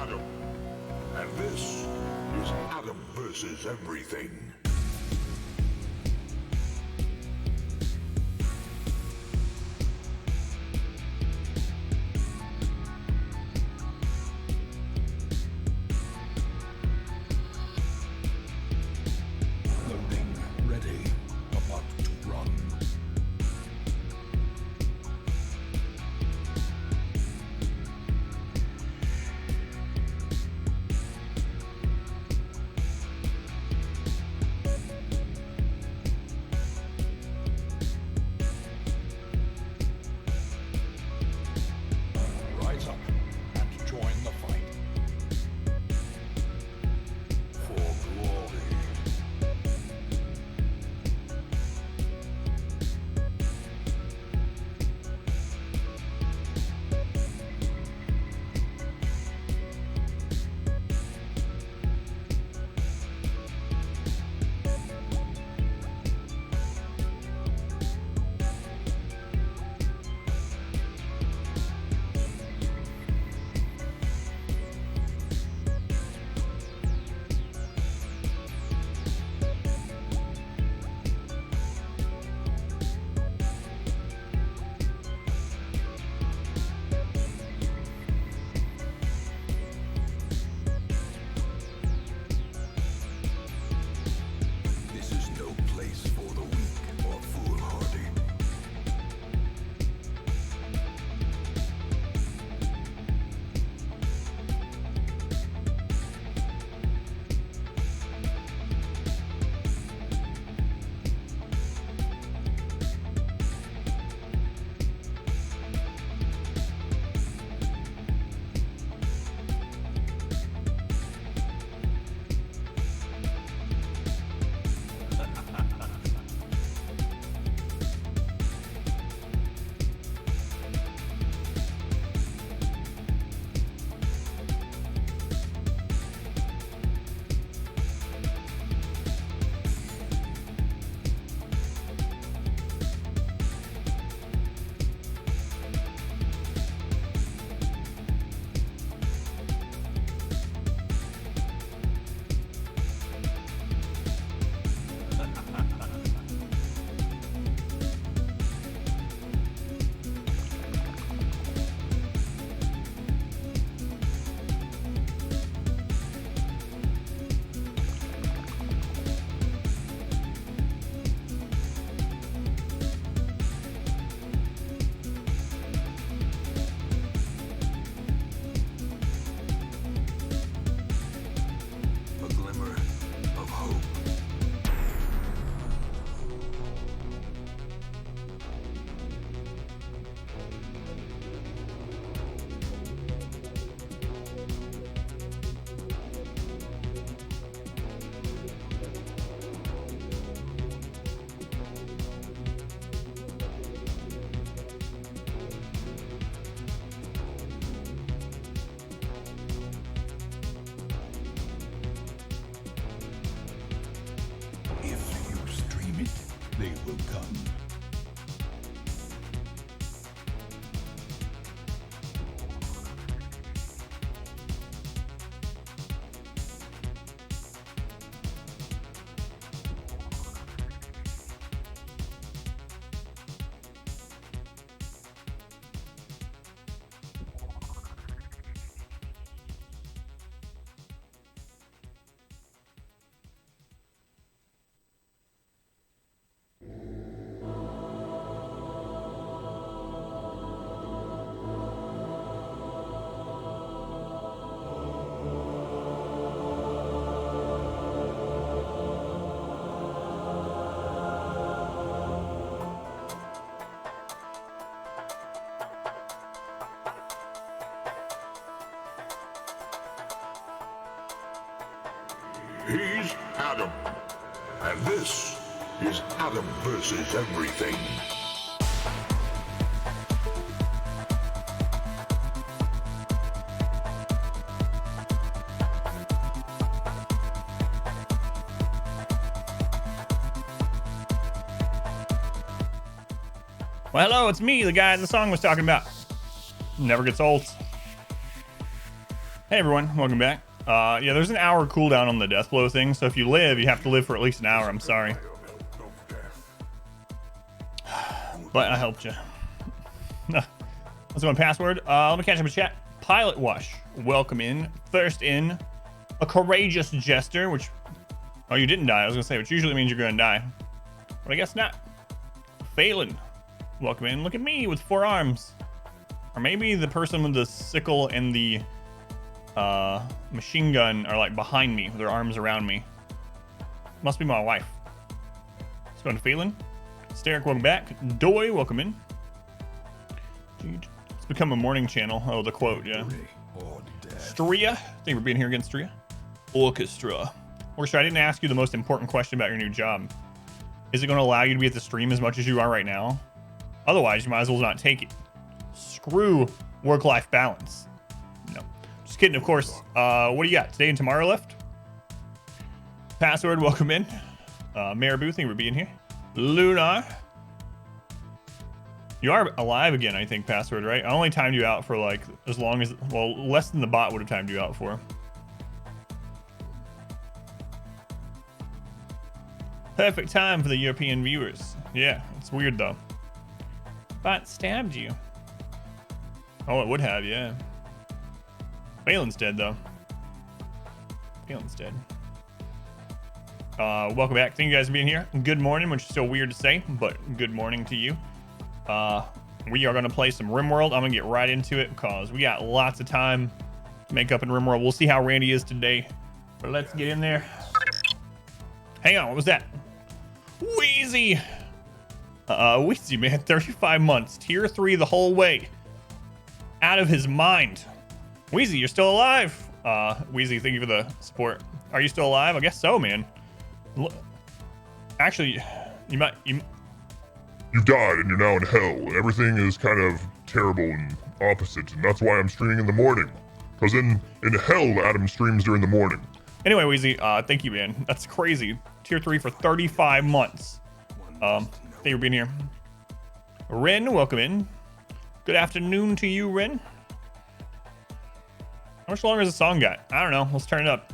Adam, and this is Adam versus everything. Loading, ready, about to run. Rise up and join the fight. For glory. This is no place for the weak or foolhardy. A glimmer of hope. If you stream it, they will come. He's Adam, and this is Adam versus everything. Well, hello, it's me, the guy the song was talking about. Never gets old. Hey everyone, welcome back. Yeah, there's an hour cooldown on the death blow thing, so if you live, you have to live for at least an hour. I'm sorry, but I helped you. Let's go on password. Let me catch up in chat. Pilot Wash, welcome in. First in, a courageous jester, which, oh, you didn't die. I was gonna say, which usually means you're gonna die, but I guess not. Phelan, welcome in. Look at me with 4 arms, or maybe the person with the sickle and the machine gun are like behind me with their arms around me. Must be my wife. Let's go to Phelan. Steric, welcome back. Doy, welcome in. It's become a morning channel. Oh, the quote, yeah. Stria, thank you for being here again, Stria. Orchestra. Orchestra, I didn't ask you the most important question about your new job. Is it going to allow you to be at the stream as much as you are right now? Otherwise, you might as well not take it. Screw work-life balance. No. Just kidding, of course. What do you got? Today and tomorrow left? Password, welcome in. Mayor Booth, thank you for being here. Lunar. You are alive again, I think, Password, right? I only timed you out for like as long as, well, less than the bot would have timed you out for. Perfect time for the European viewers. Yeah, it's weird though. Bot stabbed you. Oh, it would have, yeah. Phelan's dead though. Phelan's dead. Welcome back. Thank you guys for being here. Good morning, which is still weird to say, but good morning to you. We are going to play some RimWorld. I'm going to get right into it because we got lots of time to make up in RimWorld. We'll see how Randy is today, but let's get in there. Hang on, what was that? Wheezy! Wheezy, man, 35 months, tier 3 the whole way. Out of his mind. Wheezy, you're still alive. Wheezy, thank you for the support. Are you still alive? I guess so, man. Actually, you died and you're now in hell. Everything is kind of terrible and opposite, and that's why I'm streaming in the morning. Because in hell, Adam streams during the morning. Anyway, Wheezy, thank you, man. That's crazy. Tier 3 for 35 months. Thank you for being here. Ren, welcome in. Good afternoon to you, Ren. How much longer has the song got? I don't know. Let's turn it up.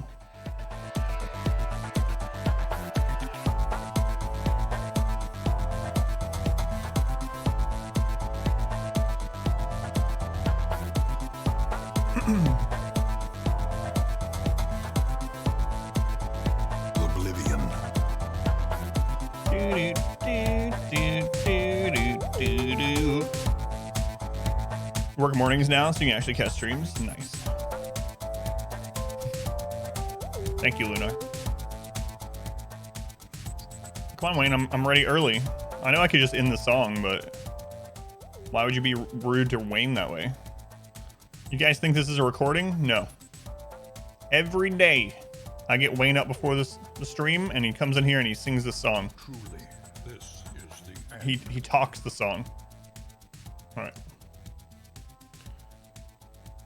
Oblivion. Work mornings now, so you can actually catch streams. Nice. Thank you, Lunar. Come on, Wayne. I'm ready early. I know I could just end the song, but why would you be rude to Wayne that way? You guys think this is a recording? No. Every day, I get Wayne up before the stream, and he comes in here and he sings this song. Truly, this is the end. He talks the song. All right.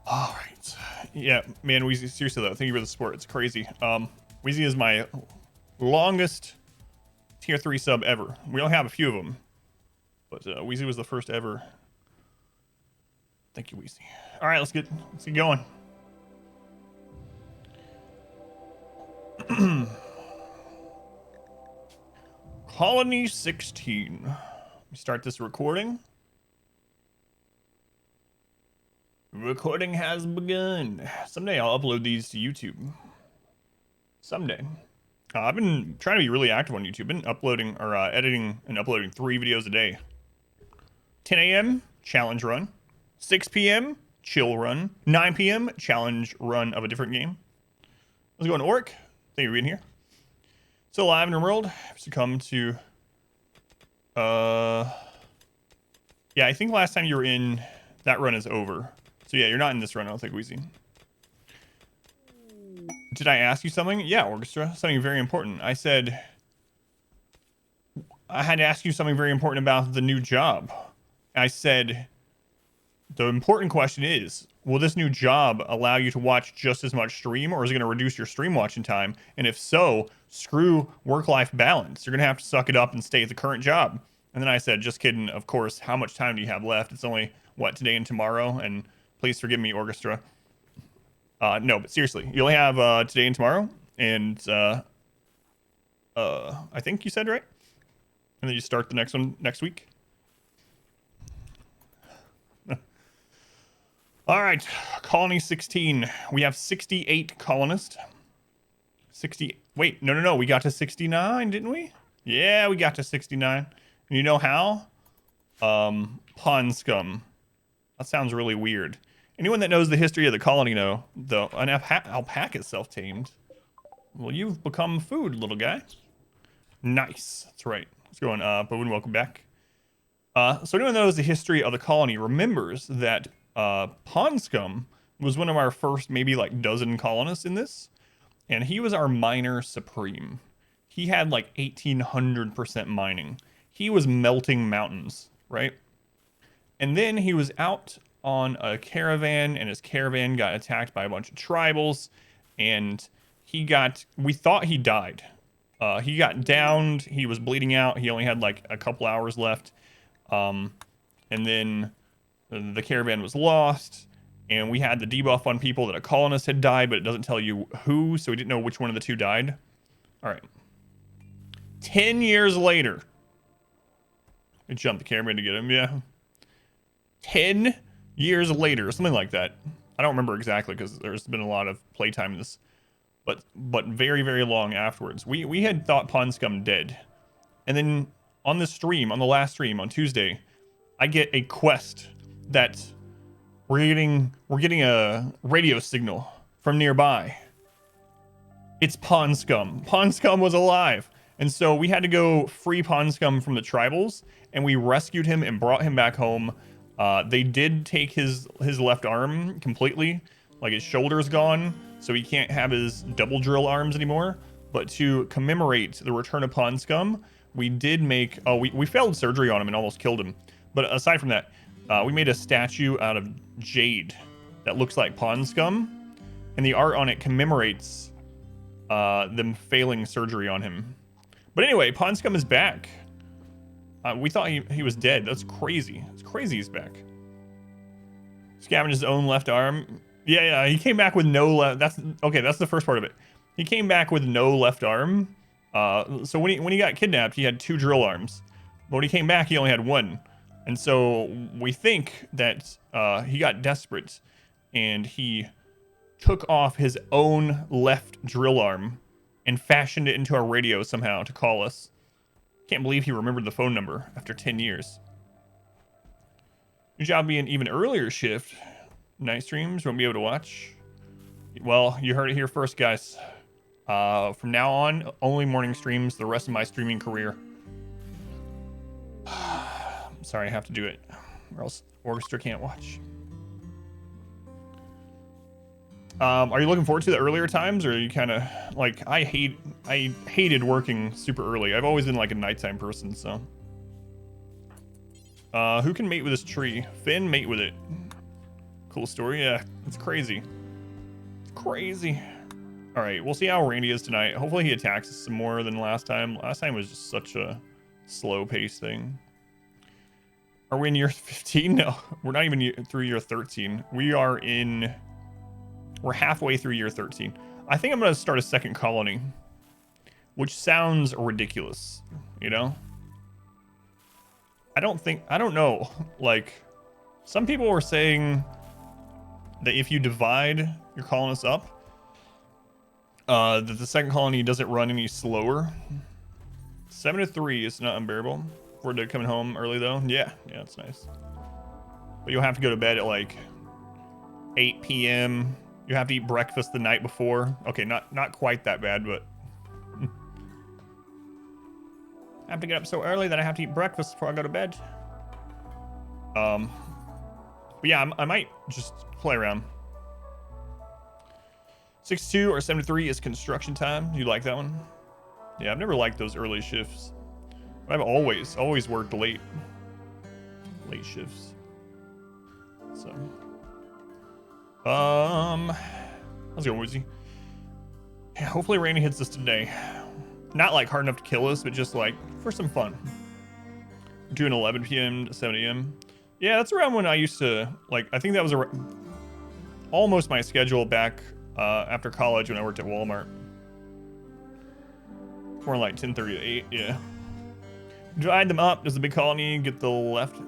All right. Yeah, man, Weezy, seriously though, thank you for the support. It's crazy. Weezy is my longest tier 3 sub ever. We only have a few of them, but Weezy was the first ever. Thank you, Weezy. All right, let's get going. Colony 16. Let me start this recording. Recording has begun. Someday I'll upload these to YouTube. Someday. I've been trying to be really active on YouTube. Been uploading or editing and uploading 3 videos a day. 10 a.m. challenge run. 6 p.m. chill run. 9 p.m. challenge run of a different game. Let's go on Orc. Thank you for being here. Still alive in the world. Succumbed to yeah, I think last time you were in that run is over. So yeah, you're not in this run, I don't think, Weezy. Did I ask you something? Yeah, Orchestra. Something very important. I said I had to ask you something very important about the new job. I said the important question is, will this new job allow you to watch just as much stream, or is it going to reduce your stream watching time? And if so, screw work-life balance. You're going to have to suck it up and stay at the current job. And then I said, just kidding, of course, how much time do you have left? It's only, what, today and tomorrow? And please forgive me, Orchestra. No, but seriously, you only have today and tomorrow, and I think you said right, and then you start the next one next week. All right, colony 16. We have 68 colonists. 60. Wait, no. We got to 69, didn't we? Yeah, we got to 69. And you know how? Pond scum. That sounds really weird. Anyone that knows the history of the colony know, though, an alpaca is self-tamed. Well, you've become food, little guy. Nice. That's right. Let's go on. Bowen, welcome back. So anyone that knows the history of the colony remembers that Pond Scum was one of our first maybe like dozen colonists in this, and he was our miner supreme. He had like 1800% mining. He was melting mountains, right? And then he was out on a caravan, and his caravan got attacked by a bunch of tribals, and we thought he died. He got downed, he was bleeding out, he only had like a couple hours left. And then the caravan was lost, and we had the debuff on people that a colonist had died, but it doesn't tell you who, so we didn't know which one of the two died. All right. 10 years later, we jumped the caravan to get him, yeah. 10 years later, something like that. I don't remember exactly because there's been a lot of playtime in this, but very, very long afterwards. We had thought Pond Scum dead, and then on the stream, on the last stream on Tuesday, I get a quest that we're getting a radio signal from nearby. It's Pond Scum. Pond Scum was alive. And so we had to go free Pond Scum from the tribals, and we rescued him and brought him back home. They did take his left arm completely, like his shoulder's gone, so he can't have his double drill arms anymore. But to commemorate the return of Pond Scum, we did make, we failed surgery on him and almost killed him. But aside from that, we made a statue out of jade that looks like Pond Scum, and the art on it commemorates them failing surgery on him. But anyway, Pond Scum is back. We thought he was dead. That's crazy. It's crazy he's back. Scavenged his own left arm. Yeah, he came back with no left. That's the first part of it. He came back with no left arm. So when he got kidnapped, he had 2 drill arms. But when he came back, he only had 1. And so we think that he got desperate and he took off his own left drill arm and fashioned it into a radio somehow to call us. Can't believe he remembered the phone number after 10 years. Your job be an even earlier shift. Night streams, won't be able to watch. Well, you heard it here first, guys. From now on, only morning streams the rest of my streaming career. Sorry, I have to do it, or else Orchestra can't watch. Are you looking forward to the earlier times, or are you kind of like, I hated working super early. I've always been like a nighttime person, so. Who can mate with this tree? Finn, mate with it. Cool story, yeah, it's crazy. It's crazy. All right, we'll see how Randy is tonight. Hopefully he attacks us some more than last time. Last time was just such a slow pace thing. Are we in year 15? No, we're not even through year 13. We're halfway through year 13. I think I'm gonna start a second colony, which sounds ridiculous, you know? I don't know. Like, some people were saying that if you divide your colonists up, that the second colony doesn't run any slower. 7 to 3 is not unbearable. Forward to coming home early though. Yeah, it's nice. But you'll have to go to bed at like 8 p.m. You have to eat breakfast the night before. Okay, not quite that bad, but I have to get up so early that I have to eat breakfast before I go to bed. But yeah, I might just play around. 6-2 or 7-3 is construction time. You like that one? Yeah, I've never liked those early shifts. But I've always worked late shifts. So, how's it going, Woozy? Yeah, hopefully Randy hits us today. Not like hard enough to kill us, but just like for some fun. We're doing 11 p.m. to 7 a.m. Yeah, that's around when I used to, like, I think that was almost my schedule back after college when I worked at Walmart. More like 10:30 to 8, yeah. Divide them up. Does the big colony get the left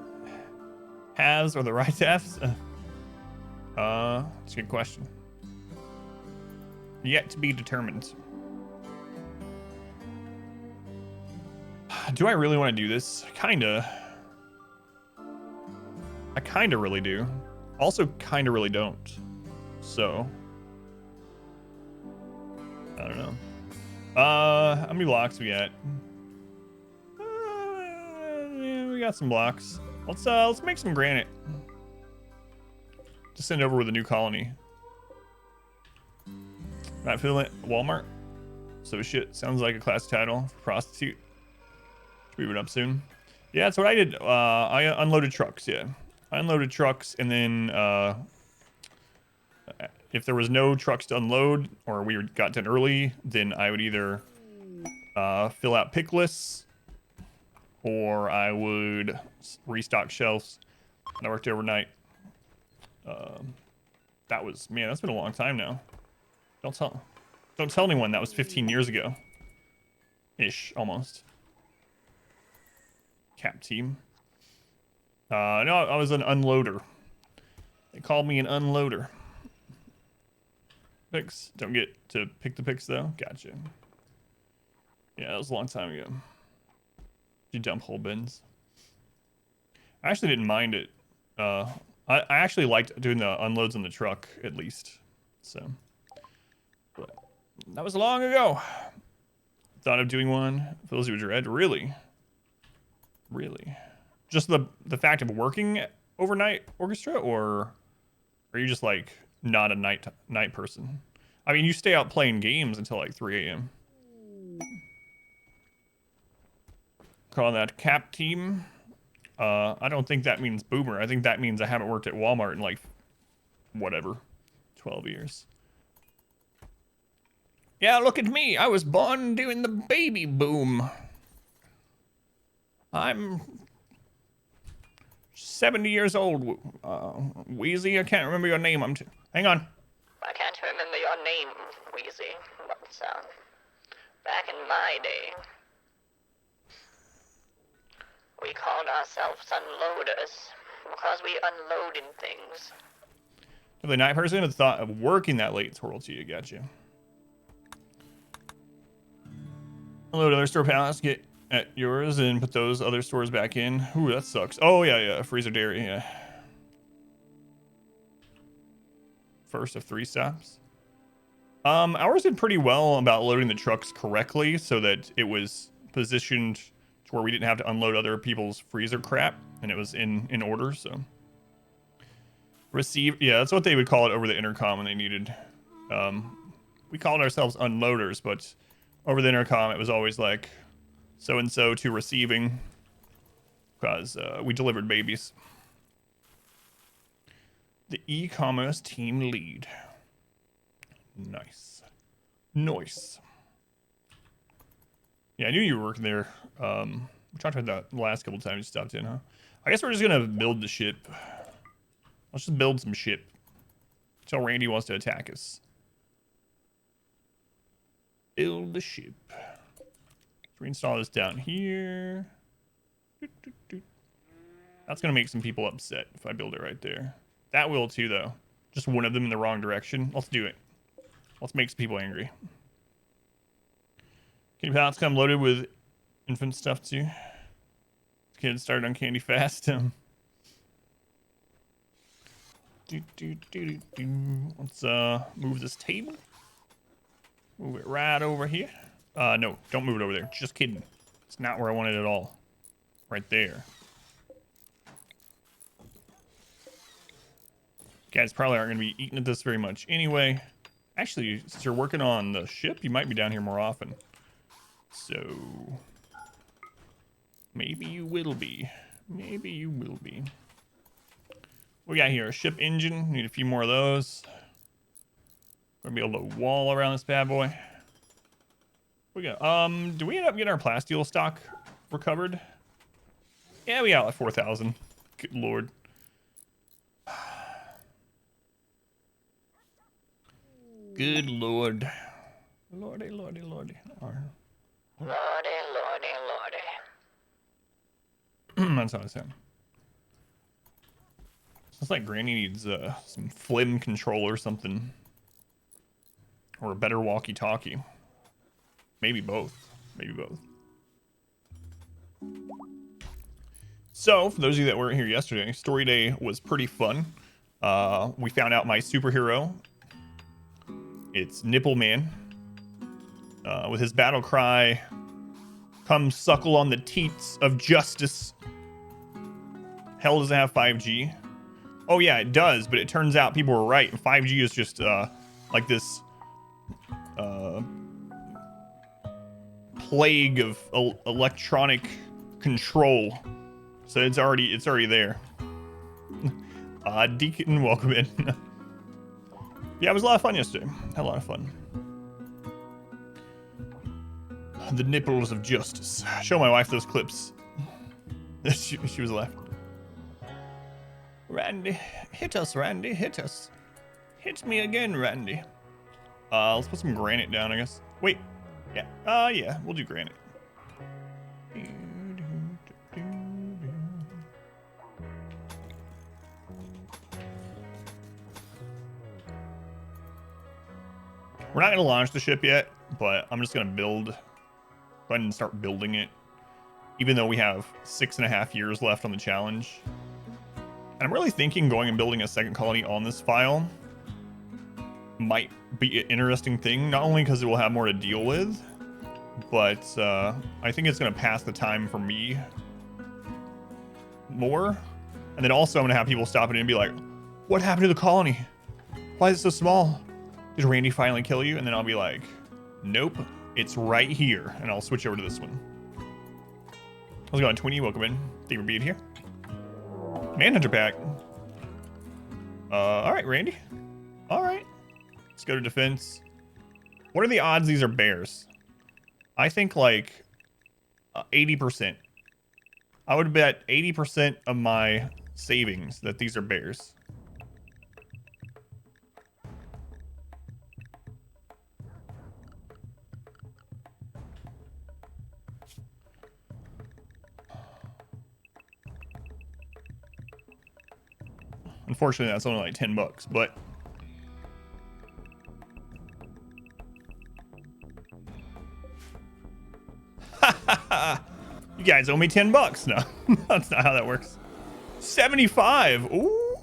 halves or the right halves? That's a good question. Yet to be determined. Do I really want to do this? Kinda. I kinda really do. Also kinda really don't. So. I don't know. How many blocks we got? Yeah, we got some blocks. Let's make some granite. Just send it over with a new colony. Not feeling it. Walmart. So shit. Sounds like a class title for prostitute. Should we move it up soon? Yeah, that's what I did. I unloaded trucks. Yeah, I unloaded trucks, and then if there was no trucks to unload or we got done early, then I would either fill out pick lists or I would restock shelves. And I worked overnight. That was, man, that's been a long time now. Don't tell anyone that was 15 years ago. Ish, almost. Cap team. No, I was an unloader. They called me an unloader. Picks. Don't get to pick the picks though. Gotcha. Yeah, that was a long time ago. You dump whole bins. I actually didn't mind it. I actually liked doing the unloads on the truck at least. So, but that was long ago. Thought of doing one. Fills you with dread. Really? Really? Just the fact of working overnight orchestra, or are you just like not a night person? I mean, you stay out playing games until like 3 a.m. Call that cap team. I don't think that means boomer. I think that means I haven't worked at Walmart in like whatever 12 years. Yeah, look at me. I was born during the baby boom. I'm 70 years old. Wheezy, I can't remember your name. Hang on. I can't remember your name, Wheezy, but back in my day, we called ourselves unloaders because we unloaded things. The night person had thought of working that late twirl to you. Gotcha. Unload other store pallets, get at yours, and put those other stores back in. Ooh, that sucks. Oh, yeah. Freezer dairy, yeah. First of 3 stops. Ours did pretty well about loading the trucks correctly so that it was positioned to where we didn't have to unload other people's freezer crap, and it was in order, so. Receive, yeah, that's what they would call it over the intercom when they needed. We called ourselves unloaders, but over the intercom it was always like so-and-so to receiving, because we delivered babies. The e-commerce team lead. Nice. Yeah, I knew you were working there. We talked about that the last couple times you stopped in, huh? I guess we're just gonna build the ship. Let's just build some ship until Randy wants to attack us. Build the ship. Let's reinstall this down here. That's gonna make some people upset if I build it right there. That will too, though. Just one of them in the wrong direction. Let's do it. Let's make some people angry. Candy pallets come loaded with infant stuff too. Kids started on candy fast. Let's move this table. Move it right over here. No, don't move it over there. Just kidding. It's not where I want it at all. Right there. Guys probably aren't going to be eating at this very much anyway. Actually, since you're working on the ship, you might be down here more often. So, maybe you will be. Maybe you will be. We got here a ship engine. Need a few more of those. Gonna be able to wall around this bad boy. We got, do we end up getting our plasteel stock recovered? Yeah, we got like 4,000. Good lord. Good lord. Lordy, lordy, lordy. Lordy, lordy, lordy. That's how I sound. Sounds like Granny needs some flim control or something. Or a better walkie-talkie. Maybe both. Maybe both. So, for those of you that weren't here yesterday, Story Day was pretty fun. We found out my superhero. It's Nipple Man. With his battle cry, "Come suckle on the teats of justice." Hell doesn't have 5G. Oh yeah, it does, but it turns out people were right. 5G is just like this plague of electronic control. So it's already there. Deacon, welcome in. Yeah, it was a lot of fun yesterday. Had a lot of fun. The nipples of justice. Show my wife those clips. she was laughing. Randy, hit us, Randy, hit us. Hit me again, Randy. Let's put some granite down, I guess. Wait, yeah, yeah, we'll do granite. We're not gonna launch the ship yet, but I'm just gonna go ahead and start building it, even though we have 6.5 years left on the challenge. And I'm really thinking going and building a second colony on this file might be an interesting thing, not only because it will have more to deal with, but I think it's going to pass the time for me more. And then also I'm going to have people stop it and be like, what happened to the colony? Why is it so small? Did Randy finally kill you? And then I'll be like, nope, it's right here. And I'll switch over to this one. How's it going, Twinny? Welcome in. Thank you for being here. Manhunter pack. All right, Randy. All right. Let's go to defense. What are the odds these are bears? I think like 80%. I would bet 80% of my savings that these are bears. Unfortunately, that's only like $10, but you guys owe me $10. No, that's not how that works. 75. Ooh,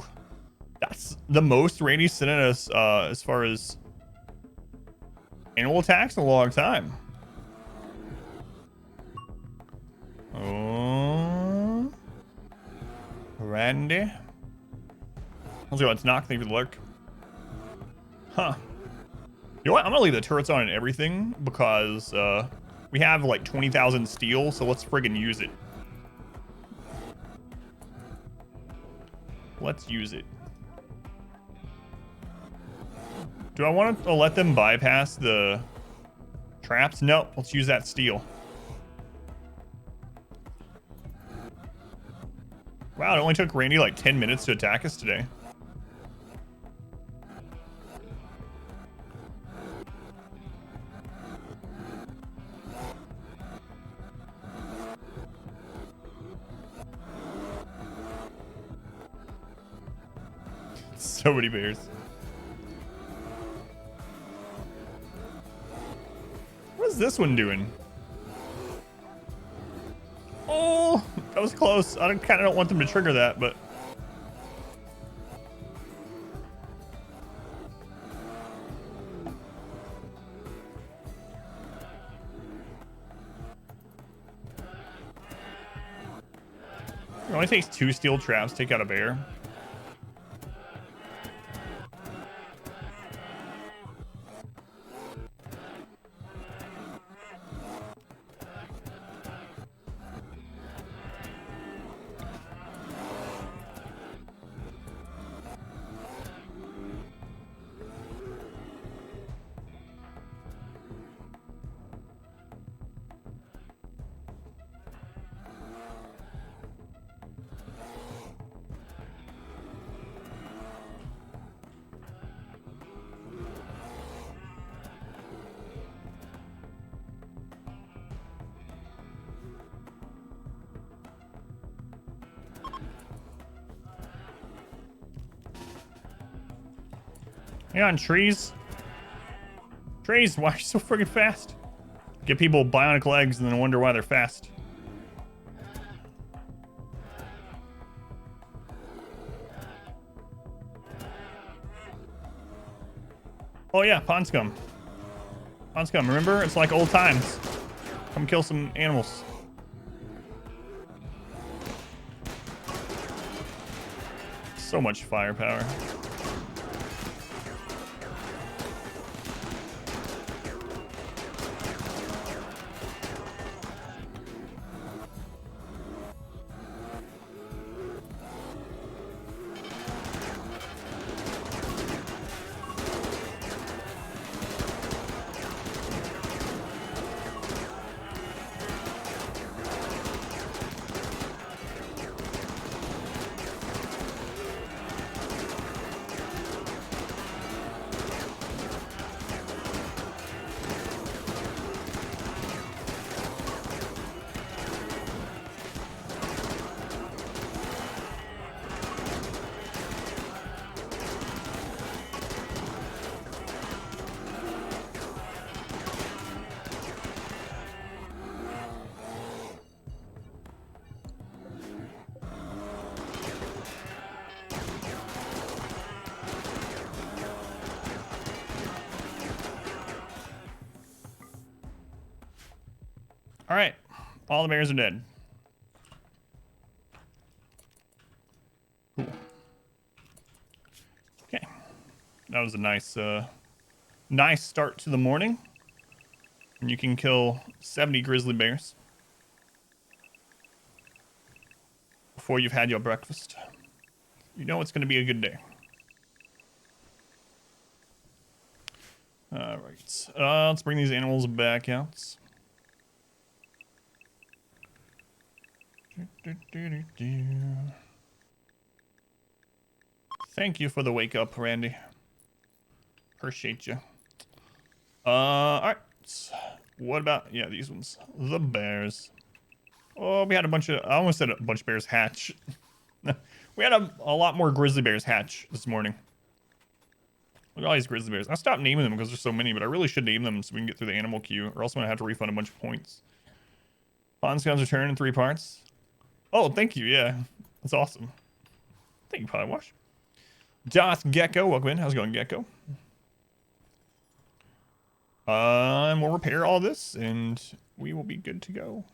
that's the most Randy sent us as far as annual attacks in a long time. Oh, Randy. Let's go. It's knock. Thank you for the lurk. Huh. You know what? I'm gonna leave the turrets on and everything because we have like 20,000 steel, so let's friggin' use it. Let's use it. Do I want to let them bypass the traps? No, let's use that steel. Wow, it only took Randy like 10 minutes to attack us today. So many bears. What is this one doing? Oh, that was close. I kind of don't want them to trigger that, but it only takes 2 steel traps to take out a bear. Hang on, trees. Trees, why are you so freaking fast? Give people bionic legs and then wonder why they're fast. Oh yeah, pond scum. Pond scum, remember? It's like old times. Come kill some animals. So much firepower. All right, all the bears are dead. Cool. Okay, that was a nice, nice start to the morning. And you can kill 70 grizzly bears before you've had your breakfast. You know it's going to be a good day. All right, let's bring these animals back out. Thank you for the wake up, Randy. Appreciate you. All right. What about, yeah, these ones? The bears. Oh, we had a bunch of, I almost said a bunch of bears hatch. We had a lot more grizzly bears hatch this morning. Look at all these grizzly bears. I stopped naming them because there's so many, but I really should name them so we can get through the animal queue, or else I'm gonna have to refund a bunch of points. Pond scum's return in 3 parts. Oh, thank you. Yeah, that's awesome. Thank you, Podwash. Doth Gecko, welcome in. How's it going, Gecko? And we'll repair all this, and we will be good to go.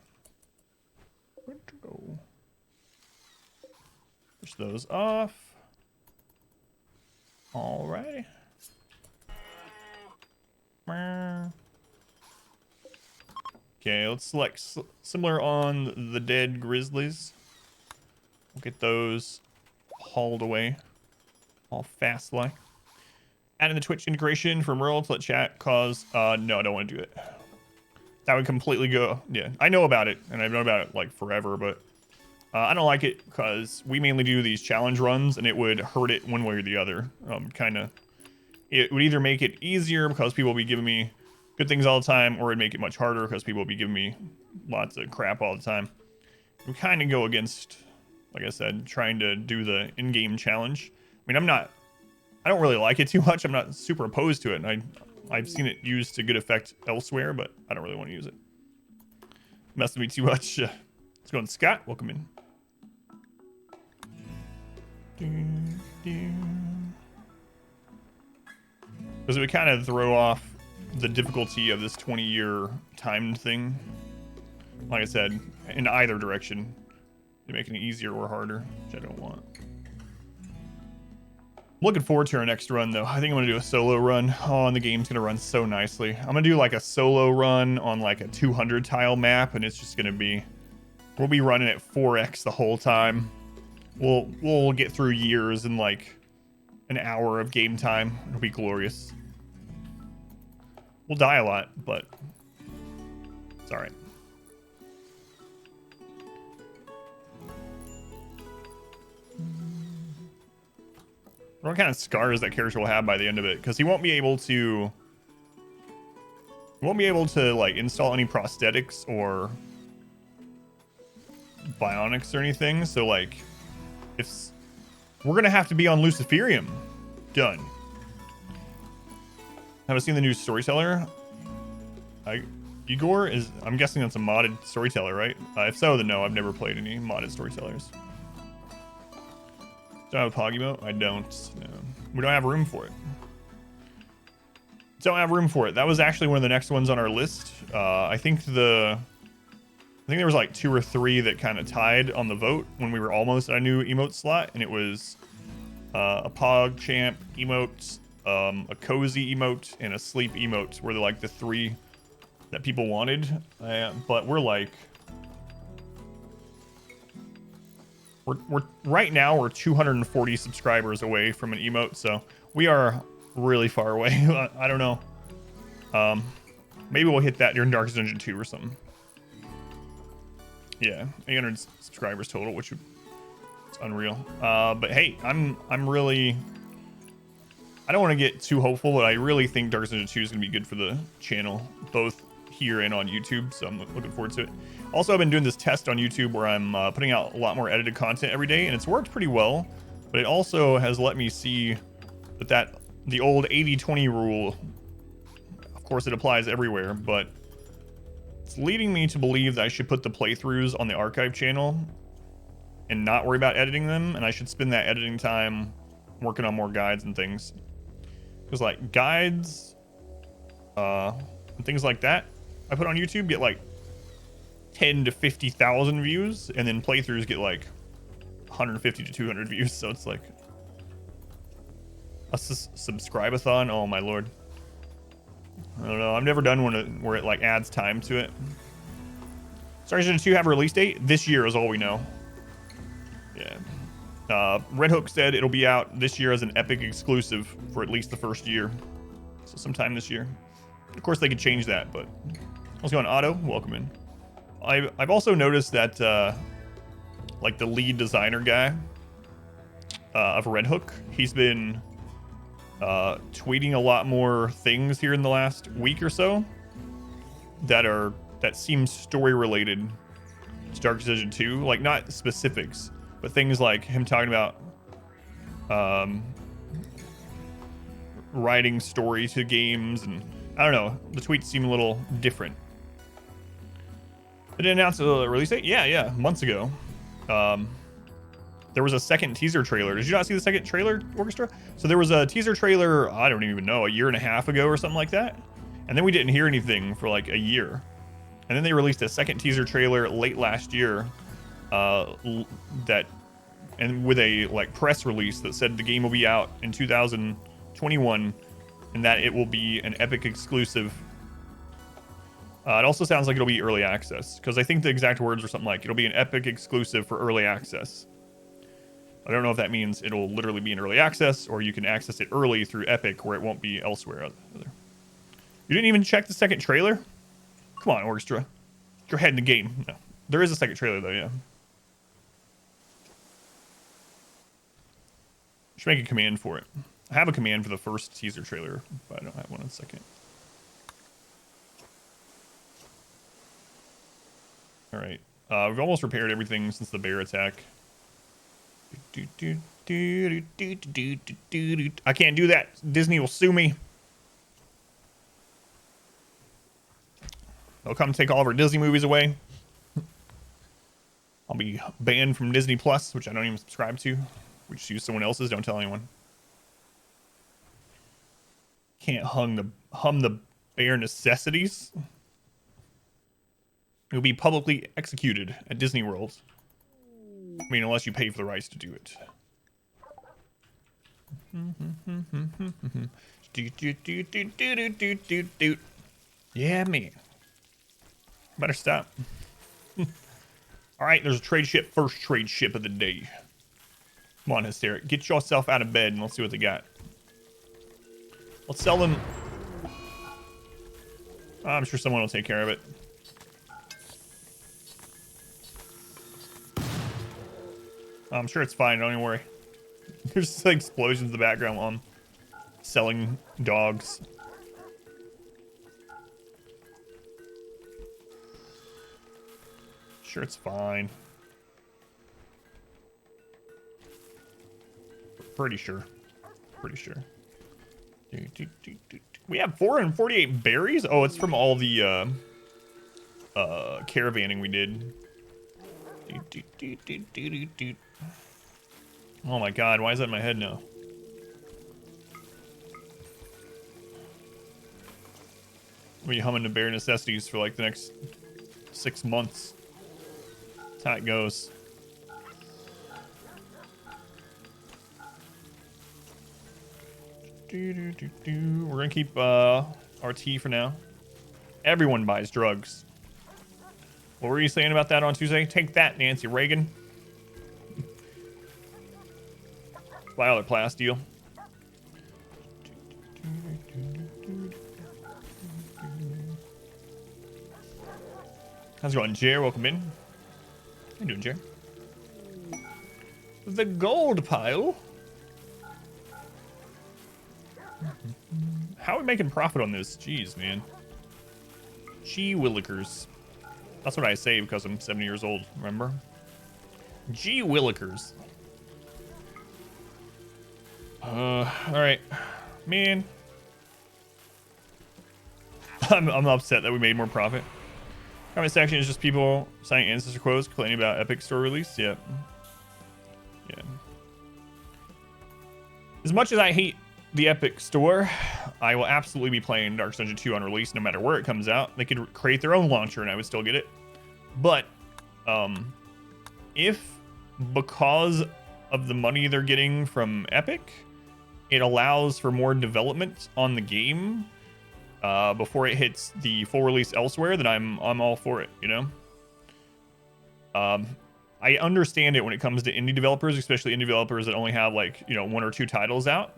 Good to go. Push those off. Alrighty. Okay, let's select similar on the dead grizzlies. We'll get those hauled away all fast like. Adding the Twitch integration from Merle to let chat cause no, I don't want to do it. That would completely go, yeah, I know about it and I've known about it like forever, but I don't like it because we mainly do these challenge runs and it would hurt it one way or the other. It would either make it easier because people will be giving me good things all the time, or it'd make it much harder because people will be giving me lots of crap all the time. We kind of go against, like I said, trying to do the in-game challenge. I mean, I don't really like it too much. I'm not super opposed to it, and I've seen it used to good effect elsewhere, but I don't really want to use it. Messing with me too much. Let's go on, Scott. Welcome in. Because it would kind of throw off the difficulty of this 20-year timed thing. Like I said, in either direction, to make it easier or harder, which I don't want. I'm looking forward to our next run, though. I think I'm going to do a solo run. Oh, and the game's going to run so nicely. I'm going to do like a solo run on like a 200 tile map, and it's just going to be... We'll be running at 4x the whole time. We'll get through years in like an hour of game time. It'll be glorious. We'll die a lot, but it's all right. What kind of scars that character will have by the end of it? Because he won't be able to like install any prosthetics or bionics or anything. So like, we're gonna have to be on Luciferium. Done. Have I seen the new storyteller? Igor is. I'm guessing that's a modded storyteller, right? If so, then no. I've never played any modded storytellers. Do I have a Pog emote? I don't. No. We don't have room for it. Don't have room for it. That was actually one of the next ones on our list. I think there was like 2 or 3 that kind of tied on the vote when we were almost at a new emote slot, and it was a Pog champ emote, a cozy emote, and a sleep emote were like the 3 that people wanted. But we're like, we're right now we're 240 subscribers away from an emote, so we are really far away. I don't know. Maybe we'll hit that during Darkest Dungeon 2 or something. Yeah, 800 subscribers total, which is unreal. But hey, I'm really. I don't want to get too hopeful, but I really think Darkest Dungeon 2 is going to be good for the channel, both here and on YouTube. So I'm looking forward to it. Also, I've been doing this test on YouTube where I'm putting out a lot more edited content every day, and it's worked pretty well. But it also has let me see that the old 80-20 rule, of course, it applies everywhere, but it's leading me to believe that I should put the playthroughs on the archive channel and not worry about editing them, and I should spend that editing time working on more guides and things. Because like guides and things like that I put on YouTube get like 10 to 50,000 views, and then playthroughs get like 150 to 200 views. So it's like a subscribe-a-thon. Oh my lord. I don't know. I've never done one where it like adds time to it. Star Citizen 2 have a release date? This year is all we know. Yeah. Red Hook said it'll be out this year as an Epic exclusive for at least the first year. So sometime this year. Of course, they could change that, but how's it going, Otto? Welcome in. I've also noticed that like the lead designer guy of Red Hook, he's been tweeting a lot more things here in the last week or so that seem story related to Dark Decision 2. Like not specifics, but things like him talking about writing story to games, and I don't know, the tweets seem a little different. Did it announce a release date? Yeah, months ago. There was a second teaser trailer. Did you not see the second trailer, Orchestra? So there was a teaser trailer, I don't even know, a year and a half ago or something like that. And then we didn't hear anything for like a year. And then they released a second teaser trailer late last year and with a like press release that said the game will be out in 2021 and that it will be an Epic exclusive. It also sounds like it'll be early access, because I think the exact words are something like it'll be an Epic exclusive for early access. I don't know if that means it'll literally be in early access or you can access it early through Epic where it won't be elsewhere. You didn't even check the second trailer? Come on, Orchestra. Get your head in the game. No. There is a second trailer though, yeah. Should make a command for it. I have a command for the first teaser trailer, but I don't have one in a second. All right. We've almost repaired everything since the bear attack. I can't do that. Disney will sue me. They'll come take all of our Disney movies away. I'll be banned from Disney Plus, which I don't even subscribe to. We just use someone else's. Don't tell anyone. Can't hum the bare necessities. You'll be publicly executed at Disney World. I mean, unless you pay for the rights to do it. Yeah, man. Better stop. All right, there's a trade ship. First trade ship of the day. Come on, Hysteric. Get yourself out of bed and let's see what they got. Let's sell them. I'm sure someone will take care of it. I'm sure it's fine. Don't even worry. There's just like explosions in the background while I'm selling dogs. Sure, it's fine. Pretty sure. Pretty sure. We have 448 berries? Oh, it's from all the caravanning we did. Oh my god, why is that in my head now? I'll be humming the bare necessities for like the next 6 months. That's how it goes. We're gonna keep RT for now. Everyone buys drugs. What were you saying about that on Tuesday? Take that, Nancy Reagan. Buy other class deal. How's it going, Jer? Welcome in. How you doing, Jer? The gold pile. How are we making profit on this? Jeez, man. Gee willikers. That's what I say because I'm 70 years old, remember? Gee willikers. Alright. Man. I'm upset that we made more profit. Comment section is just people signing ancestor quotes complaining about Epic Store release. Yeah. Yeah. As much as I hate the Epic Store, I will absolutely be playing Darkest Dungeon 2 on release no matter where it comes out. They could create their own launcher and I would still get it. But if because of the money they're getting from Epic, it allows for more development on the game before it hits the full release elsewhere, then I'm all for it, you know? I understand it when it comes to indie developers, especially indie developers that only have like, you know, 1 or 2 titles out.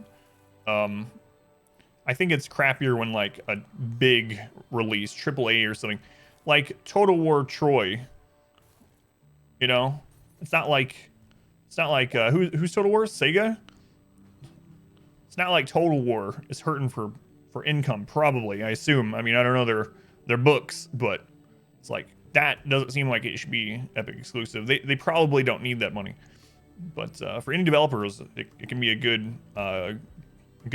I think it's crappier when like a big release, AAA or something, like Total War Troy. You know, it's not like who's Total War? Sega. It's not like Total War is hurting for income, probably. I assume. I mean, I don't know their books, but it's like that doesn't seem like it should be Epic exclusive. They probably don't need that money, but for indie developers, it can be a good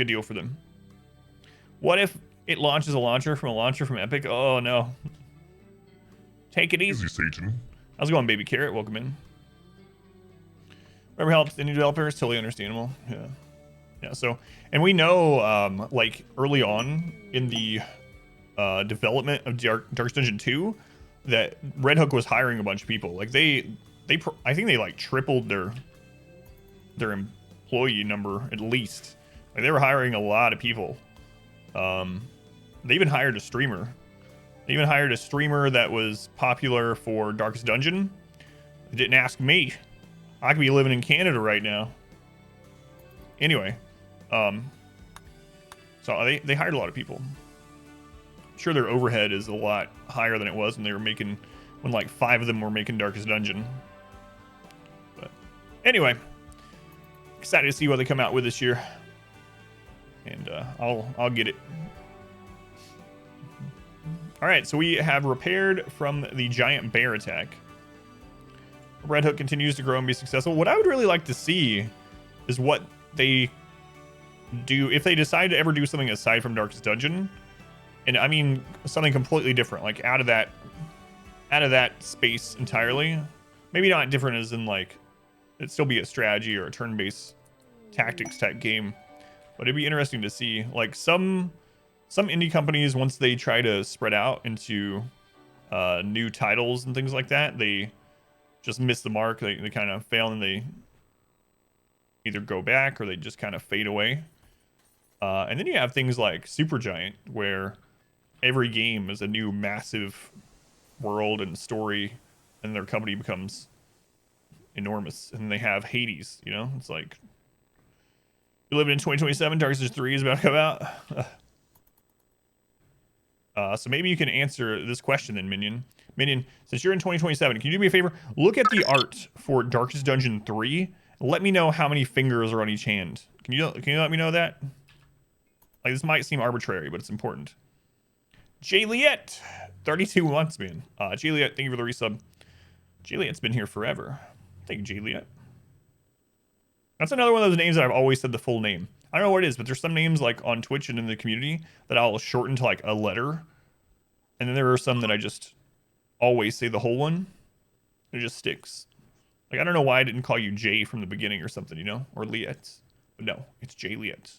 deal for them. What if it launches a launcher from Epic? Oh no. Take it easy. Satan. How's it going, Baby Carrot? Welcome in. Whatever helps indie developers, totally understandable. Yeah. Yeah, so, and we know, like, early on in the development of Darkest Dungeon 2, that Red Hook was hiring a bunch of people. Like, I think they, like, tripled their employee number, at least. Like, they were hiring a lot of people. They even hired a streamer. They even hired a streamer that was popular for Darkest Dungeon. They didn't ask me. I could be living in Canada right now. Anyway, so they hired a lot of people. I'm sure their overhead is a lot higher than it was when they were making, when like 5 of them were making Darkest Dungeon. But anyway, excited to see what they come out with this year, and I'll get it. All right, so we have repaired from the giant bear attack. Red Hook continues to grow and be successful. What I would really like to see is what they do if they decide to ever do something aside from Darkest Dungeon, and I mean something completely different, like out of that space entirely. Maybe not different as in like it'd still be a strategy or a turn-based tactics type game, but it'd be interesting to see like some indie companies, once they try to spread out into new titles and things like that, they just miss the mark. They kind of fail and they either go back or they just kind of fade away. And then you have things like Supergiant, where every game is a new massive world and story, and their company becomes enormous. And they have Hades, you know? It's like, you live in 2027, Darkest Dungeon 3 is about to come out. So maybe you can answer this question then, Minion. Minion, since you're in 2027, can you do me a favor? Look at the art for Darkest Dungeon 3. Let me know how many fingers are on each hand. Can you let me know that? Like, this might seem arbitrary, but it's important. Jayliet, 32 months, man. Jayliet, thank you for the resub. Jayliet's been here forever. Thank you, Jayliet. That's another one of those names that I've always said the full name. I don't know what it is, but there's some names like on Twitch and in the community that I'll shorten to like a letter. And then there are some that I just always say the whole one. It just sticks. Like, I don't know why I didn't call you Jay from the beginning or something, you know? Or Liet. But no, it's Jay Liet.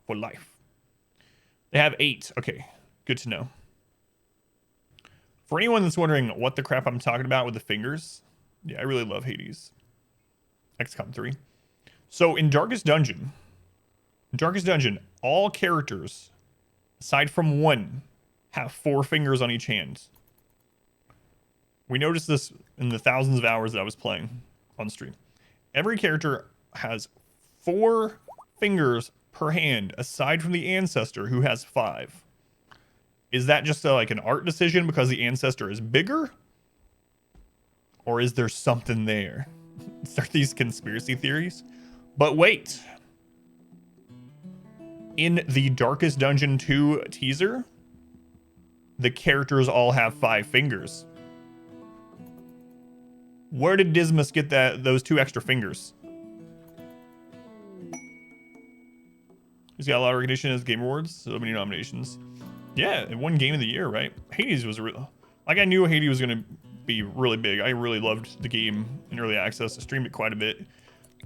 For life. They have 8. Okay, good to know. For anyone that's wondering what the crap I'm talking about with the fingers, yeah, I really love Hades. XCOM 3. So in Darkest Dungeon, all characters, aside from one, have 4 fingers on each hand. We noticed this in the thousands of hours that I was playing on stream. Every character has 4 fingers per hand, aside from the Ancestor, who has 5. Is that just like an art decision because the Ancestor is bigger? Or is there something there? Start these conspiracy theories. But wait. In the Darkest Dungeon 2 teaser, the characters all have 5 fingers. Where did Dismas get those 2 extra fingers? He's got a lot of recognition as Game Awards. So many nominations. Yeah, it won Game of the Year, right? Hades was real. Like, I knew Hades was going to be really big. I really loved the game in early access. I streamed it quite a bit.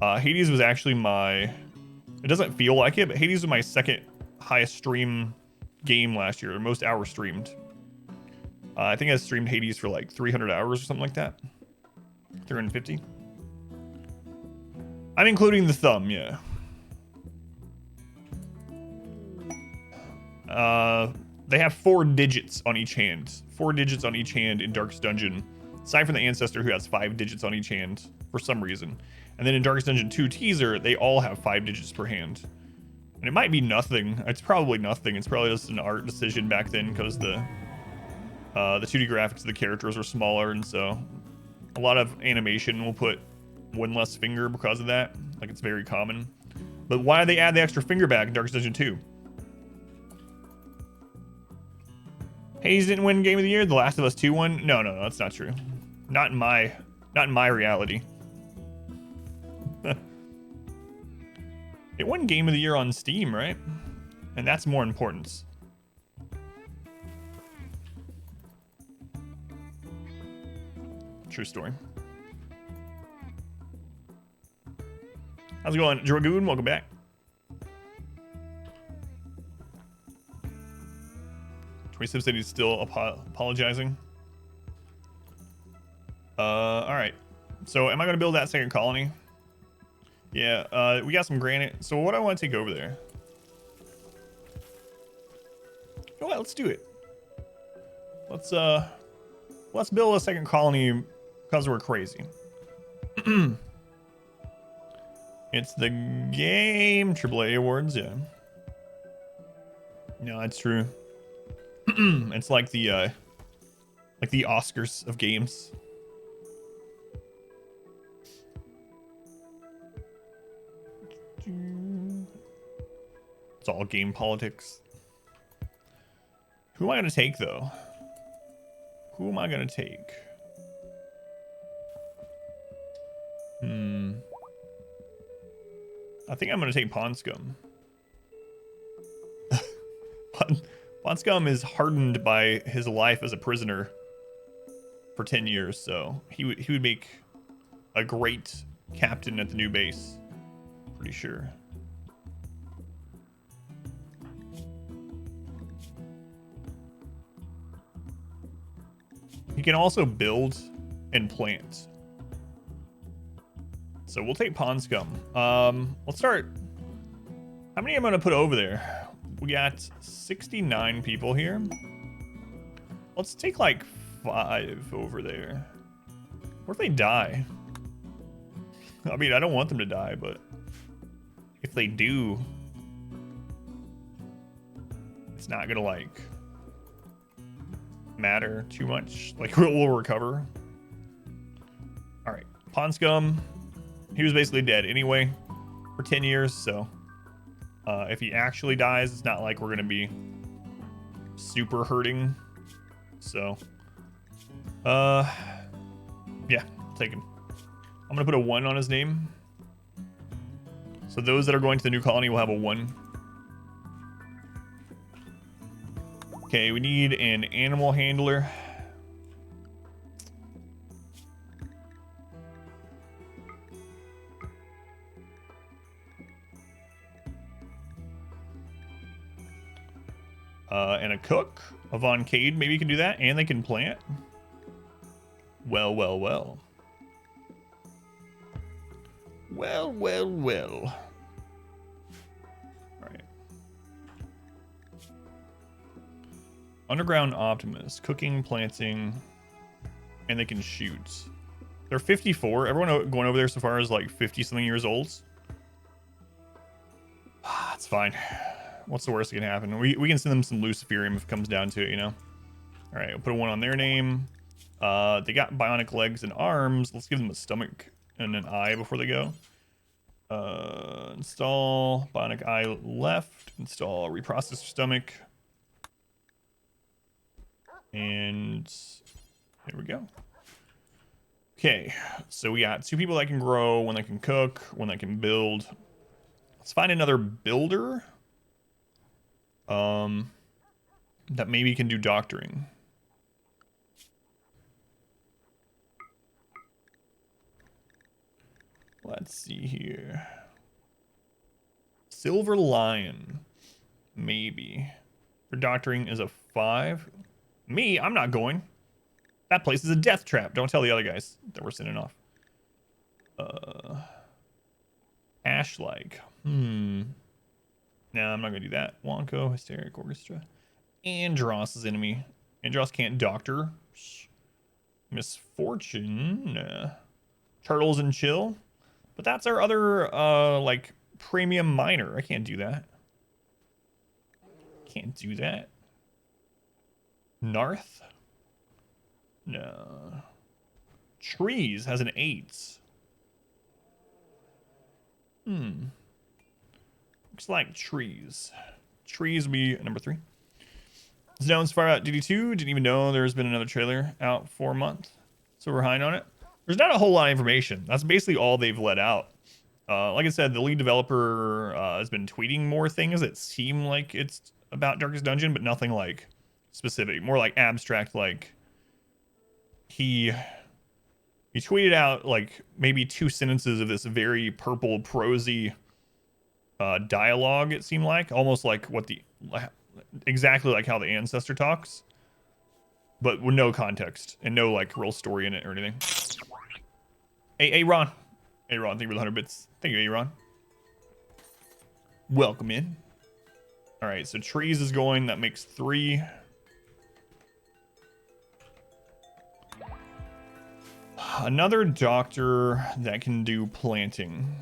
Hades was actually it doesn't feel like it, but Hades was my second highest stream game last year, most hours streamed. I think I streamed Hades for like 300 hours or something like that. 350. I'm including the thumb, yeah. They have 4 digits on each hand. 4 digits on each hand in Darkest Dungeon. Aside from the Ancestor, who has 5 digits on each hand for some reason. And then in Darkest Dungeon 2 teaser, they all have 5 digits per hand. And it might be nothing. It's probably nothing. It's probably just an art decision back then because the 2D graphics of the characters were smaller, and so a lot of animation will put 1 less finger because of that. Like, it's very common. But why did they add the extra finger back in Darkest Dungeon 2? Hades didn't win Game of the Year. The Last of Us 2 won. No, that's not true. Not in my reality. It won Game of the Year on Steam, right? And that's more important. True story. How's it going, Dragoon? Welcome back. Twisted said he's still apologizing. All right. So am I going to build that second colony? Yeah, we got some granite. So what do I want to take over there? You know what? Let's do it. Let's build a second colony because we're crazy. It's the game AAA awards, yeah. No, that's true. It's like the Oscars of games. It's all game politics. Who am I gonna take though? Who am I gonna take? I think I'm gonna take Pawnscum. Pawnscum is hardened by his life as a prisoner for 10 years, so he would make a great captain at the new base. Pretty sure. He can also build and plant. So we'll take Pawnscum. Let's start. How many am I gonna put over there? We got 69 people here. Let's take like 5 over there. What if they die? I mean, I don't want them to die, but if they do, it's not gonna like matter too much. Like, we'll recover. All right, Pawnscum. He was basically dead anyway for 10 years, so if he actually dies, it's not like we're gonna be super hurting. So yeah, take him. I'm gonna put a 1 on his name. So those that are going to the new colony will have a 1. Okay, we need an animal handler. And a cook. A Von Cade maybe can do that, and they can plant. Well, well, well. Well, well, well. All right. Underground Optimist. Cooking, planting, and they can shoot. They're 54. Everyone going over there so far is like 50-something years old. Ah, it's fine. What's the worst that can happen? We can send them some Luciferium if it comes down to it, you know? All right, we'll put a 1 on their name. They got bionic legs and arms. Let's give them a stomach and an eye before they go. Install bionic eye left. Install reprocessor stomach. And there we go. Okay, so we got 2 people that can grow, 1 that can cook, 1 that can build. Let's find another builder. That maybe can do doctoring. Let's see here. Silver Lion. Maybe. For doctoring is a 5. Me, I'm not going. That place is a death trap. Don't tell the other guys that we're sending off. Ash-like. No, I'm not gonna do that. Wonko, Hysteric Orchestra. Andros is enemy. Andros can't doctor. Misfortune. Turtles and Chill. But that's our other, like, premium miner. I can't do that. Can't do that. Narth? No. Trees has an 8. Looks like trees. Trees will be number 3. Zone's far out DD2. Didn't even know there's been another trailer out for a month. So we're behind on it. There's not a whole lot of information. That's basically all they've let out. Like I said, the lead developer has been tweeting more things that seem like it's about Darkest Dungeon, but nothing like specific. More like abstract, like he tweeted out like maybe 2 sentences of this very purple prosy dialogue, it seemed like. Almost like exactly like how the ancestor talks, but with no context and no like real story in it or anything. Hey Ron, thank you for the 100 bits. Thank you, Ron. Welcome in. All right, so trees is going. That makes 3. Another doctor that can do planting.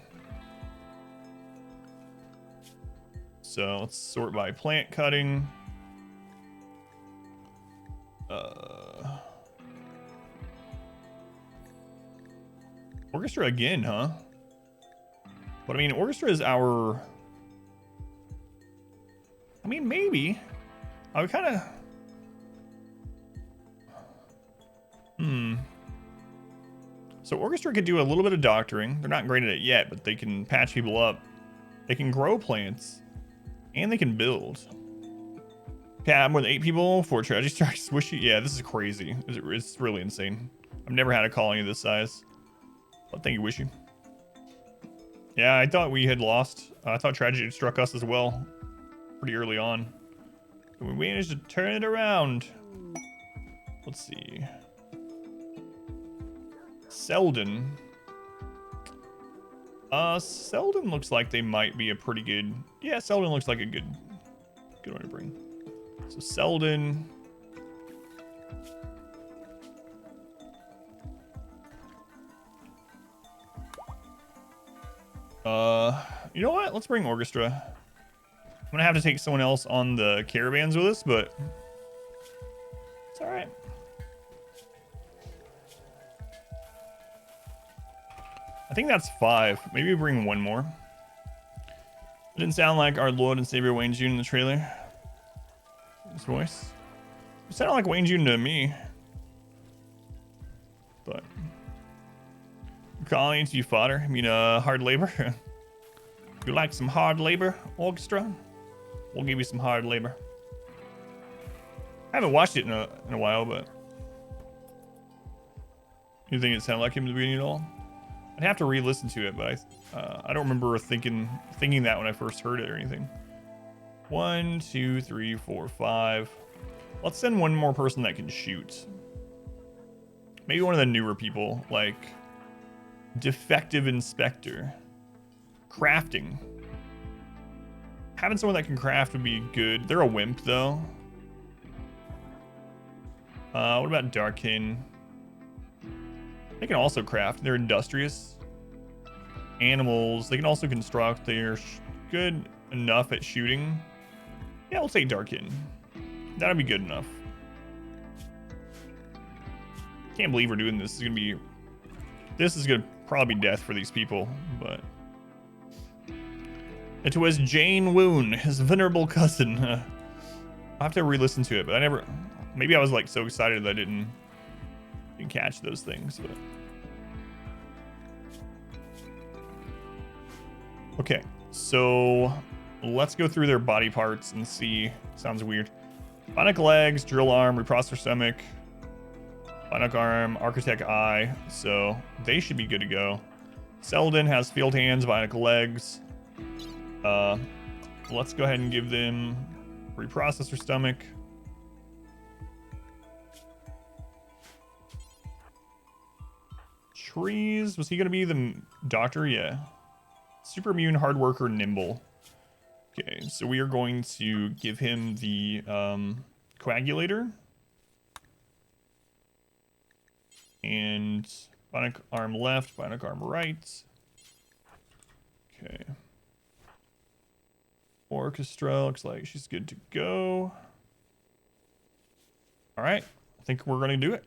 So let's sort by plant cutting. Orchestra again, huh? But I mean, Orchestra is our... I mean, maybe. I would kind of... So Orchestra could do a little bit of doctoring. They're not great at it yet, but they can patch people up. They can grow plants. And they can build. Yeah, more than 8 people for Tragedy Strike Swishy. Yeah, this is crazy. It's really insane. I've never had a colony of this size. But thank you, Wishy. Yeah, I thought we had lost. I thought Tragedy struck us as well. Pretty early on. But we managed to turn it around. Let's see. Selden. Selden looks like they might be a pretty good... Yeah, Selden looks like a good one to bring. So Selden... You know what? Let's bring Orchestra. I'm gonna have to take someone else on the caravans with us, but... It's alright. I think that's 5. Maybe we bring 1 more. It didn't sound like our Lord and Savior Wayne June in the trailer. His voice. It sounded like Wayne June to me. But... Calling to you fodder. I mean, hard labor. You like some hard labor, orchestra? We'll give you some hard labor. I haven't watched it in a while, but you think it sounded like him at the beginning at all? I'd have to re-listen to it, but I don't remember thinking that when I first heard it or anything. 1, 2, 3, 4, 5. Let's send one more person that can shoot. Maybe one of the newer people, like Defective Inspector. Crafting. Having someone that can craft would be good. They're a wimp, though. What about Darkin? They can also craft. They're industrious. Animals. They can also construct. They're good enough at shooting. Yeah, we'll take Darkin. That'll be good enough. Can't believe we're doing this. This is gonna probably be death for these people, but it was Jane Woon, his venerable cousin. I'll have to re-listen to it, but maybe I was like so excited that I didn't catch those things, but okay, so let's go through their body parts and see. Sounds weird. Bionic legs, drill arm, reprocessor stomach, bionic arm, architect eye, so they should be good to go. Selden has field hands, bionic legs. Let's go ahead and give them reprocessor stomach. Trees, was he gonna be the doctor? Yeah. Super immune, hard worker, nimble. Okay, so we are going to give him the coagulator. And bionic arm left, bionic arm right. Okay. Orchestra, looks like she's good to go. All right, I think we're gonna do it.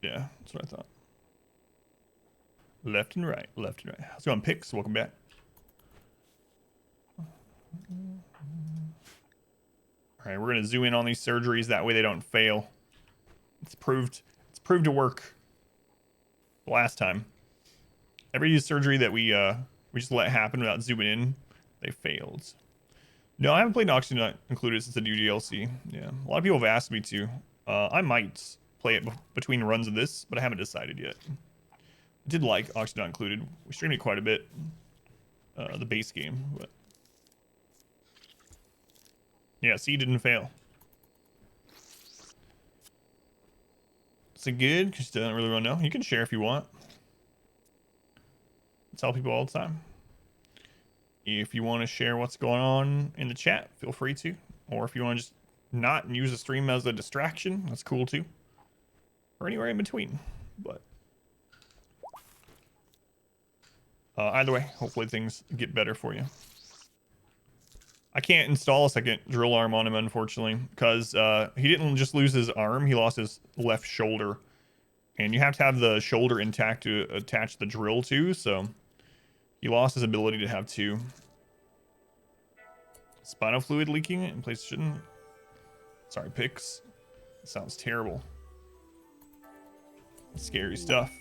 Yeah, that's what I thought. Left and right, left and right. How's it going, Pix? Welcome back. All right, we're gonna zoom in on these surgeries. That way they don't fail. It's proved to work. Last time, every surgery that we just let happen without zooming in, they failed. No, I haven't played Oxygen Not Included since the new DLC. Yeah, a lot of people have asked me to. I might play it between runs of this, but I haven't decided yet. I did like Oxygen Not Included. We streamed it quite a bit. The base game, but yeah, see, didn't fail. Is it good? Because I don't really want to know. You can share if you want. I tell people all the time. If you want to share what's going on in the chat, feel free to. Or if you want to just not use the stream as a distraction, that's cool too. Or anywhere in between. But either way, hopefully things get better for you. I can't install a second drill arm on him, unfortunately, because he didn't just lose his arm, he lost his left shoulder. And you have to have the shoulder intact to attach the drill to, so he lost his ability to have two. Spinal fluid leaking in place shouldn't. Sorry, Pix. That sounds terrible. That's scary stuff.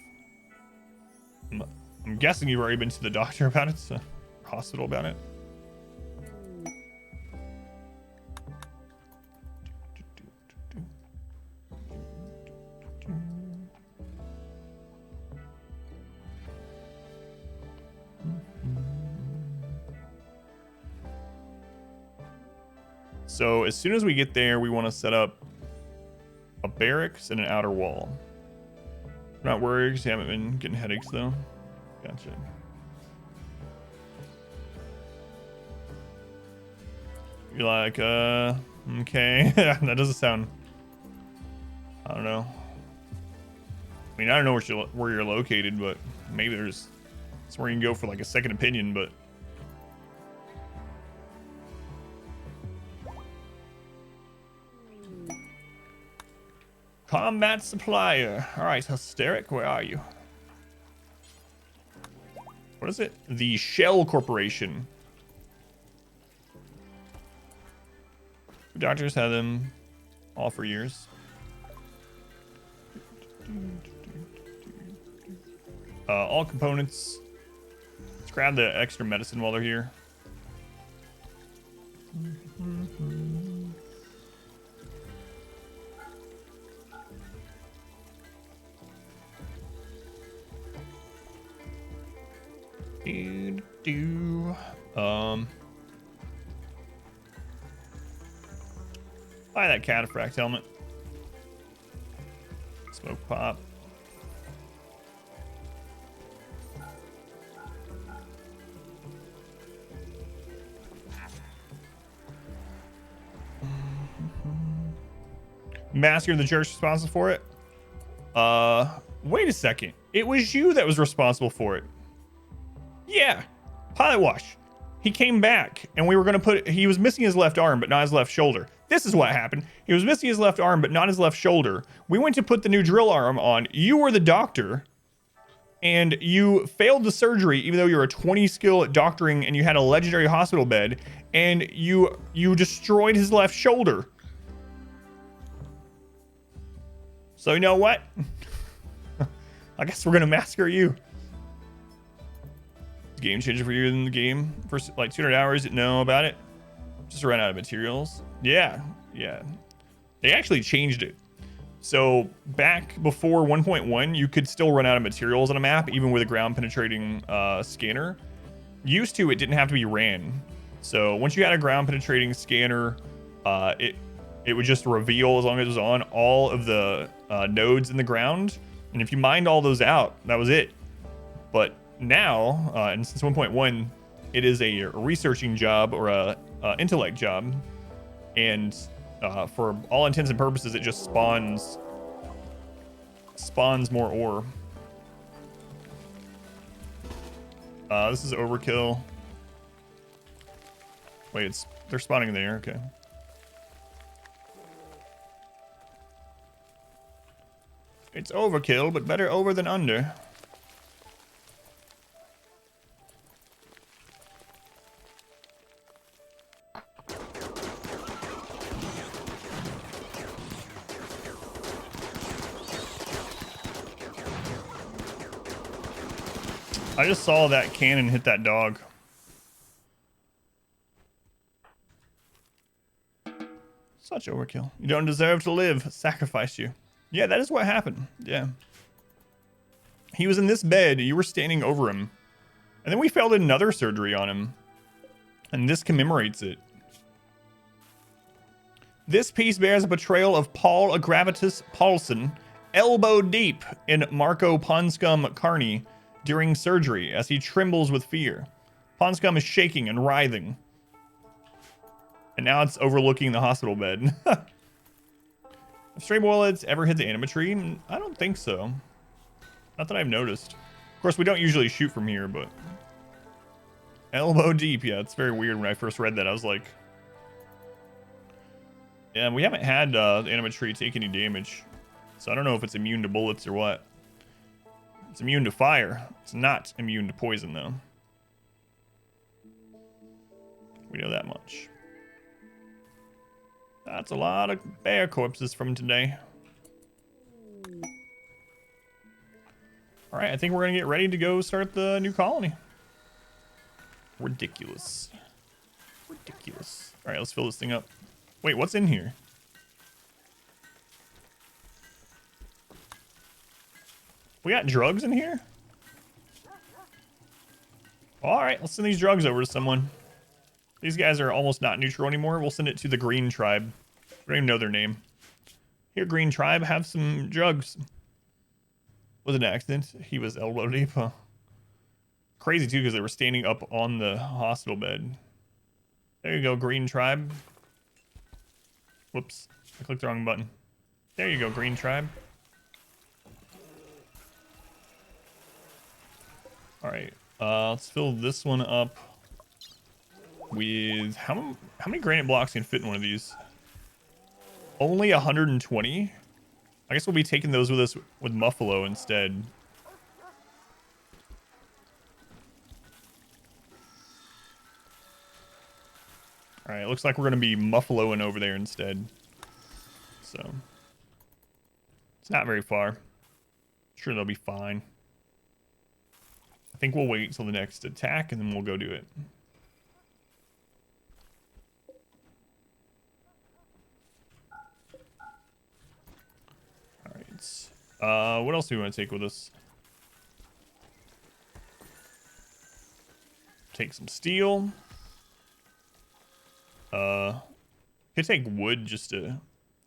I'm guessing you've already been to the doctor about it, hospital about it. So as soon as we get there, we want to set up a barracks and an outer wall. Not worried because you haven't been getting headaches though. Gotcha. You're like, okay. That doesn't sound, I don't know. I mean, I don't know where you're located, but maybe there's somewhere you can go for like a second opinion, but combat supplier. All right, Hysteric, where are you? What is it? The Shell Corporation. Doctors had them all for years. All components. Let's grab the extra medicine while they're here. Buy that cataphract helmet. Smoke pop. Master of the church responsible for it. Wait a second. It was you that was responsible for it. Yeah, Pilot Wash. He came back, and we were gonna he was missing his left arm, but not his left shoulder. This is what happened. He was missing his left arm, but not his left shoulder. We went to put the new drill arm on. You were the doctor, and you failed the surgery, even though you're a 20 skill at doctoring, and you had a legendary hospital bed, and you destroyed his left shoulder. So you know what? I guess we're gonna massacre you. Game changer for you in the game for like 200 hours. Didn't know about it. Just ran out of materials. Yeah. They actually changed it. So back before 1.1, you could still run out of materials on a map, even with a ground penetrating scanner. Used to, it didn't have to be ran. So once you had a ground penetrating scanner, it would just reveal, as long as it was on, all of the nodes in the ground. And if you mined all those out, that was it. But now, and since 1.1, it is a researching job or a intellect job, and for all intents and purposes, it just spawns more ore. This is overkill. Wait, they're spawning there. Okay. It's overkill, but better over than under. I just saw that cannon hit that dog. Such overkill. You don't deserve to live. Sacrifice you. Yeah, that is what happened. Yeah. He was in this bed. You were standing over him. And then we failed another surgery on him. And this commemorates it. This piece bears a portrayal of Paul Agravitus Paulson, elbow deep in Marco Ponscum Carney during surgery as he trembles with fear. Ponscum is shaking and writhing. And now it's overlooking the hospital bed. Have stray bullets ever hit the animatree? I don't think so. Not that I've noticed. Of course, we don't usually shoot from here, but... elbow deep, yeah, it's very weird. When I first read that, I was like... yeah, we haven't had the animatree take any damage. So I don't know if it's immune to bullets or what. It's immune to fire. It's not immune to poison, though. We know that much. That's a lot of bear corpses from today. All right, I think we're going to get ready to go start the new colony. Ridiculous. Ridiculous. All right, let's fill this thing up. Wait, what's in here? We got drugs in here? All right, let's send these drugs over to someone. These guys are almost not neutral anymore. We'll send it to the Green Tribe. We don't even know their name. Here, Green Tribe, have some drugs. Was it an accident? He was elbow deep, huh? Crazy, too, because they were standing up on the hospital bed. There you go, Green Tribe. Whoops. I clicked the wrong button. There you go, Green Tribe. All right. Let's fill this one up with... How many granite blocks can fit in one of these? Only 120? I guess we'll be taking those with us with Muffalo instead. All right, looks like we're going to be Muffaloing over there instead. So, it's not very far. Sure, they'll be fine. I think we'll wait till the next attack and then we'll go do it. All right. What else do we want to take with us? Take some steel. Could take wood just to...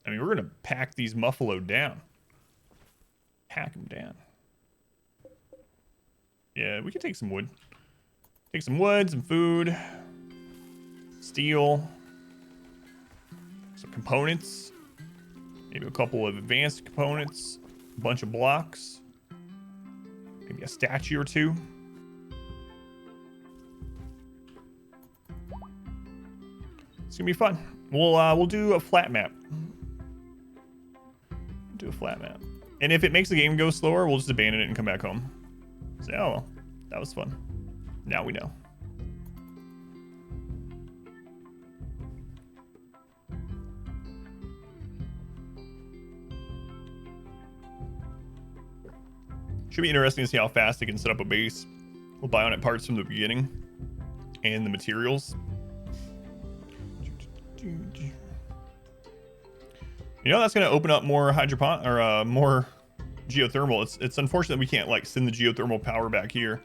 I mean, we're gonna pack these Muffalo down. Pack them down. Yeah, we could take some wood. Take some wood, some food, steel, some components, maybe a couple of advanced components, a bunch of blocks, maybe a statue or two. It's gonna be fun. We'll do a flat map. Do a flat map. And if it makes the game go slower, we'll just abandon it and come back home. Say, oh well, that was fun. Now we know. Should be interesting to see how fast they can set up a base with bionic parts from the beginning and the materials. You know, that's going to open up more hydropon or more geothermal. It's unfortunate we can't like send the geothermal power back here.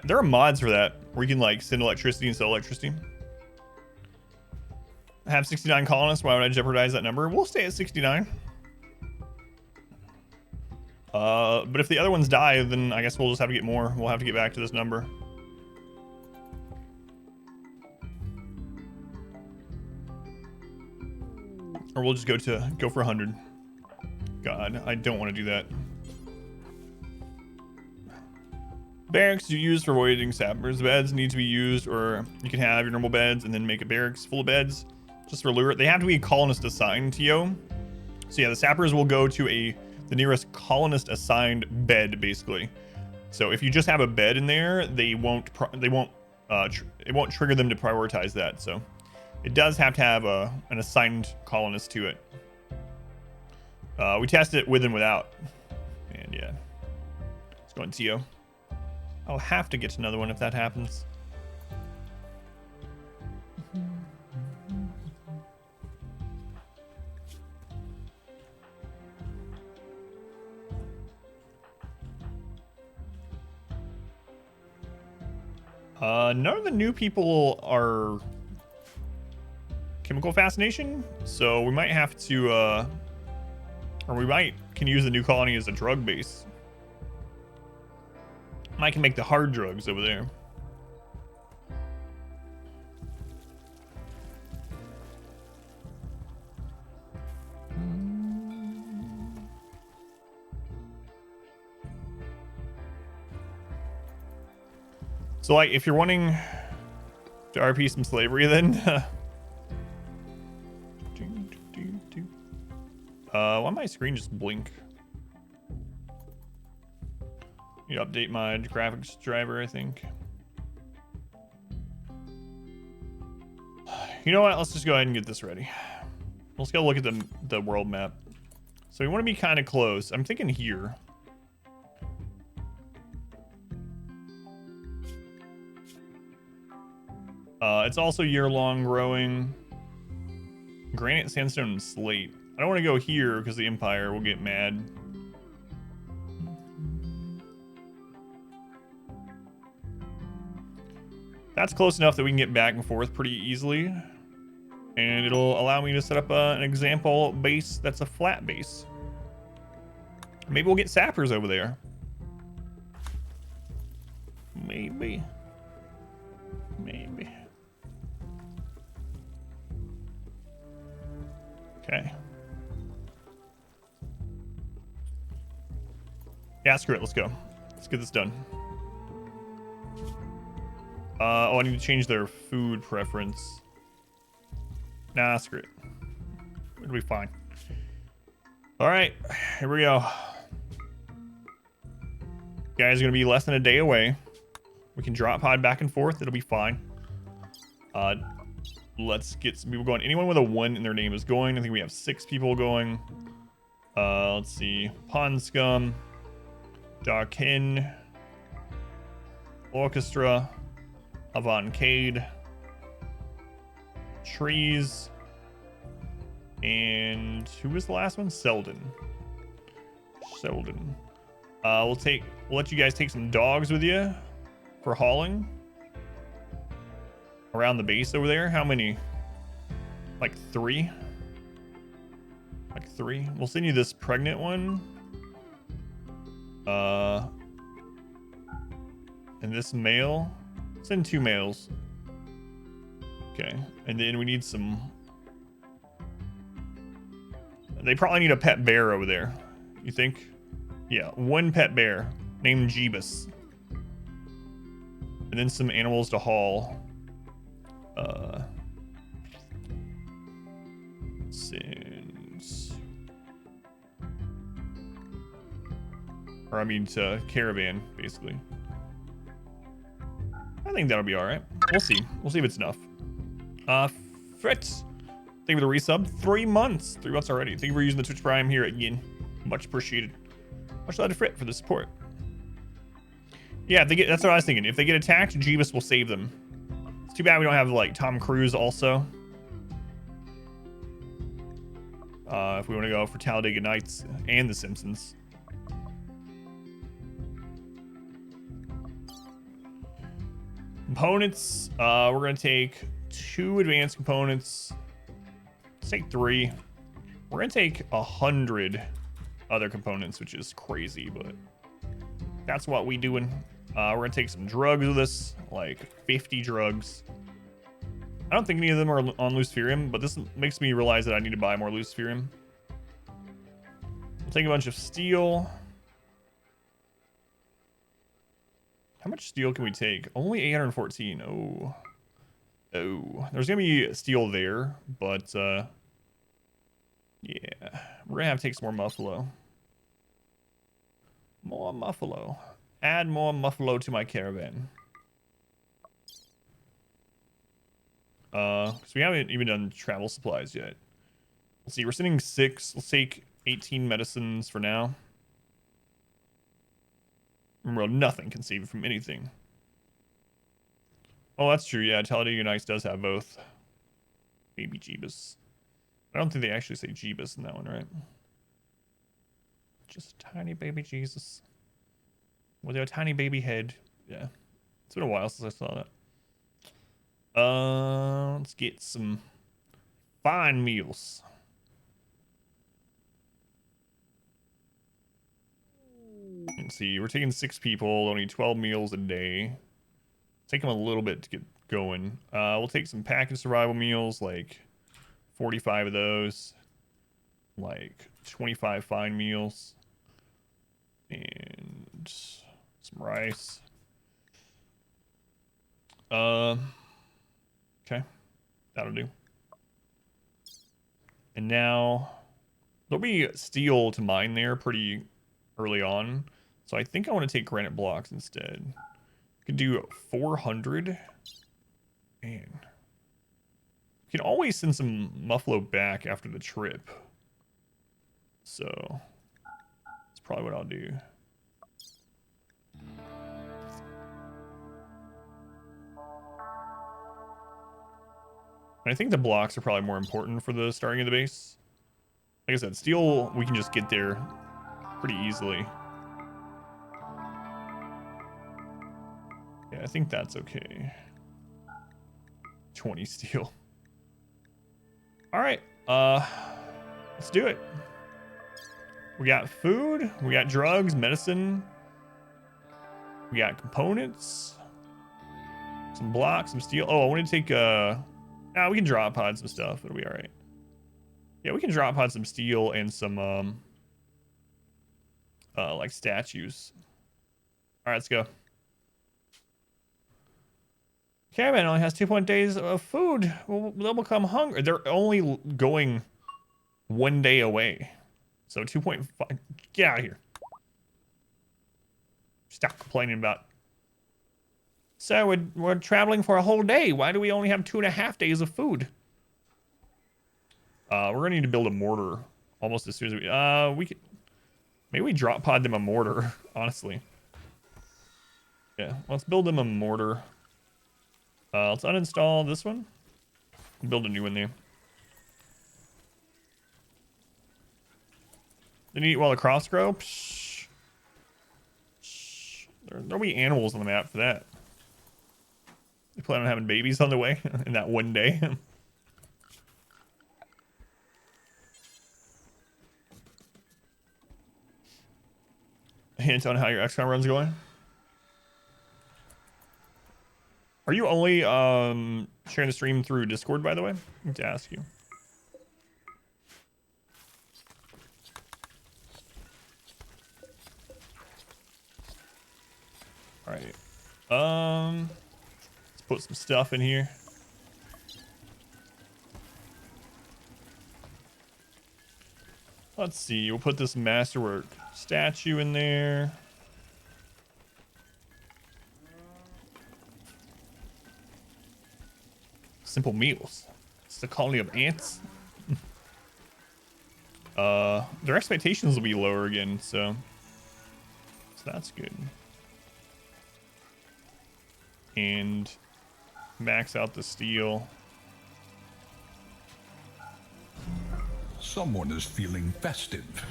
There are mods for that where you can like send electricity and sell electricity. I have 69 colonists. Why would I jeopardize that number? We'll stay at 69. But if the other ones die, then I guess we'll just have to get more. We'll have to get back to this number. Or we'll just go for 100. God, I don't want to do that. Barracks you use for avoiding sappers. Beds need to be used, or you can have your normal beds and then make a barracks full of beds just for lure. They have to be colonist assigned to you. So yeah, the sappers will go to the nearest colonist assigned bed, basically. So if you just have a bed in there, it won't trigger them to prioritize that. So it does have to have an assigned colonist to it. We test it with and without, and yeah, let's go on TO. I'll have to get another one if that happens. None of the new people are chemical fascination, so we might have to, or we can use the new colony as a drug base. I can make the hard drugs over there. So, like, if you're wanting to RP some slavery, then why my screen just blink? You update my graphics driver, I think. You know what? Let's just go ahead and get this ready. Let's go look at the world map. So we want to be kind of close. I'm thinking here. It's also year-long growing. Granite, sandstone, and slate. I don't want to go here because the Empire will get mad. That's close enough that we can get back and forth pretty easily. And it'll allow me to set up an example base that's a flat base. Maybe we'll get sappers over there. Maybe. Maybe. Okay. Yeah, screw it. Let's go. Let's get this done. Oh, I need to change their food preference. Nah, screw it. It'll be fine. All right, here we go. Guys are gonna be less than a day away. We can drop pod back and forth. It'll be fine. Let's get some people going. Anyone with a 1 in their name is going. I think we have 6 people going. Let's see. Pond Scum. Darkin. Orchestra, Avantcade, Trees, and who was the last one? Selden. We'll let you guys take some dogs with you for hauling around the base over there. How many? Like 3? Like 3. We'll send you this pregnant one. And this male. Send 2 males. Okay. And then we need some. They probably need a pet bear over there. You think? Yeah, 1 pet bear named Jeebus. And then some animals to haul. To caravan, basically. I think that'll be all right. We'll see. We'll see if it's enough. Fritz, thank you for the resub. 3 months. 3 months already. Thank you for using the Twitch Prime here again. Much appreciated. Much love to Frit for the support. Yeah, if they get, that's what I was thinking. If they get attacked, Jeebus will save them. It's too bad we don't have like Tom Cruise also. If we want to go for Talladega Nights and The Simpsons. Components, we're going to take 2 advanced components. Let's take 3. We're going to take 100 other components, which is crazy, but that's what we doing. We're going to take some drugs with us, like 50 drugs. I don't think any of them are on Luciferium, but this makes me realize that I need to buy more Luciferium. We'll take a bunch of steel. How much steel can we take? Only 814. Oh. There's gonna be steel there, but yeah, we're gonna have to take some more Muffalo. More Muffalo. Add more Muffalo to my caravan. Because we haven't even done travel supplies yet. Let's see, we're sending 6. Let's take 18 medicines for now. Remember, nothing can save you from anything. Oh, that's true. Yeah, Talladega Nights does have both. Baby Jeebus. I don't think they actually say Jeebus in that one, right? Just a tiny baby Jesus. With a tiny baby head. Yeah. It's been a while since I saw that. Let's get some fine meals. Let's see, we're taking 6 people, only 12 meals a day. Take them a little bit to get going. We'll take some packaged survival meals, like 45 of those, like 25 fine meals, and some rice. Okay, that'll do. And now there'll be steel to mine there pretty early on, so I think I want to take granite blocks instead. Could do 400. Man, we can always send some Muffalo back after the trip, so that's probably what I'll do. And I think the blocks are probably more important for the starting of the base. Like I said, steel we can just get there pretty easily. Yeah, I think that's okay. 20 steel. All right, let's do it. We got food, we got drugs, medicine, we got components, some blocks, some steel. Oh, I want to take we can drop pod some stuff. It'll be all right. Yeah, we can drop pod some steel and some like statues. All right, let's go. Caravan only has 2 days of food. They'll become hungry. They're only going 1 day away. So 2.5. Get out of here. Stop complaining about. So we're traveling for a whole day. Why do we only have 2.5 days of food? We're gonna need to build a mortar almost as soon as we could. Maybe we drop pod them a mortar, honestly. Yeah, let's build them a mortar. Let's uninstall this one. Build a new one there. They eat while the crops grow? Psh. Psh. There'll be animals on the map for that. They plan on having babies on the way in that one day. Hint on how your XCOM run's going. Are you only sharing the stream through Discord, by the way? I need to ask you. All right. Let's put some stuff in here. Let's see. We'll put this masterwork statue in there. Simple meals. It's the colony of ants. Their expectations will be lower again, so that's good. And max out the steel. Someone is feeling festive.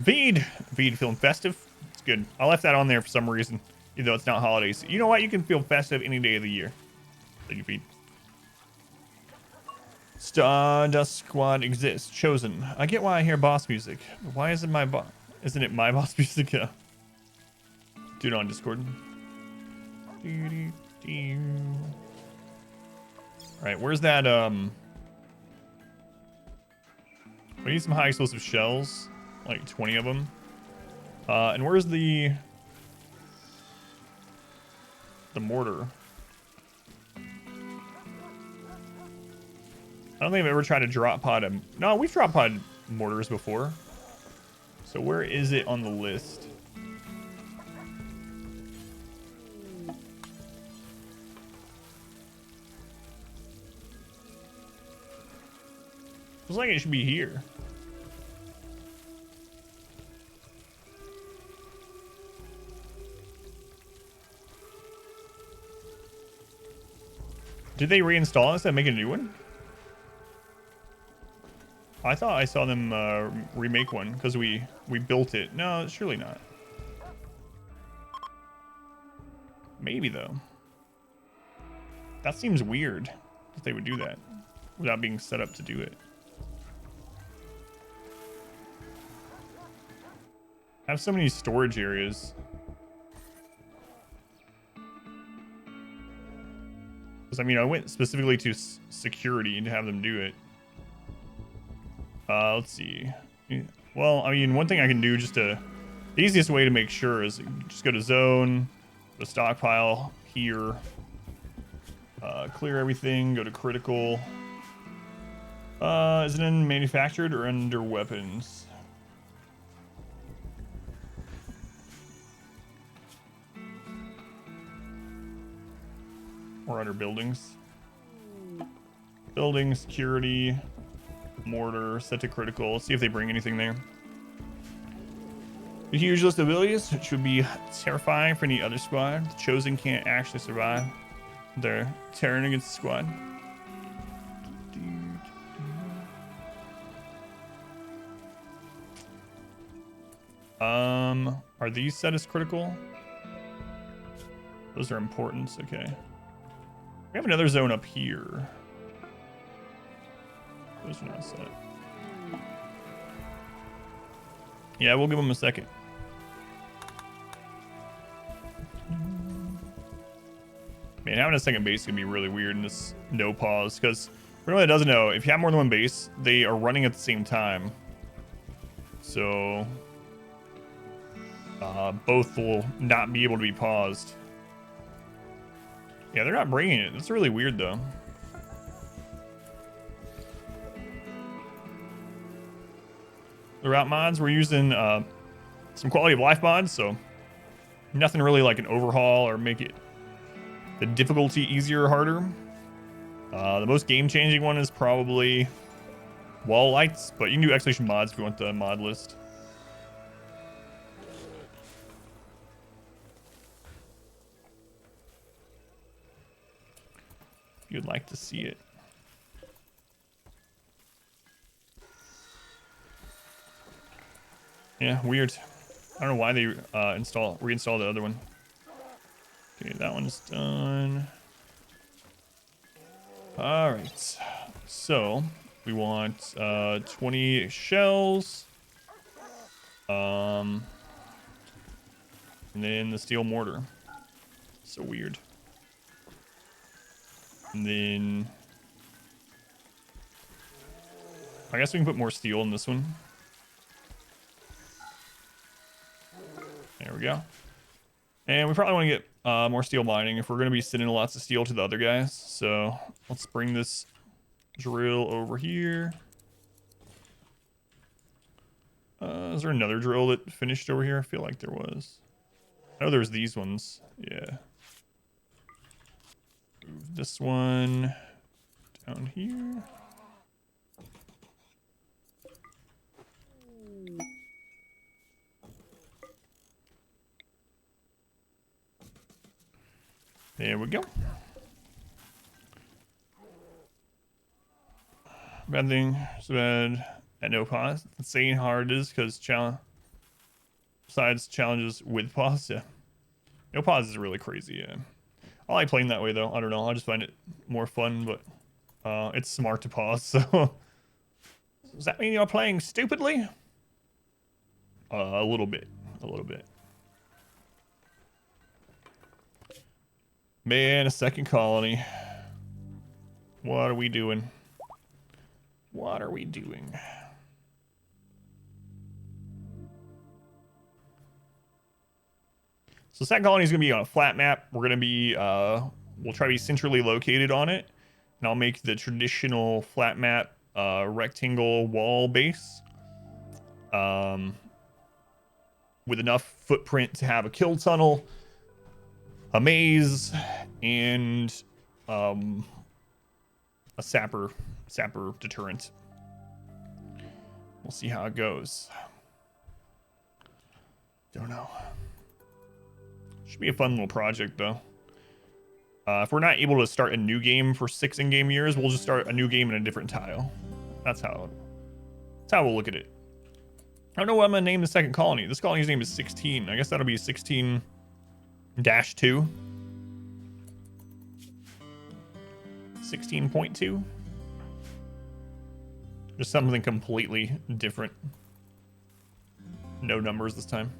Veed feeling festive. It's good. I left that on there for some reason, even though it's not holidays. You know what? You can feel festive any day of the year. Thank you, Veed. Stardust Squad exists. Chosen. I get why I hear boss music. Why isn't Isn't it my boss music? Do it on Discord. Alright, where's that, we need some high explosive shells. Like 20 of them. And where's the mortar? I don't think I've ever tried to drop pod them. No, we've drop pod mortars before. So where is it on the list? Looks like it should be here. Did they reinstall this and make a new one? I thought I saw them remake one because we built it. No, surely not. Maybe though. That seems weird that they would do that without being set up to do it. I have so many storage areas. Because I mean, I went specifically to security to have them do it. Let's see. Well, I mean, one thing I can do the easiest way to make sure is just go to zone, go to stockpile here, clear everything, go to critical. Is it in manufactured or under weapons? Or under buildings? Building, security, mortar, set to critical. Let's see if they bring anything there. A huge list of abilities, which would be terrifying for any other squad. The Chosen can't actually survive. They're tearing against the squad. Are these set as critical? Those are important. Okay. We have another zone up here. Those are not set. Yeah, we'll give them a second. Man, having a second base can be really weird in this no pause, because for anyone that doesn't know, if you have more than one base, they are running at the same time. So both will not be able to be paused. Yeah, they're not bringing it. That's really weird, though. The route mods, we're using some quality of life mods, so nothing really like an overhaul or make it the difficulty easier or harder. The most game-changing one is probably wall lights, but you can do Exhalation mods if you want the mod list. if you'd like to see it. Yeah, weird. I don't know why they reinstall the other one. Okay, that one's done. All right, so we want 20 shells. And then the steel mortar. So weird. And then I guess we can put more steel in this one. There we go. And we probably want to get more steel mining if we're going to be sending lots of steel to the other guys. So let's bring this drill over here. Is there another drill that finished over here? I feel like there was. I know there's these ones. Yeah. Move this one down here. There we go. Bad thing, so bad at no pause. Insane hard it is because besides challenges with pause, yeah. No pause is really crazy, yeah. I like playing that way though. I don't know. I just find it more fun, but it's smart to pause, so does that mean you're playing stupidly? A little bit. A little bit. Man, a second colony. What are we doing? What are we doing? So second colony is going to be on a flat map. We're going to be, we'll try to be centrally located on it. And I'll make the traditional flat map rectangle wall base. With enough footprint to have a kill tunnel, a maze, and a sapper deterrent. We'll see how it goes. Don't know. Should be a fun little project though. If we're not able to start a new game for 6 in-game years, we'll just start a new game in a different tile. That's how we'll look at it. I don't know what I'm gonna name the second colony. This colony's name is 16. I guess that'll be 16-2. -2. 16.2. Just something completely different. No numbers this time.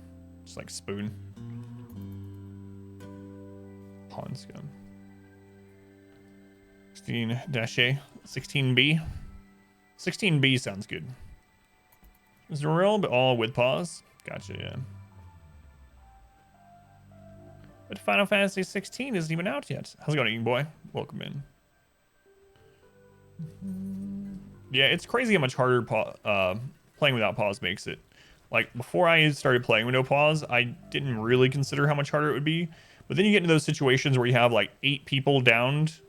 Just like spoon. Pawn scum. 16-A. 16B. 16B sounds good. Is it real, but all with pause? Gotcha, yeah. But Final Fantasy 16 isn't even out yet. How's it going, Eating Boy? Welcome in. Yeah, it's crazy how much harder playing without pause makes it. Like, before I started playing with no pause, I didn't really consider how much harder it would be. But then you get into those situations where you have, like, 8 people downed,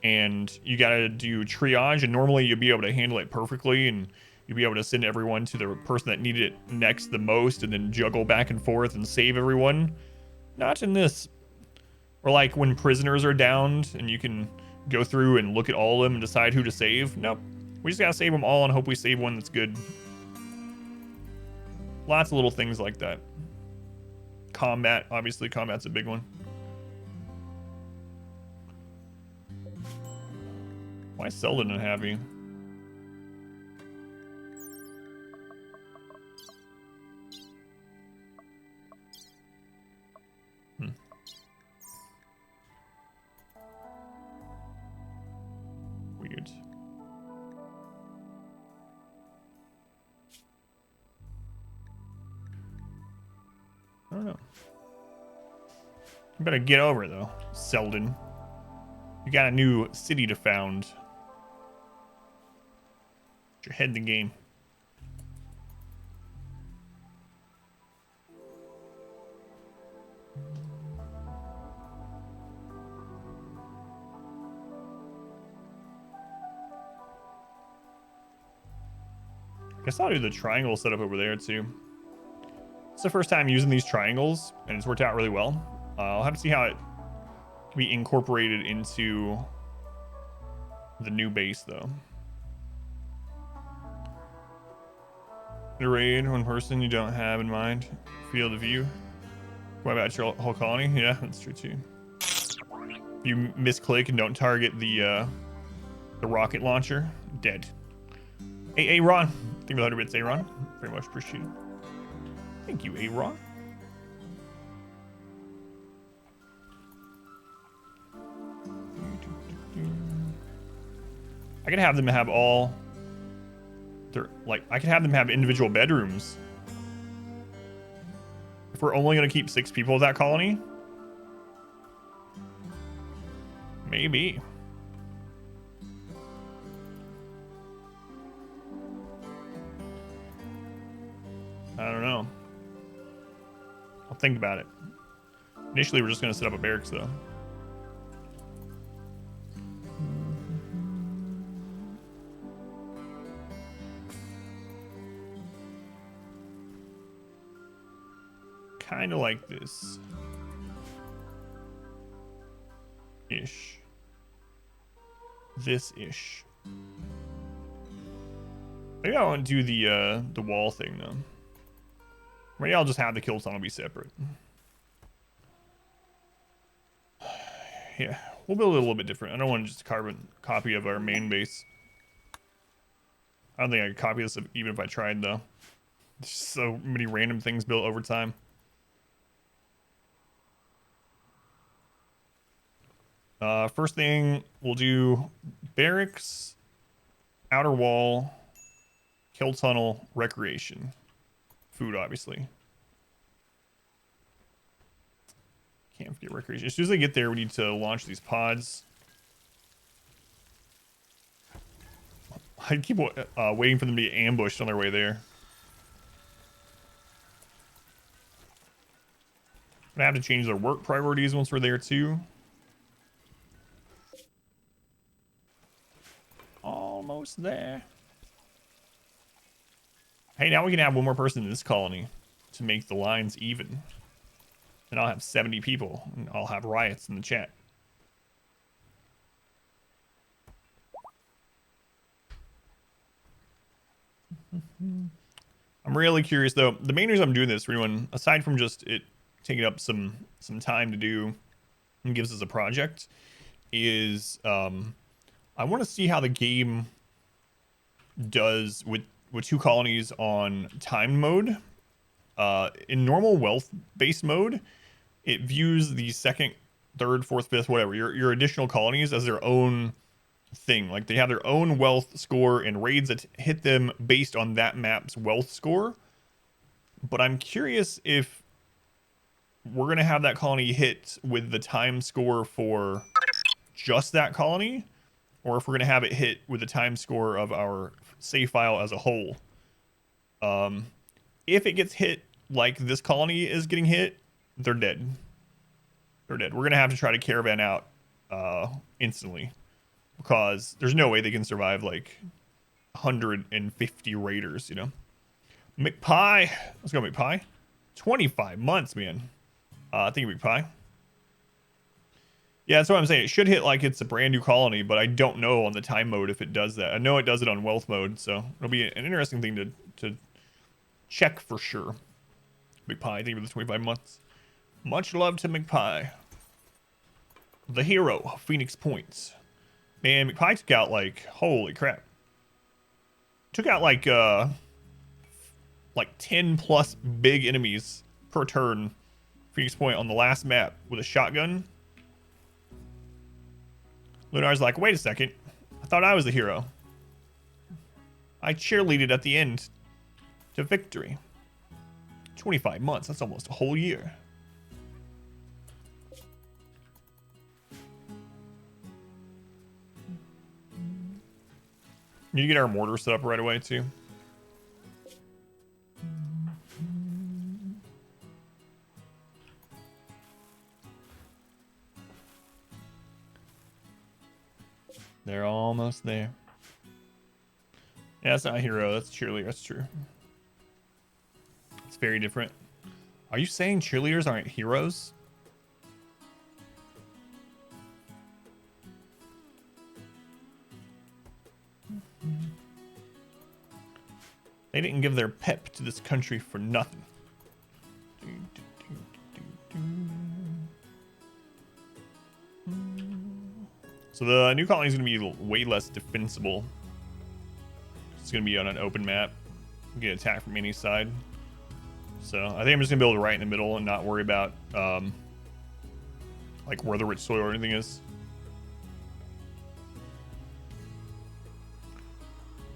and you gotta do triage, and normally you'd be able to handle it perfectly, and you'd be able to send everyone to the person that needed it next the most, and then juggle back and forth and save everyone. Not in this. Or like when prisoners are downed and you can go through and look at all of them and decide who to save. Nope. We just gotta save them all and hope we save one that's good. Lots of little things like that. Combat, obviously combat's a big one. Why is Selden unhappy? Weird. I don't know. You better get over it though, Selden. You got a new city to found. Get your head in the game. Guess I'll do the triangle setup over there too. It's the first time using these triangles, and it's worked out really well. I'll have to see how it can be incorporated into the new base though. The raid, one person you don't have in mind. Field of view. What about your whole colony? Yeah, that's true too. If you misclick and don't target the rocket launcher, dead. Hey, Aaron. Thank you for 100 bits, Aaron. Very much appreciated. Thank you, Aaron. I could have them have all their, like, I could have them have individual bedrooms. If we're only going to keep 6 people of that colony, maybe. I don't know. I'll think about it. Initially, we're just going to set up a barracks, though. Kind of like this. Ish. This-ish. Maybe I want to do the wall thing, though. Maybe I'll just have the kill tunnel be separate. Yeah, we'll build it a little bit different. I don't want just a carbon copy of our main base. I don't think I could copy this even if I tried, though. There's so many random things built over time. First thing, we'll do barracks, outer wall, kill tunnel, recreation. Food, obviously. Can't forget recreation. As soon as I get there, we need to launch these pods. I keep waiting for them to be ambushed on their way there. I'm gonna have to change their work priorities once we're there, too. Almost there. Hey, now we can have one more person in this colony to make the lines even. And I'll have 70 people, and I'll have riots in the chat. I'm really curious, though. The main reason I'm doing this for anyone, aside from just it taking up some time to do and gives us a project, is I want to see how the game does with 2 colonies on timed mode. In normal wealth-based mode, it views the 2nd, 3rd, 4th, 5th, whatever, your additional colonies as their own thing. Like, they have their own wealth score and raids that hit them based on that map's wealth score. But I'm curious if we're going to have that colony hit with the time score for just that colony, or if we're going to have it hit with the time score of our save file as a whole. If it gets hit like this colony is getting hit, they're dead. They're dead. We're going to have to try to caravan out instantly, because there's no way they can survive like 150 raiders, you know? McPie. Let's go, McPie. 25 months, man. Thank you, McPie. Yeah, that's what I'm saying. It should hit like it's a brand new colony, but I don't know on the time mode if it does that. I know it does it on wealth mode, so it'll be an interesting thing to check for sure. McPie, thank you for the 25 months. Much love to McPie. The hero, Phoenix Points. Man, McPie took out like, holy crap. Took out like 10 plus big enemies per turn. Phoenix Point on the last map with a shotgun. Lunar's like, wait a second. I thought I was the hero. I cheerleaded at the end to victory. 25 months. That's almost a whole year. Need to get our mortar set up right away, too. They're almost there. Yeah, that's not a hero. That's a cheerleader. That's true. It's very different. Are you saying cheerleaders aren't heroes? They didn't give their pep to this country for nothing. So the new colony is going to be way less defensible. It's going to be on an open map. Get attacked from any side. So I think I'm just going to build right in the middle and not worry about like where the rich soil or anything is.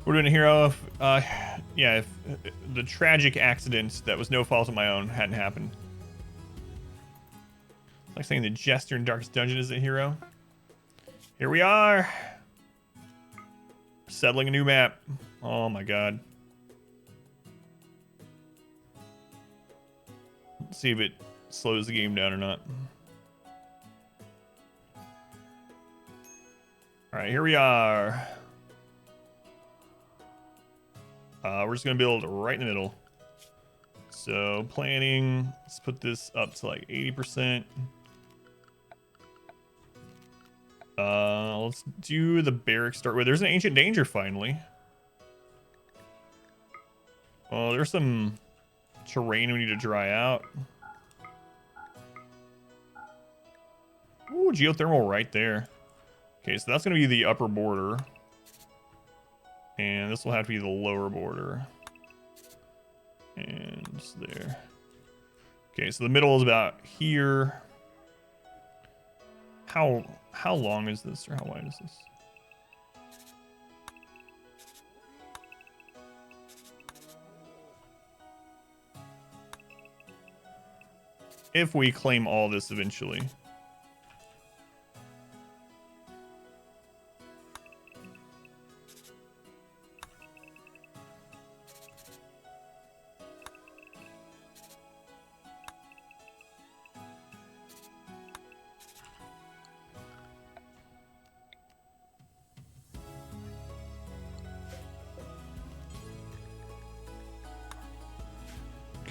We're doing a hero. If the tragic accident that was no fault of my own hadn't happened. It's like saying the Jester in Darkest Dungeon is a hero. Here we are. Settling a new map. Oh my god. Let's see if it slows the game down or not. Alright, here we are. We're just gonna build right in the middle. So planning, let's put this up to like 80%. Let's do the barracks start with. There's an ancient danger finally. Oh, there's some terrain we need to dry out. Ooh, geothermal right there. Okay, so that's gonna be the upper border. And this will have to be the lower border. And just there. Okay, so the middle is about here. How long is this, or how wide is this? If we claim all this eventually.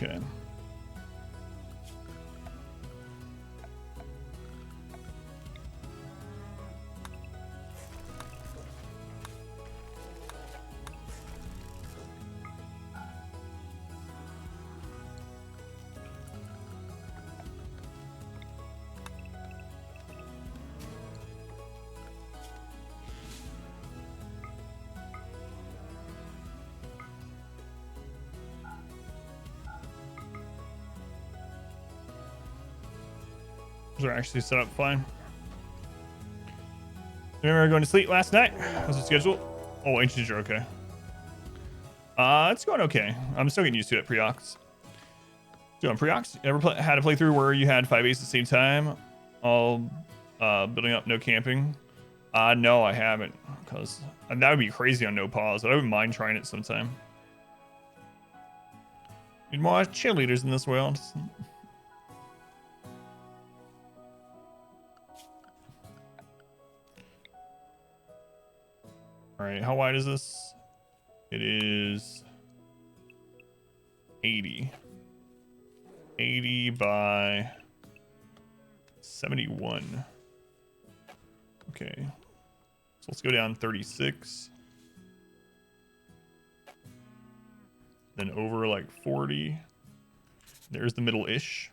Okay. Those are actually set up fine. Remember going to sleep last night? Was it scheduled? Oh, ancients are okay. It's going okay. I'm still getting used to it. Preox. Doing Preox. You ever had a playthrough where you had 5 bases at the same time, all building up, no camping? No, I haven't, because that would be crazy on no pause. But I wouldn't mind trying it sometime. Need more cheerleaders in this world. All right, how wide is this? It is 80. 80 by 71. Okay, so let's go down 36. Then over like 40. There's the middle-ish.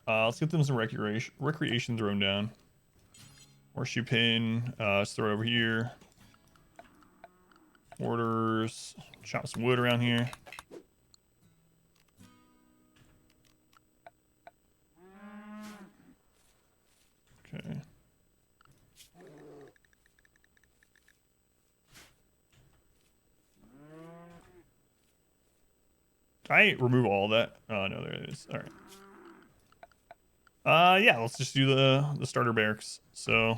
Let's get them some recreation thrown down. Horseshoe pin, let's throw it over here. Orders, chop some wood around here. Okay. I remove all that. Oh no, there it is. All right. Yeah, let's just do the starter barracks. So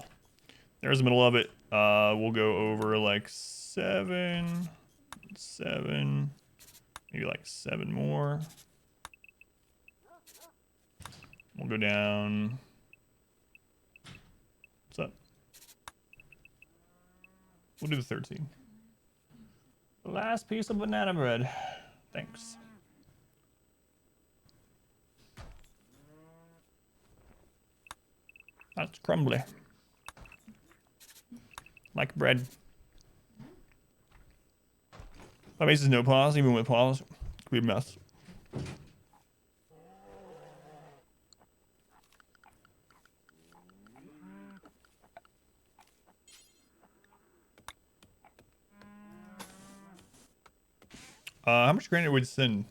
there's the middle of it. We'll go over like 7, maybe like 7 more. We'll go down. What's up? We'll do the 13. The last piece of banana bread. Thanks. That's crumbly. Like bread. My base is no pause, even with pause. Could be a mess. How much granite would send?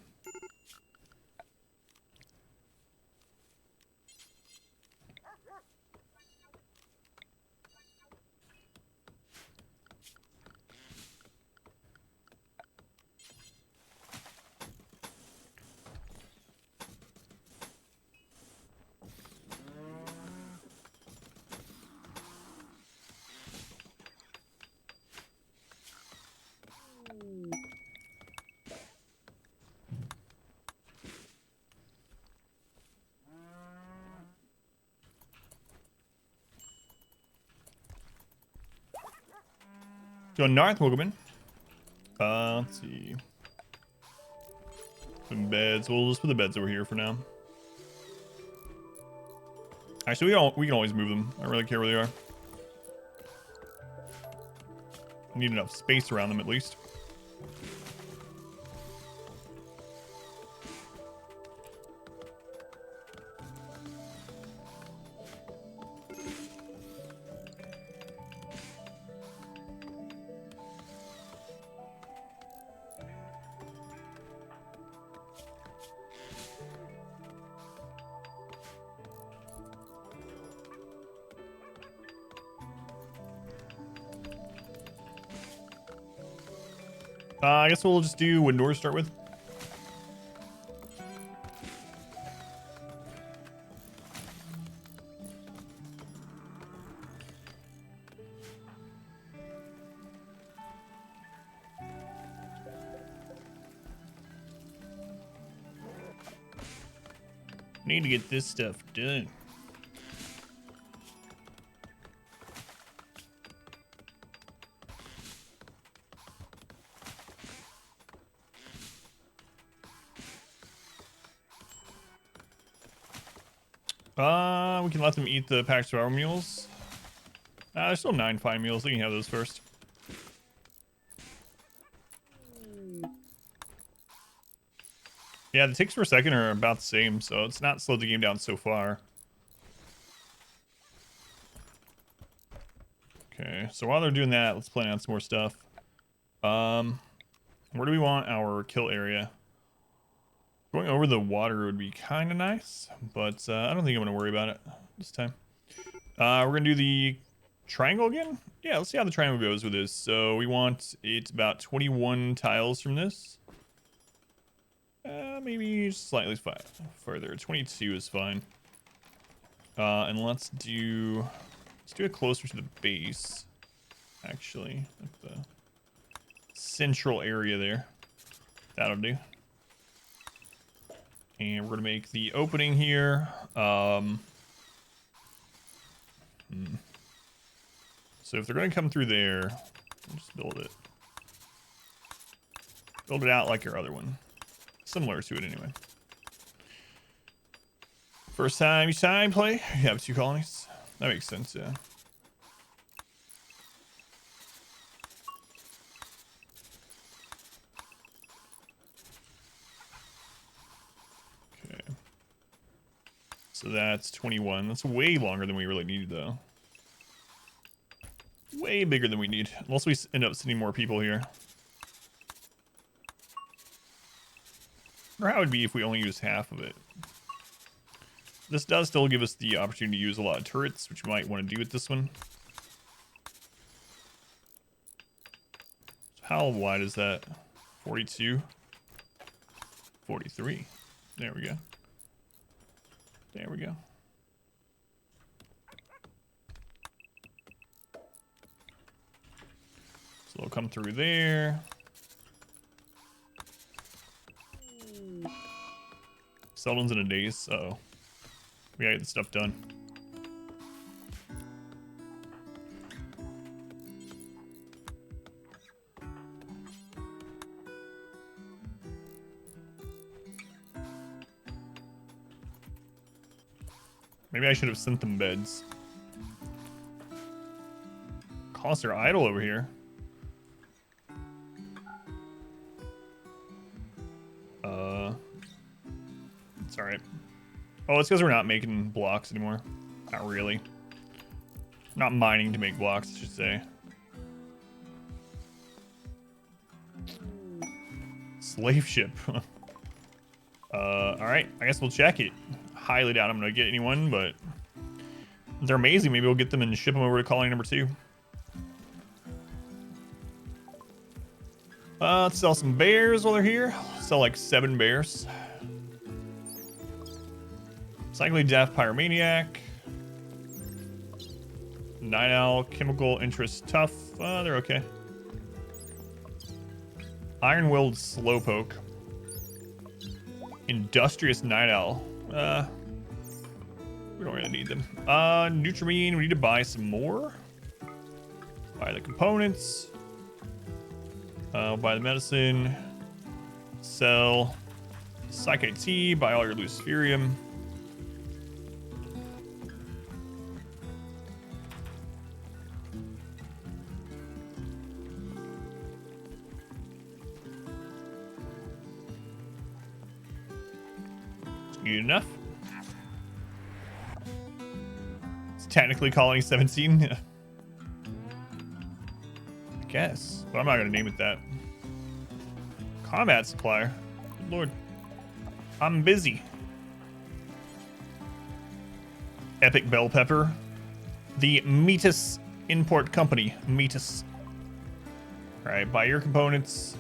Going north, welcome in. Let's see. Some beds. We'll just put the beds over here for now. Actually, we can always move them. I don't really care where they are. Need enough space around them at least. I guess we'll just do what doors start with. Need to get this stuff done. We can let them eat the packed flour mules. There's still 9 fine meals. They can have those first. Yeah, the ticks per second are about the same, so it's not slowed the game down so far. Okay, so while they're doing that, let's plan on some more stuff. Where do we want our kill area? Going over the water would be kind of nice, but I don't think I'm going to worry about it this time. We're going to do the triangle again? Yeah, let's see how the triangle goes with this. So we want it about 21 tiles from this. Maybe slightly further. 22 is fine. And let's do it closer to the base, actually. Like the central area there. That'll do. And we're going to make the opening here. So if they're going to come through there, we'll just build it. Build it out like your other one. Similar to it anyway. First time you sign play, you have 2 colonies. That makes sense, yeah. Okay. So that's 21. That's way longer than we really needed, though. Way bigger than we need. Unless we end up sending more people here. Or how it would be if we only use half of it. This does still give us the opportunity to use a lot of turrets, which we might want to do with this one. So how wide is that? 42? 43. There we go. There we go. So they'll come through there. Seldon's in a daze, so we gotta get the stuff done. Maybe I should have sent them beds. Cluster idle over here. It's alright. Oh, it's because we're not making blocks anymore. Not really. Not mining to make blocks, I should say. Slave ship. Alright, I guess we'll check it. Highly doubt I'm gonna get anyone, but if they're amazing, maybe we'll get them and ship them over to colony number 2. Let's sell some bears while they're here. Sell like 7 bears. Cycling Death Pyromaniac. Night Owl, Chemical Interest Tough. They're okay. Iron Willed Slowpoke. Industrious Night Owl. We don't really need them. Nutrimine, we need to buy some more. Buy the components. We'll buy the medicine. Sell Psyche Tea. Buy all your Luciferium. Good enough. It's technically colony 17. I guess, but I'm not gonna name it that. Combat supplier. Good lord. I'm busy. Epic Bell Pepper. The Metis Import Company. Metis. Alright, buy your components.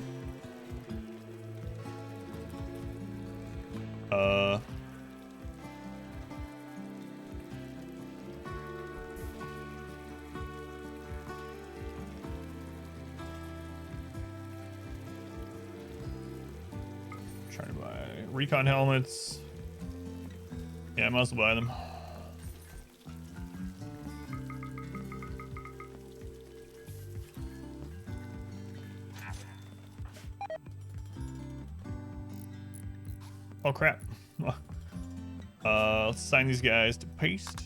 Trying to buy recon helmets. Yeah, I might as well buy them. Oh crap. Let's assign these guys to paste.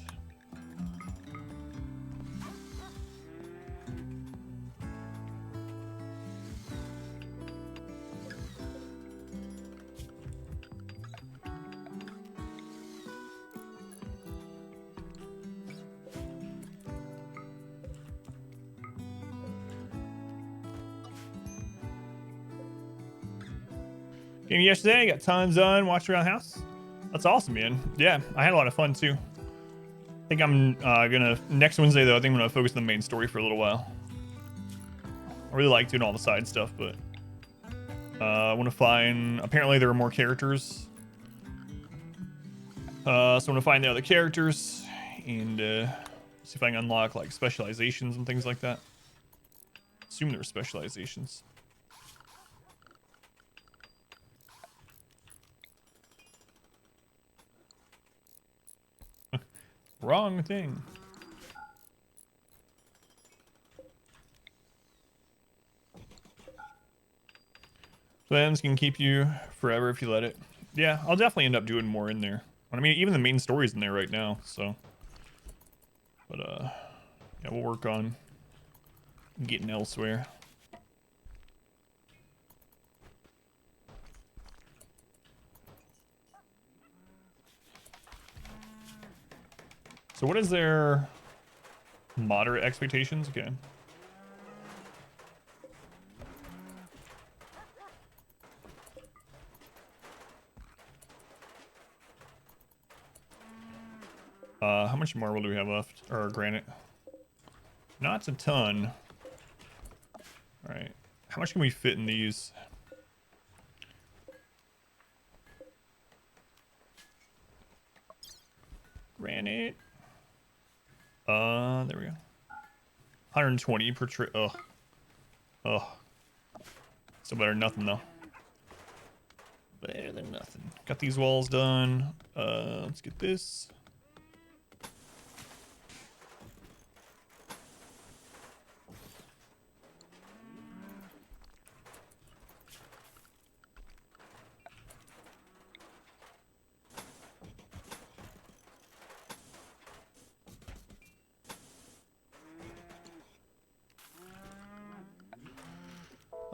Game yesterday, got tons done, watched around the house. That's awesome, man. Yeah, I had a lot of fun too. I think I'm gonna, next Wednesday though, I think I'm gonna focus on the main story for a little while. I really like doing all the side stuff, but I want to find, apparently there are more characters. So I want to find the other characters and see if I can unlock like specializations and things like that. Assume there are specializations. Wrong thing. Plans can keep you forever if you let it. Yeah, I'll definitely end up doing more in there. I mean, even the main story's in there right now, so. But, yeah, we'll work on getting elsewhere. So what is their moderate expectations? Okay. How much marble do we have left? Or granite? Not a ton. All right. How much can we fit in these? Granite. There we go. 120 per trip. Ugh. Ugh. Still better than nothing, though. Better than nothing. Got these walls done. Let's get this.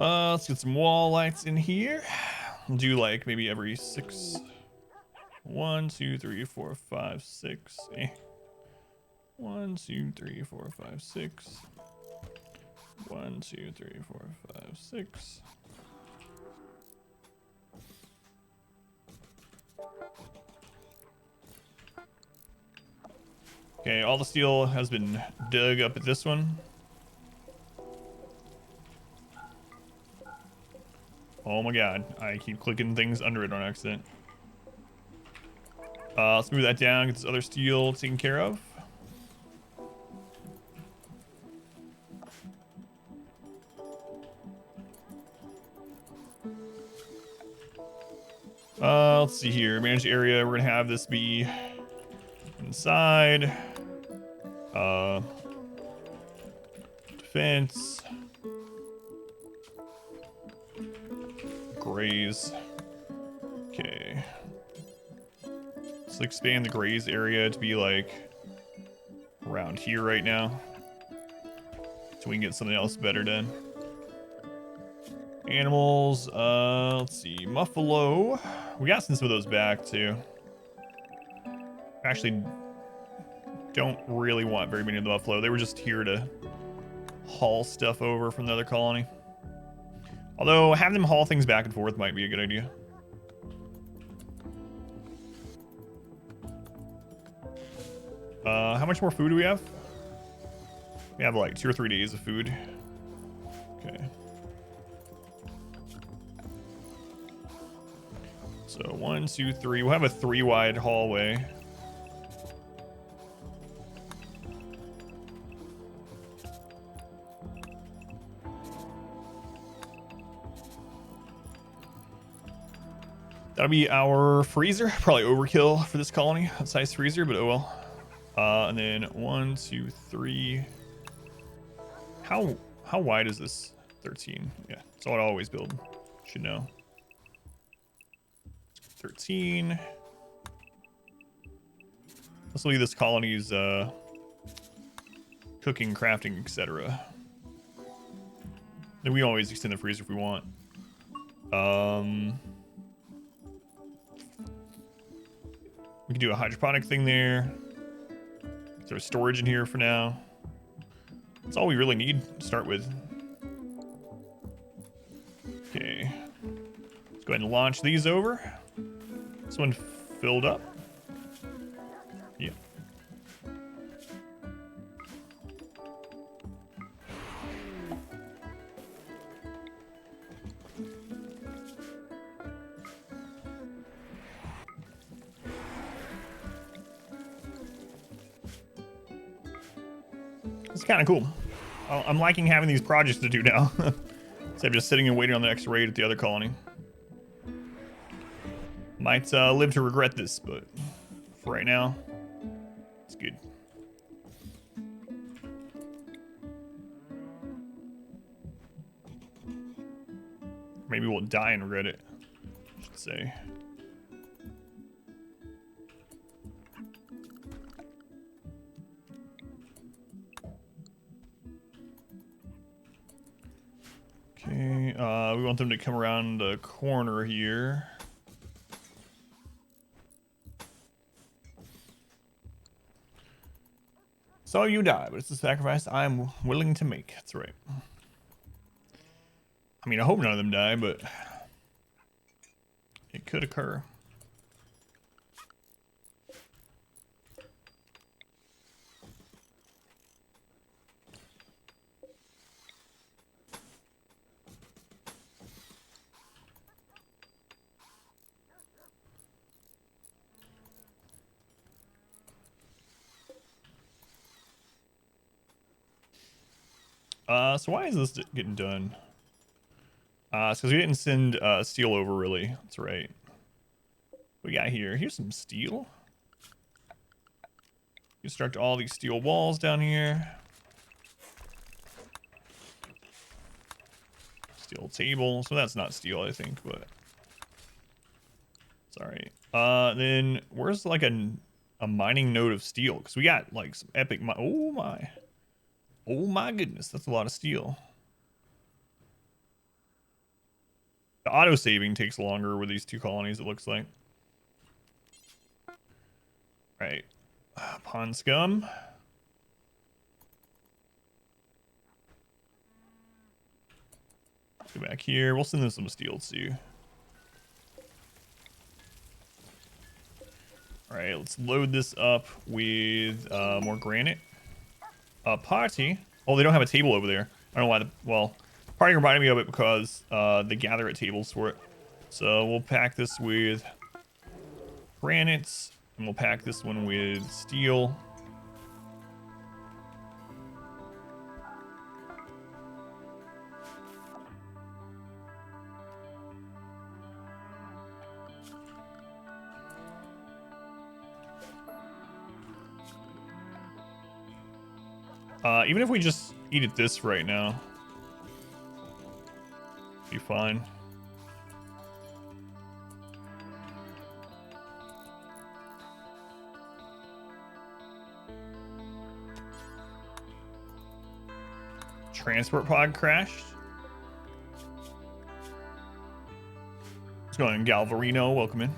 Let's get some wall lights in here. We'll do like maybe every 6. 1, 2, 3, 4, 5, 6. 1, 2, 3, 4, 5, 6. 1, 2, 3, 4, 5, 6. Okay, all the steel has been dug up at this one. Oh my god, I keep clicking things under it on accident. Let's move that down, get this other steel taken care of. Let's see here, manage area, we're gonna have this be inside. Defense. Graze. Okay. Let's expand the graze area to be like around here right now, so we can get something else better done. Animals, let's see, Muffalo. We got some of those back too. Actually, don't really want very many of the Buffalo. They were just here to haul stuff over from the other colony. Although having them haul things back and forth might be a good idea. How much more food do we have? We have like 2 or 3 days of food. Okay. So 1, 2, 3. We'll have a 3-wide hallway. That'll be our freezer. Probably overkill for this colony, a size freezer, but oh well. And then 1, 2, 3. How wide is this? 13. Yeah, that's what I always build. Should know. 13. Let's leave this colony's cooking, crafting, etc. Then we always extend the freezer if we want. We can do a hydroponic thing there. Throw storage in here for now. That's all we really need to start with. Okay. Let's go ahead and launch these over. This one filled up. Yeah. It's kind of cool. I'm liking having these projects to do now. Instead of just sitting and waiting on the next raid at the other colony. Might live to regret this, but for right now, it's good. Maybe we'll die and regret it, I should say. Okay, we want them to come around the corner here. So you die, but it's a sacrifice I am willing to make. That's right. I mean, I hope none of them die, but it could occur. So why is this getting done? It's because we didn't send steel over, really. That's right. What we got here? Here's some steel. Construct all these steel walls down here. Steel table. So that's not steel, I think, but it's all right. Then where's like a mining node of steel? Because we got like some epic. Oh my goodness, that's a lot of steel. The auto saving takes longer with these 2 colonies, it looks like. Right. Pond scum. Go back here. We'll send them some steel too. All right, let's load this up with more granite. Party. Oh, they don't have a table over there. I don't know why. Well, party reminded me of it because they gather at tables for it. So we'll pack this with granites, and we'll pack this one with steel. Even if we just eat at this right now, be fine. Transport pod crashed. What's going on, Galvarino? Welcome in.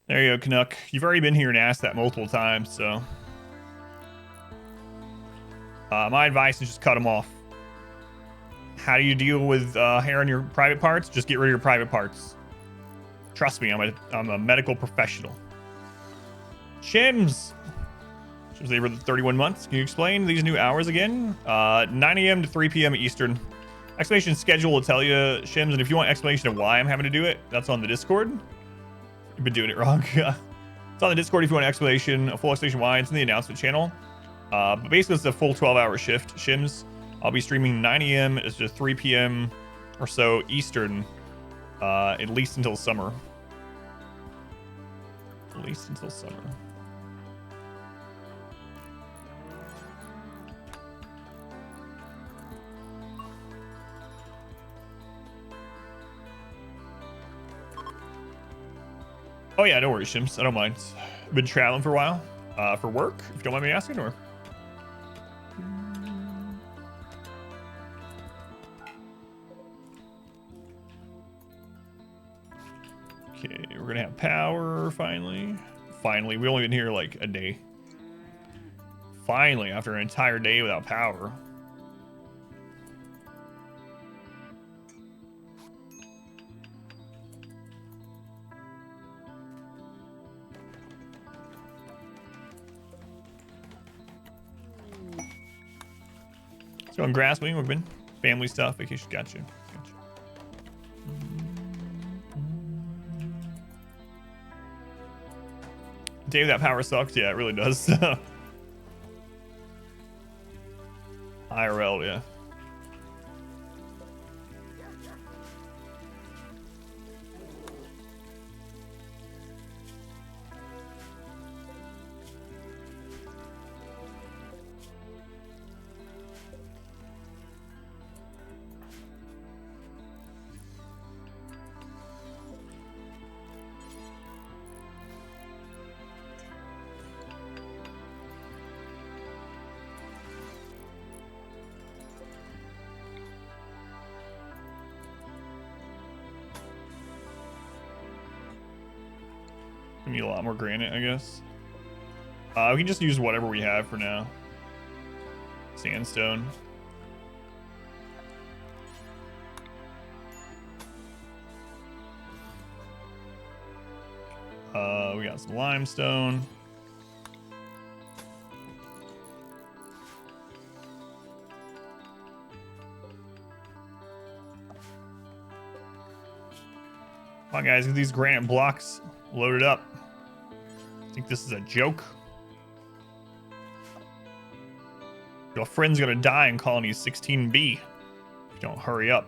There you go, Canuck. You've already been here and asked that multiple times, so my advice is just cut them off. How do you deal with hair on your private parts? Just get rid of your private parts. Trust me, I'm a medical professional. Shims! Shims labor 31 months. Can you explain these new hours again? 9 a.m. to 3 p.m. Eastern. Explanation schedule will tell you, Shims, and if you want explanation of why I'm having to do it, that's on the Discord. You've been doing it wrong. It's on the Discord if you want an explanation, a full explanation why. It's in the announcement channel. But basically, it's a full 12-hour shift, Shims. I'll be streaming 9 a.m. to 3 p.m. or so Eastern, at least until summer. At least until summer. Oh yeah, don't worry, Shims. I don't mind. Been traveling for a while, for work, if you don't mind me asking, or? Okay, we're gonna have power finally. Finally, we only been here like a day. Finally, after an entire day without power. So on Grasswing, we've been family stuff, vacation. Gotcha. Day without power sucks. Yeah, it really does. IRL, yeah. We need a lot more granite, I guess. We can just use whatever we have for now. Sandstone. We got some limestone. Come on, guys, get these granite blocks loaded up. I think this is a joke. Your friend's gonna die in colony 16B if you don't hurry up.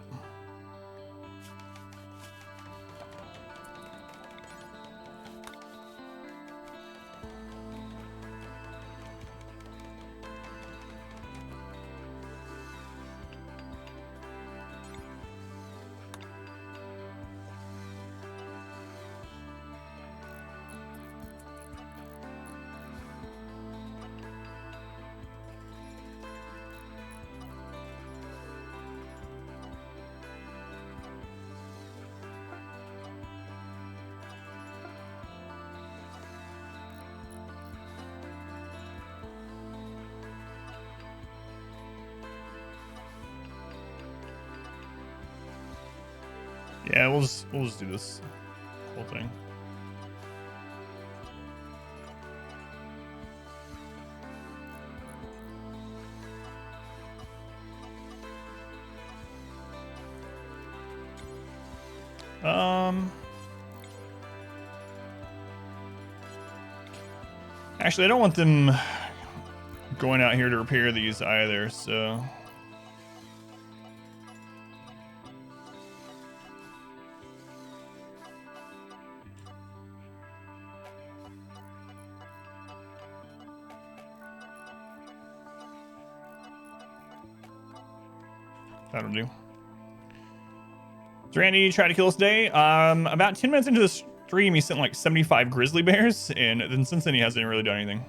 Yeah, we'll just do this whole thing. Actually, I don't want them going out here to repair these either, so. That'll do. So Randy tried to kill us today. About 10 minutes into the stream, he sent like 75 grizzly bears, and then since then he hasn't really done anything.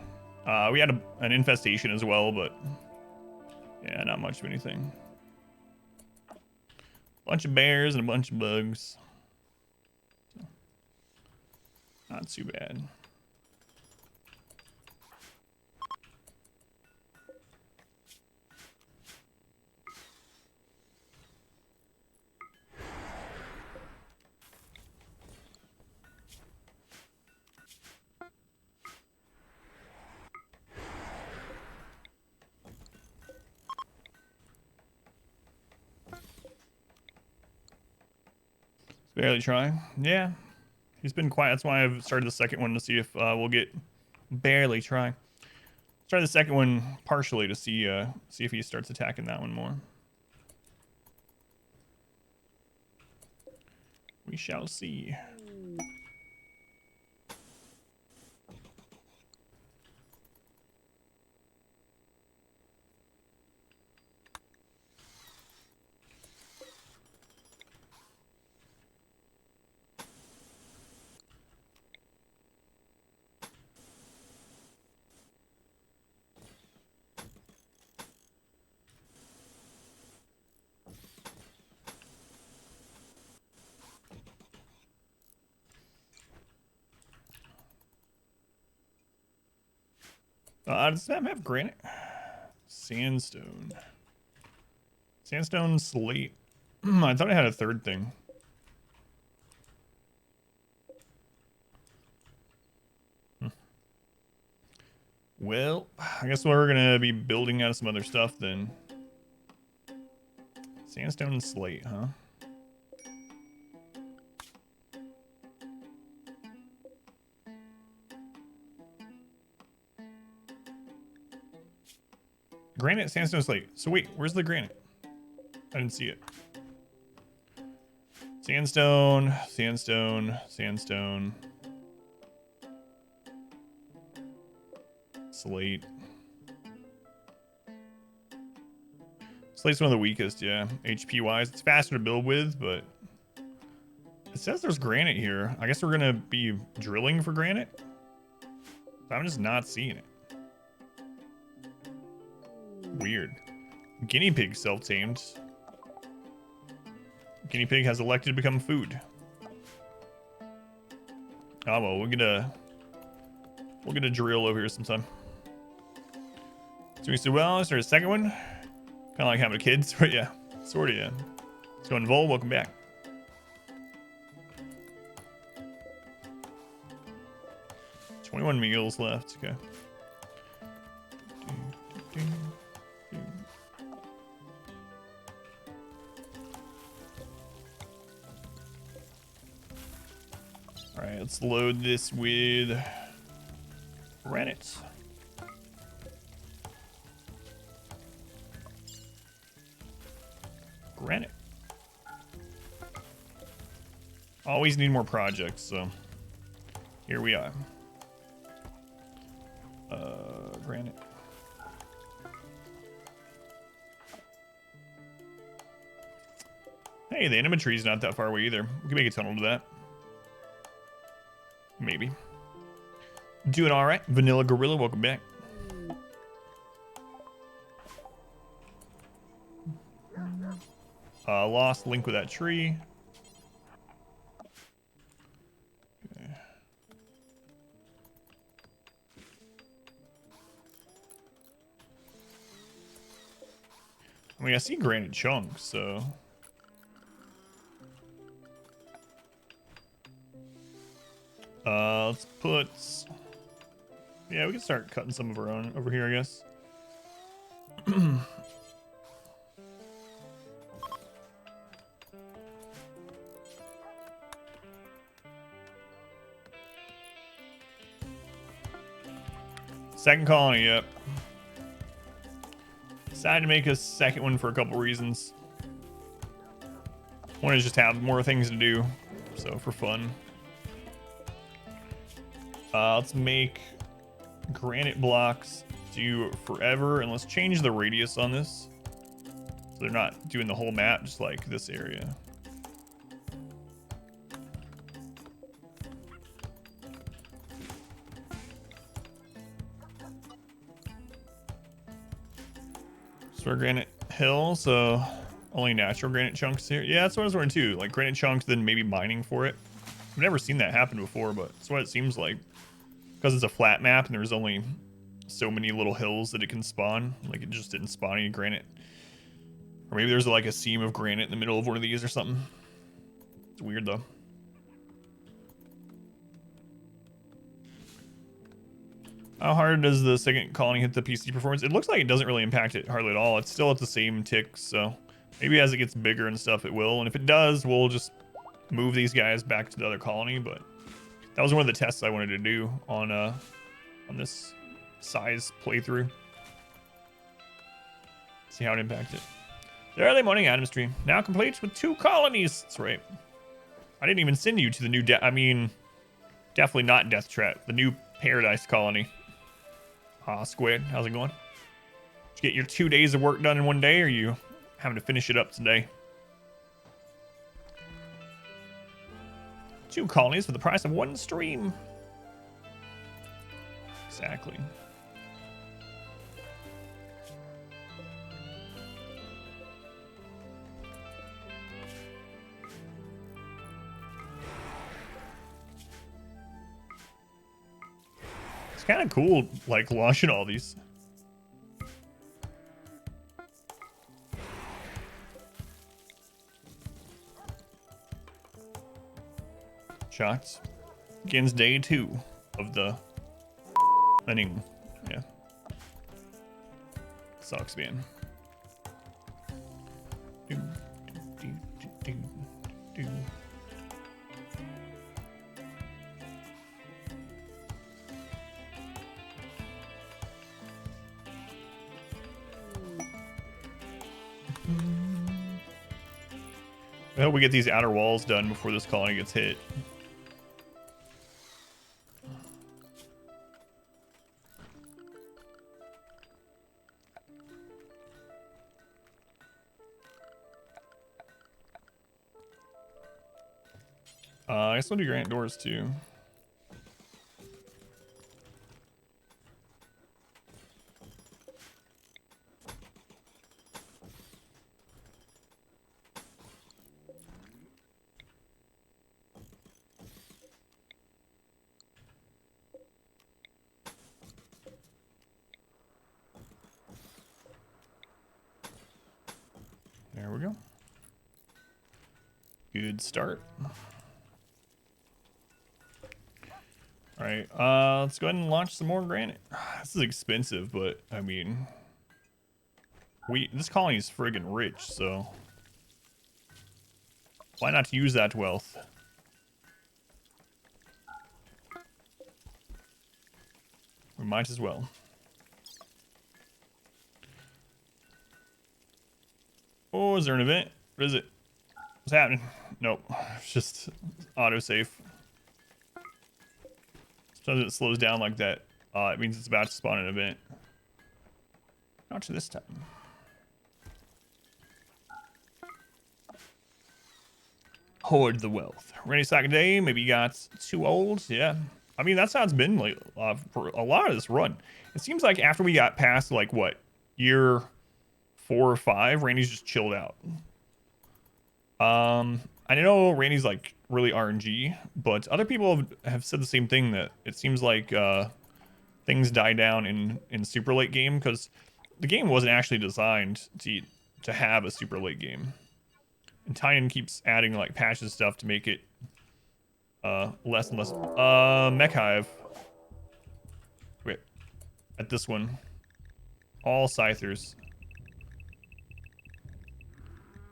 We had an infestation as well, but yeah, not much of anything. Bunch of bears and a bunch of bugs. So, not too bad. Barely trying. Yeah, he's been quiet. That's why I've started the second one to see if we'll get barely trying. Started the second one partially to see if he starts attacking that one more. We shall see. Does that map have granite? Sandstone. Sandstone slate. I thought I had a third thing. Well, I guess we're gonna be building out of some other stuff then. Sandstone and slate, huh? Granite, sandstone, slate. So wait, where's the granite? I didn't see it. Sandstone, sandstone, sandstone. Slate. Slate's one of the weakest, yeah. HP wise. It's faster to build with, but it says there's granite here. I guess we're gonna be drilling for granite. I'm just not seeing it. Weird. Guinea pig self-tamed. Guinea pig has elected to become food. Oh well, we'll get a drill over here sometime. So we said, well, is there a second one? Kind of like having kids, but yeah, sort of, yeah. Let's go, Vol. Welcome back. $21 meals left. Okay. All right, let's load this with granite. Granite. Always need more projects, so here we are. Granite. Hey, the enema tree's not that far away either. We can make a tunnel to that. Maybe. Doing all right. Vanilla Gorilla, welcome back. Lost link with that tree. Okay. I mean, I see granite chunks, so. Let's put... Yeah, we can start cutting some of our own over here, I guess. Second colony, yep. Decided to make a second one for a couple reasons. One is just have more things to do, so for fun. Let's make granite blocks do forever, and let's change the radius on this. So they're not doing the whole map, just like this area. For granite hill, so only natural granite chunks here. Yeah, that's what I was wondering too. Like granite chunks, then maybe mining for it. I've never seen that happen before, but that's what it seems like. Because it's a flat map and there's only so many little hills that it can spawn. Like it just didn't spawn any granite. Or maybe there's like a seam of granite in the middle of one of these or something. It's weird though. How hard does the second colony hit the PC performance? It looks like it doesn't really impact it hardly at all. It's still at the same tick, so maybe as it gets bigger and stuff, it will. And if it does, we'll just move these guys back to the other colony. But that was one of the tests I wanted to do on this size playthrough. See how it impacted. The early morning Adam stream now complete with 2 colonies. That's right. I didn't even send you to the new definitely not Death Trap, the new Paradise colony. Squid, how's it going? Did you get your 2 days of work done in one day, or are you having to finish it up today? 2 colonies for the price of 1 stream. Exactly. It's kind of cool, like, launching all these. Shots. Begins day 2 of the inning. Yeah. Sucks, man. Do, do, do, do, do. I hope we get these outer walls done before this colony gets hit. I guess we'll do granite doors too. There we go. Good start. All right, let's go ahead and launch some more granite. This is expensive, but I mean, this colony is friggin' rich, so why not use that wealth? We might as well. Oh, is there an event? What is it? What's happening? Nope, it's just autosave. Sometimes it slows down like that. It means it's about to spawn an event. Not to this time. Hoard the wealth. Ready stock a day. Maybe you got 2 old. Yeah. I mean, that's how it's been like, for a lot of this run. It seems like after we got past, like, what, year 4 or 5, Randy's just chilled out. I know Randy's, like, really RNG, but other people have said the same thing, that it seems like things die down in super late game, because the game wasn't actually designed to have a super late game. And Tynan keeps adding, like, patches stuff to make it Less and less. Mech Hive. Wait. At this one. All Scythers.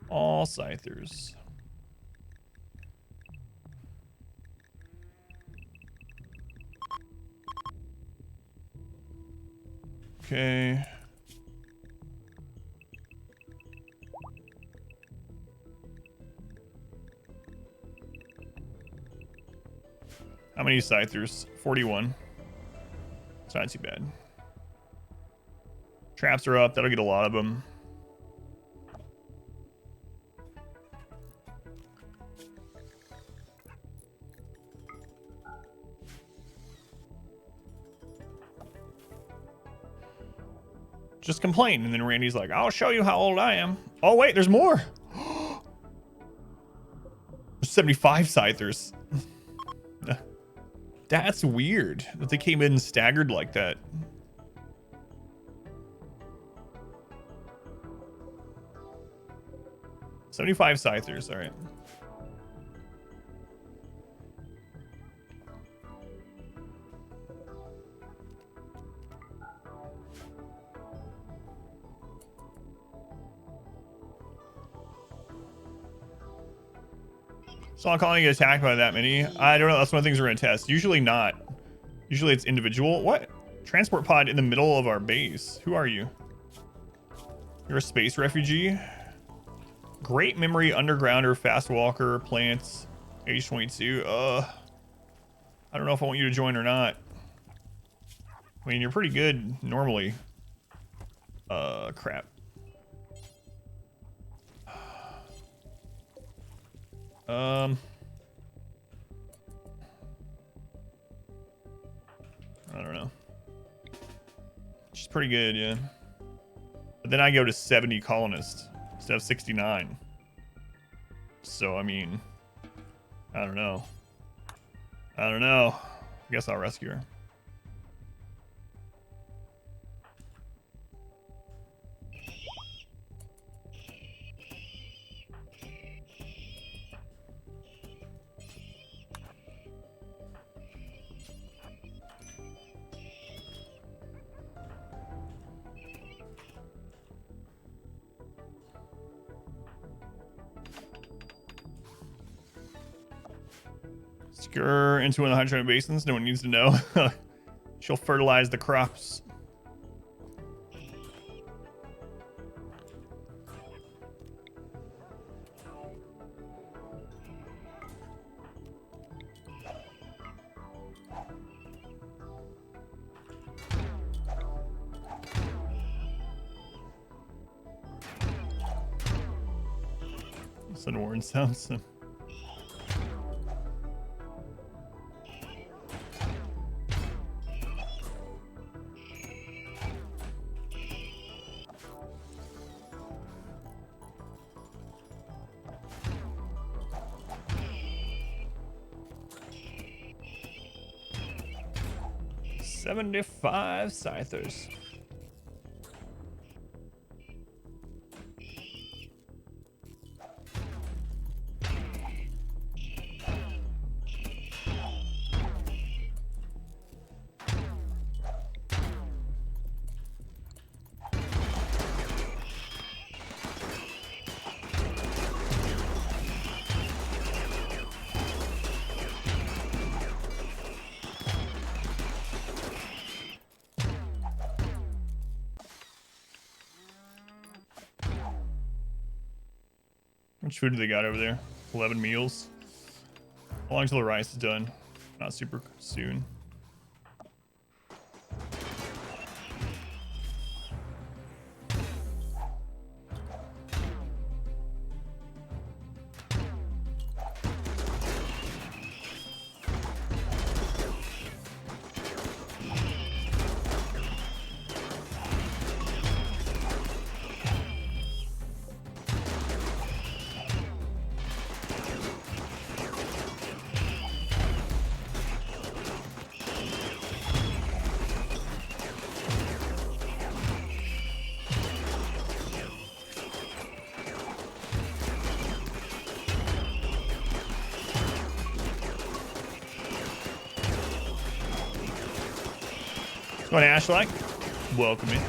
All Scythers. Okay. How many Scythers? 41. It's not too bad. Traps are up. That'll get a lot of them. Just complain. And then Randy's like, I'll show you how old I am. Oh, wait, there's more. 75 Scythers. That's weird that they came in staggered like that. $75 Scythers, all right. So I'm calling you attacked by that many. I don't know. That's one of the things we're gonna test. Usually not. Usually it's individual. What? Transport pod in the middle of our base. Who are you? You're a space refugee. Great memory, undergrounder, fast walker, plants, age 22. I don't know if I want you to join or not. I mean, you're pretty good normally. Crap. I don't know. She's pretty good, yeah. But then I go to 70 colonists instead of 69. So, I mean, I don't know. I don't know. I guess I'll rescue her. Secure into one of the hydrogen basins. No one needs to know. She'll fertilize the crops. That's an orange sounds. 75 Scythers. How much food do they got over there? 11 meals. How long till the rice is done? Not super soon. Going Ashlight. Welcome in.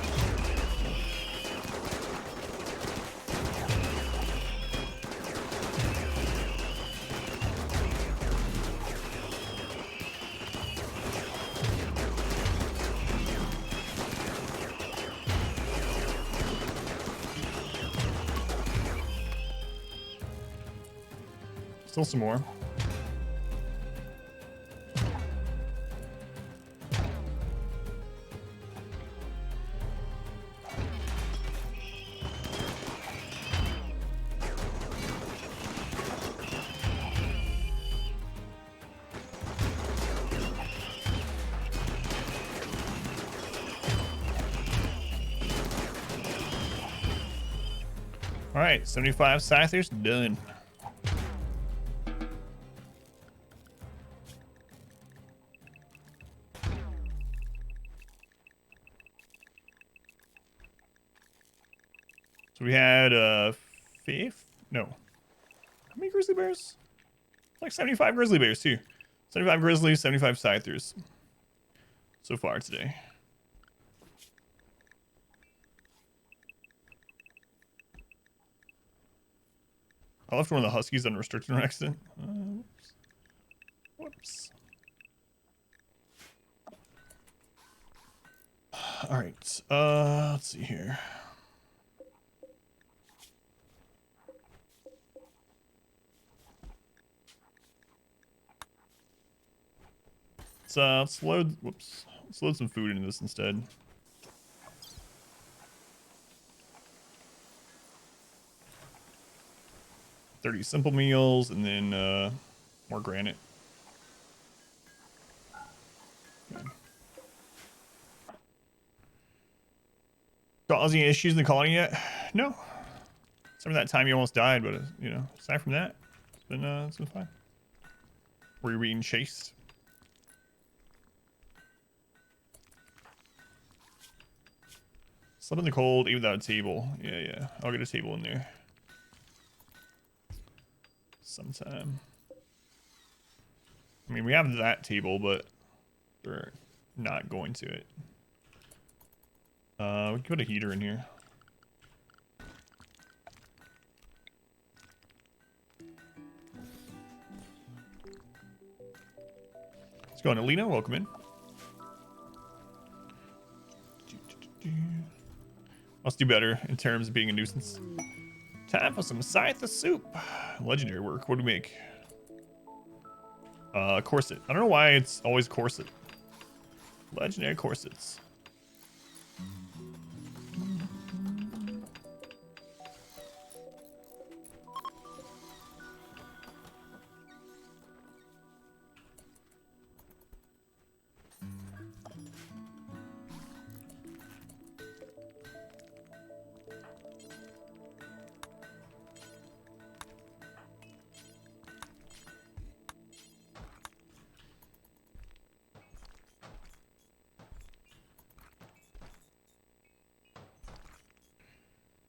Still some more. All right, 75 Scythers done. So we had fifth? No. How many grizzly bears? Like 75 grizzly bears too. 75 grizzlies, 75 scythers. So far today. I left one of the huskies unrestricted on accident. Whoops. Whoops. All right. Let's see here. Let's load. Whoops. Let's load some food into this instead. $30 simple meals and then more granite. Okay. Causing issues in the colony yet? No. Some of that time you almost died, but you know, aside from that, it's been fine. Were you being chased? Slept in the cold, even without a table. Yeah. I'll get a table in there. Sometime. I mean, we have that table, but we're not going to it. We can put a heater in here. Let's go on, Alina. Welcome in. Must do better in terms of being a nuisance. Time for some Scyther soup. Legendary work. What do we make? Corset. I don't know why it's always corset. Legendary corsets.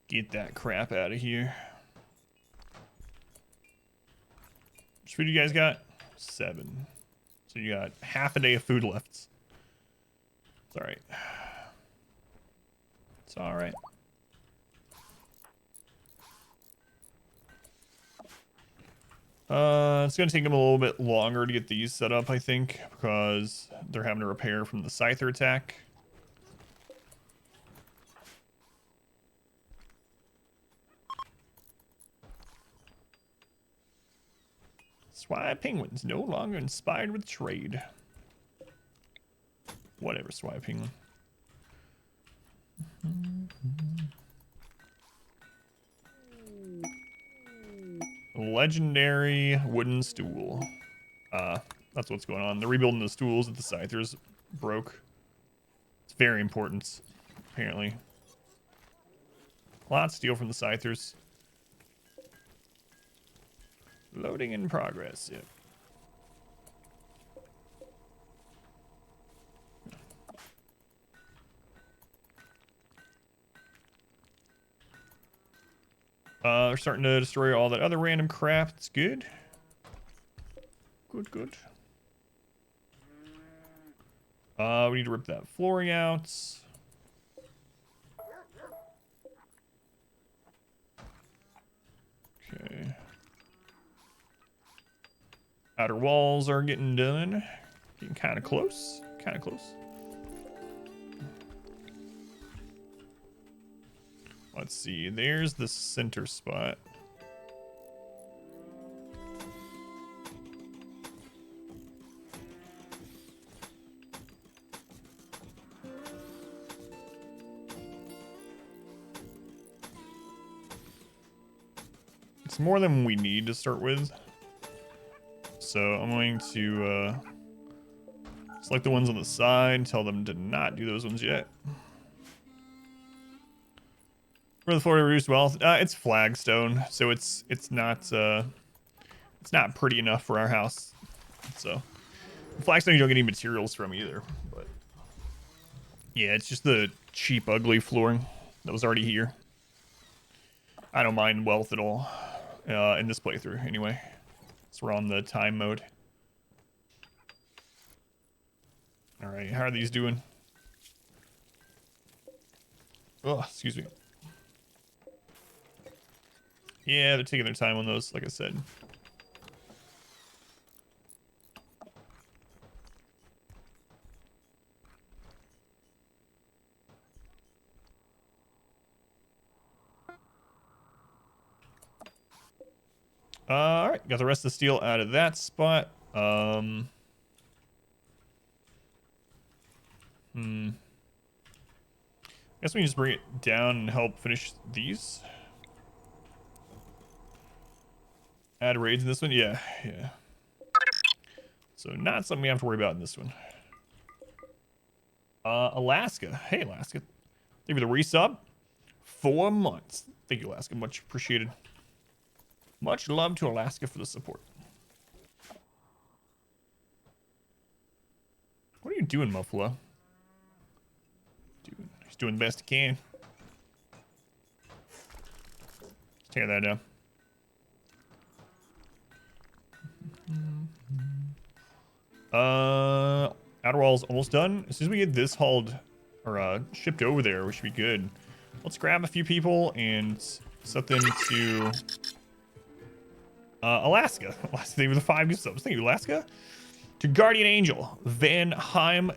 Get that crap out of here. How much food you guys got? 7. So you got half a day of food left. It's alright. It's alright. It's gonna take them a little bit longer to get these set up, I think, because they're having to repair from the Scyther attack. Swire penguins no longer inspired with trade. Whatever, Swire penguin. Legendary wooden stool. That's what's going on. They're rebuilding the stools that the Scythers broke. It's very important, apparently. A lot of steel from the Scythers. Loading in progress, yep. They're starting to destroy all that other random crap. That's good. Good. We need to rip that flooring out. Okay. Outer walls are getting done. Getting kind of close. Kind of close. Let's see. There's the center spot. It's more than we need to start with. So I'm going to select the ones on the side, tell them to not do those ones yet. For the floor to reduce wealth, it's flagstone, so it's not pretty enough for our house. So flagstone you don't get any materials from either. But yeah, it's just the cheap, ugly flooring that was already here. I don't mind wealth at all in this playthrough anyway. So we're on the time mode. All right, how are these doing? Oh, excuse me. Yeah, they're taking their time on those, like I said. All right, got the rest of the steel out of that spot. Guess we can just bring it down and help finish these. Add raids in this one? Yeah. So not something we have to worry about in this one. Alaska. Hey, Alaska. Thank you for the resub. 4 months. Thank you, Alaska. Much appreciated. Much love to Alaska for the support. What are you doing, Muffalo? He's doing the best he can. Tear that down. Outer wall's almost done. As soon as we get this hauled or shipped over there, we should be good. Let's grab a few people and set them to Alaska. Last name of the 5 new subs. Thank you, Alaska. To Guardian Angel, Van Heim,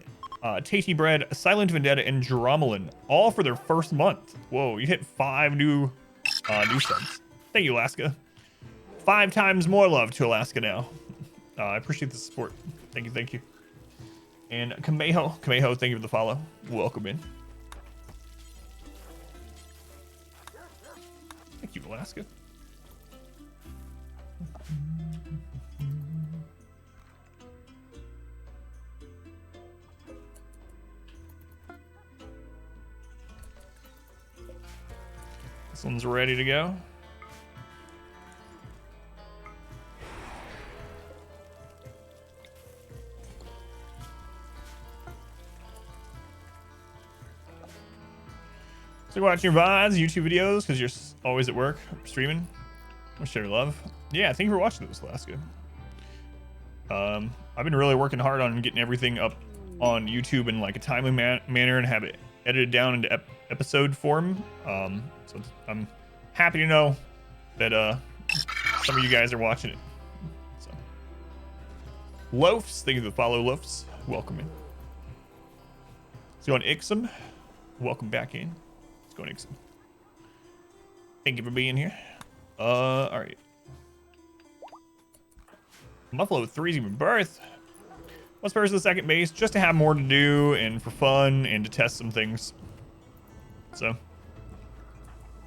Tasty Bread, Silent Vendetta, and Dromelin, all for their first month. Whoa, you hit 5 new subs. Thank you, Alaska. 5 times more love to Alaska now. I appreciate the support. Thank you. And Kameho, thank you for the follow. Welcome in. Thank you, Alaska. This one's ready to go. So watching your VODs, YouTube videos, because you're always at work, streaming. I share your love. Yeah, thank you for watching those, Alaska. I've been really working hard on getting everything up on YouTube in like a timely manner and have it edited down into episode form. So I'm happy to know that some of you guys are watching it. So Loafs, thank you for the follow, Loafs. Welcome in. So on Ixom, welcome back in. Let's go on Ixom. Thank you for being here. All right. Buffalo 3's even birth. Let's first the second base just to have more to do and for fun and to test some things. So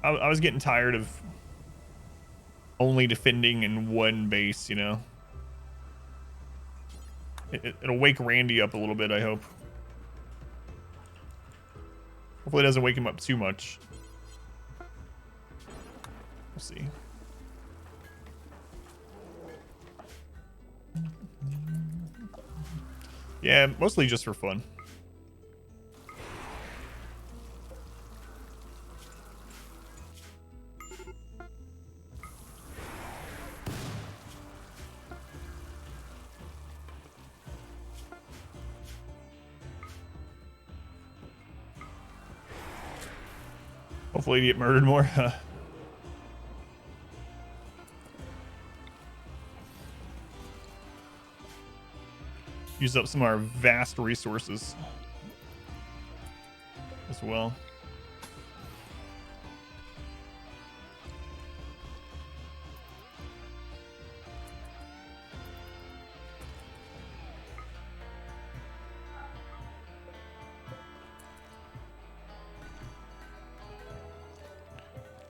I was getting tired of only defending in one base, you know. It'll wake Randy up a little bit, I hope. Hopefully it doesn't wake him up too much. We'll see. Yeah, mostly just for fun. Hopefully you get murdered more. Use up some of our vast resources as well.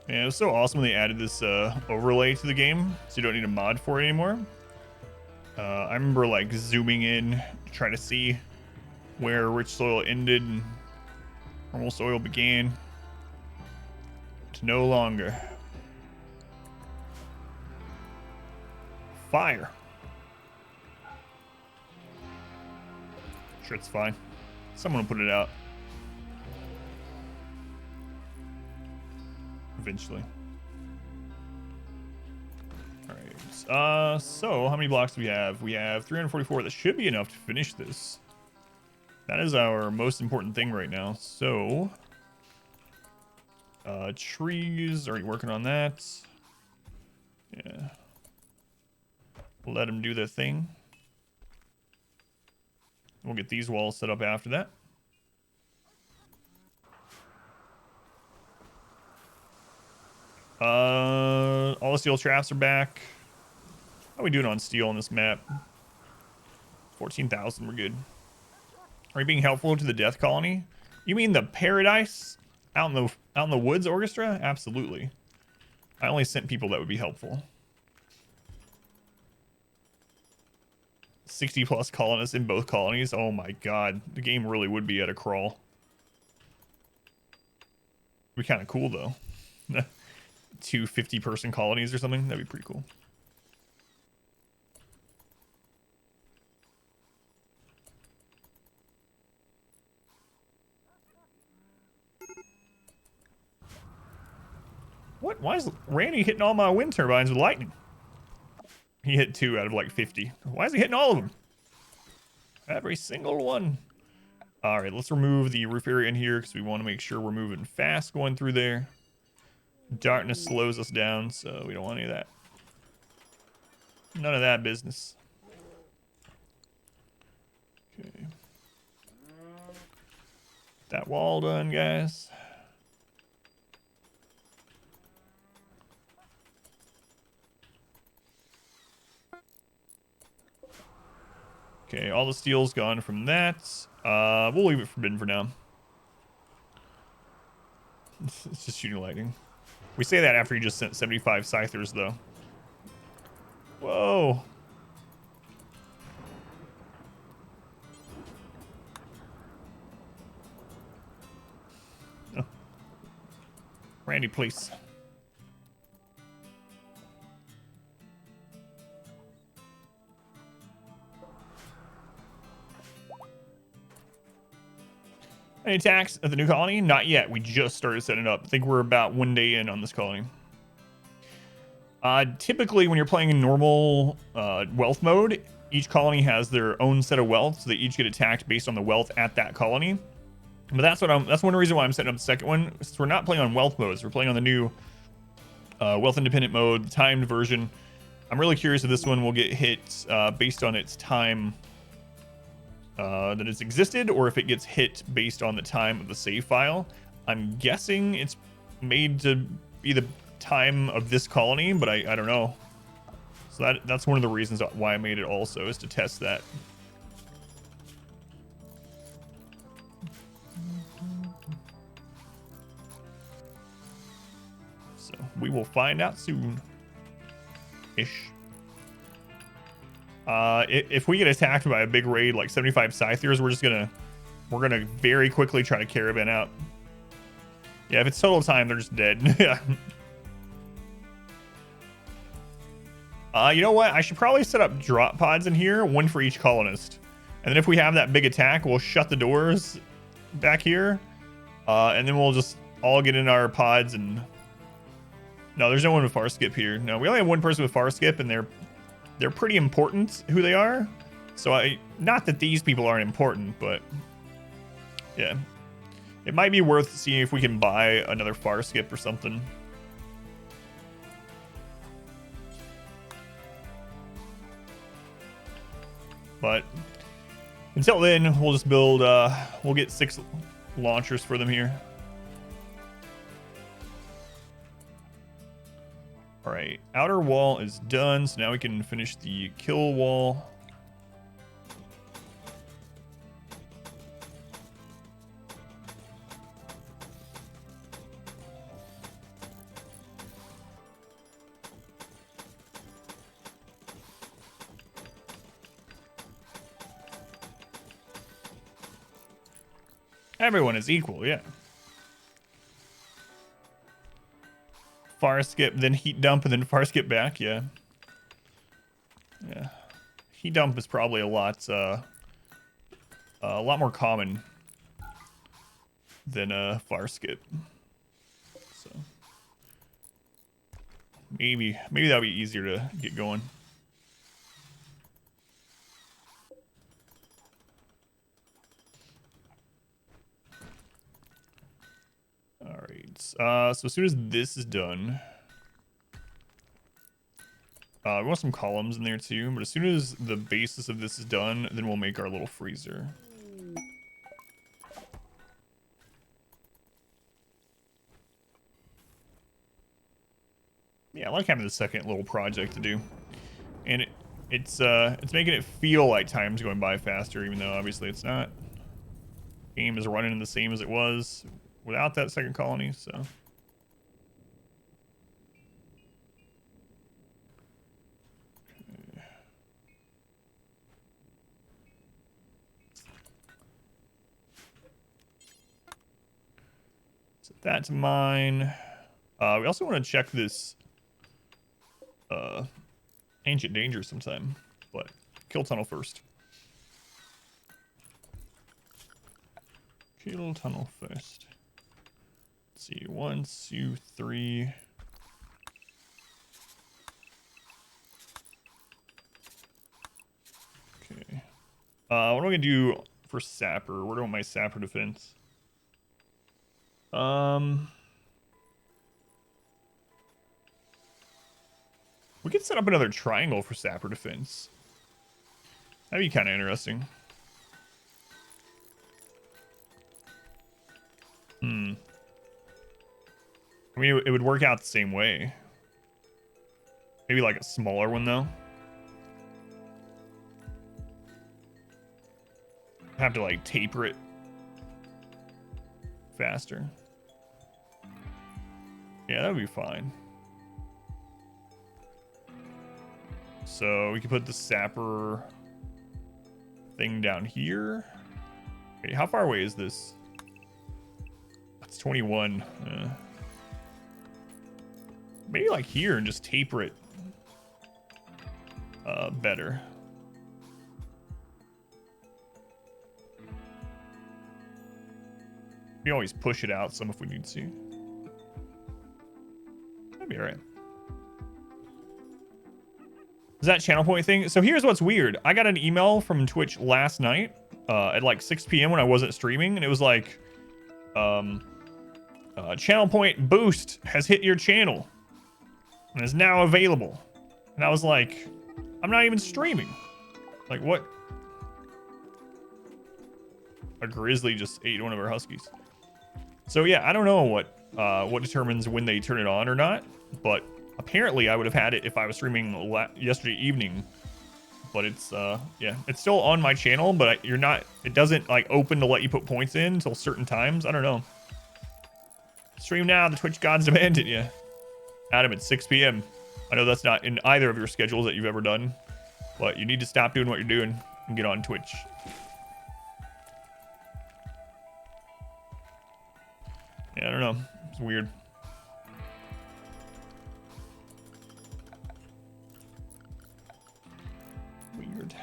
Yeah, it was so awesome when they added this overlay to the game, so you don't need a mod for it anymore. I remember like zooming in to try to see where rich soil ended and normal soil began. To no longer. Fire. Sure, it's fine. Someone will put it out. Eventually. Alright. So how many blocks do we have? We have 344. That should be enough to finish this. That is our most important thing right now. So trees, already working on that. Yeah. Let them do their thing. We'll get these walls set up after that. All the steel traps are back. How are we doing on steel on this map? 14,000, we're good. Are you being helpful to the Death Colony? You mean the Paradise out in the woods orchestra? Absolutely. I only sent people that would be helpful. 60 plus colonists in both colonies. Oh my god, the game really would be at a crawl. Be kind of cool though. 2 50-person colonies or something. That'd be pretty cool. What? Why is Randy hitting all my wind turbines with lightning? He hit 2 out of like 50. Why is he hitting all of them? Every single one. All right, let's remove the roof area in here because we want to make sure we're moving fast going through there. Darkness slows us down, so we don't want any of that. None of that business. Okay. That wall done, guys. Okay, all the steel's gone from that. We'll leave it forbidden for now. It's just shooting lightning. We say that after you just sent 75 scythers, though. Whoa. Oh. Randy, please. Any attacks at the new colony? Not yet. We just started setting it up. I think we're about 1 day in on this colony. Typically, when you're playing in normal wealth mode, each colony has their own set of wealth, so they each get attacked based on the wealth at that colony. But that's one reason why I'm setting up the second one. Since we're not playing on wealth modes, we're playing on the new wealth independent mode, the timed version. I'm really curious if this one will get hit based on its time that it's existed, or if it gets hit based on the time of the save file. I'm guessing it's made to be the time of this colony, but I don't know. So that's one of the reasons why I made it also, is to test that. So we will find out soon. Ish. If we get attacked by a big raid like 75 scythers, we're gonna very quickly try to caravan out. Yeah, if it's total time, they're just dead. Yeah. You know what? I should probably set up drop pods in here, 1 for each colonist. And then if we have that big attack, we'll shut the doors back here. And then we'll just all get in our pods and... No, there's no one with far skip here. No, we only have 1 person with far skip, and they're pretty important who they are. So not that these people aren't important, but yeah. It might be worth seeing if we can buy another far skip or something. But until then, we'll just build, we'll get 6 launchers for them here. All right, outer wall is done, so now we can finish the kill wall. Everyone is equal, yeah. Far skip, then heat dump, and then far skip back, yeah. Yeah. Heat dump is probably a lot more common than far skip. So maybe that'll be easier to get going. So as soon as this is done, we want some columns in there too, but as soon as the basis of this is done, then we'll make our little freezer. Yeah, I like having the second little project to do. And it's making it feel like time's going by faster, even though obviously it's not. Game is running the same as it was without that second colony, so. Set that to mine. We also want to check this Ancient Danger sometime, but kill tunnel first. Kill tunnel first. Let's see, 1, 2, 3. Okay. What am I gonna do for sapper? Where do I want my sapper defense? We could set up another triangle for sapper defense. That'd be kind of interesting. I mean, it would work out the same way. Maybe like a smaller one, though. Have to, like, taper it faster. Yeah, that would be fine. So we can put the sapper thing down here. Okay, how far away is this? It's 21. Maybe like here and just taper it better. We always push it out some if we need to. That'd be all right. Is that channel point thing? So here's what's weird. I got an email from Twitch last night at like 6 p.m. when I wasn't streaming, and it was like, channel point boost has hit your channel and is now available. And I was like, I'm not even streaming. Like, what? A grizzly just ate one of our huskies. So yeah, I don't know what determines when they turn it on or not, but apparently I would have had it if I was streaming yesterday evening. But it's yeah, it's still on my channel, but you're not, it doesn't like open to let you put points in until certain times. I don't know. Stream now, the Twitch gods demand it. Yeah, Adam, at 6 p.m. I know that's not in either of your schedules that you've ever done, but you need to stop doing what you're doing and get on Twitch. Yeah, I don't know. It's weird. Weird.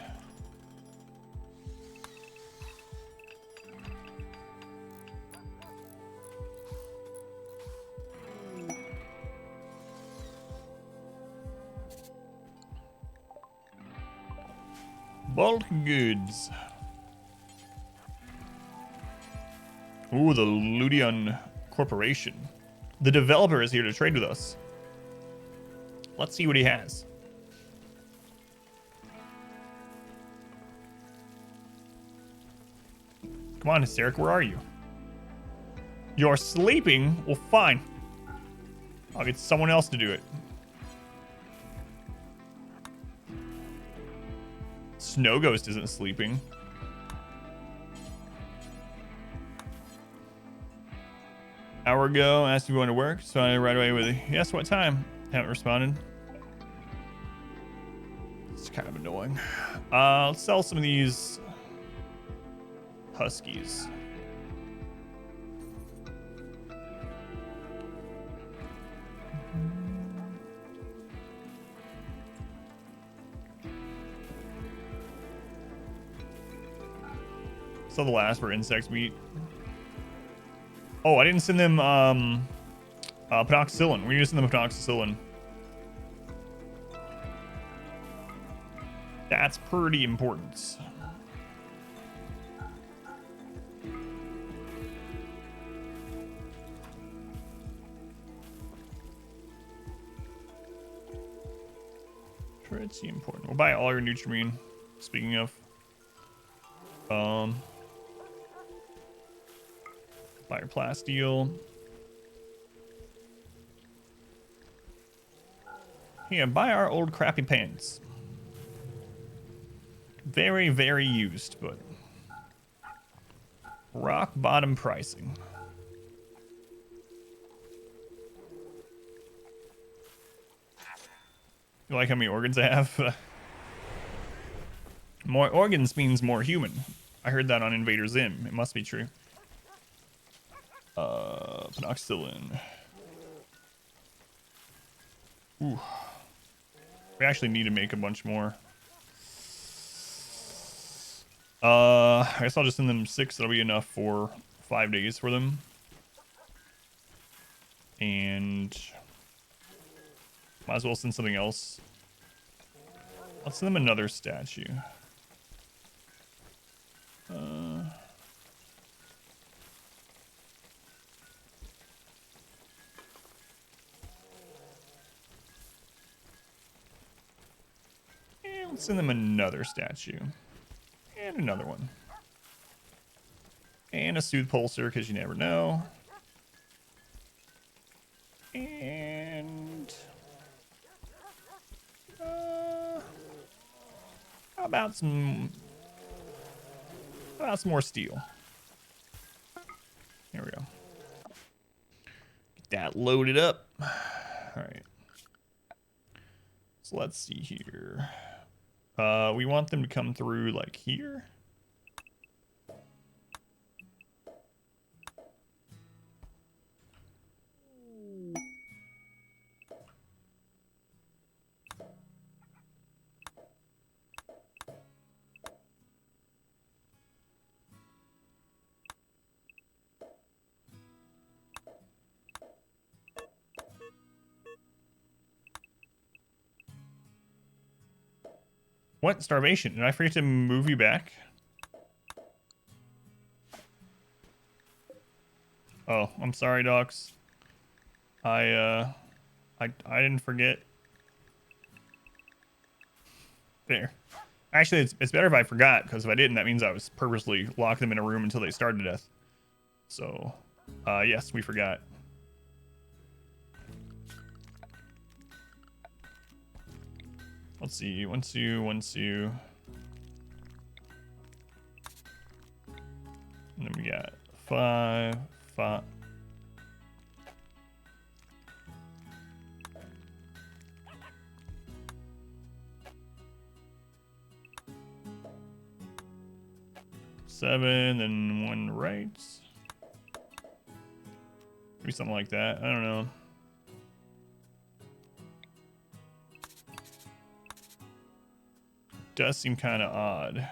Bulk goods. Ooh, the Ludion Corporation. The developer is here to trade with us. Let's see what he has. Come on, Hysteric, where are you? You're sleeping? Well, fine. I'll get someone else to do it. Snow Ghost isn't sleeping. Hour ago, asked if you want to work. So I right away with, yes, what time? Haven't responded. It's kind of annoying. Let's sell some of these Huskies. So the last for insects meat. Oh, I didn't send them Penoxycillin. We need to send them Penoxycillin. That's pretty important. Pretty important. We'll buy all your Nutrimine. Speaking of, buy your Plasteel. Yeah, buy our old crappy pants. Very, very used, but rock bottom pricing. You like how many organs I have? More organs means more human. I heard that on Invader Zim. It must be true. Penoxycillin. Ooh. We actually need to make a bunch more. I guess I'll just send them 6. That'll be enough for 5 days for them. And might as well send something else. I'll send them another statue. And let's send them another statue. And another one. And a Soothe Pulsar, because you never know. And how about some more steel? There we go. Get that loaded up. All right. So let's see here. We want them to come through like here. What? Starvation? Did I forget to move you back? Oh, I'm sorry, docs. I didn't forget. There. Actually, it's better if I forgot, because if I didn't, that means I was purposely locking them in a room until they starved to death. So, yes, we forgot. Let's see, once you. And then we got 5, 5. Seven, then 1 right. Maybe something like that. I don't know. Does seem kind of odd.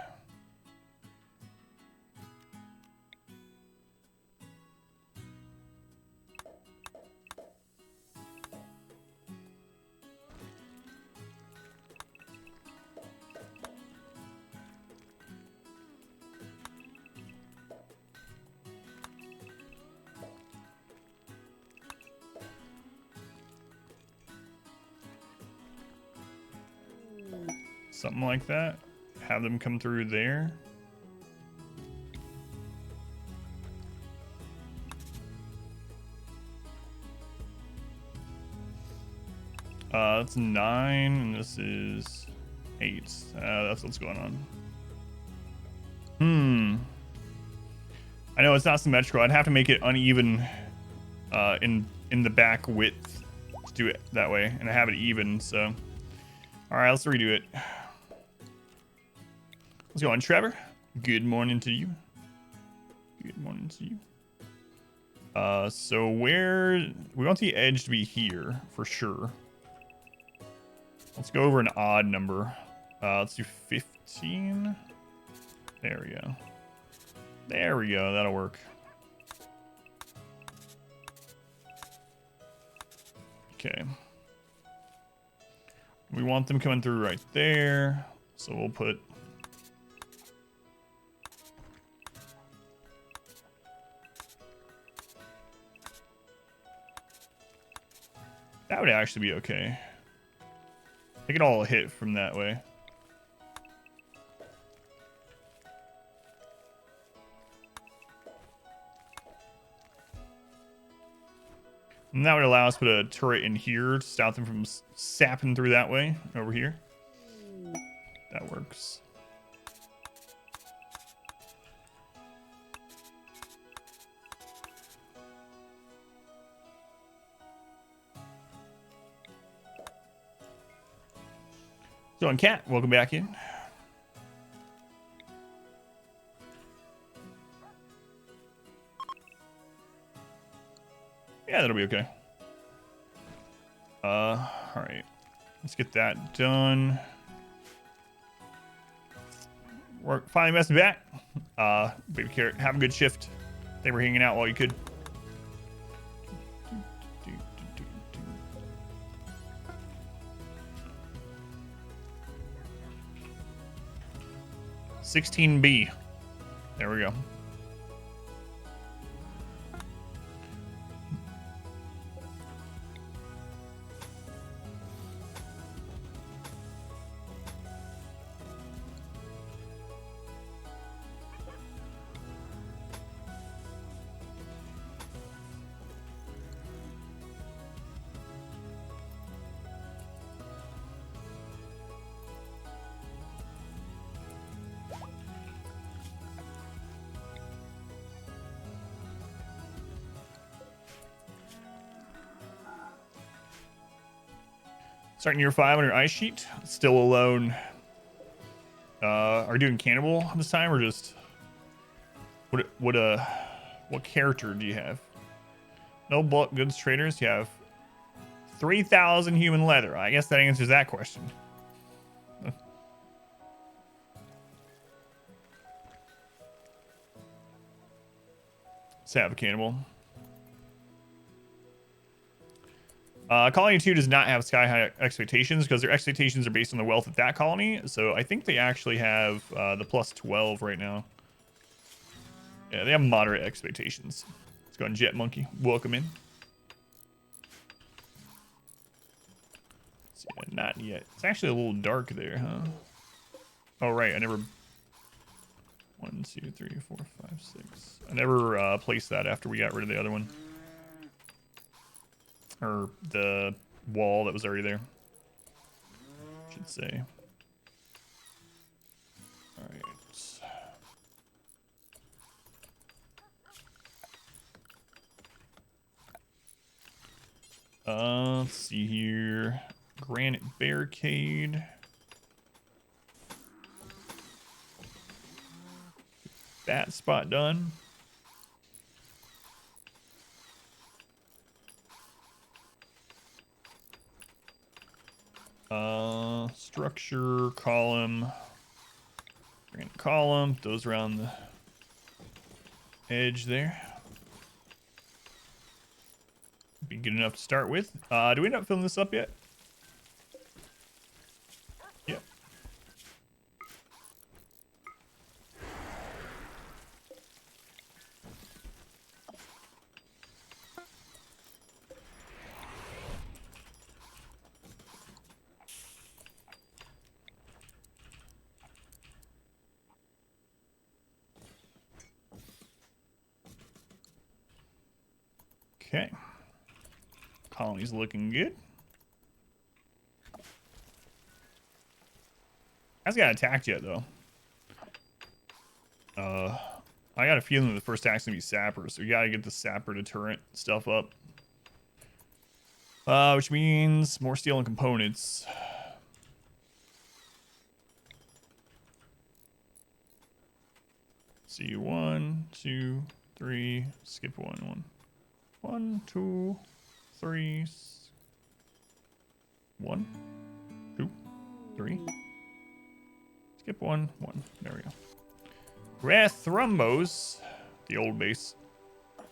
Something like that. Have them come through there. That's 9, and this is 8. That's what's going on. I know it's not symmetrical. I'd have to make it uneven in the back width to do it that way, and I have it even. So, all right, let's redo it. Let's go on, Trevor. Good morning to you. Good morning to you. So where we want the edge to be here for sure. Let's go over an odd number. Let's do 15. There we go. There we go. That'll work. Okay. We want them coming through right there. So we'll put... That would actually be okay. They could all hit from that way. And that would allow us to put a turret in here to stop them from sapping through that way over here. That works. So, on Cat, welcome back in. Yeah, that'll be okay. All right. Let's get that done. We're finally messing back. Baby Carrot, have a good shift. They were hanging out while you could. 16B. There we go. Starting year 5 on your ice sheet. Still alone. Are you doing cannibal this time or just what character do you have? No bulk goods traders. You have 3,000 human leather. I guess that answers that question. Let's have a cannibal. Colony 2 does not have sky high expectations because their expectations are based on the wealth of that colony. So I think they actually have the plus 12 right now. Yeah, they have moderate expectations. Let's go on Jet Monkey. Welcome in. Yeah, not yet. It's actually a little dark there, huh? Oh, right. I never... 1, 2, 3, 4, 5, 6. I never placed that after we got rid of the other one. Or the wall that was already there, I should say. All right. Let's see here. Granite barricade. That spot done. Structure, column, granite column, those around the edge there. Be good enough to start with. Do we end up filling this up yet? Yep. Okay. Colony's looking good. Hasn't got attacked yet, though. I got a feeling the first attack's gonna be Sapper, so we gotta get the Sapper deterrent stuff up. Which means more steel and components. See, 1, 2, 3, skip 1. 1, 2, 3, 1, 2, 3. Skip 1, 1. There we go. Rare Thrumbos, the old base. What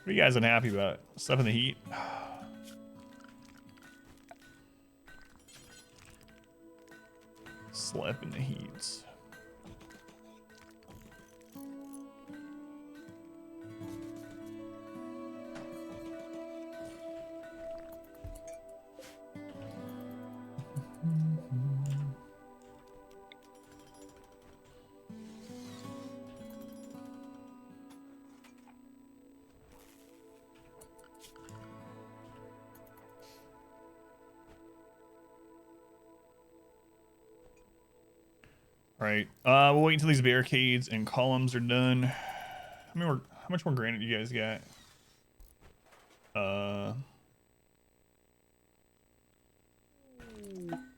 are you guys unhappy about? Stuff in the heat? Slept in the heat. Right. We'll wait until these barricades and columns are done. How much more granite do you guys got?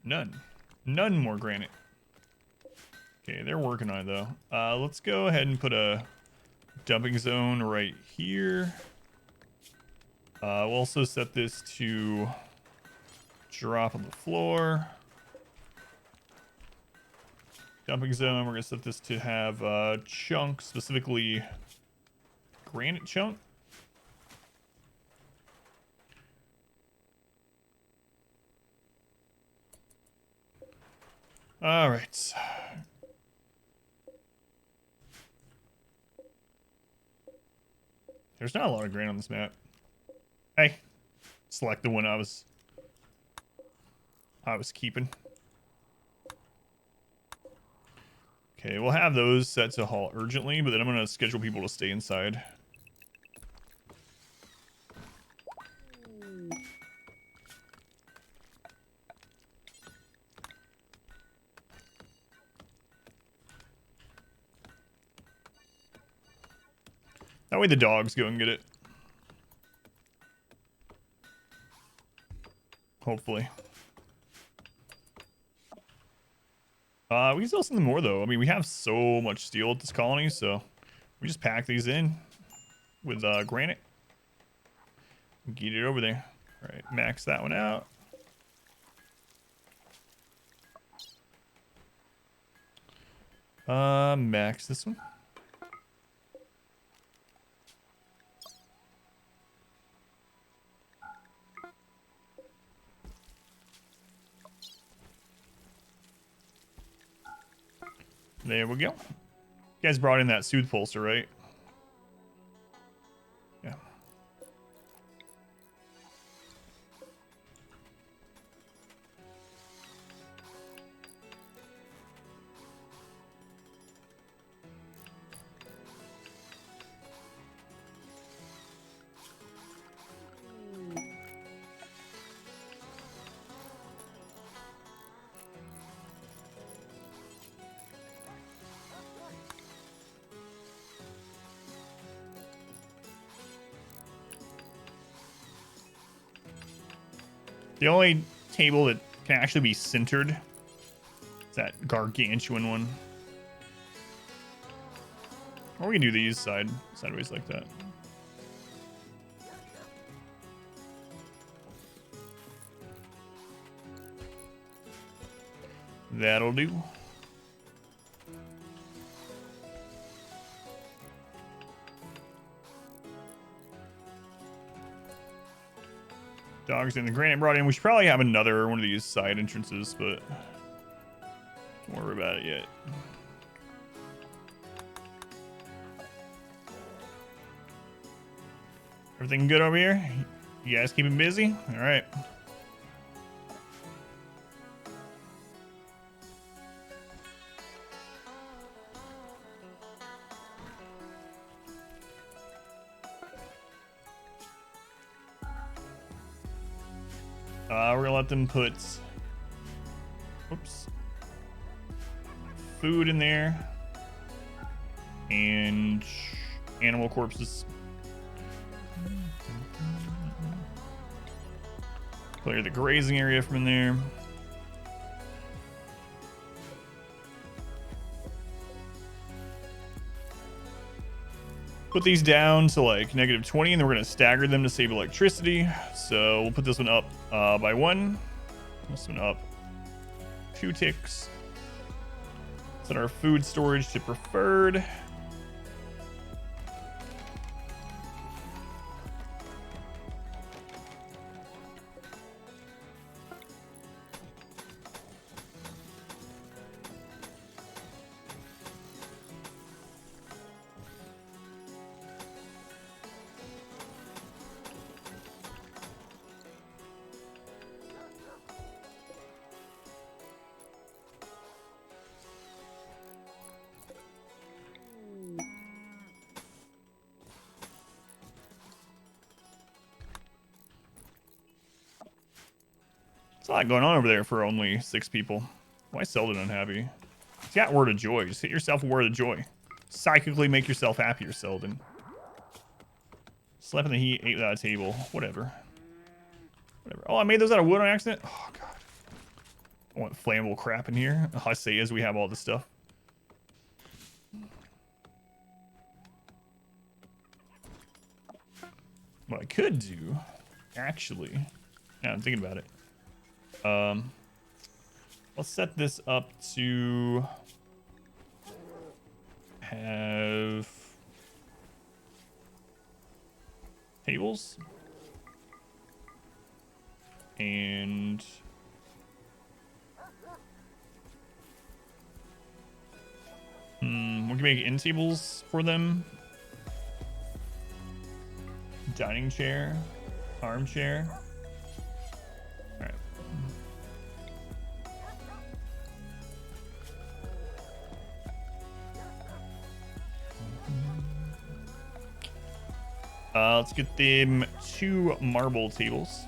None. None more granite. Okay, they're working on it though. Let's go ahead and put a dumping zone right here. We'll also set this to drop on the floor. Dumping zone, we're gonna set this to have chunk, specifically granite chunk. All right. There's not a lot of granite on this map. Hey, select the one I was keeping. Okay, we'll have those set to halt urgently, but then I'm gonna schedule people to stay inside. That way the dogs go and get it. Hopefully. We can still send them more though. I mean, we have so much steel at this colony, so we just pack these in with granite. Get it over there. All right, max that one out. Max this one. There we go. You guys brought in that Soothe Pulsar, right? Yeah. The only table that can actually be centered is that gargantuan one. Or we can do these sideways like that. That'll do. Dogs in the granite brought in. We should probably have another one of these side entrances, but don't worry about it yet. Everything good over here? You guys keeping busy? All right. We're gonna let them put, oops, food in there and animal corpses. Clear the grazing area from in there. Put these down to like -20, and then we're gonna stagger them to save electricity. So we'll put this one up by 1. This one up 2 ticks. Set our food storage to preferred. There's a lot going on over there for only 6 people. Why is Selden unhappy? He's got Word of Joy. Just hit yourself a Word of Joy. Psychically make yourself happier, Selden. Slept in the heat, ate without a table. Whatever. Whatever. Oh, I made those out of wood on accident? Oh, God. I want flammable crap in here. I say as we have all this stuff. What I could do, actually, now I'm thinking about it. Let's set this up to have tables and we can make end tables for them. Dining chair, armchair. All right. Let's get them 2 marble tables.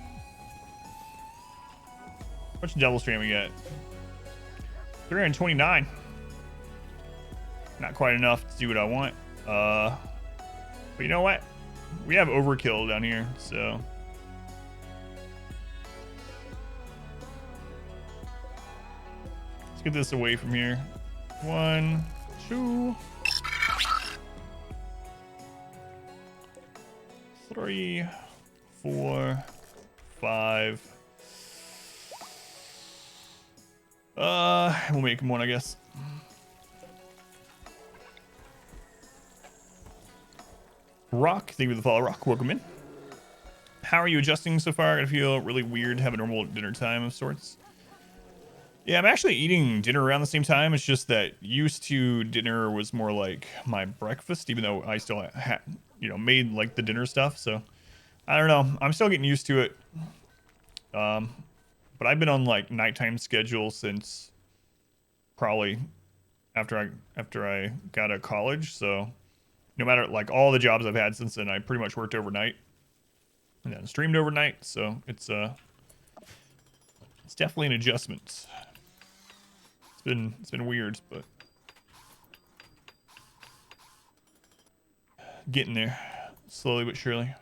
How much devil strand we got? 329. Not quite enough to do what I want. But you know what? We have overkill down here, so. Let's get this away from here. 1, 2, 3, 4, 5. We'll make 1, I guess. Rock, thank you for the follow, Rock. Welcome in. How are you adjusting so far? I feel really weird to have a normal dinner time of sorts. Yeah, I'm actually eating dinner around the same time. It's just that used to dinner was more like my breakfast, even though I still had, made like the dinner stuff. So I don't know. I'm still getting used to it. But I've been on like nighttime schedule since probably after I got out of college. So no matter like all the jobs I've had since then, I pretty much worked overnight and then streamed overnight. So it's definitely an adjustment. It's been weird, but getting there slowly but surely.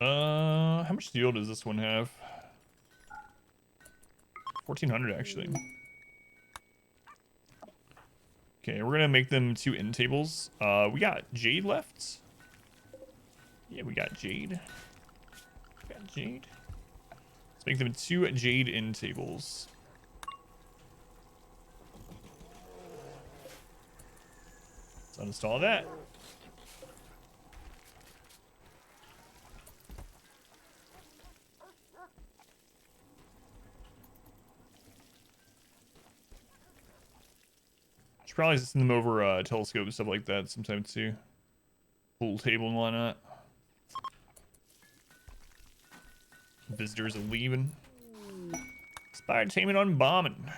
How much steel does this one have? 1400 actually. Okay, we're gonna make them 2 end tables. We got jade left. Yeah, we got jade. Let's make them 2 jade end tables. Let's uninstall that. Should probably send them over a telescope and stuff like that sometime too. Pool table and whatnot. Visitors are leaving. Spy entertainment on bombing.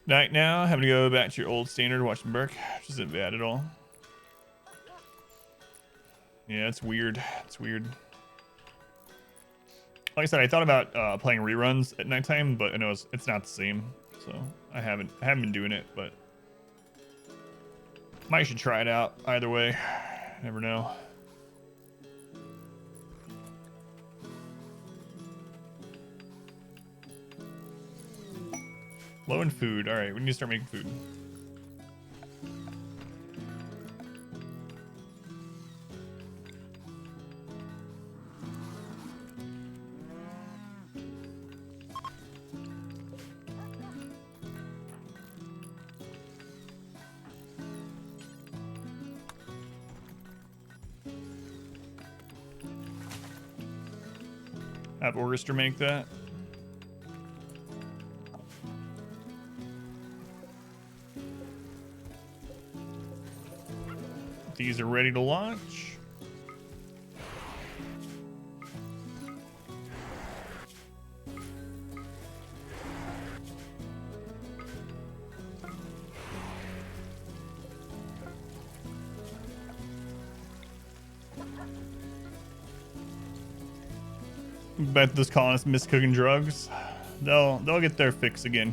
Night now. Having to go back to your old standard, watching Burke. Which isn't bad at all. Yeah, it's weird. It's weird. Like I said, I thought about playing reruns at nighttime, but I know it's not the same. So I haven't been doing it, but might should try it out either way. Never know. Low in food. All right, we need to start making food. Have Orchestra make that. These are ready to launch. Bet this colonist miss cooking drugs. They'll get their fix again.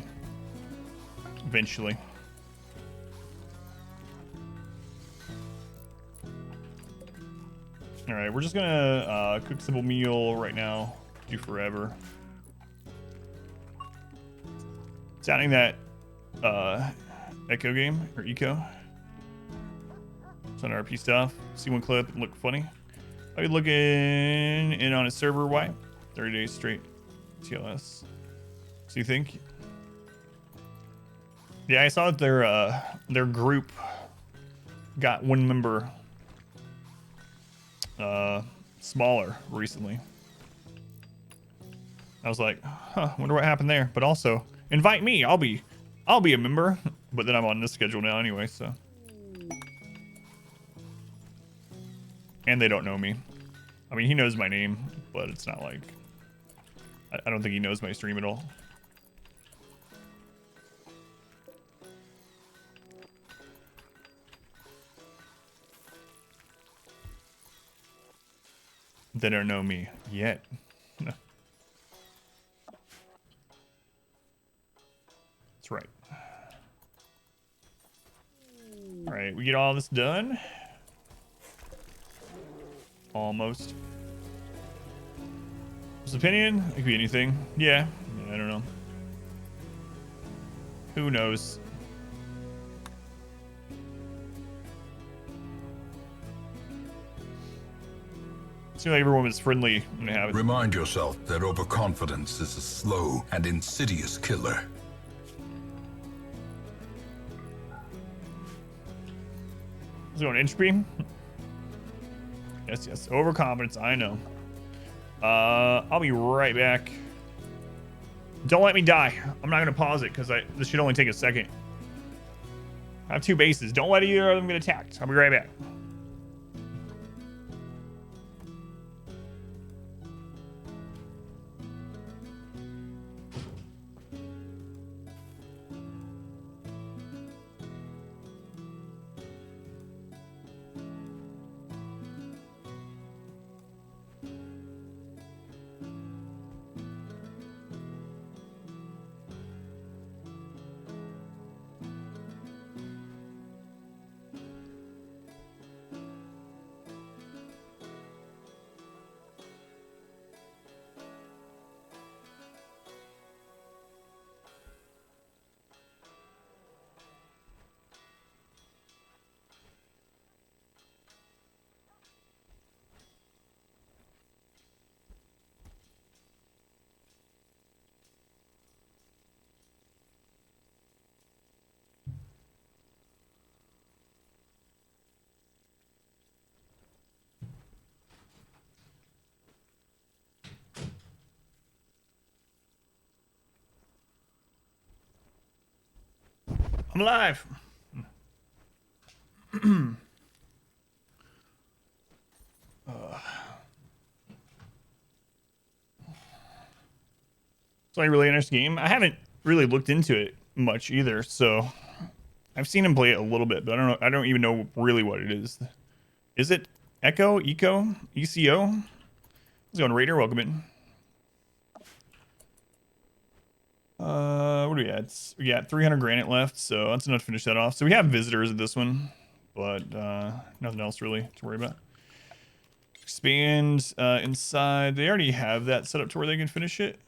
Eventually. All right, we're just gonna cook a simple meal right now. Do forever. Sounding that Echo game or Eco. It's on RP stuff. See one clip and look funny. I'll be looking in on a server wipe. 30 days straight TLS. So you think? Yeah, I saw that their group got one member smaller recently. I was like, huh, wonder what happened there. But also, invite me. I'll be a member. But then I'm on this schedule now anyway, so. And they don't know me. I mean, he knows my name, but it's not like I don't think he knows my stream at all. They don't know me yet. That's right. All right, we get all this done. Almost. His opinion? It could be anything. Yeah, I don't know. Who knows? Seems like everyone was friendly when they have it. Remind yourself that overconfidence is a slow and insidious killer. Is it an inch beam? Yes. Overconfidence, I know. I'll be right back. Don't let me die. I'm not gonna pause it because this should only take a second. I have two bases. Don't let either of them get attacked. I'll be right back. I'm alive. It's like a really interesting game. I haven't really looked into it much either. So I've seen him play it a little bit, but I don't know. I don't even know really what it is. Is it Echo, Eco, ECO? How's it going, Raider? Welcome in. What do we at? We got 300 granite left, so that's enough to finish that off. So we have visitors at this one, but nothing else really to worry about. Expand inside. They already have that set up to where they can finish it.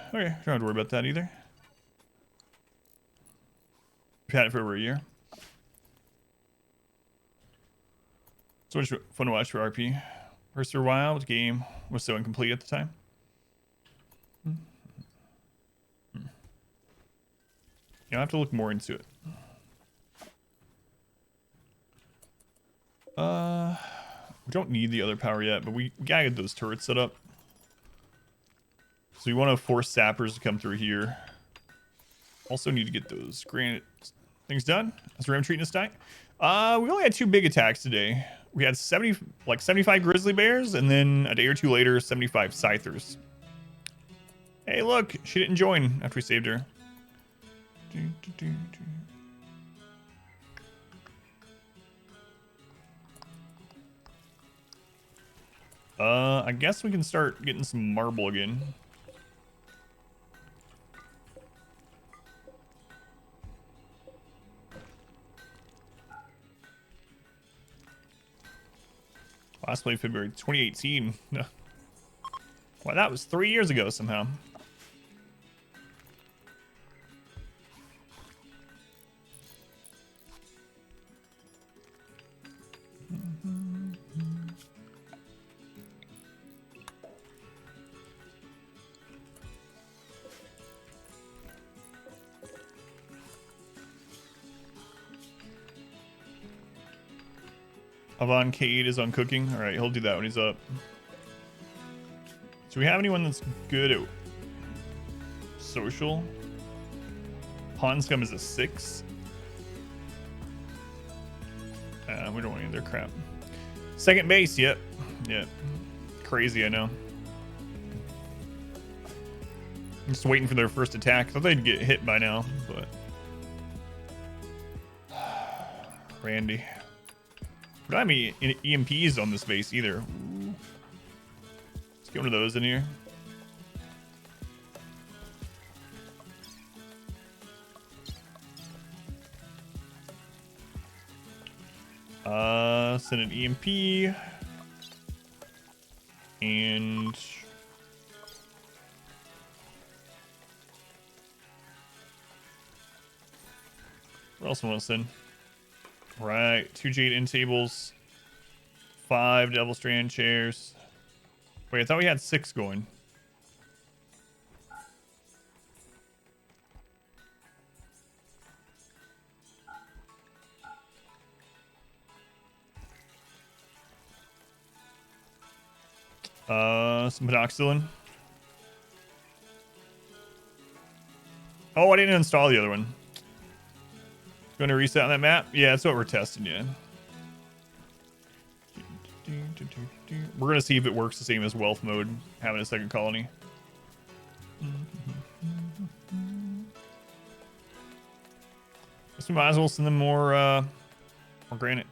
Okay, don't have to worry about that either. We've had it for over a year. So much fun to watch for RP. First for a while, the game was so incomplete at the time. I'll have to look more into it. We don't need the other power yet, but we gotta get those turrets set up. So we want to force sappers to come through here. Also need to get those granite things done. That's Ram treating a stack. We only had 2 big attacks today. We had 75 grizzly bears, and then a day or 2 later, 75 scythers. Hey, look, she didn't join after we saved her. I guess we can start getting some marble again. Last played February 2018. Wow, that was 3 years ago somehow. Avon Cade is on cooking. All right, he'll do that when he's up. Do we have anyone that's good at social? Pawn Scum is a 6. We don't want any of their crap. Second base, yep. Yep. Crazy, I know. I'm just waiting for their first attack. I thought they'd get hit by now, but... Randy. We don't have any EMPs on this base either. Ooh. Let's get one of those in here. Send an EMP. And... what else do I want to send? Right, 2 Jade end tables, 5 Devil Strand chairs. Wait, I thought we had 6 going. Some pedoxylin. Oh, I didn't install the other one. Going to reset on that map? Yeah, that's what we're testing, yeah. We're going to see if it works the same as wealth mode, having a second colony. So we might as well send them more granite.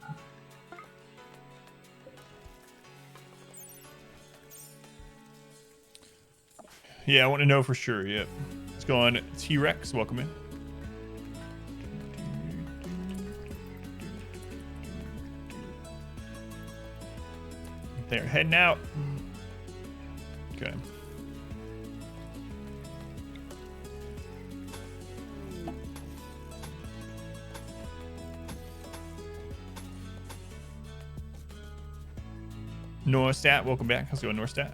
Yeah, I want to know for sure, yep. Let's go on T-Rex, welcome in. They're heading out. Okay. Norstat, welcome back. How's it going, Norstat?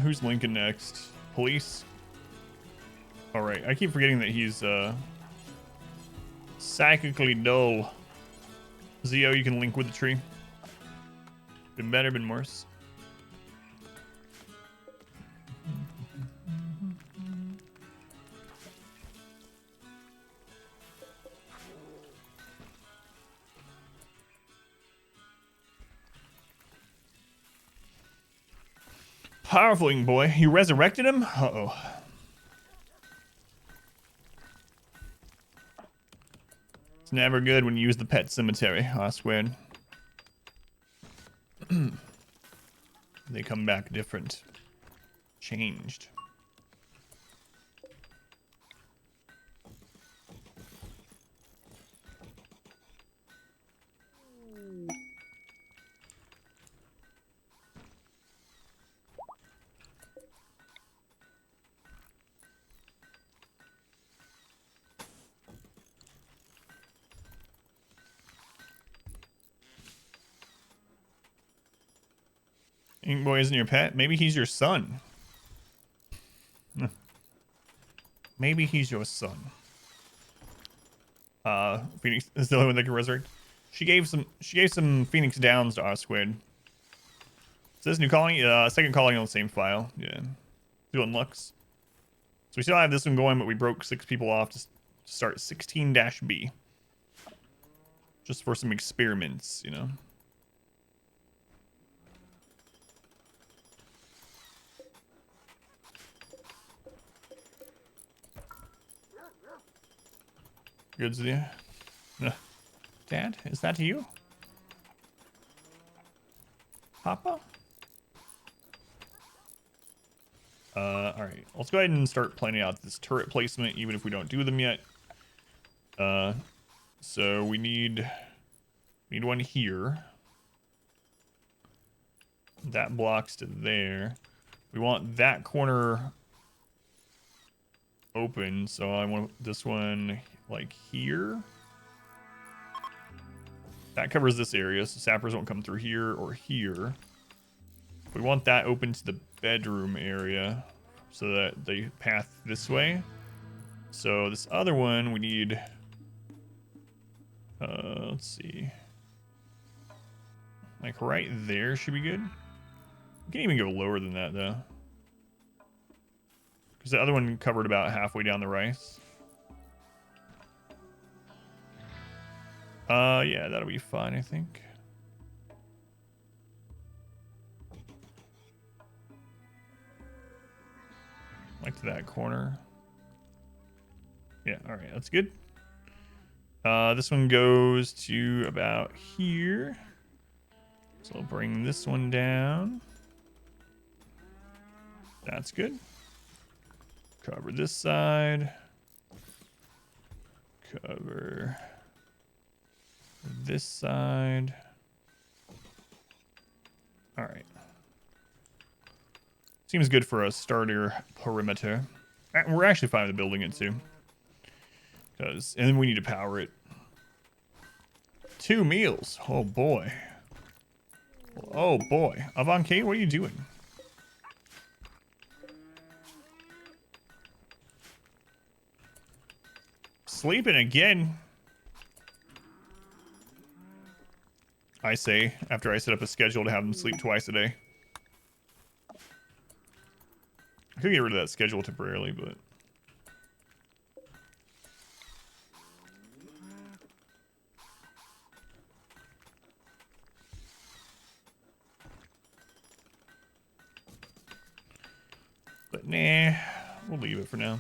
Who's Lincoln next? Police? Alright, I keep forgetting that he's, psychically dull. Zeo, you can link with the tree. Been better, been worse. Powerful young boy. You resurrected him? Uh-oh. It's never good when you use the pet cemetery, I swear. They come back different. Changed. Ink Boy isn't your pet? Maybe he's your son. Maybe he's your son. Phoenix is the only one that can resurrect. She gave some Phoenix Downs to Osquid. Is this new calling? Second calling on the same file. Yeah. Doing Lux. So we still have this one going, but we broke 6 people off to start 16-B. Just for some experiments, you know. Goods with you. Dad, is that you? Papa? Alright. Let's go ahead and start planning out this turret placement, even if we don't do them yet. So we need one here. That blocks to there. We want that corner open, so I want this one like here. That covers this area, so sappers won't come through here or here. We want that open to the bedroom area so that they path this way. So this other one we need, let's see, like right there should be good. We can even go lower than that though, because the other one covered about halfway down the rice. Yeah, that'll be fine, I think. Like to that corner. Yeah, all right, that's good. This one goes to about here. So I'll bring this one down. That's good. Cover this side. Cover this side. All right. Seems good for a starter perimeter. We're actually fine with building it too. And then we need to power it. 2 meals. Oh boy. Oh boy. Avant Kate, what are you doing? Sleeping again. I say, after I set up a schedule to have them sleep twice a day. I could get rid of that schedule temporarily, but... But nah, we'll leave it for now.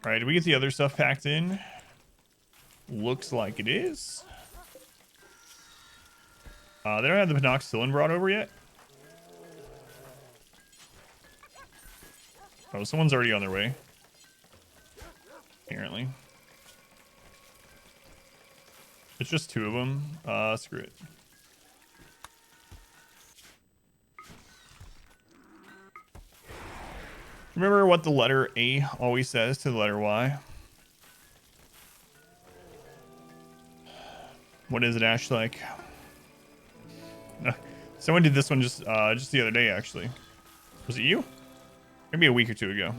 Alright, did we get the other stuff packed in? Looks like it is. They don't have the Penoxyllin brought over yet. Oh, someone's already on their way. Apparently. It's just 2 of them. Screw it. Remember what the letter A always says to the letter Y? What is it, Ash? Like, someone did this one just the other day, actually. Was it you? Maybe a week or 2 ago.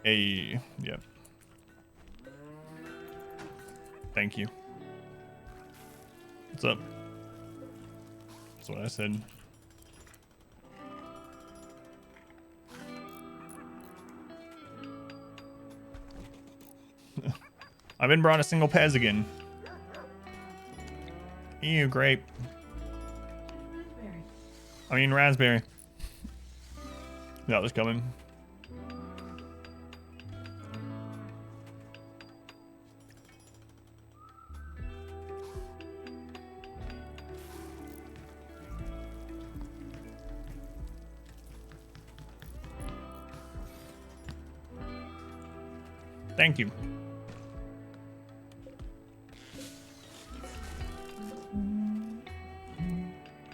Hey, yep. Thank you. What's up? That's what I said. I've been brought a single Pez again. Ew, grape. I mean raspberry. That was coming. Thank you.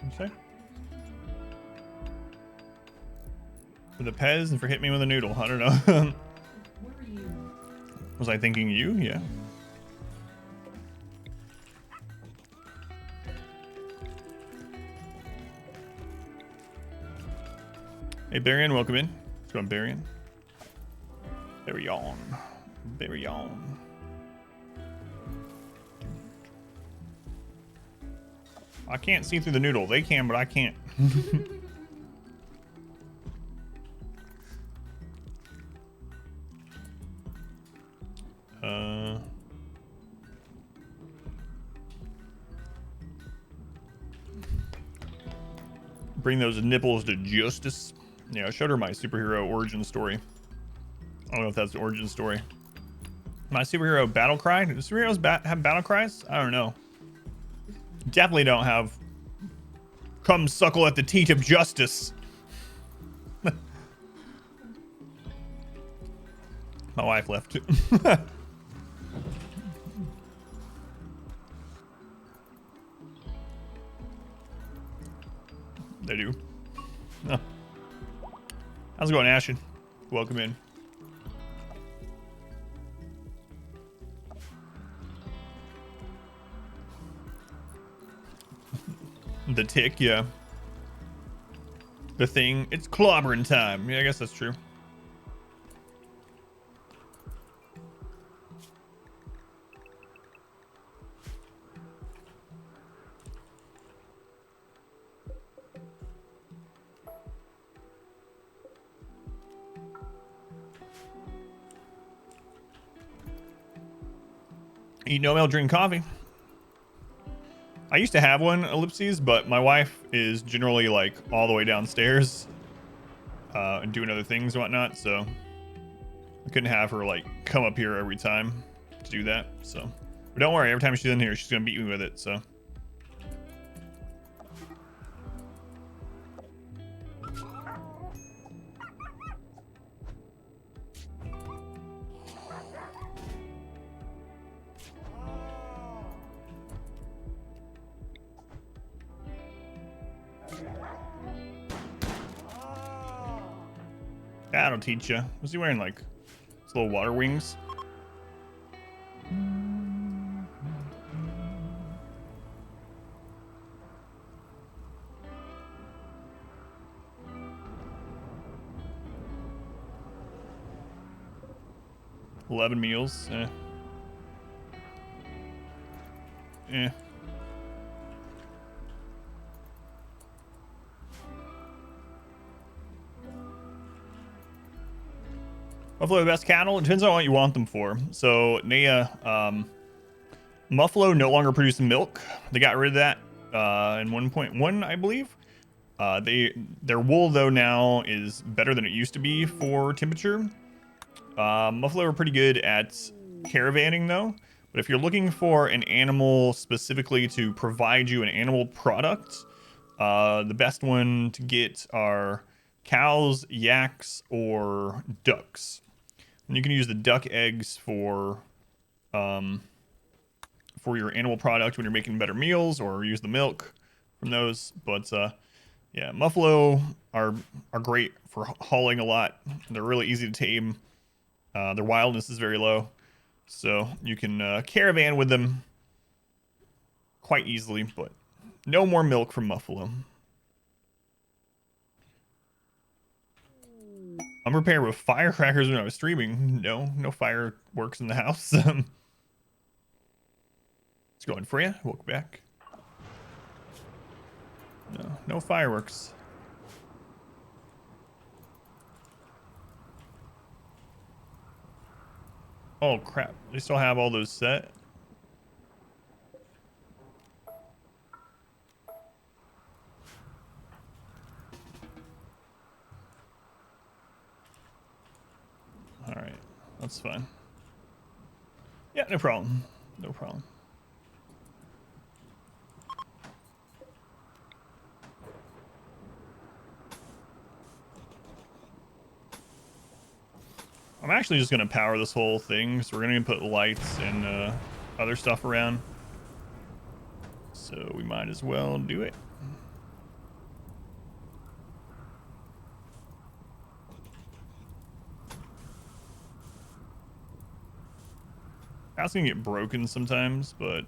Okay. For the Pez and for hit me with a noodle. I don't know. Was I thinking you? Yeah. Hey, Barian, welcome in. Let's go on Barian. Barion. Barion. I can't see through the noodle. They can, but I can't. Bring those nipples to justice. Yeah, I showed her my superhero origin story. I don't know if that's the origin story. My superhero battle cry? Do superheroes have battle cries? I don't know. Definitely don't have come suckle at the teat of justice. My wife left. They do. Oh. How's it going, Ashton? Welcome in. The tick, yeah. The thing, it's clobbering time. Yeah, I guess that's true. Eat no milk, drink coffee. I used to have one, Ellipses, but my wife is generally like all the way downstairs and doing other things and whatnot, so I couldn't have her like come up here every time to do that. So, but don't worry, every time she's in here, she's gonna beat me with it. So. That'll teach you. Was he wearing like his little water wings? $11 meals. Eh. Muffalo, the best cattle? It depends on what you want them for. So, Naya, Muffalo no longer producing milk. They got rid of that in 1.1, I believe. Their wool, though, now is better than it used to be for temperature. Muffalo are pretty good at caravanning, though. But if you're looking for an animal specifically to provide you an animal product, the best one to get are cows, yaks, or ducks. And you can use the duck eggs for your animal product when you're making better meals, or use the milk from those. But yeah, Muffalo are great for hauling a lot. They're really easy to tame. Their wildness is very low, so you can caravan with them quite easily. But no more milk from Muffalo. I'm prepared with firecrackers when I was streaming. No fireworks in the house. It's going for you. Welcome back. No fireworks. Oh crap! They still have all those set. All right, that's fine. Yeah, no problem. No problem. I'm actually just gonna power this whole thing, so we're gonna put lights and other stuff around. So we might as well do it. That's gonna get broken sometimes, but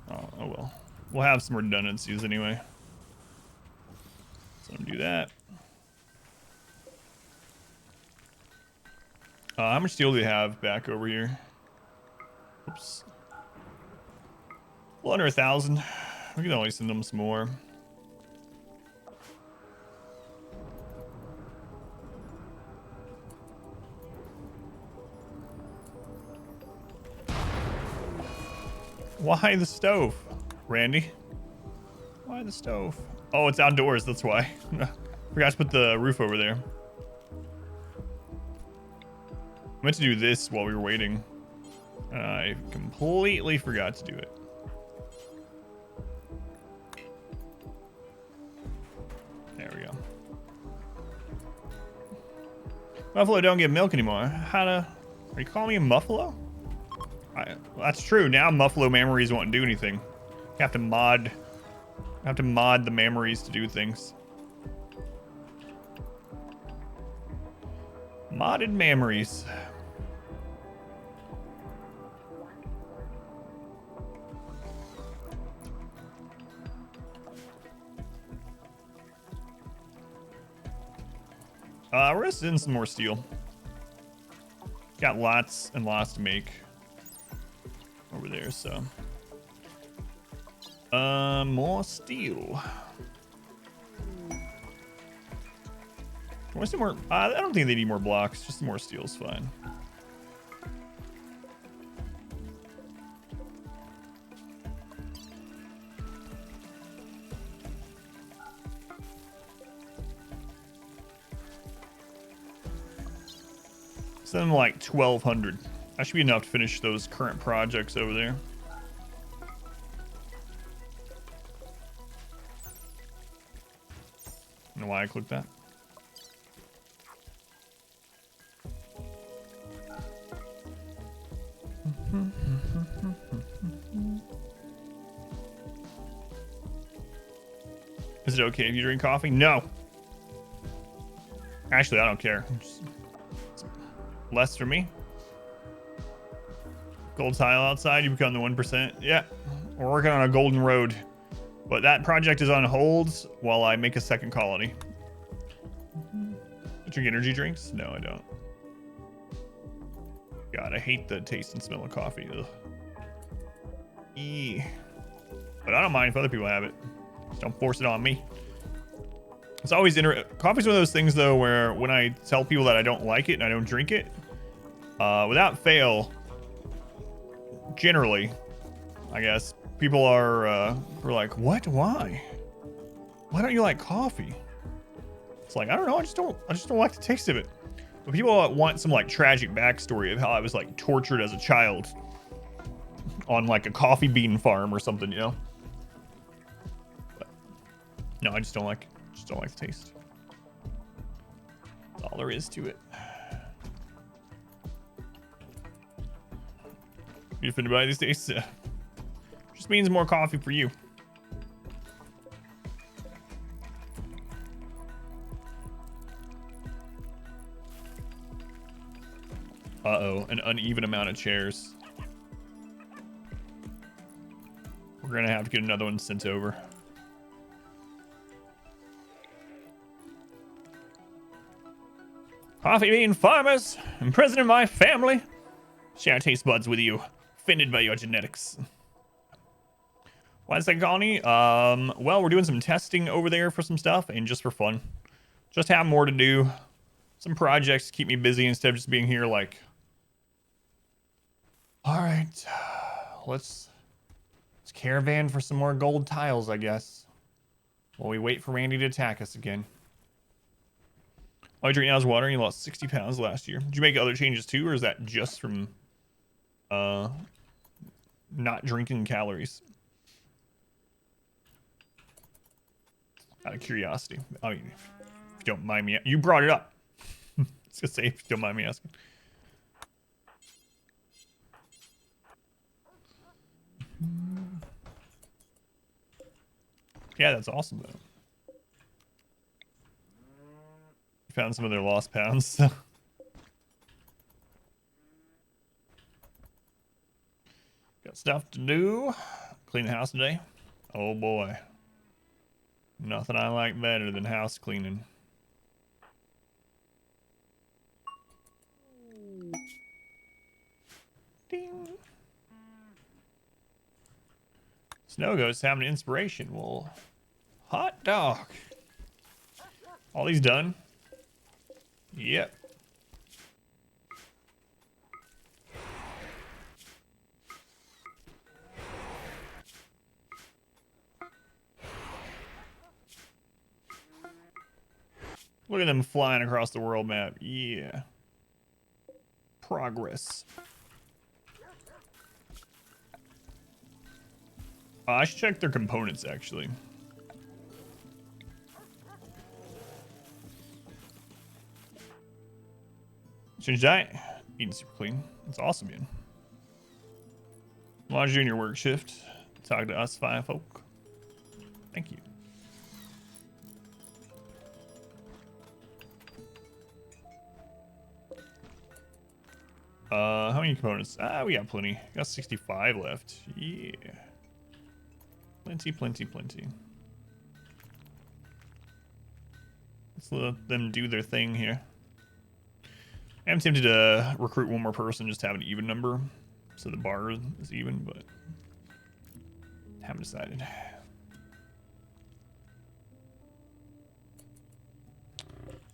oh well. We'll have some redundancies anyway. So I'm gonna do that. How much steel do they have back over here? Oops. Well, under 1,000. We can always send them some more. Why the stove, Randy? Why the stove? Oh, it's outdoors, that's why. Forgot to put the roof over there. I meant to do this while we were waiting. I completely forgot to do it. There we go. Muffalo don't get milk anymore. Are you calling me a Muffalo? That's true. Now Muffalo memories won't do anything. You have to mod the memories to do things. Modded memories. We're gonna send some more steel. Got lots and lots to make over there, so. More steel. Want some more? I don't think they need more blocks. Just more steel is fine. Send them like 1,200. That should be enough to finish those current projects over there. I don't know why I clicked that. Is it okay if you drink coffee? No. Actually, I don't care. Just less for me. Gold tile outside, you become the 1%. Yeah, we're working on a golden road. But that project is on hold while I make a second colony. You drink energy drinks? No, I don't. God, I hate the taste and smell of coffee. Ugh. Eee. But I don't mind if other people have it. Just don't force it on me. It's always coffee's one of those things though where when I tell people that I don't like it and I don't drink it, without fail, generally, I guess people are like, what? Why don't you like coffee? It's like, I don't know, I just don't like the taste of it. But people want some like tragic backstory of how I was like tortured as a child on like a coffee bean farm or something, you know? But, no, I just don't like the taste. That's all there is to it. You finna buy these days? Just means more coffee for you. Uh-oh, an uneven amount of chairs. We're gonna have to get another one sent over. Coffee bean farmers and president of my family. Share taste buds with you, offended by your genetics. Why is that colony? Well, we're doing some testing over there for some stuff and just for fun. Just have more to do. Some projects to keep me busy instead of just being here like, all right, let's caravan for some more gold tiles, I guess. While we wait for Randy to attack us again. All you drink now is water and you lost 60 pounds last year. Did you make other changes too, or is that just from not drinking calories? Out of curiosity. I mean, if you don't mind me, you brought it up. I was gonna say, if you don't mind me asking. Yeah, that's awesome though. You found some of their lost pounds. Got stuff to do. Clean the house today. Oh boy. Nothing I like better than house cleaning. Ding. Snow Ghost having an inspiration. Well, hot dog. All these done? Yep. Look at them flying across the world map. Yeah. Progress. I should check their components, actually. Change diet. Eating super clean. That's awesome, man. Lodge you in your work shift. Talk to us fine folk. Thank you. How many components? We got plenty. Got 65 left. Yeah. Plenty, plenty, plenty. Let's let them do their thing here. I'm tempted to recruit one more person, just have an even number. So the bar is even, but haven't decided.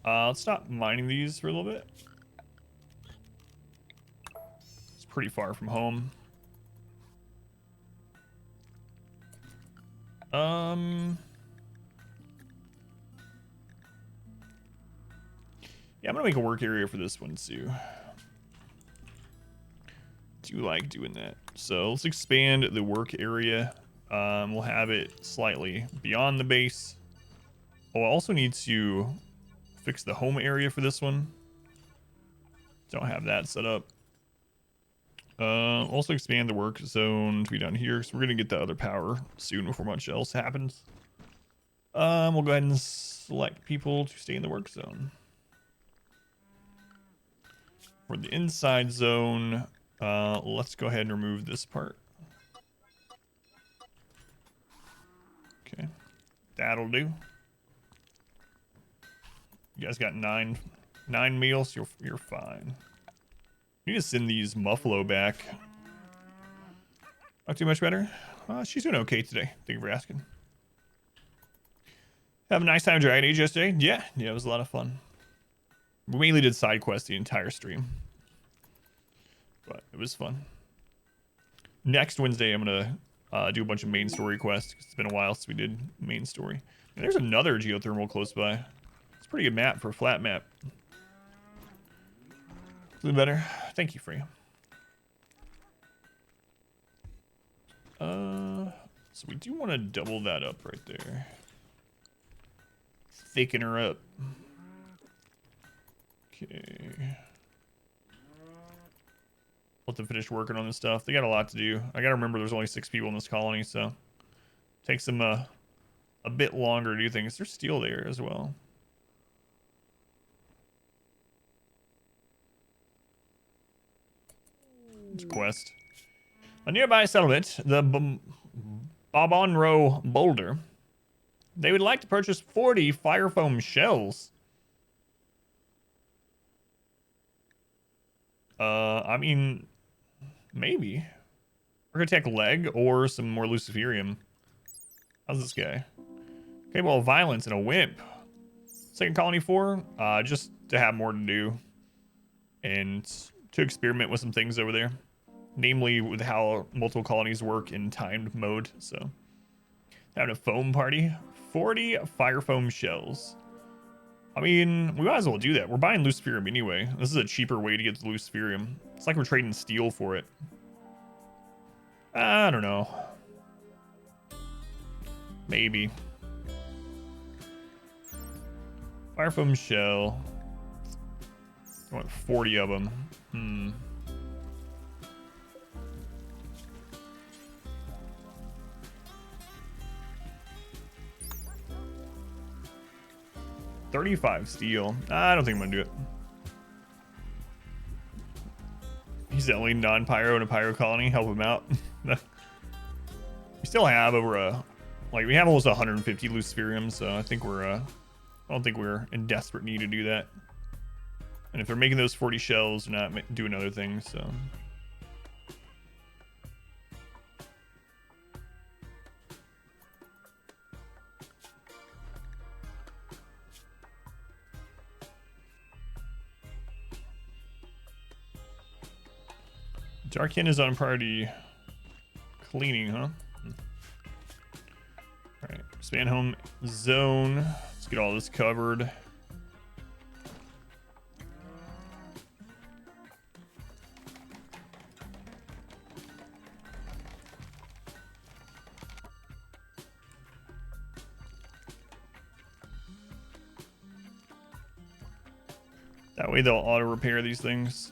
Let's stop mining these for a little bit. It's pretty far from home. Yeah, I'm gonna make a work area for this one too. Do like doing that. So let's expand the work area. We'll have it slightly beyond the base. Oh, I also need to fix the home area for this one. Don't have that set up. Also expand the work zone to be down here, so we're gonna get the other power soon before much else happens. We'll go ahead and select people to stay in the work zone. For the inside zone, let's go ahead and remove this part. Okay, that'll do. You guys got nine meals. You're fine. You need to send these Muffalo back. Not too much better. She's doing okay today. Thank you for asking. Have a nice time Dragon Age yesterday. Yeah, it was a lot of fun. We mainly did side quests the entire stream, but it was fun. Next Wednesday, I'm gonna do a bunch of main story quests. It's been a while since we did main story. And there's another geothermal close by. It's a pretty good map for a flat map. A little better. Thank you, Freya. So we do want to double that up right there. Thicken her up. Okay. Let them finish working on this stuff. They got a lot to do. I gotta remember there's only 6 people in this colony, so takes them a bit longer to do things. There's steel there as well. It's a quest. A nearby settlement, the Bobonro Boulder. They would like to purchase 40 fire foam shells. I mean, maybe. We're gonna take leg or some more Luciferium. How's this guy? Okay, well, violence and a wimp. Second colony 4, just to have more to do and to experiment with some things over there, namely with how multiple colonies work in timed mode. So, having a foam party, 40 fire foam shells. I mean, we might as well do that. We're buying Luciferium anyway. This is a cheaper way to get the Luciferium. It's like we're trading steel for it. I don't know. Maybe. Fire foam shell. I want 40 of them. 35 steel. I don't think I'm gonna do it. He's the only non-pyro in a pyro colony. Help him out. We still have over we have almost 150 Luciferium, so I think I don't think we're in desperate need to do that. And if they're making those 40 shells, they're not doing other things, so. Darkin is on priority cleaning, huh? Alright, expand home zone. Let's get all this covered. That way they'll auto repair these things.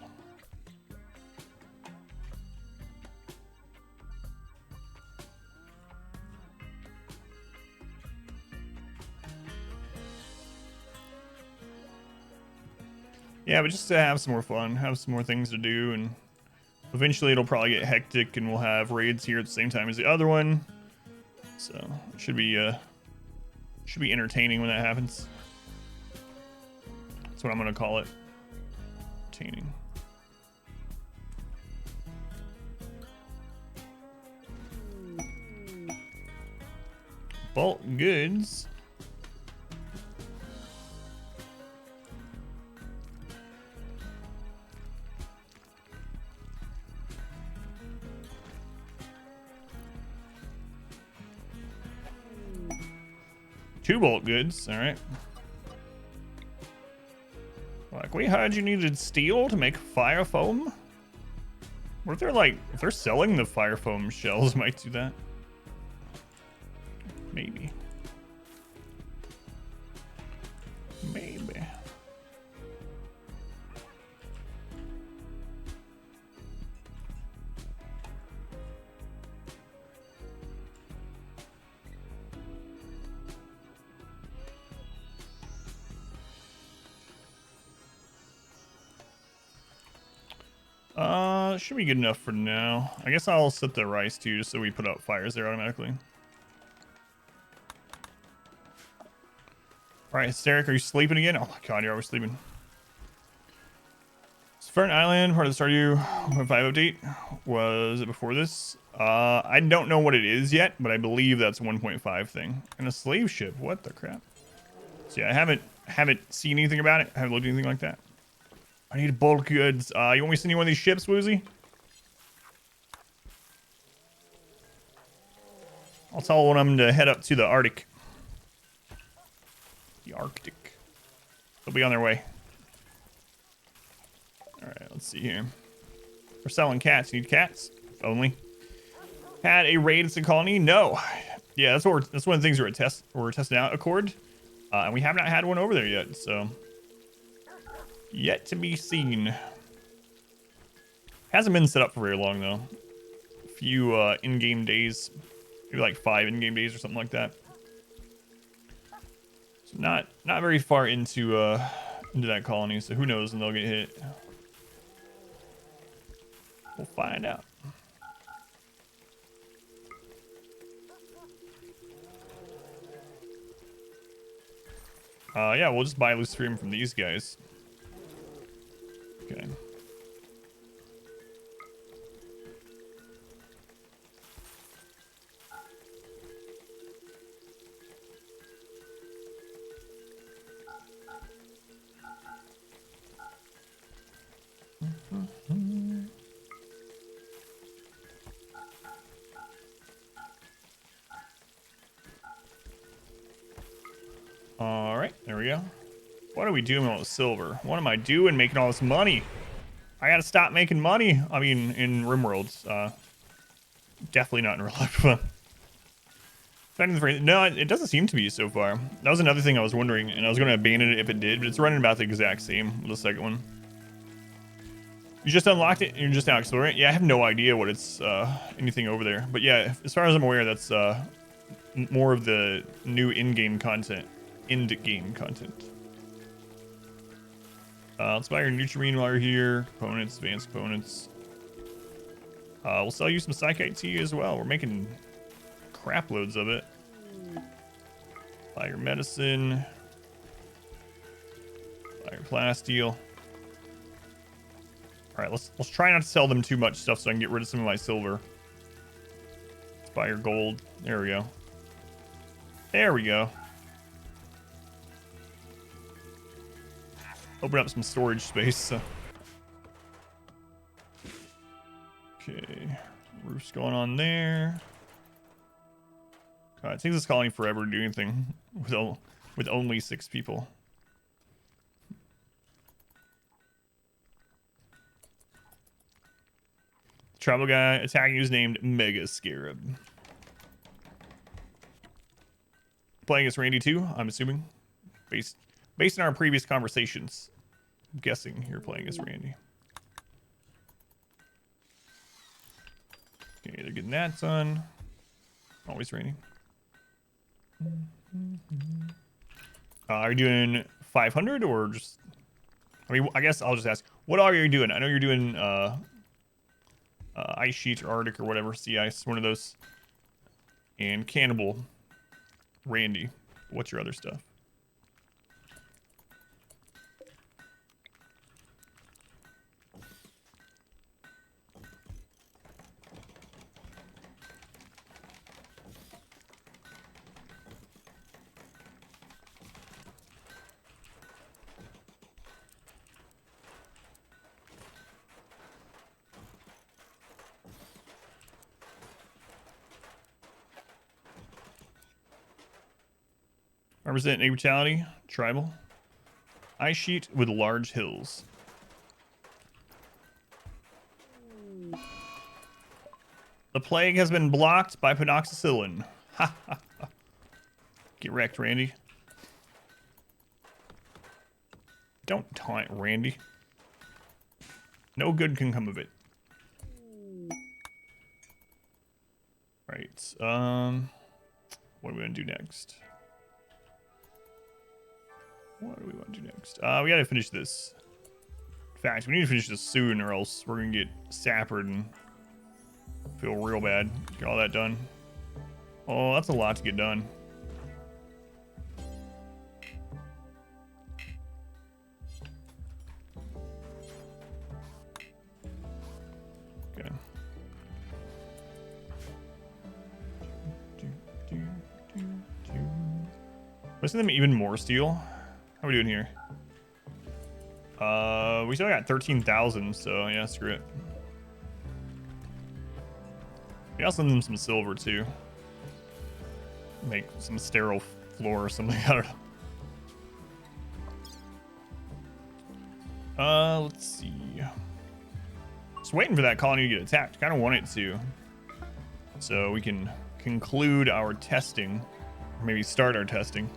Yeah, but just to have some more fun, have some more things to do, and eventually it'll probably get hectic and we'll have raids here at the same time as the other one. So it should be entertaining when that happens. That's what I'm gonna call it. Entertaining. Bulk goods. Two bulk goods, all right. Like, we heard you needed steel to make fire foam. What if they're selling the fire foam shells, might do that. Maybe. Maybe. Should be good enough for now. I guess I'll set the rice too, just so we put out fires there automatically. All right, Hysteric, are you sleeping again? Oh my god, you're always sleeping. Fern Island, part of the Stardew 1.5 update. Was it before this? I don't know what it is yet, but I believe that's a 1.5 thing. And a slave ship, what the crap? So yeah, I haven't seen anything about it. I haven't looked at anything like that. I need bulk goods. You want me to send you one of these ships, Woozy? I'll tell one of them to head up to the Arctic. The Arctic. They'll be on their way. Alright, let's see here. We're selling cats. You need cats? If only. Had a raid at the colony? No. Yeah, that's one of the things we're testing out, Accord. And we have not had one over there yet, so. Yet to be seen. Hasn't been set up for very long though. A few in-game days. Maybe like 5 in-game days or something like that. So not very far into that colony, so who knows when they'll get hit. We'll find out. Yeah, we'll just buy Luciferium from these guys. Okay. All right, there we go. What are we doing with silver? What am I doing making all this money? I gotta stop making money. I mean, in RimWorlds. Definitely not in real life. No, it doesn't seem to be so far. That was another thing I was wondering, and I was going to abandon it if it did, but it's running about the exact same with the second one. You just unlocked it, and you're just now exploring it? Yeah, I have no idea what it's, anything over there. But yeah, as far as I'm aware, that's, more of the new in-game content. End-game content. Let's buy your Nutrien while you're here. Components, advanced components. We'll sell you some Psychite tea as well. We're making crap loads of it. Buy your medicine. Buy your plasteel. All right, let's try not to sell them too much stuff so I can get rid of some of my silver. Let's buy your gold. There we go. There we go. Open up some storage space. Okay, roof's going on there. God, it takes this colony forever to do anything with only 6 people. The tribal guy attacking you is named Mega Scarab. Playing as Randy too, I'm assuming. Based on our previous conversations. I'm guessing you're playing as Randy. Okay, they're getting that done. Always raining. Are you doing 500 or just... I mean, I guess I'll just ask. What are you doing? I know you're doing Ice Sheet or Arctic or whatever. Sea Ice, one of those. And Cannibal. Randy. What's your other stuff? Represent a brutality, tribal. Ice sheet with large hills. The plague has been blocked by penoxycillin. Ha ha ha. Get wrecked, Randy. Don't taunt Randy. No good can come of it. Right. What are we gonna do next? What do we want to do next? We gotta finish this. In fact, we need to finish this soon or else we're gonna get sappered and feel real bad. Get all that done. Oh, that's a lot to get done. Okay. Let's send them even more steel. How are we doing here? We still got 13,000, so yeah, screw it. We also send them some silver too. Make some sterile floor or something. I don't know. Let's see. Just waiting for that colony to get attacked. Kind of want it to, so we can conclude our testing, or maybe start our testing.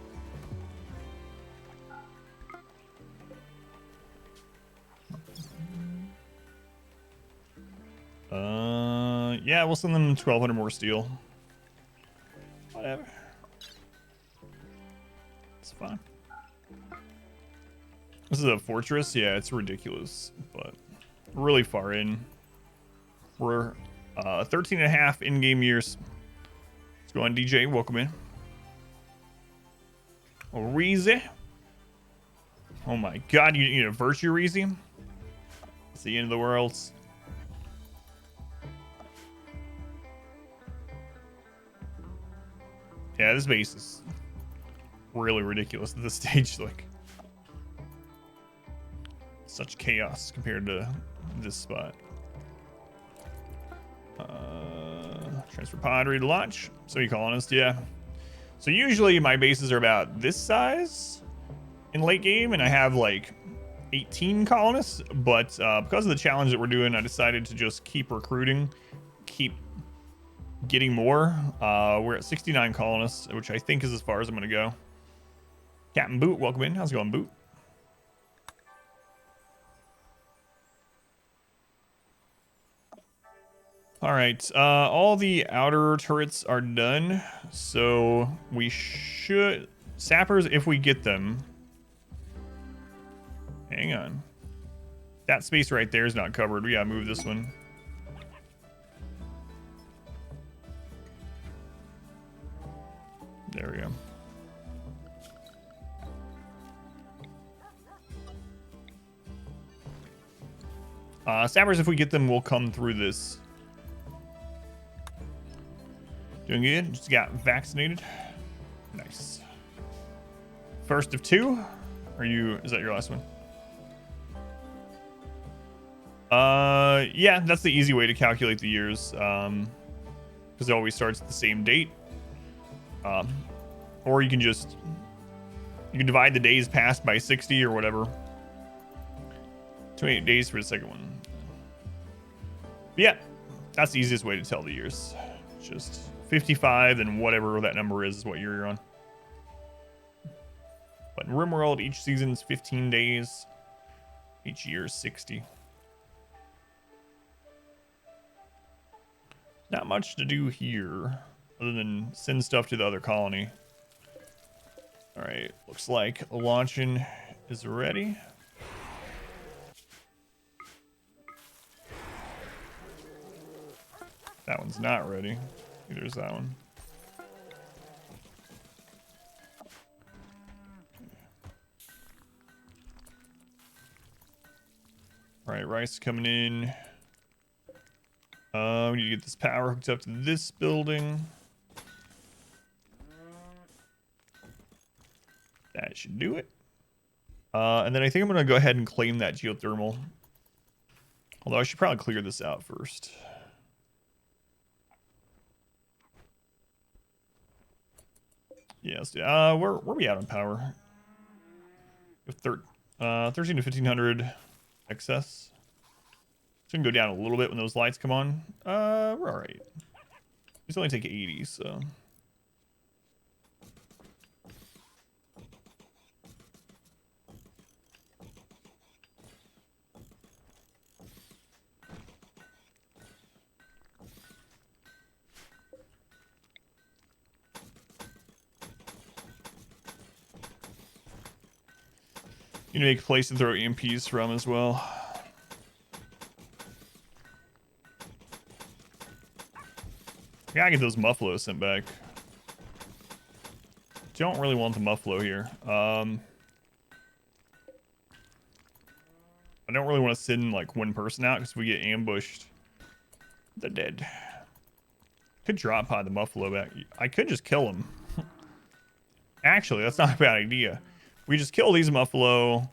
Yeah, we'll send them 1,200 more steel. Whatever. It's fine. This is a fortress. Yeah, it's ridiculous, but really far in. We're 13 and a half in-game years. Let's go on, DJ. Welcome in. Reezy. Oh my god, you need a virtue, Reezy? It's the end of the world. Yeah, this base is really ridiculous at this stage. Like, such chaos compared to this spot. Transfer pod ready to launch. So you colonist, yeah. So usually my bases are about this size in late game, and I have like 18 colonists. But because of the challenge that we're doing, I decided to just keep recruiting, keep getting more. We're at 69 colonists, which I think is as far as I'm gonna go. Captain Boot, welcome in. How's it going, Boot? All right, all the outer turrets are done, so we should... Sappers, if we get them... Hang on. That space right there is not covered. We gotta move this one. There we go. Sappers, if we get them, will come through this. Doing good. Just got vaccinated. Nice. First of two. Is that your last one? Yeah, that's the easy way to calculate the years. Because it always starts at the same date. Or you can divide the days passed by 60 or whatever. 28 days for the second one. But yeah, that's the easiest way to tell the years. Just 55 and whatever that number is what year you're on. But in RimWorld, each season is 15 days. Each year is 60. Not much to do here other than send stuff to the other colony. All right, looks like launching is ready. That one's not ready. Neither is that one. All right, rice coming in. We need to get this power hooked up to this building. That should do it. And then I think I'm going to go ahead and claim that geothermal. Although I should probably clear this out first. Yes. Where are we at on power? 13 to 1500 excess. It's gonna go down a little bit when those lights come on. We're all right. These only take 80, so. You need to make a place to throw EMPs from as well. I gotta get those Muffalo sent back. Don't really want the Muffalo here. I don't really want to send like one person out because if we get ambushed, they're dead. Could drop pod the Muffalo back. I could just kill him. Actually, that's not a bad idea. We just kill these Muffalo.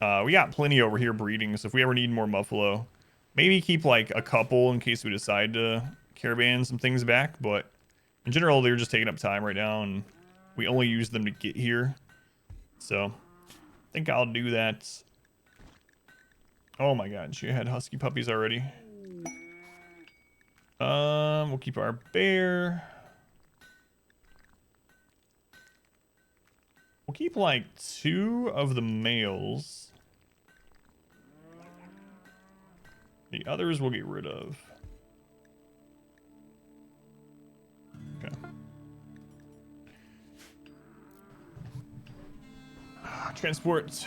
We got plenty over here breeding, so if we ever need more Muffalo, maybe keep like a couple in case we decide to caravan some things back. But in general, they're just taking up time right now, and we only use them to get here. So I think I'll do that. Oh my god, she had husky puppies already. We'll keep our bear. We'll keep like 2 of the males. The others we'll get rid of. Okay. Transport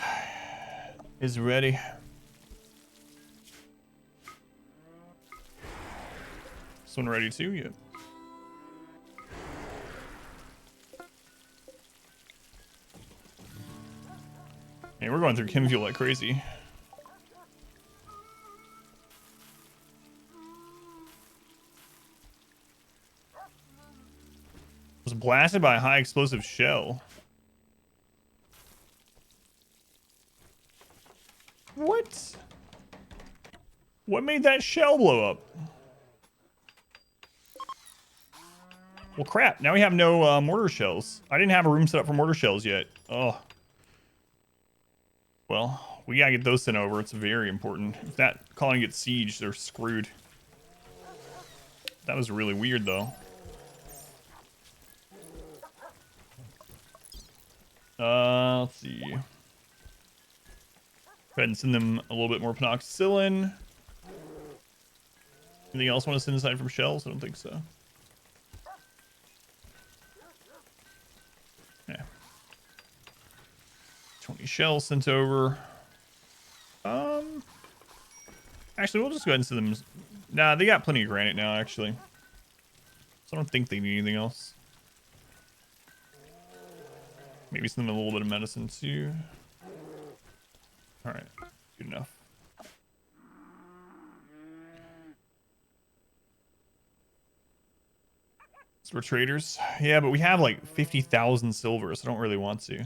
is ready. This one ready too? Yep. Hey, we're going through chem fuel like crazy. Was blasted by a high explosive shell. What? What made that shell blow up? Well, crap. Now we have no mortar shells. I didn't have a room set up for mortar shells yet. Oh. Well, we gotta get those sent over. It's very important. If that colony gets sieged, they're screwed. That was really weird, though. Let's see. Go ahead and send them a little bit more penoxycillin. Anything else want to send aside from shells? I don't think so. Yeah. 20 shells sent over. Actually, we'll just go ahead and send them. Nah, they got plenty of granite now, actually. So I don't think they need anything else. Maybe send them a little bit of medicine too. All right, good enough. So we're traders. Yeah, but we have like 50,000 silver, so I don't really want to.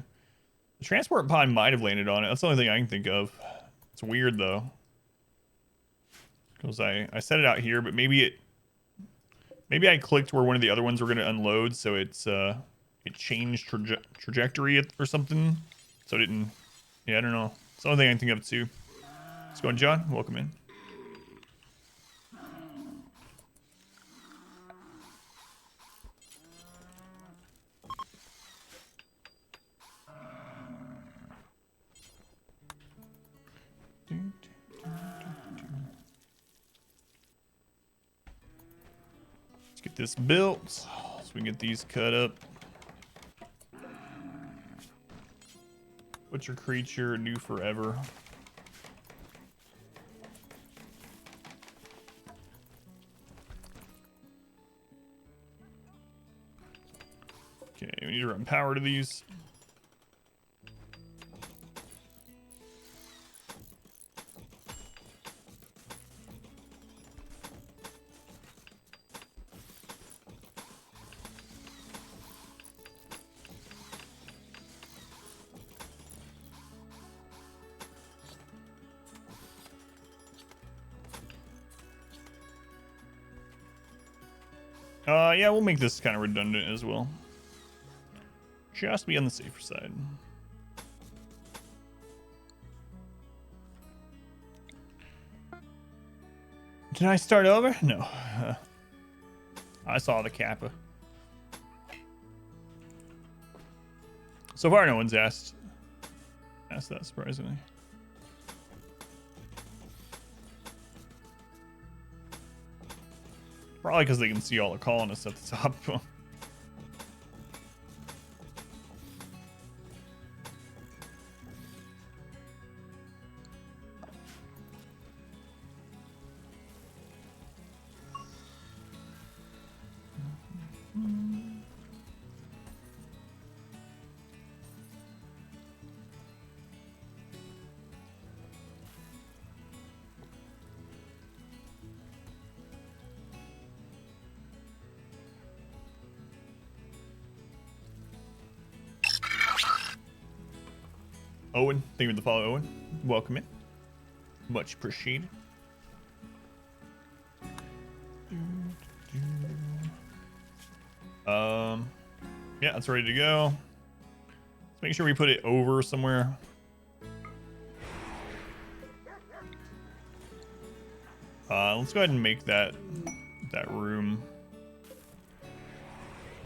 The transport pod might have landed on it. That's the only thing I can think of. It's weird though. Because I set it out here, but maybe I clicked where one of the other ones were going to unload, so it changed trajectory or something. So it didn't. Yeah, I don't know. It's the only thing I can think of too. What's going on, John? Welcome in. Let's get this built so we can get these cut up. Butcher creature, new forever. Okay, we need to run power to these. Yeah, we'll make this kind of redundant as well. Just be on the safer side. Did I start over? No. I saw the kappa. So far, no one's asked that, surprisingly. Probably because they can see all the colonists at the top. Owen, thank you for the follow, Owen. Welcome in. Much appreciated. Yeah, it's ready to go. Let's make sure we put it over somewhere. Let's go ahead and make that room.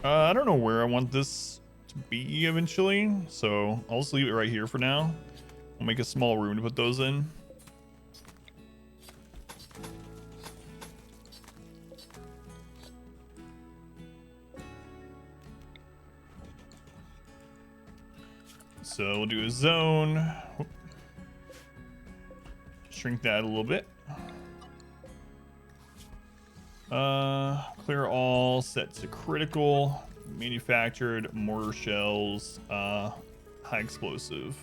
I don't know where I want this to be eventually, so I'll just leave it right here for now. We'll make a small room to put those in. So we'll do a zone. Whoop. Shrink that a little bit. Clear all, set to critical, manufactured, mortar shells, high explosive.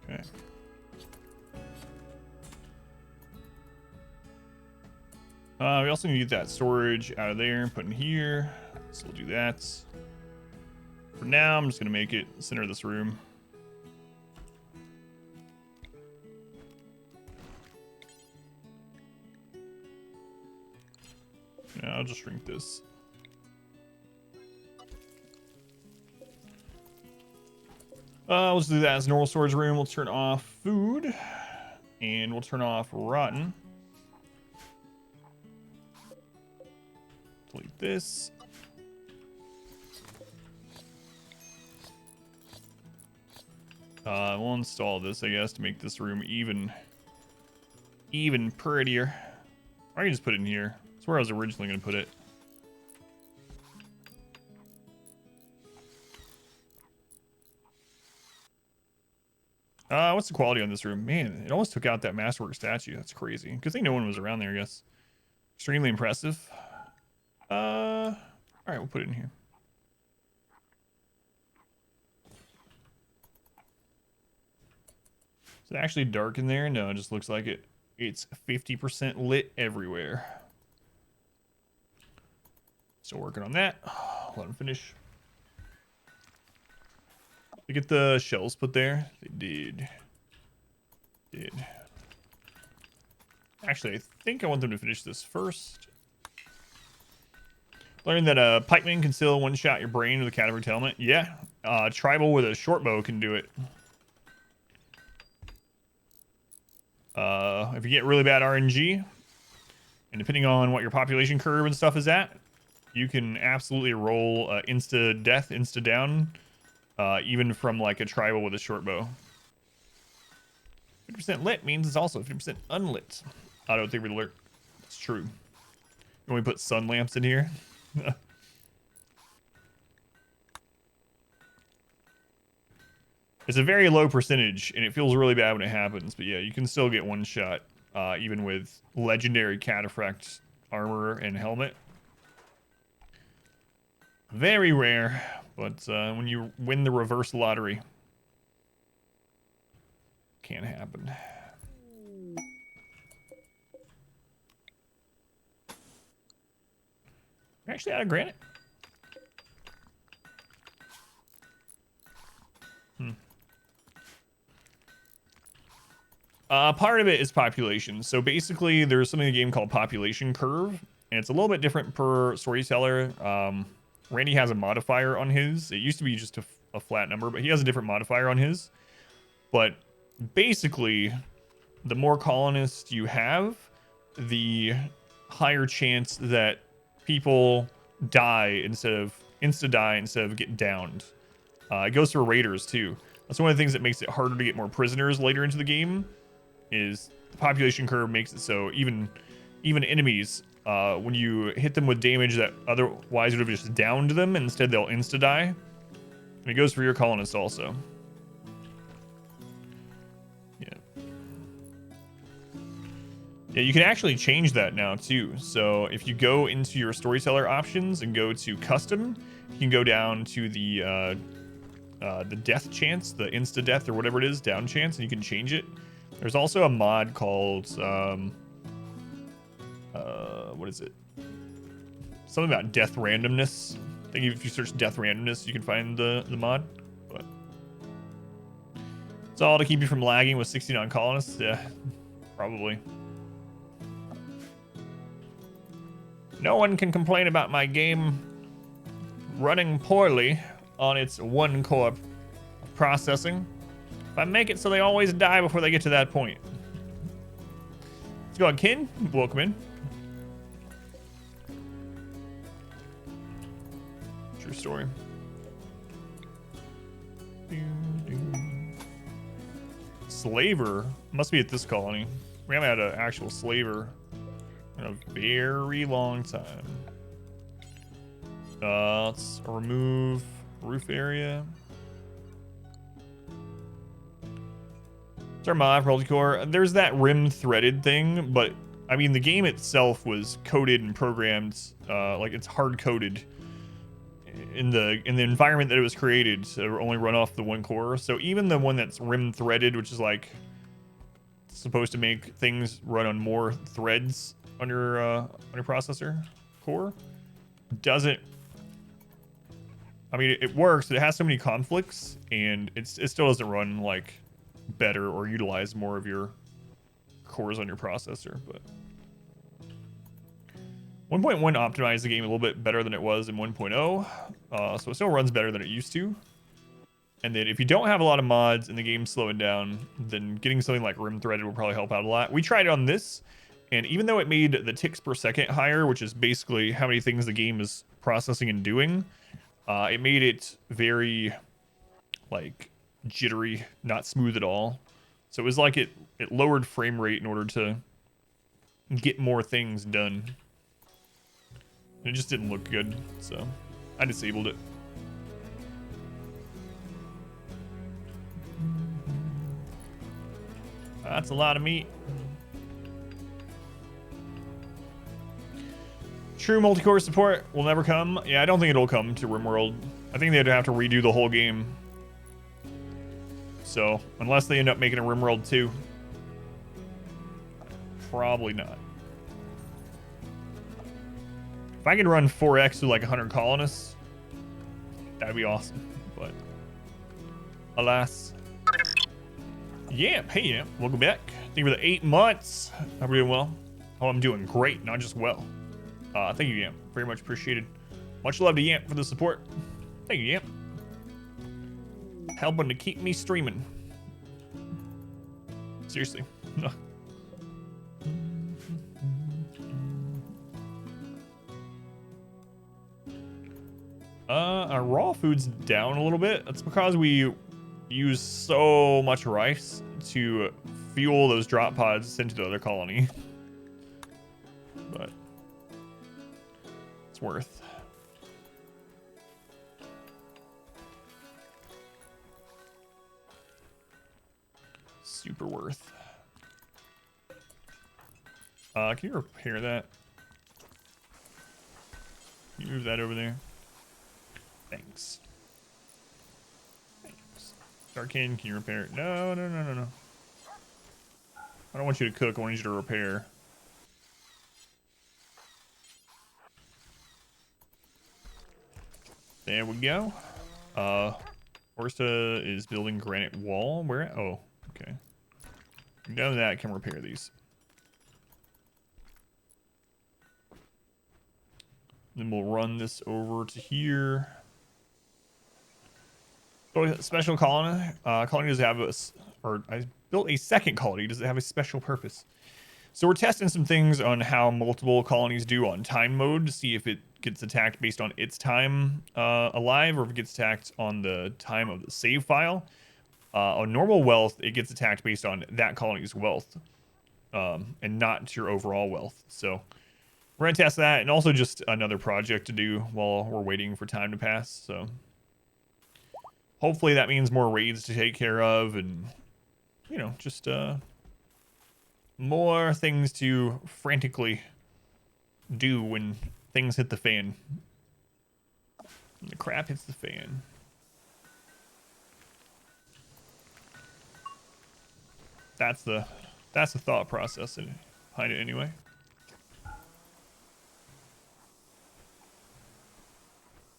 Okay. We also need to get that storage out of there and put in here. So we'll do that. For now, I'm just gonna make it center of this room. Yeah, I'll just shrink this. Let's do that as normal storage room. We'll turn off food. And we'll turn off rotten. Delete this. We'll install this, I guess, to make this room even prettier. Or I can just put it in here. That's where I was originally going to put it. What's the quality on this room? Man, it almost took out that Masterwork statue. That's crazy. Good thing no one was around there, I guess. Extremely impressive. All right, we'll put it in here. Is it actually dark in there? No, it just looks like it. It's 50% lit everywhere. Still working on that. Let them finish. They get the shells put there. They did. Actually, I think I want them to finish this first. Learning that a pikeman can still one-shot your brain with a Cadaver helmet. Yeah, tribal with a short bow can do it. If you get really bad RNG, and depending on what your population curve and stuff is at, you can absolutely roll insta-death, insta-down, even from like a tribal with a short bow. 50% lit means it's also 50% unlit. I don't think we alert. It's true. Can we put sun lamps in here? It's a very low percentage, and it feels really bad when it happens. But yeah, you can still get one shot, even with legendary cataphract armor and helmet. Very rare, but when you win the reverse lottery, can happen. We're actually out of granite. Part of it is population. So basically, there's something in the game called population curve, and it's a little bit different per storyteller. Randy has a modifier on his. It used to be just a flat number, but he has a different modifier on his. But basically, the more colonists you have, the higher chance that people die instead of insta-die instead of get downed. It goes for raiders too. That's one of the things that makes it harder to get more prisoners later into the game. Is the population curve makes it so even enemies, when you hit them with damage that otherwise would have just downed them, instead they'll insta-die. And it goes for your colonists also. Yeah, you can actually change that now too. So if you go into your storyteller options and go to custom, you can go down to the death chance, the insta death or whatever it is, down chance, and you can change it. There's also a mod called what is it? Something about death randomness. I think if you search death randomness, you can find the mod. But it's all to keep you from lagging with 69 colonists. Yeah, probably. No one can complain about my game running poorly on its one core processing. If I make it so they always die before they get to that point. Let's go on, Kin. Welcome in. True story. Slaver must be at this colony. We haven't had an actual slaver in a very long time. Let's remove roof area. It's our mod for multicore. There's that rim threaded thing, but I mean the game itself was coded and programmed, like it's hard coded in the environment that it was created to only run off the one core. So even the one that's rim threaded, which is like supposed to make things run on more threads on your processor core, doesn't. I mean, it works, but it has so many conflicts, and it still doesn't run like better or utilize more of your cores on your processor. But 1.1 optimized the game a little bit better than it was in 1.0, so it still runs better than it used to. And then if you don't have a lot of mods and the game's slowing down, then getting something like Rim Threaded will probably help out a lot. We tried it on this, and even though it made the ticks per second higher, which is basically how many things the game is processing and doing, it made it very, like, jittery, not smooth at all. So it was like it lowered frame rate in order to get more things done. It just didn't look good, so I disabled it. That's a lot of meat. True multi-core support will never come. Yeah, I don't think it'll come to RimWorld. I think they'd have to redo the whole game. So, unless they end up making a RimWorld 2. Probably not. If I could run 4x with like 100 colonists, that'd be awesome. But, alas. Yamp, hey Yamp, welcome back. Thank you for the 8 months. Hope you're doing well. Oh, I'm doing great, not just well. Thank you, Yamp. Very much appreciated. Much love to Yamp for the support. Thank you, Yamp. Helping to keep me streaming. Seriously. Our raw food's down a little bit. That's because we use so much rice to fuel those drop pods sent to the other colony. But it's worth. Super worth. Can you repair that? Can you move that over there? Thanks. Thanks. Darkin, can you repair it? No. I don't want you to cook. I want you to repair. There we go. Orsta is building granite wall. Where? Oh, okay. Done that, can repair these. Then we'll run this over to here. Oh, special colony. Colony does have a, or I built a second colony. Does it have a special purpose? So we're testing some things on how multiple colonies do on time mode to see if it gets attacked based on its time alive, or if it gets attacked on the time of the save file. On normal wealth, it gets attacked based on that colony's wealth, and not your overall wealth. So we're gonna test that, and also just another project to do while we're waiting for time to pass. So hopefully that means more raids to take care of, and you know, just more things to frantically do when things hit the fan. When the crap hits the fan. That's the thought process behind it anyway.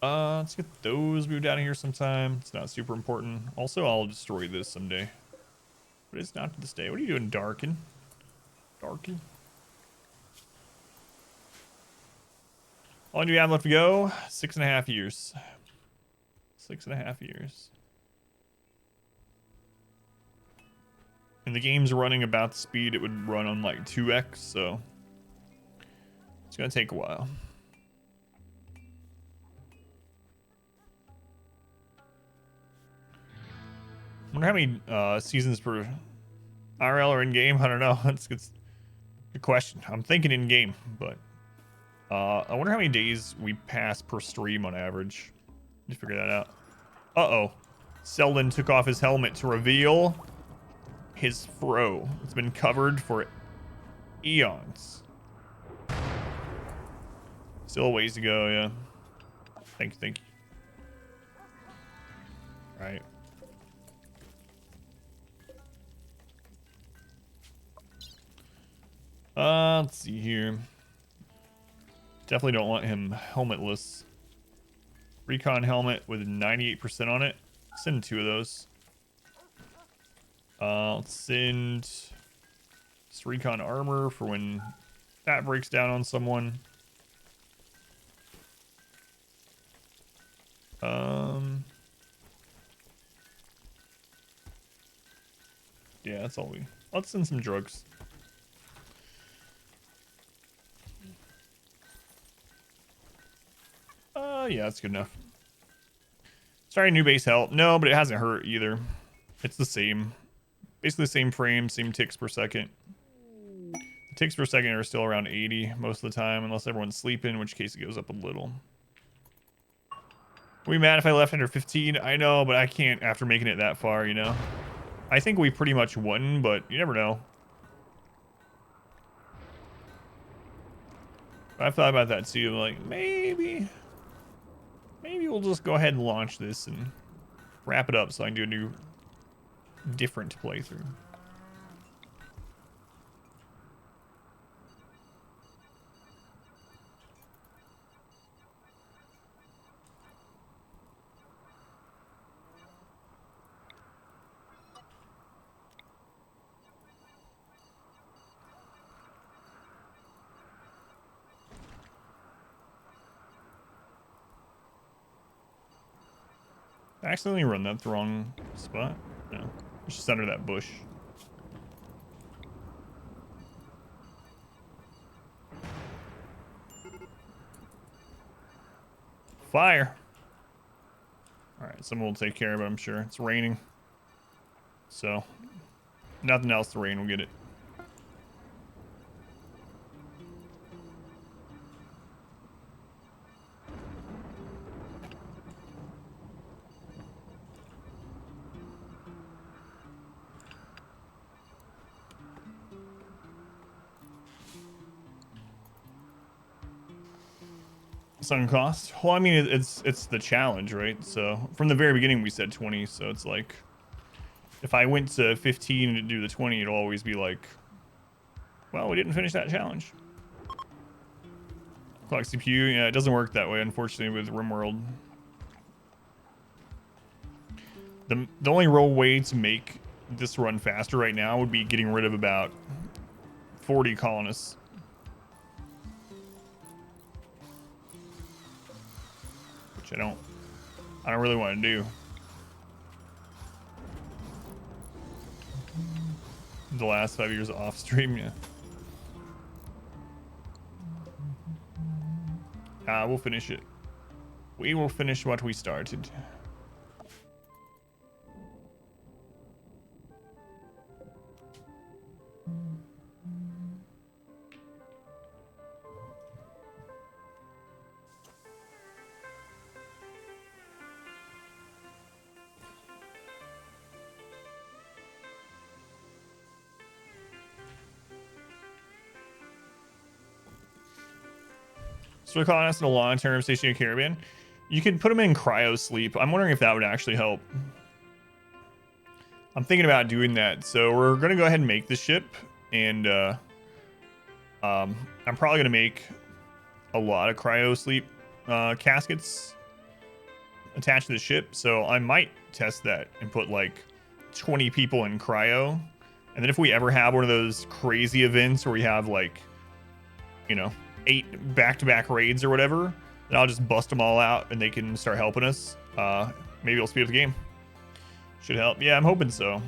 Let's get those moved out of here sometime. It's not super important. Also, I'll destroy this someday. But it's not to this day. What are you doing, Darkin? Darkin? How long do we have left to go? 6.5 years. 6.5 years. And the game's running about the speed it would run on like 2x, so it's gonna take a while. I wonder how many seasons per IRL or in game. I don't know. That's a good question. I'm thinking in game, but I wonder how many days we pass per stream on average. Let me figure that out. Uh-oh. Selden took off his helmet to reveal his fro. It's been covered for eons. Still a ways to go, yeah. Thank you. All right. Let's see here. Definitely don't want him helmetless. Recon helmet with 98% on it. Send 2 of those. Let's send this recon armor for when that breaks down on someone. Yeah, that's all we... Let's send some drugs. Yeah, that's good enough. Sorry, new base help. No, but it hasn't hurt either. It's the same. Basically the same frame, same ticks per second. The ticks per second are still around 80 most of the time, unless everyone's sleeping, in which case it goes up a little. Are we mad if I left under 15? I know, but I can't after making it that far, you know? I think we pretty much won, but you never know. I've thought about that too. Like, maybe we'll just go ahead and launch this and wrap it up so I can do a new, different playthrough. I accidentally run that the wrong spot. No, it's just under that bush. Fire. All right, someone will take care of it, I'm sure. It's raining. So, nothing else, the rain will get it. Sunk cost? Well, I mean, it's the challenge, right? So from the very beginning we said 20, so it's like if I went to 15 to do the 20, it'll always be like, well, we didn't finish that challenge. Clock CPU, yeah, it doesn't work that way, unfortunately, with RimWorld. The only real way to make this run faster right now would be getting rid of about 40 colonists. Which I don't really want to do. The last 5 years off stream, yeah. We'll finish it. We will finish what we started. So calling us in a long-term stationary caravan. You can put them in cryo sleep. I'm wondering if that would actually help. I'm thinking about doing that. So we're gonna go ahead and make the ship, and I'm probably gonna make a lot of cryo sleep caskets attached to the ship. So I might test that and put like 20 people in cryo, and then if we ever have one of those crazy events where we have like, you know, 8 back-to-back raids or whatever, then I'll just bust them all out and they can start helping us. Maybe it'll speed up the game. Should help. Yeah, I'm hoping so.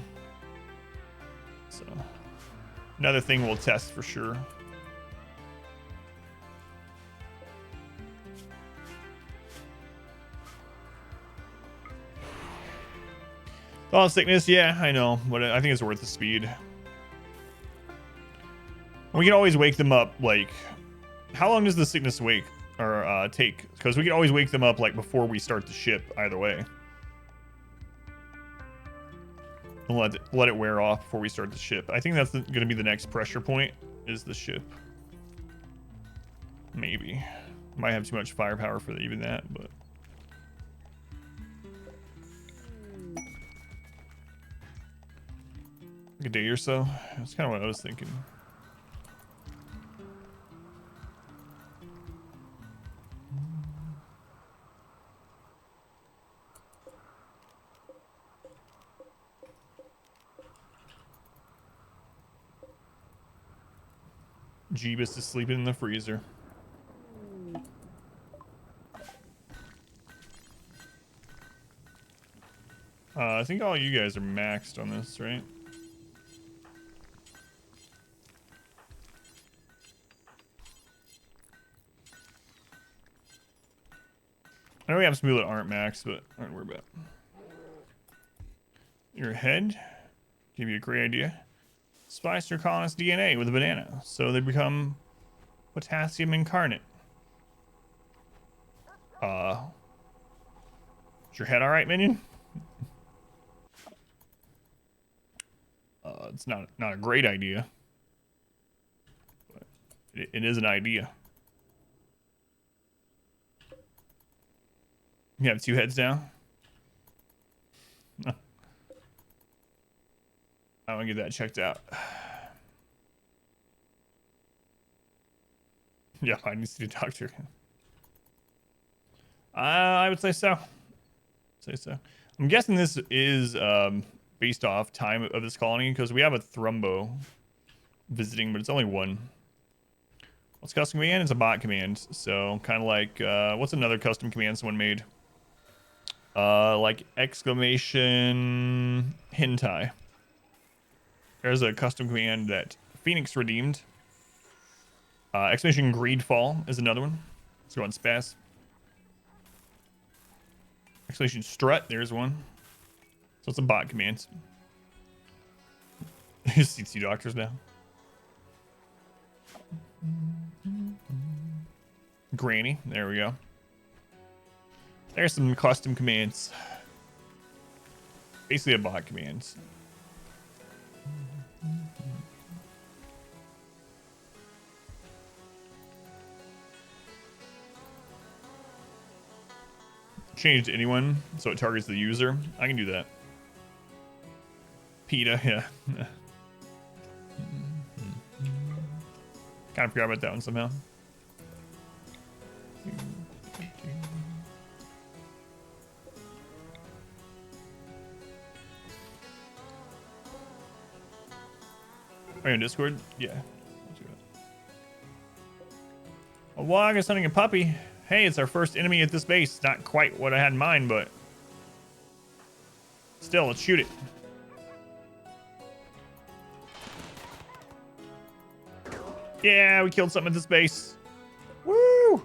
So another thing we'll test for sure. Oh, sickness. Yeah, I know, but I think it's worth the speed. We can always wake them up, like, how long does the sickness wake or take? Because we can always wake them up like before we start the ship either way. And let it wear off before we start the ship. I think that's going to be the next pressure point, is the ship. Maybe. Might have too much firepower for even that, but... like a day or so. That's kind of what I was thinking. Jeebus is sleeping in the freezer. I think all you guys are maxed on this, right? I know we have some people that aren't maxed, but aren't worried about it. Your head, give you a great idea. Splice your colonist DNA with a banana, so they become potassium incarnate. Is your head all right, minion? It's not a great idea, but it is an idea. You have 2 heads now. I want to get that checked out. Yeah, I need to see a doctor. I would say so. I'm guessing this is based off time of this colony because we have a Thrumbo visiting, but it's only 1. What's custom command? It's a bot command. So kind of like what's another custom command someone made? Like exclamation hentai. There's a custom command that Phoenix redeemed. Exclamation greedfall is another one. Let's go on spaz. Exclamation strut, there's one. So it's a bot command. You see 2 doctors now. Granny, there we go. There's some custom commands. Basically a bot command. Change to anyone so it targets the user. I can do that. PETA, yeah. Kind of forgot about that one somehow. Are you on Discord? Yeah. I'll do it. A wog is hunting a puppy. Hey, it's our first enemy at this base. Not quite what I had in mind, but still, let's shoot it. Yeah, we killed something at this base. Woo!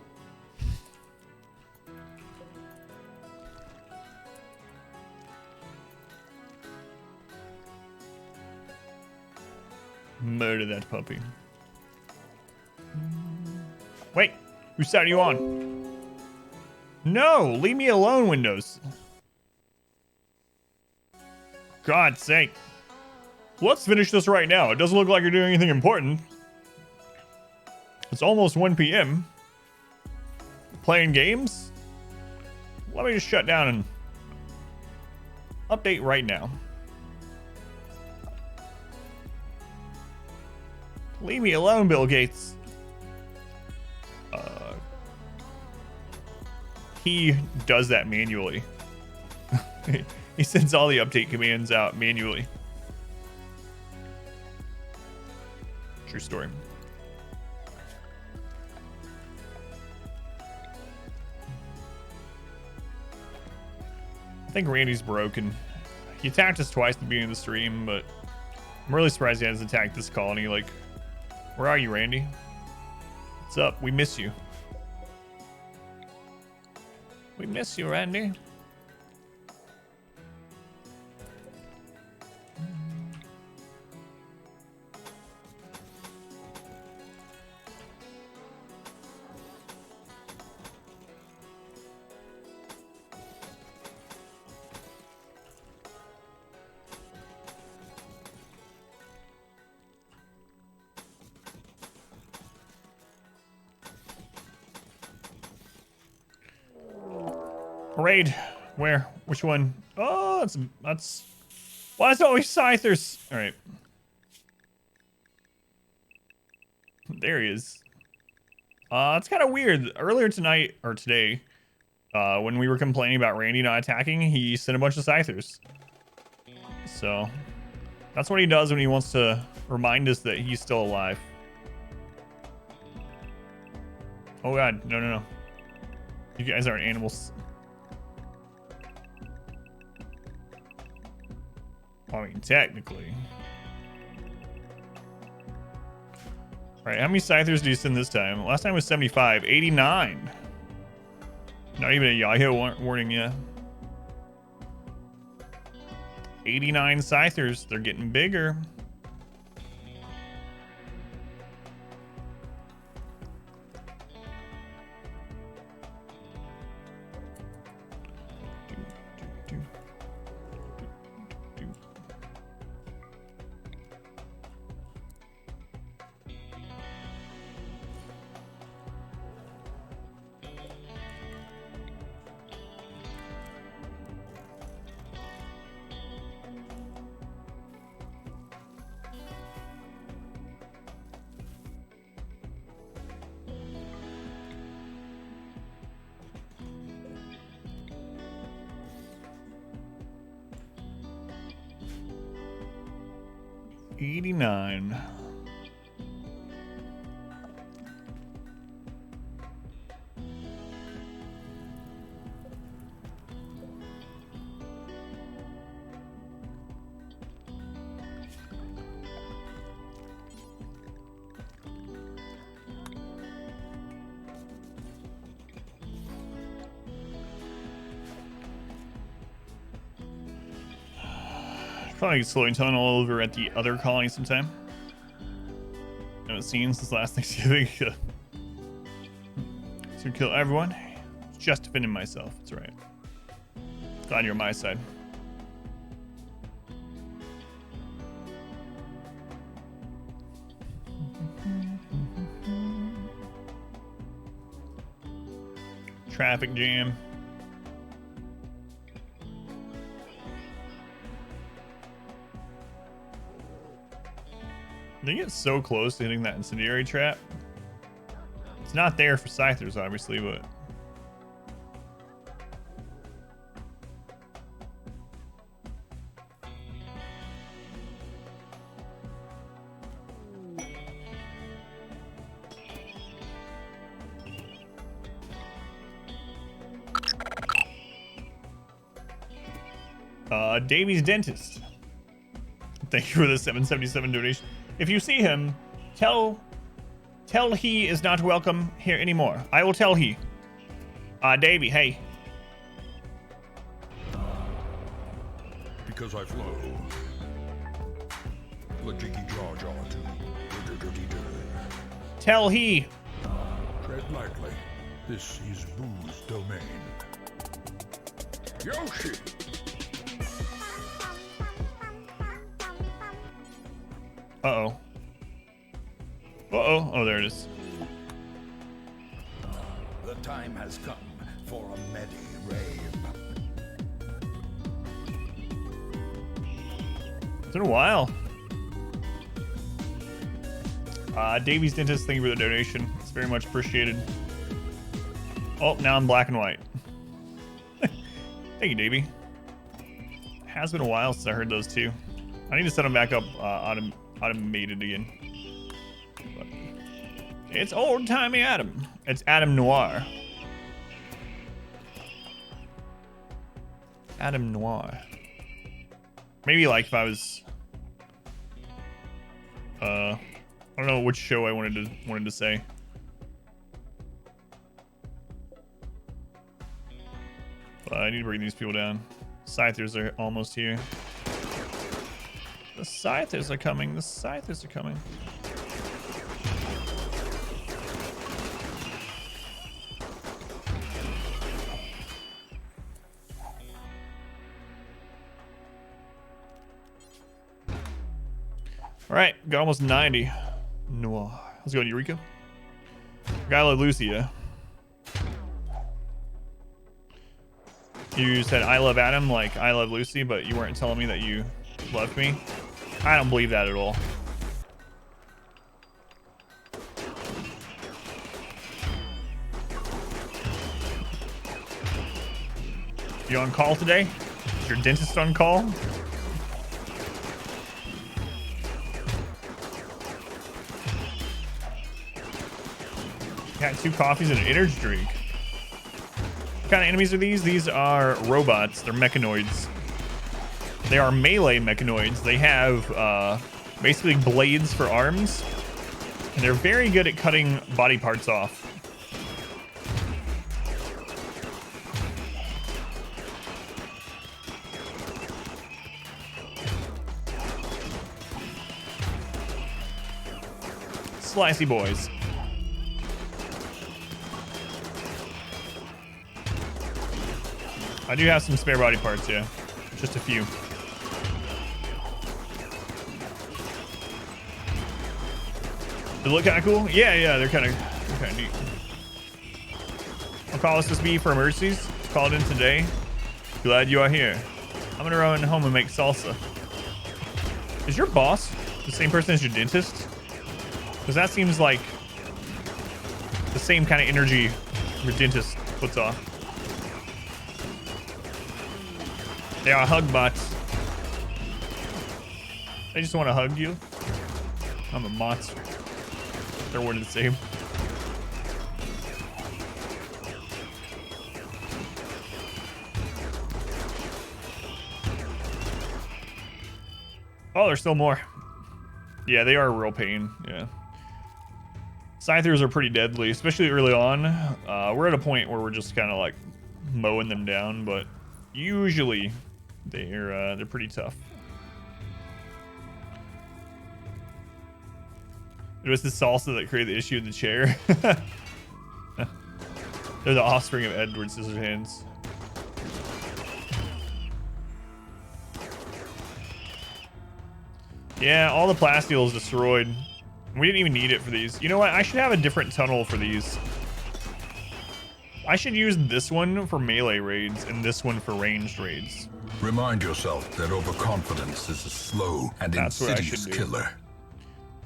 Murder that puppy. Wait, whose side are you on? No, leave me alone, Windows. God's sake. Let's finish this right now. It doesn't look like you're doing anything important. It's almost 1 p.m. Playing games? Let me just shut down and update right now. Leave me alone, Bill Gates. He does that manually. He sends all the update commands out manually. True story. I think Randy's broken. He attacked us twice at the beginning of the stream, but I'm really surprised he hasn't attacked this colony. Like, where are you, Randy? What's up? We miss you. We miss you, Randy. Raid. Where? Which one? Oh, that's. Why is it always Scythers? All right. There he is. It's kind of weird. Earlier tonight or today, when we were complaining about Randy not attacking, he sent a bunch of Scythers. So that's what he does when he wants to remind us that he's still alive. Oh God, no. You guys aren't animals. I mean, technically. All right, how many Scythers do you send this time? Last time was 75. 89. Not even a Yahoo warning yet. 89 Scythers. They're getting bigger. $89. Probably slowing tunnel all over at the other colony sometime. Haven't seen since last Thanksgiving. To kill everyone. Just defending myself. That's right. Glad you're on my side. Traffic jam. They get so close to hitting that incendiary trap. It's not there for Scythers, obviously, but... Davies Dentist. Thank you for the 777 donation. If you see him, tell he is not welcome here anymore. I will tell he. Davey, hey. Because I flow. The jiggy jar jar too. Tell he. Tread lightly. This is Boo's domain. Yoshi! Uh-oh. Uh-oh. Oh, there it is. The time has come for a Medi rave. It's been a while. Davies Dentist, thank you for the donation. It's very much appreciated. Oh, now I'm black and white. Thank you, Davey. It has been a while since I heard those two. I need to set them back up automated again. But it's old-timey Adam. It's Adam Noir. Adam Noir. Maybe like if I was I don't know which show I wanted to say. But I need to bring these people down. Scythers are almost here. The Scythers are coming. The Scythers are coming. All right, got almost 90. Noir. Let's go to Eureka. Guy love Lucia. You said I love Adam like I love Lucy, but you weren't telling me that you loved me. I don't believe that at all. You on call today? Is your dentist on call? Got 2 coffees and an energy drink. What kind of enemies are these? These are robots. They're mechanoids. They are melee mechanoids. They have basically blades for arms, and they're very good at cutting body parts off. Slicey boys. I do have some spare body parts, yeah. Just a few. They look kind of cool? Yeah, they're kind of neat. I'll call SSB for emergencies. Called in today. Glad you are here. I'm gonna run home and make salsa. Is your boss the same person as your dentist? Because that seems like the same kind of energy your dentist puts off. They are hug bots. They just want to hug you. I'm a monster. They're one and the same. Oh, there's still more. Yeah, they are a real pain. Yeah. Scythers are pretty deadly, especially early on. We're at a point where we're just kind of like mowing them down, but usually they're pretty tough. It was the salsa that created the issue in the chair. They're the offspring of Edward Scissorhands. Yeah, all the plasteel is destroyed. We didn't even need it for these. You know what? I should have a different tunnel for these. I should use this one for melee raids and this one for ranged raids. Remind yourself that overconfidence is a slow and insidious killer.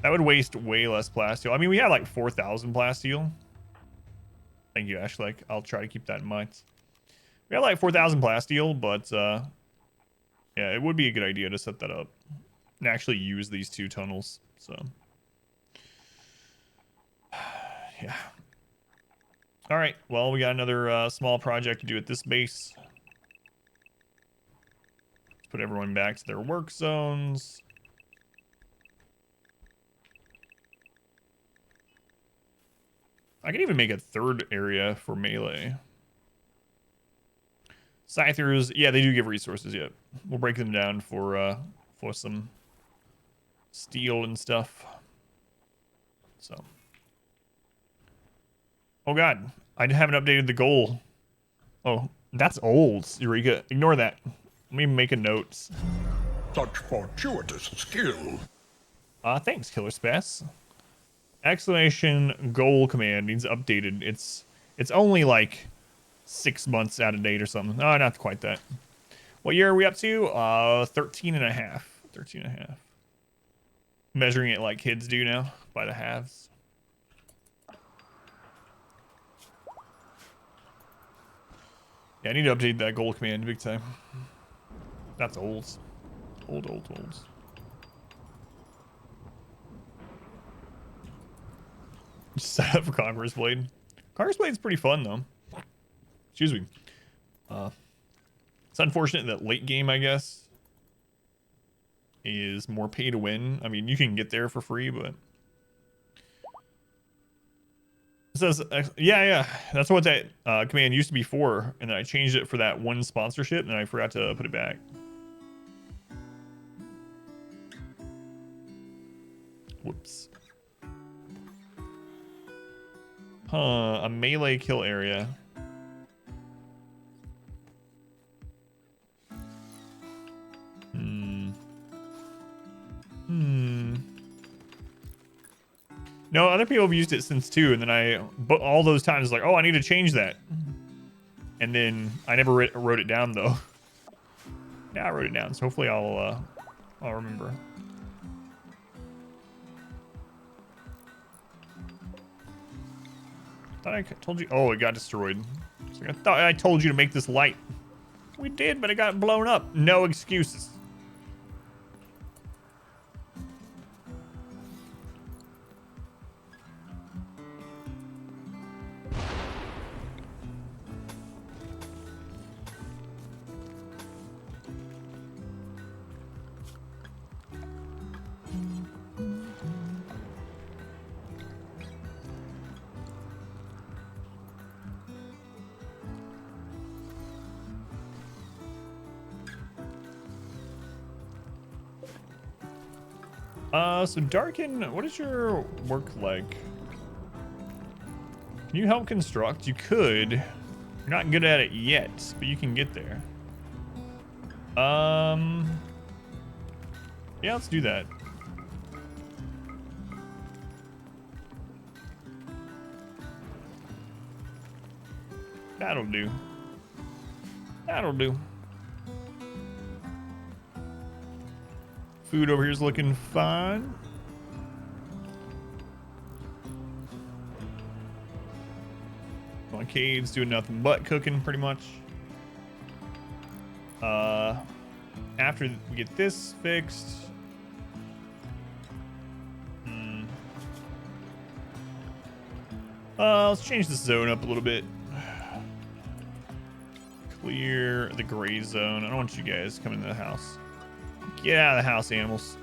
That would waste way less plasteel. I mean, we had like 4,000 plasteel. Thank you, Ashley. I'll try to keep that in mind. We had like 4,000 plasteel, but yeah, it would be a good idea to set that up and actually use these two tunnels. So yeah. All right. Well, we got another small project to do at this base. Let's put everyone back to their work zones. I can even make a third area for melee. Scythers, yeah, they do give resources. Yeah, we'll break them down for some steel and stuff. So, oh god, I haven't updated the goal. Oh, that's old, Eureka. Ignore that. Let me make a note. Such fortuitous skill. Thanks, Killer Spass. Exclamation goal command needs updated. It's only like 6 months out of date or something. No, not quite that. What year are we up to? 13 and a half. 13 and a half. Measuring it like kids do now by the halves. Yeah, I need to update that goal command big time. That's old. Old. Set up for Conqueror's Blade. Conqueror's Blade's pretty fun though. Excuse me. It's unfortunate that late game, I guess, is more pay to win. I mean, you can get there for free, but it says, yeah, that's what that command used to be for, and then I changed it for that one sponsorship, and I forgot to put it back. Whoops. A melee kill area. No, other people have used it since too, and then but all those times like, oh, I need to change that, and then I never wrote it down though. Yeah, I wrote it down, so hopefully I'll remember. Thought I told you. Oh, it got destroyed. So I thought I told you to make this light. We did, but it got blown up. No excuses. So Darkin, what is your work like? Can you help construct? You could. You're not good at it yet, but you can get there. Yeah, let's do that. That'll do. That'll do. Food over here is looking fine. Arcade's doing nothing but cooking pretty much. After we get this fixed, let's change the zone up a little bit. Clear the gray zone. I don't want you guys coming into the house. Get out of the house, animals.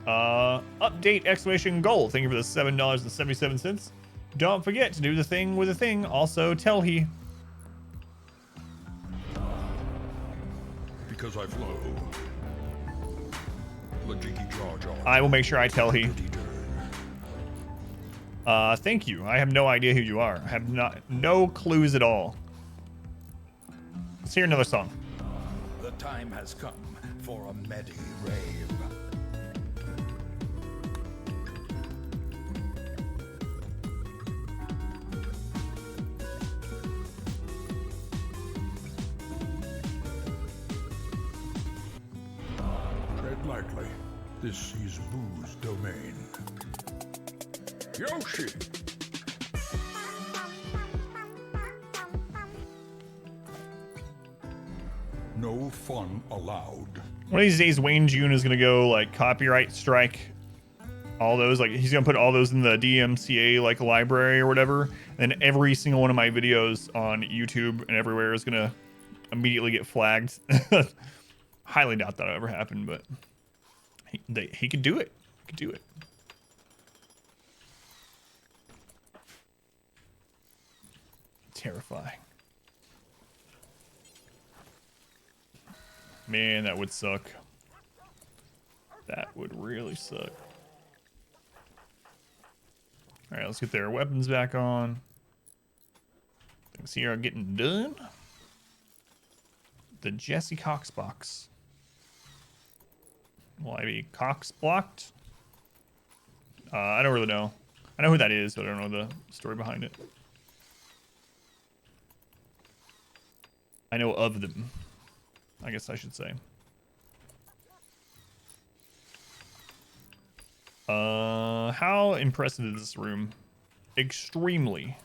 Update exclamation goal. Thank you for the $7.77. Don't forget to do the thing with the thing. Also, tell he. Because I flow. Lajiki Jar Jar. I will make sure I tell he. Thank you. I have no idea who you are. I have no clues at all. Let's hear another song. The time has come for a Medi rave. Tread lightly. This is Boo's domain. Yoshi! No fun allowed. One of these days, Wayne June is gonna go like copyright strike all those. Like he's gonna put all those in the DMCA like library or whatever. And then every single one of my videos on YouTube and everywhere is gonna immediately get flagged. Highly doubt that'll ever happen, but he could do it. He could do it. Terrifying. Man, that would suck. That would really suck. Alright, let's get their weapons back on. Things here are getting done. The Jesse Cox box. Will I be Cox blocked? I don't really know. I know who that is, but I don't know the story behind it. I know of them, I guess I should say. How impressive is this room? Extremely.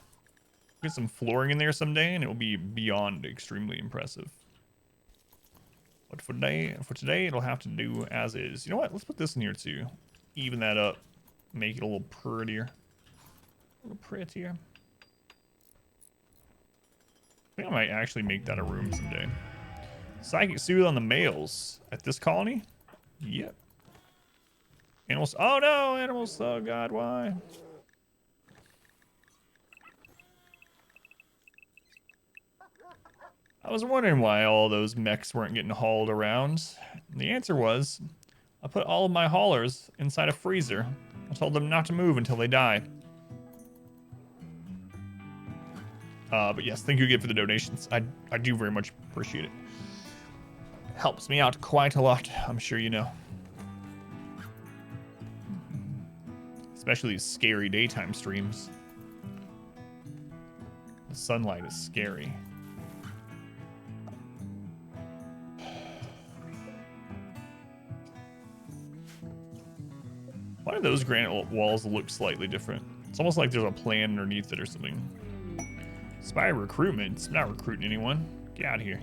Get some flooring in there someday, and it will be beyond extremely impressive. But for today, it'll have to do as is. You know what? Let's put this in here too. Even that up. Make it a little prettier. A little prettier. I think I might actually make that a room someday. Psychic soothe on the males at this colony? Yep. Animals. Oh no, animals. Oh god, why? I was wondering why all those mechs weren't getting hauled around. And the answer was, I put all of my haulers inside a freezer. I told them not to move until they die. But yes, thank you again for the donations. I do very much appreciate it. Helps me out quite a lot, I'm sure you know. Especially these scary daytime streams. The sunlight is scary. Why do those granite walls look slightly different? It's almost like there's a plan underneath it or something. Spy recruitment? I'm not recruiting anyone. Get out of here.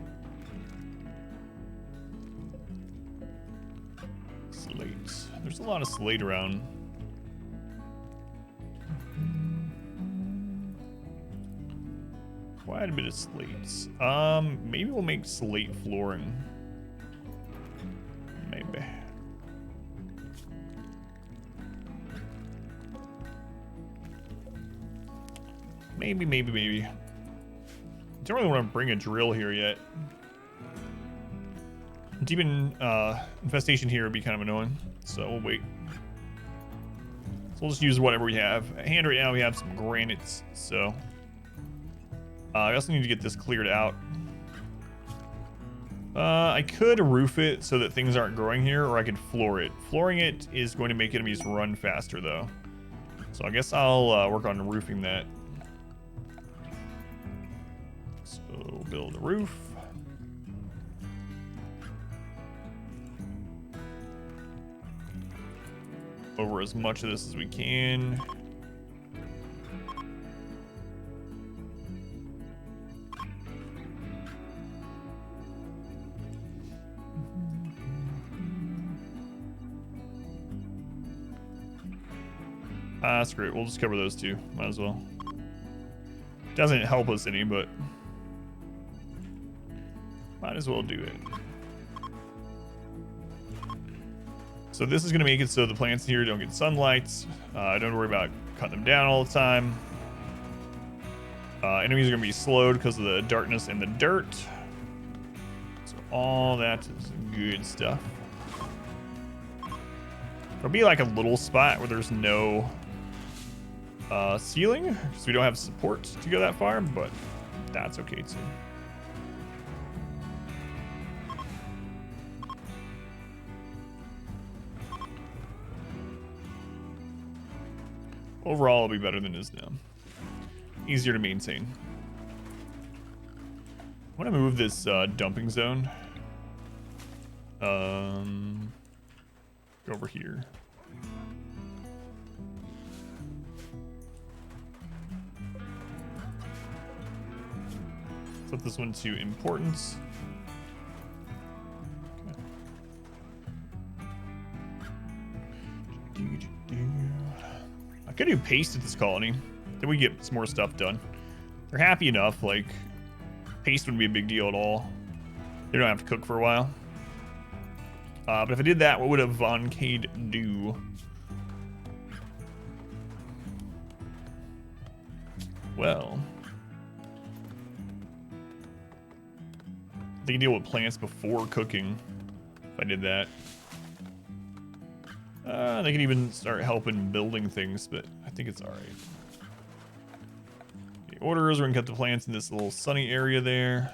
Slates. There's a lot of slate around. Quite a bit of slates. Maybe we'll make slate flooring. Maybe. Maybe. Don't really want to bring a drill here yet. demon infestation here would be kind of annoying, so we'll wait. So we'll just use whatever we have. At hand right now we have some granites, so I also need to get this cleared out. I could roof it so that things aren't growing here, or I could floor it. Flooring it is going to make enemies run faster, though. So I guess I'll work on roofing that. So build a roof. Over as much of this as we can. Screw it. We'll just cover those two. Might as well. Doesn't help us any, but might as well do it. So this is going to make it so the plants here don't get sunlight. Don't worry about cutting them down all the time. Enemies are going to be slowed because of the darkness and the dirt. So all that is good stuff. There'll be like a little spot where there's no ceiling, because we don't have support to go that far, but that's okay too. Overall, it'll be better than it is now. Easier to maintain. I want to move this dumping zone. Go over here. Flip this one to importance. Okay. I could do paste at this colony. Then we get some more stuff done. They're happy enough. Like, paste wouldn't be a big deal at all. They don't have to cook for a while. But if I did that, what would a Von Cade do? Well, they can deal with plants before cooking. If I did that, they can even start helping building things. But I think it's all right. The orders, we're gonna cut the plants in this little sunny area there.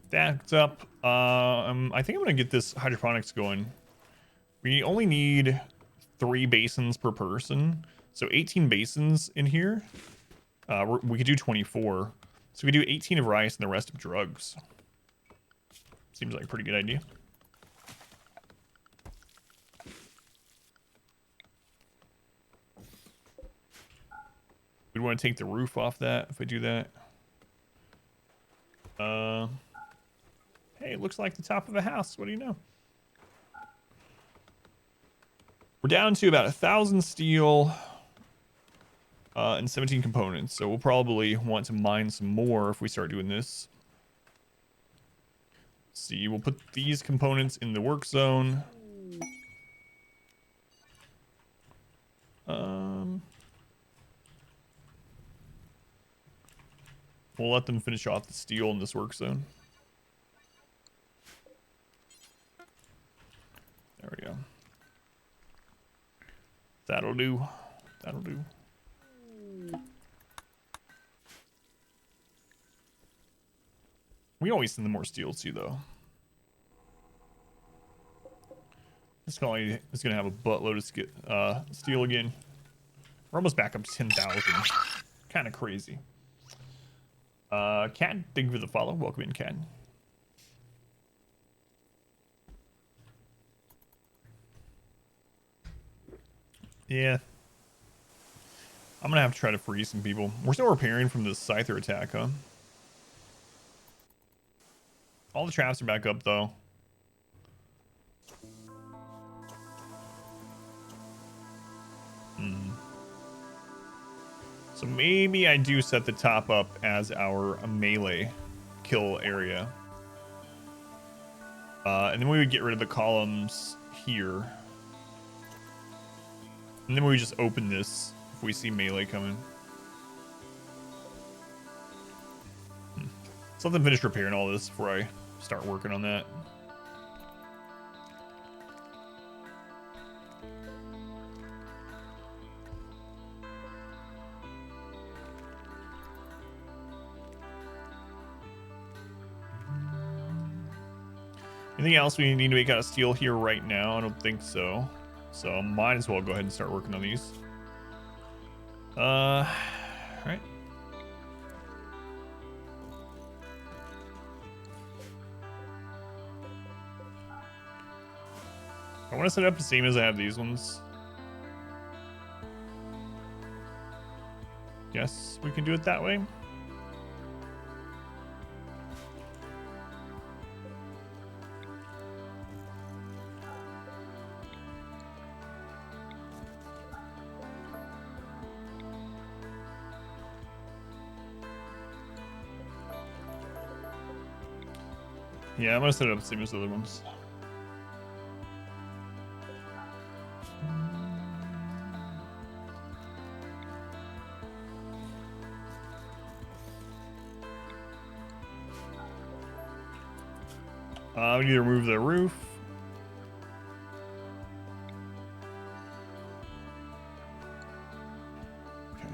That's up. I think I'm gonna get this hydroponics going. We only need 3 basins per person, so 18 basins in here. We could do 24, so we do 18 of rice and the rest of drugs. Seems like a pretty good idea. We'd want to take the roof off that if we do that. Hey, it looks like the top of a house. What do you know? We're down to about 1,000 steel and 17 components, so we'll probably want to mine some more if we start doing this. Let's see, we'll put these components in the work zone. We'll let them finish off the steel in this work zone. There we go. That'll do. That'll do. We always send them more steel too, though. This colony is going to have a buttload of steel again. We're almost back up to 10,000. Kind of crazy. Cat, thank you for the follow. Welcome in, Cat. Yeah. I'm gonna have to try to free some people. We're still repairing from the Scyther attack, huh? All the traps are back up, though. So maybe I do set the top up as our melee kill area. And then we would get rid of the columns here. And then we would just open this if we see melee coming. So let them finish repairing all this before I start working on that. Anything else we need to make out of steel here right now? I don't think so. So might as well go ahead and start working on these. Right. I want to set it up the same as I have these ones. Yes, we can do it that way. Yeah, I'm gonna set it up the same as the other ones. We need to remove the roof. Okay.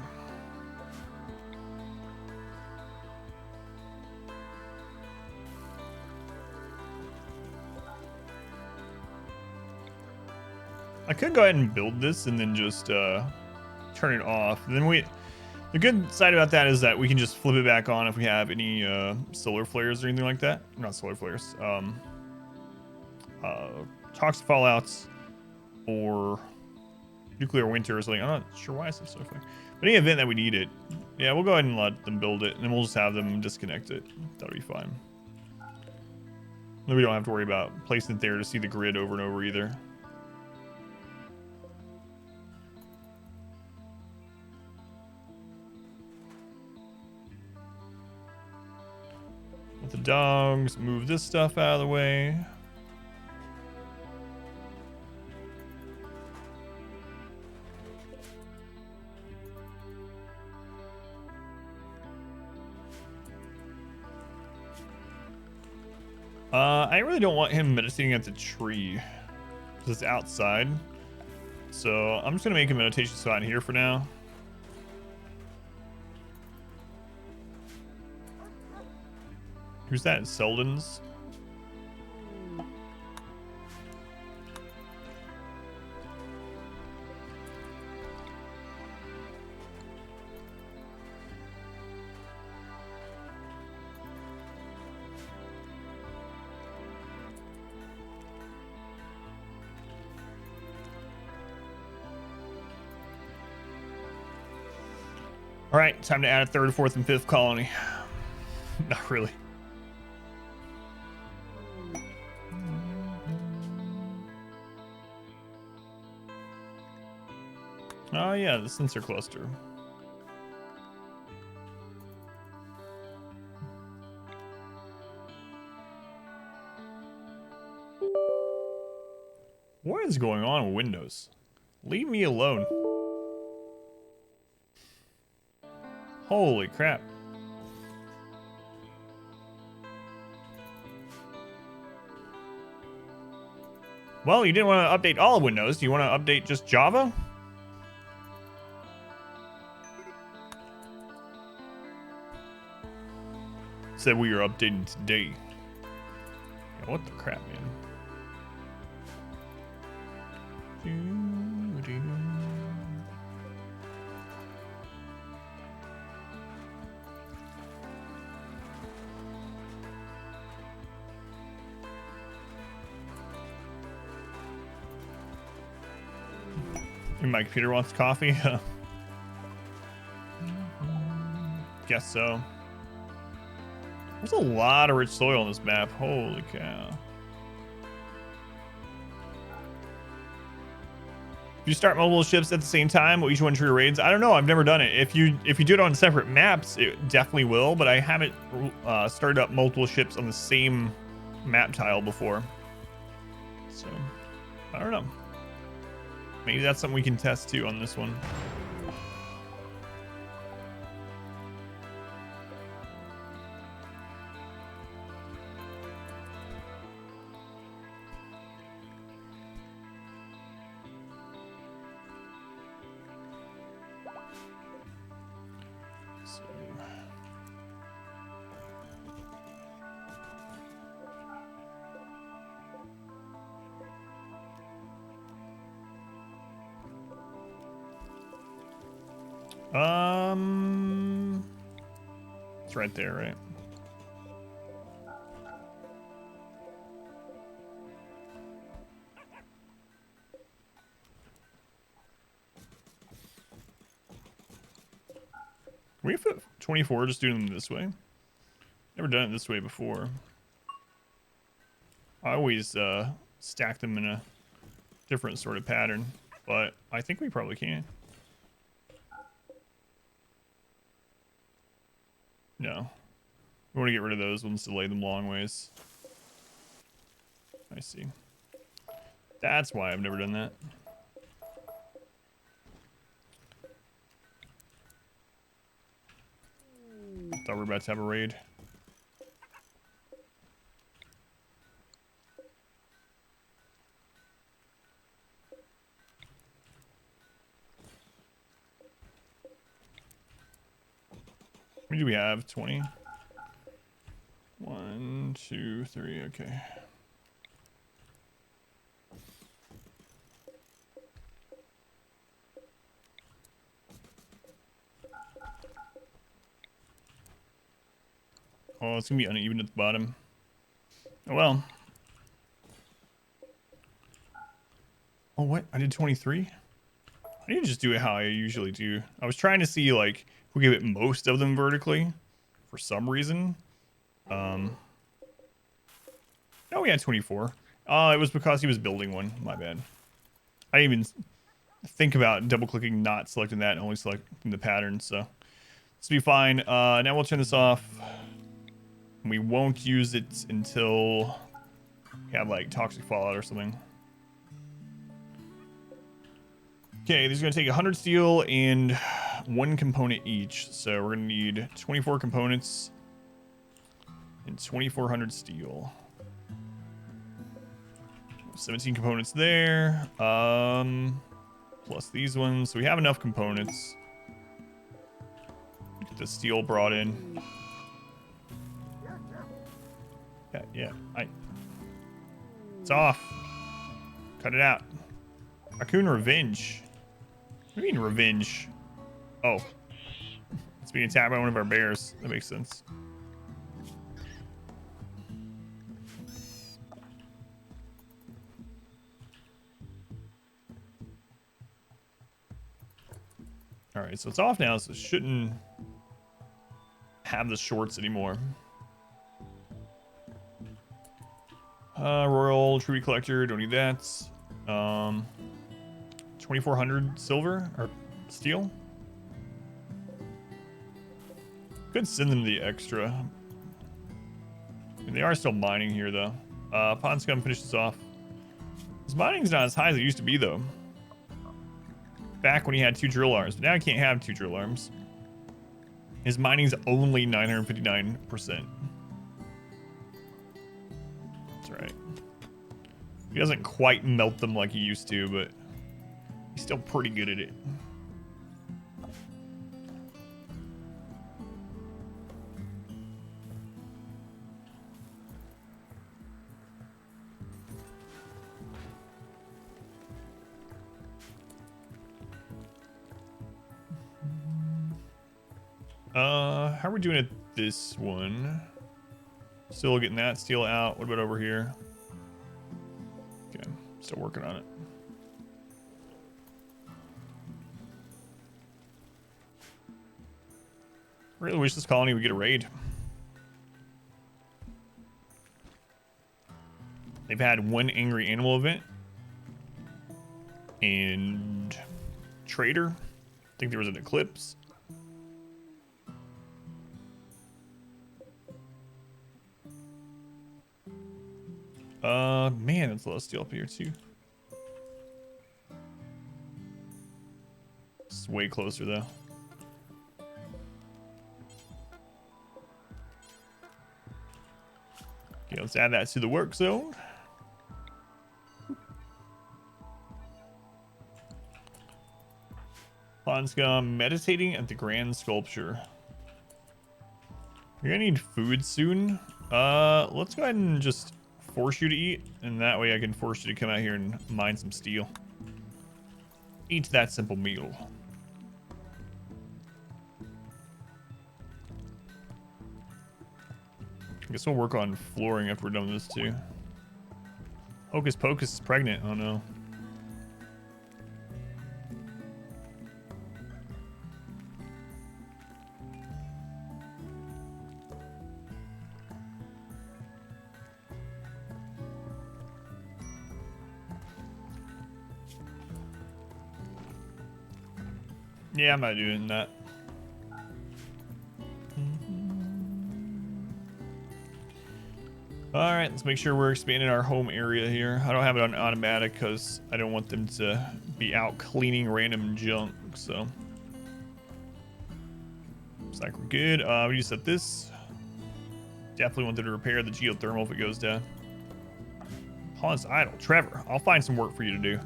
I could go ahead and build this and then just turn it off. And then the good side about that is that we can just flip it back on if we have any solar flares or anything like that. Not solar flares. Toxic fallouts or nuclear winter or something. I'm not sure why I said solar flare. But any event that we need it, yeah, we'll go ahead and let them build it, and then we'll just have them disconnect it. That'll be fine. Then we don't have to worry about placing it there to see the grid over and over either. Let the dogs move this stuff out of the way. I really don't want him meditating at the tree because it's outside. So I'm just gonna make a meditation spot here for now. Who's that? Selden's? All right, time to add a third, fourth, and fifth colony. Not really. Oh yeah, the sensor cluster. What is going on with Windows? Leave me alone. Holy crap. Well, you didn't want to update all of Windows. Do you want to update just Java? Said we are updating today. Yeah, what the crap, man? My computer wants coffee. Guess so. There's a lot of rich soil on this map. Holy cow. If you start multiple ships at the same time, will each one trigger raids? I don't know. I've never done it. If you do it on separate maps, it definitely will. But I haven't started up multiple ships on the same map tile before. So I don't know. Maybe that's something we can test too on this one. It's right there, right? Can we have 24 just doing them this way? Never done it this way before. I always stack them in a different sort of pattern, but I think we probably can. No. We want to get rid of those ones to lay them long ways. I see. That's why I've never done that. Thought we were about to have a raid. How many do we have? 20? 1, 2, 3, okay. Oh, it's gonna be uneven at the bottom. Oh well. Oh, what? I did 23? I need to just do it how I usually do. I was trying to see, like, if we give it most of them vertically for some reason. Oh, we had 24. It was because he was building one. My bad. I didn't even think about double-clicking, not selecting that, and only selecting the pattern, so this will be fine. Now we'll turn this off. We won't use it until we have, like, toxic fallout or something. Okay, these are going to take 100 steel and 1 component each. So we're going to need 24 components and 2,400 steel. 17 components there. Plus these ones. So we have enough components. Get the steel brought in. Yeah. It's off. Cut it out. Raccoon revenge. What do you mean revenge? Oh. It's being attacked by one of our bears. That makes sense. Alright, so it's off now, so it shouldn't have the shorts anymore. Royal Tree Collector, don't need that. 2,400 silver or steel. Could send them the extra. I mean, they are still mining here though. Pond Scum finishes off. His mining's not as high as it used to be though. Back when he had 2 drill arms, but now he can't have 2 drill arms. His mining's only 959%. That's right. He doesn't quite melt them like he used to, but he's still pretty good at it. How are we doing at this one? Still getting that steel out. What about over here? Okay, still working on it. Really wish this colony would get a raid. They've had 1 angry animal event. And trader. I think there was an eclipse. Man, that's a lot of steel up here too. It's way closer though. Okay, let's add that to the work zone. Pond Scum meditating at the Grand Sculpture. You're gonna need food soon. Let's go ahead and just force you to eat, and that way I can force you to come out here and mine some steel. Eat that simple meal. guess we'll work on flooring after we're done with this too. Hocus Pocus is pregnant. Oh no. Yeah, I'm not doing that. All right, let's make sure we're expanding our home area here. I don't have it on automatic because I don't want them to be out cleaning random junk, so. Looks like we're good. We just set this. Definitely want them to repair the geothermal if it goes down. Pawn's idle. Trevor, I'll find some work for you to do.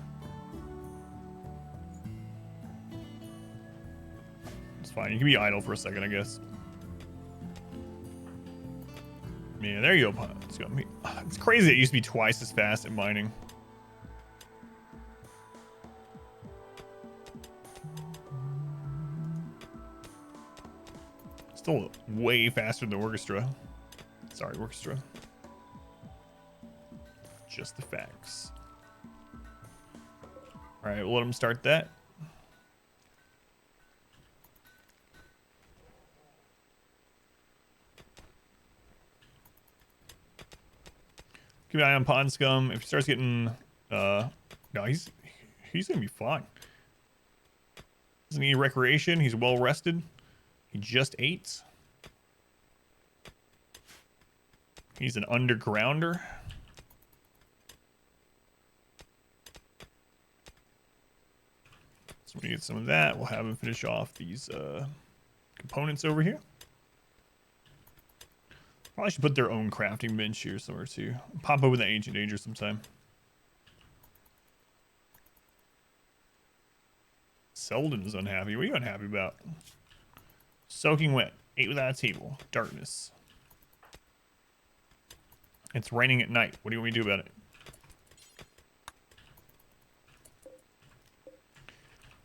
It's fine. You can be idle for a second, I guess. Yeah, there you go. Let's go. It's crazy. It used to be twice as fast at mining. Still way faster than the orchestra. Sorry, orchestra. Just the facts. All right, we'll let them start that. Keep an eye on Pond Scum. If he starts getting, no, he's gonna be fine. Doesn't need recreation. He's well rested. He just ate. He's an undergrounder. So we get some of that. We'll have him finish off these components over here. Probably should put their own crafting bench here somewhere too. Pop over the Ancient Danger sometime. Selden is unhappy. What are you unhappy about? Soaking wet. Ate without a table. Darkness. It's raining at night. What do you want me to do about it?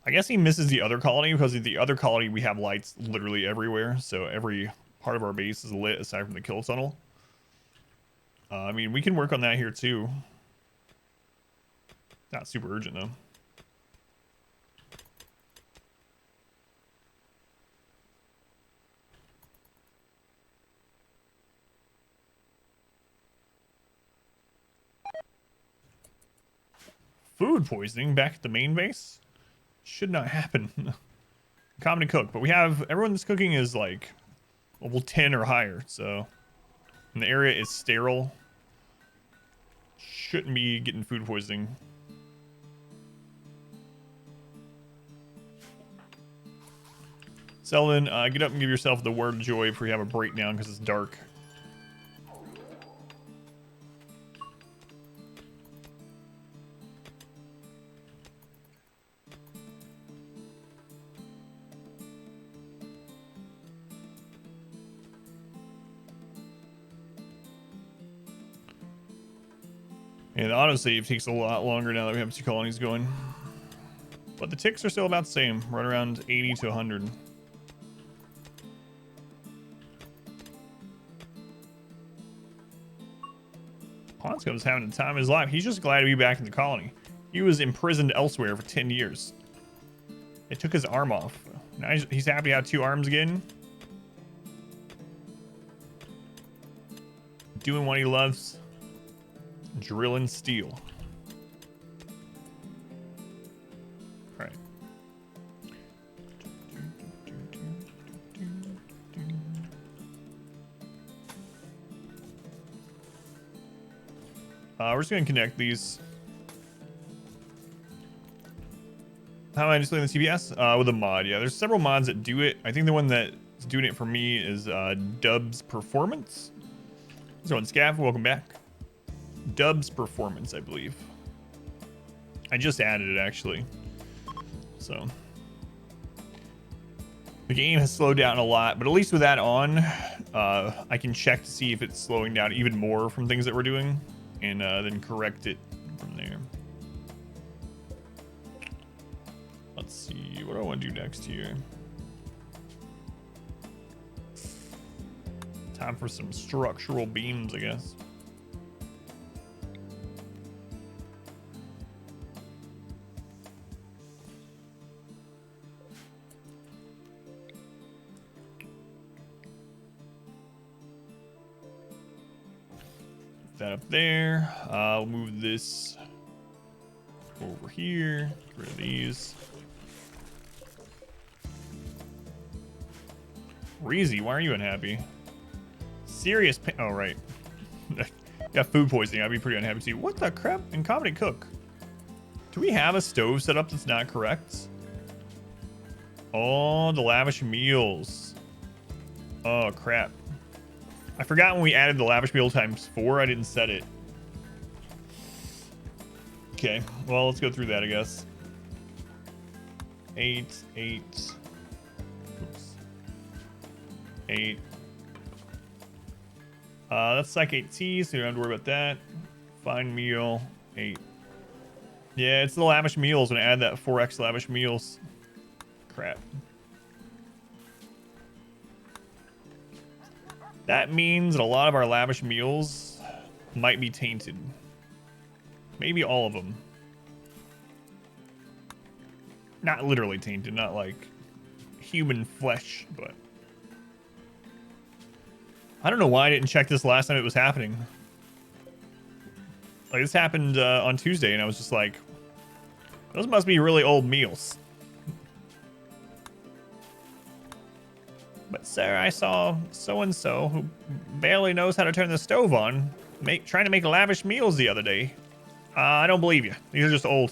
I guess he misses the other colony because at the other colony we have lights literally everywhere. So every part of our base is lit aside from the kill tunnel. I mean, we can work on that here too. Not super urgent though. Food poisoning back at the main base? Should not happen. Common to cook, but we have everyone that's cooking is like level 10 or higher, so and the area is sterile. Shouldn't be getting food poisoning. Selden, get up and give yourself the word of joy before you have a breakdown because it's dark. And the autosave takes a lot longer now that we have 2 colonies going. But the ticks are still about the same, right around 80 to 100. Ponscom's having the time of his life. He's just glad to be back in the colony. He was imprisoned elsewhere for 10 years. They took his arm off. Now he's happy to have 2 arms again. Doing what he loves. Drilling steel. All right. We're just gonna connect these. How am I displaying the TPS? With a mod, yeah. There's several mods that do it. I think the one that's doing it for me is Dubs Performance. So on Scav, welcome back. Dubs Performance, I believe. I just added it actually. So the game has slowed down a lot, but at least with that on, I can check to see if it's slowing down even more from things that we're doing, and then correct it from there. Let's see, what do I want to do next here? Time for some structural beams, I guess. That up there. I'll move this over here. Get rid of these. Reezy, why are you unhappy? Serious pain. Oh, right. Got food poisoning. I'd be pretty unhappy too. What the crap? In Comedy Cook. Do we have a stove set up that's not correct? Oh, the lavish meals. Oh, crap. I forgot when we added the lavish meal times 4, I didn't set it. Okay, well, let's go through that, I guess. 8, 8. Oops. 8. That's Psych 8T, so you don't have to worry about that. Fine meal, 8. Yeah, it's the lavish meals when I add that 4x lavish meals. Crap. That means that a lot of our lavish meals might be tainted. Maybe all of them. Not literally tainted, not like human flesh, but... I don't know why I didn't check this last time it was happening. Like, this happened on Tuesday, and I was just like, those must be really old meals. But sir, I saw so-and-so who barely knows how to turn the stove on trying to make lavish meals the other day. I don't believe you. These are just old.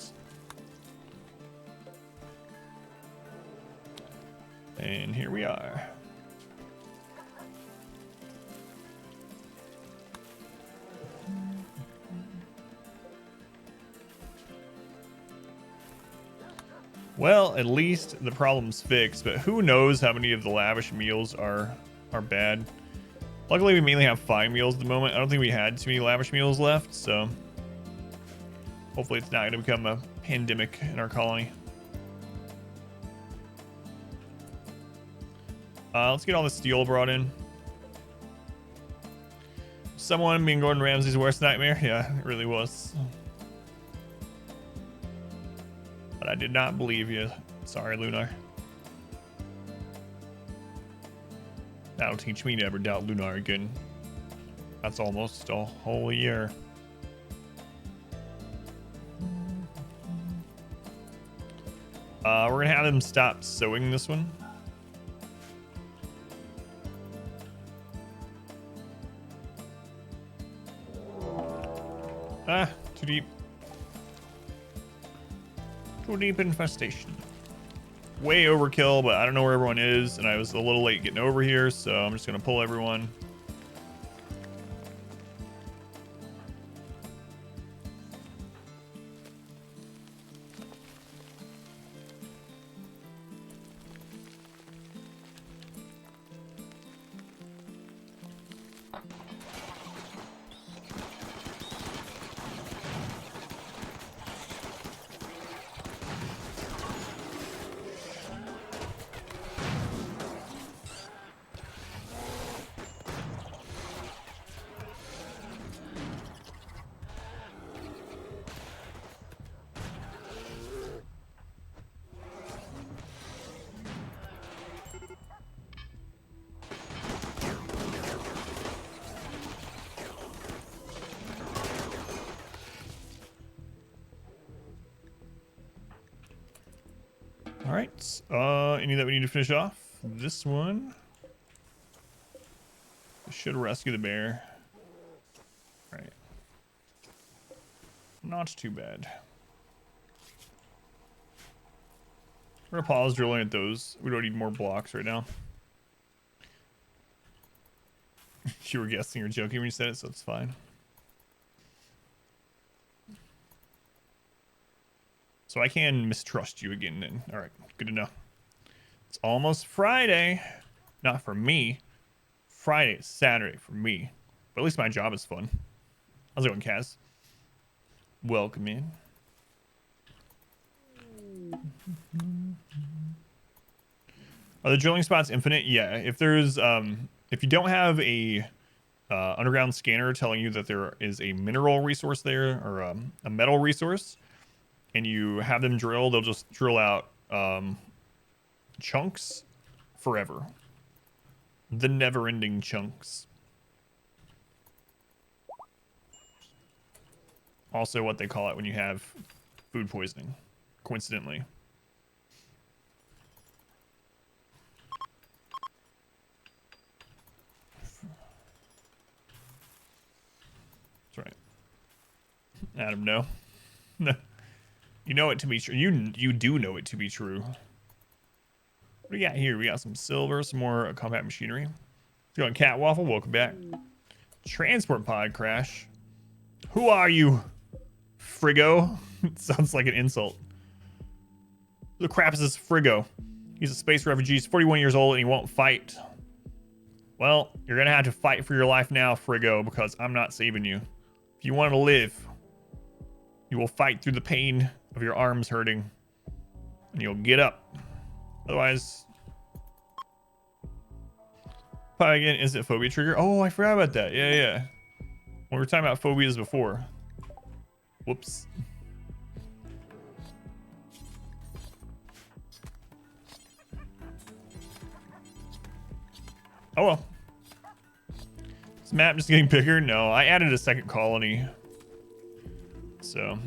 And here we are. Well, at least the problem's fixed, but who knows how many of the lavish meals are bad. Luckily, we mainly have fine meals at the moment. I don't think we had too many lavish meals left, so hopefully it's not going to become a pandemic in our colony. Let's get all the steel brought in. Someone being Gordon Ramsay's worst nightmare? Yeah, it really was. But I did not believe you. Sorry, Lunar. That'll teach me to never doubt Lunar again. That's almost a whole year. We're gonna have him stop sewing this one. Ah, too deep. Too deep infestation. Way overkill, but I don't know where everyone is, and I was a little late getting over here, so I'm just gonna pull everyone. All right. Any that we need to finish off? This one. We should rescue the bear. All right. Not too bad. We're gonna pause drilling at those. We don't need more blocks right now. You were guessing or joking when you said it, so it's fine. So I can mistrust you again then. All right, good to know. It's almost Friday. Not for me. Friday is Saturday for me. But at least my job is fun. How's it going, Kaz? Welcome in. Are the drilling spots infinite? Yeah, if there's if you don't have a underground scanner telling you that there is a mineral resource there or a metal resource, and you have them drill, they'll just drill out chunks forever. The never-ending chunks. Also what they call it when you have food poisoning, coincidentally. That's right. Adam, no. No. You know it to be true. You do know it to be true. What do we got here? We got some silver, some more combat machinery. Going Cat Waffle, welcome back. Transport pod crash. Who are you? Frigo? It sounds like an insult. Who the crap is this Frigo? He's a space refugee. He's 41 years old and he won't fight. Well, you're gonna have to fight for your life now, Frigo, because I'm not saving you. If you want to live, you will fight through the pain of your arms hurting, and you'll get up. Otherwise, probably again, is it phobia trigger? Oh, I forgot about that. Yeah. We were talking about phobias before. Whoops. Oh well. Is map just getting bigger? No, I added a second colony. So,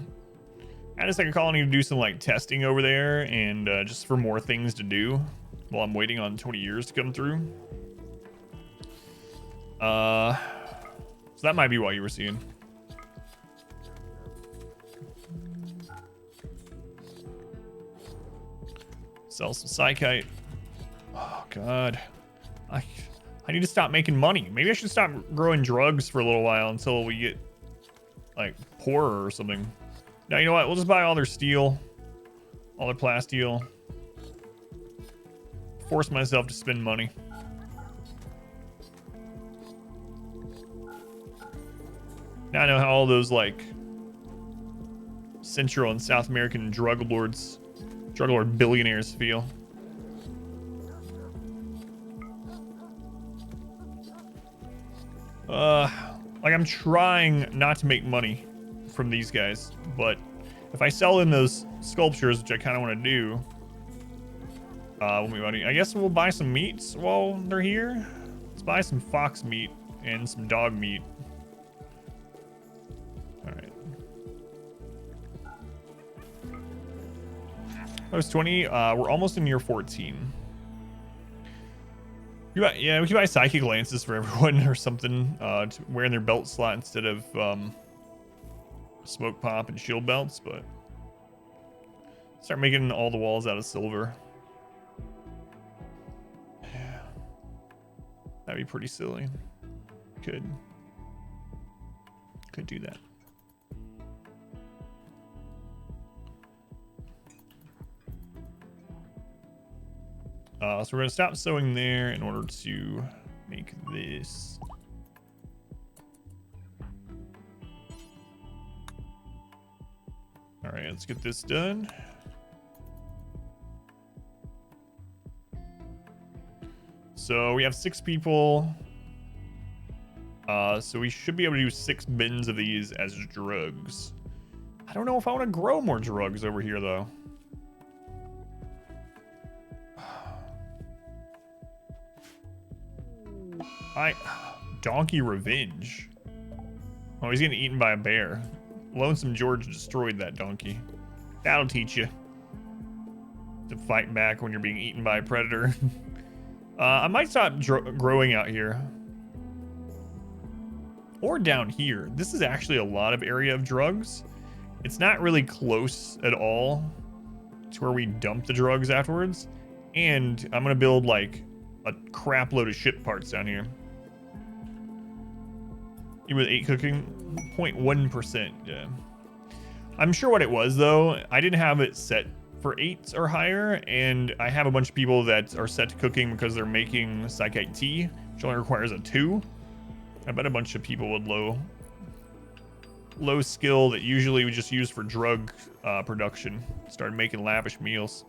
added a second colony to do some like testing over there and just for more things to do while I'm waiting on 20 years to come through. So that might be what you were seeing. Sell some Psychite. Oh god. I need to stop making money. Maybe I should stop growing drugs for a little while until we get like poorer or something. Now you know what? We'll just buy all their steel, all their plasteel. Force myself to spend money. Now I know how all those like Central and South American drug lord billionaires feel. Like I'm trying not to make money from these guys, but if I sell in those sculptures, which I kind of want to do, I guess we'll buy some meats while they're here. Let's buy some fox meat and some dog meat. All right. That was 20. We're almost in year 14. Yeah, we could buy psychic lances for everyone or something to wear in their belt slot instead of smoke pop and shield belts, but start making all the walls out of silver. Yeah. That'd be pretty silly. Could do that. So we're going to stop sewing there in order to make this. All right, let's get this done. So we have 6 people. So we should be able to do 6 bins of these as drugs. I don't know if I want to grow more drugs over here though. Donkey Revenge. Oh, he's getting eaten by a bear. Lonesome George destroyed that donkey. That'll teach you to fight back when you're being eaten by a predator. I might stop growing out here. Or down here. This is actually a lot of area of drugs. It's not really close at all to where we dump the drugs afterwards. And I'm going to build like a crap load of ship parts down here. Even with 8 cooking, 0.1%. Yeah. I'm sure what it was though. I didn't have it set for 8 or higher, and I have a bunch of people that are set to cooking because they're making Psychite tea, which only requires a 2. I bet a bunch of people with low skill that usually we just use for drug production started making lavish meals.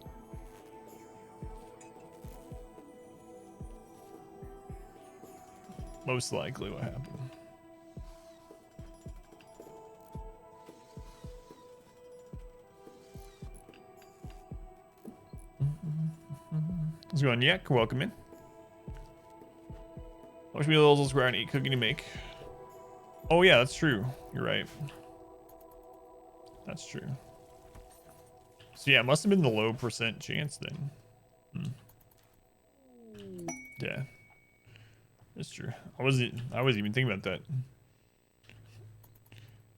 Most likely what happened. Let's go on Yak. Welcome in. How much meals is required to eat cooking to make? Oh yeah, that's true. You're right. That's true. So yeah, it must have been the low percent chance then. Yeah. That's true. I wasn't even thinking about that.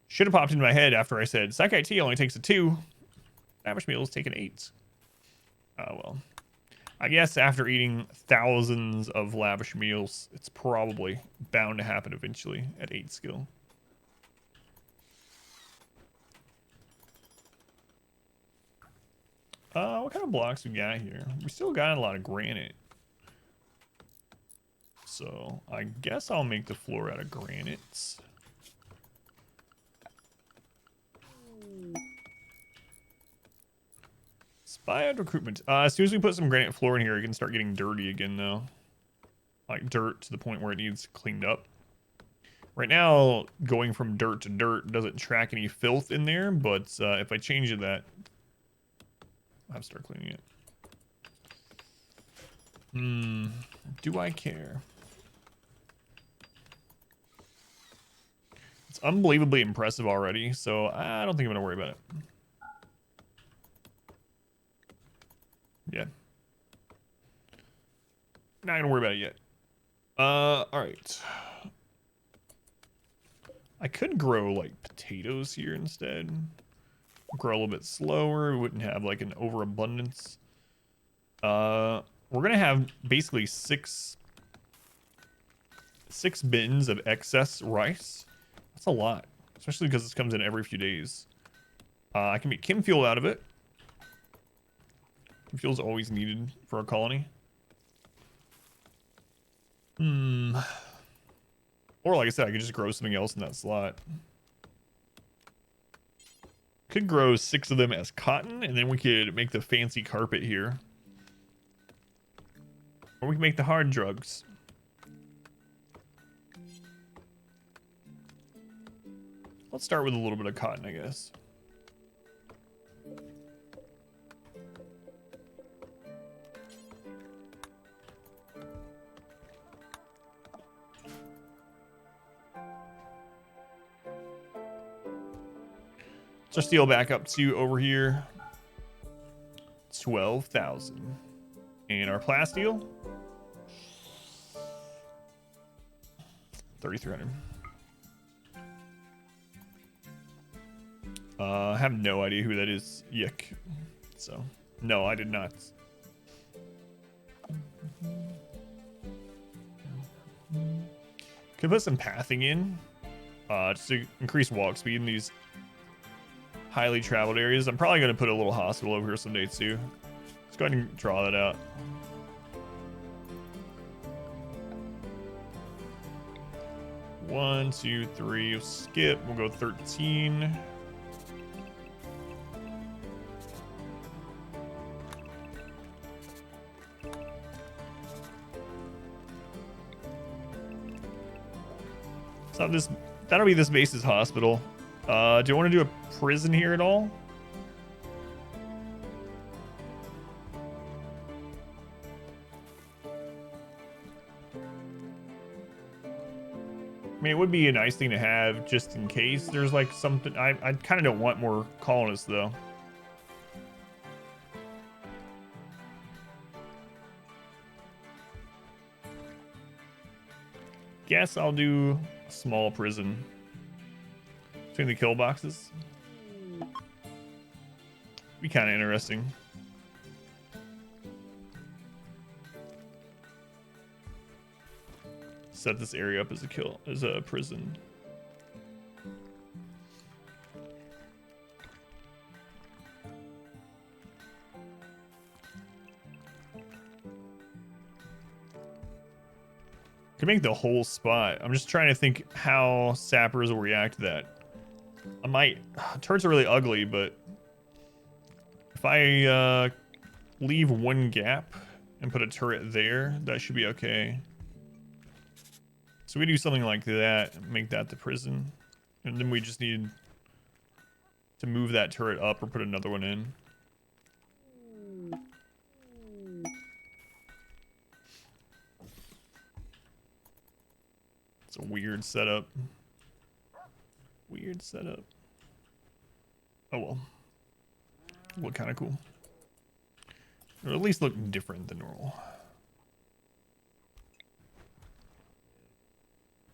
Should have popped into my head after I said Psych IT only takes a 2. Average meals take an 8. Oh well. I guess after eating thousands of lavish meals, it's probably bound to happen eventually at 8 skill. What kind of blocks we got here? We still got a lot of granite. So I guess I'll make the floor out of granite. Spy out recruitment. As soon as we put some granite floor in here, it can start getting dirty again though. Like dirt to the point where it needs cleaned up. Right now, going from dirt to dirt doesn't track any filth in there, but if I change it that, I'll have to start cleaning it. Do I care? It's unbelievably impressive already, so I don't think I'm gonna worry about it. Yeah. Not gonna worry about it yet. Alright. I could grow like potatoes here instead. Grow a little bit slower. We wouldn't have like an overabundance. We're gonna have basically six bins of excess rice. That's a lot, especially because this comes in every few days. I can make chem fuel out of it. Chem fuel is always needed for a colony. Or like I said, I could just grow something else in that slot. Could grow 6 of them as cotton, and then we could make the fancy carpet here. Or we can make the hard drugs. Let's start with a little bit of cotton, I guess. So steel back up to over here. 12,000. And our plasteel. 3,300. I have no idea who that is. Yick. So, no, I did not. Could put some pathing in. Just to increase walk speed in these highly traveled areas. I'm probably going to put a little hospital over here someday too. Let's go ahead and draw that out. One, two, three. We'll skip. We'll go 13. So this, that'll be this base's hospital. Do you want to do a prison here at all? I mean, it would be a nice thing to have just in case there's like something. I kind of don't want more colonists though. Guess I'll do a small prison between the kill boxes. Be kind of interesting. Set this area up as a prison. Could make the whole spot. I'm just trying to think how sappers will react to that. I might. Turrets are really ugly, but if I leave one gap and put a turret there, that should be okay. So we do something like that, make that the prison. And then we just need to move that turret up or put another one in. It's a weird setup. Weird setup. Oh well. Look kind of cool. Or at least look different than normal.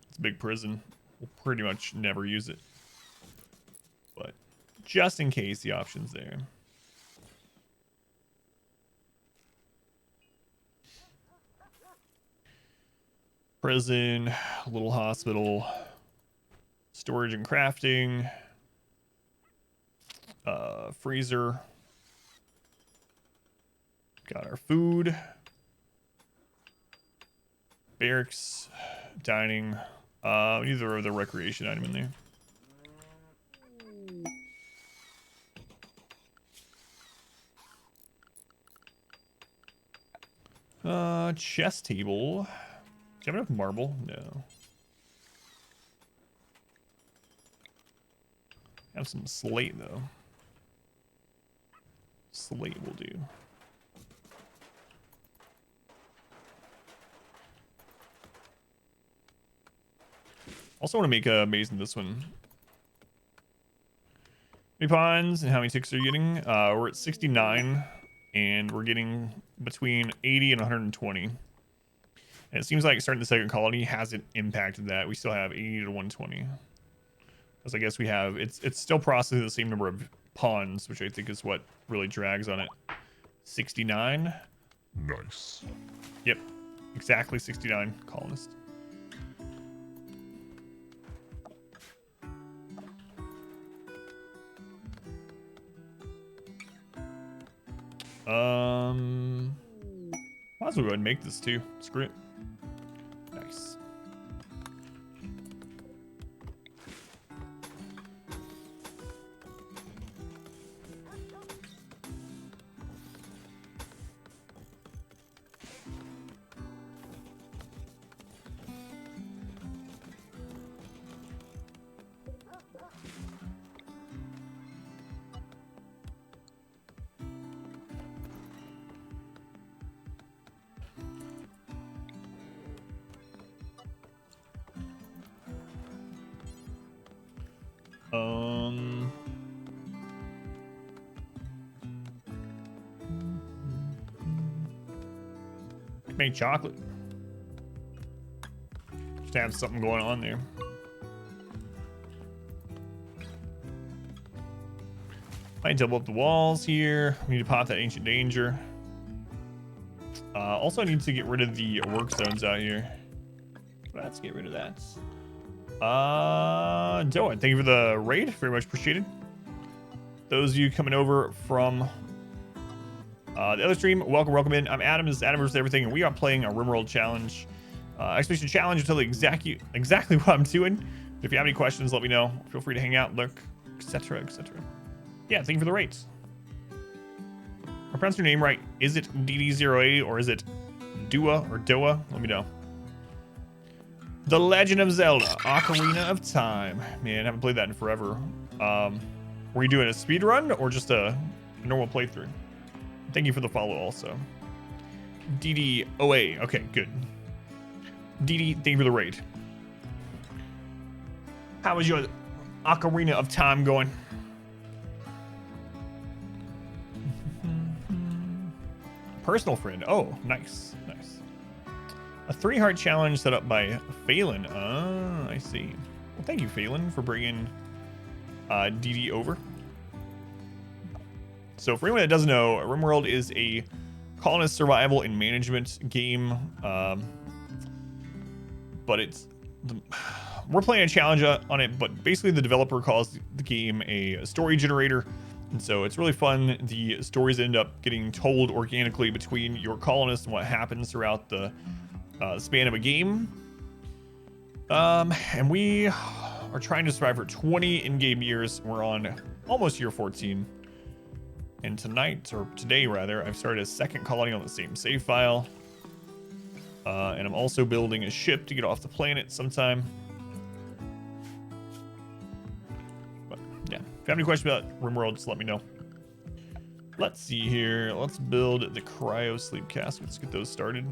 It's a big prison. We'll pretty much never use it. But just in case, the option's there. Prison, little hospital, storage and crafting, freezer. Got our food, barracks, dining. We need the recreation item in there. Chess table. Do you have enough marble? No. Have some slate though. Slate will do. Also want to make a maze in this one. How many pawns and how many ticks are you getting? We're at 69 and we're getting between 80 and 120. And it seems like starting the second colony hasn't impacted that. We still have 80 to 120. Because I guess we have, it's still processing the same number of pawns, which I think is what really drags on it. 69. Nice. Yep, exactly 69 colonists. Might as well go ahead and make this too. Screw it. Nice. Make chocolate. Just have something going on there. Might double up the walls here. We need to pop that ancient danger. Also, I need to get rid of the work zones out here. Let's get rid of that. Doan, thank you for the raid. Very much appreciated. Those of you coming over from the other stream, welcome in. I'm Adam. This is Adam vs. Everything, and we are playing a RimWorld challenge. Expedition challenge to tell you exactly what I'm doing. If you have any questions, let me know. Feel free to hang out, look, etc., etc. Yeah, thank you for the rates. I pronounced your name right. Is it DD08 or is it Dua or Doa? Let me know. The Legend of Zelda: Ocarina of Time. Man, I haven't played that in forever. Were you doing a speed run or just a normal playthrough? Thank you for the follow also. DD08. Okay, good. DD, thank you for the raid. How was your Ocarina of Time going? Personal friend. Oh, nice. Nice. A 3-heart challenge set up by Phelan. Ah, I see. Well, thank you, Phelan, for bringing DD over. So for anyone that doesn't know, RimWorld is a colonist survival and management game. But we're playing a challenge on it, but basically the developer calls the game a story generator. And so it's really fun. The stories end up getting told organically between your colonists and what happens throughout the span of a game. And we are trying to survive for 20 in-game years. We're on almost year 14. And tonight, or today rather, I've started a second colony on the same save file. And I'm also building a ship to get off the planet sometime. But yeah, if you have any questions about RimWorld, just let me know. Let's see here. Let's build the cryo sleep cask. Let's get those started.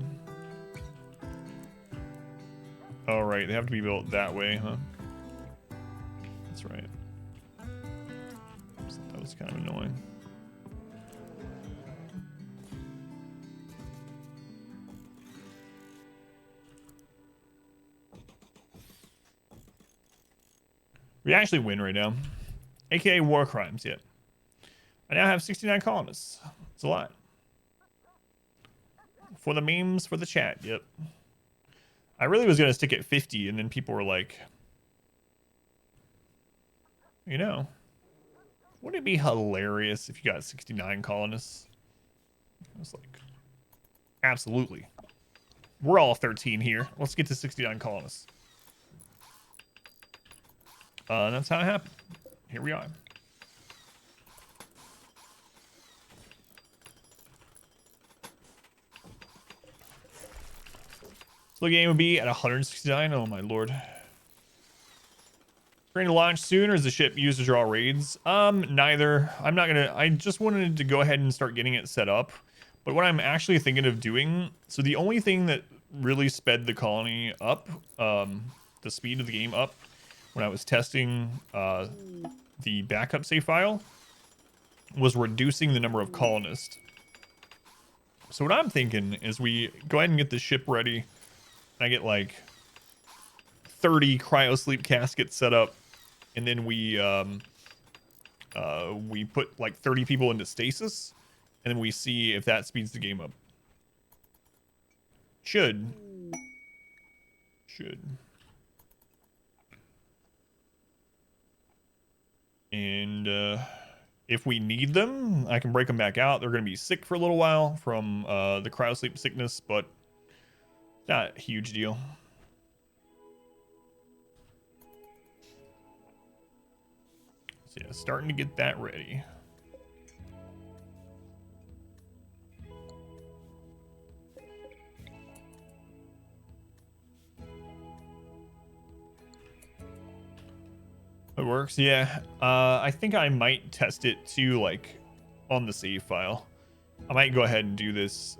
All right, they have to be built that way, huh? That's right. That was kind of annoying. We actually win right now. AKA war crimes, yet. I now have 69 colonists. It's a lot. For the memes, for the chat, yep. I really was going to stick at 50, and then people were like, you know, wouldn't it be hilarious if you got 69 colonists? I was like, absolutely. We're all 13 here. Let's get to 69 colonists. That's how it happened. Here we are. So the game would be at 169. Oh my lord. Going to launch soon, or is the ship used to draw raids? Neither. I'm not gonna. I just wanted to go ahead and start getting it set up. But what I'm actually thinking of doing, so the only thing that really sped the colony up, the speed of the game up, when I was testing the backup save file, was reducing the number of colonists. So what I'm thinking is we go ahead and get the ship ready. And I get like 30 cryo sleep caskets set up, and then we put like 30 people into stasis, and then we see if that speeds the game up. Should. And if we need them, I can break them back out. They're going to be sick for a little while from the cryosleep sickness, but not a huge deal. So yeah, starting to get that ready. It works, yeah. I think I might test it too, like on the save file. I might go ahead and do this,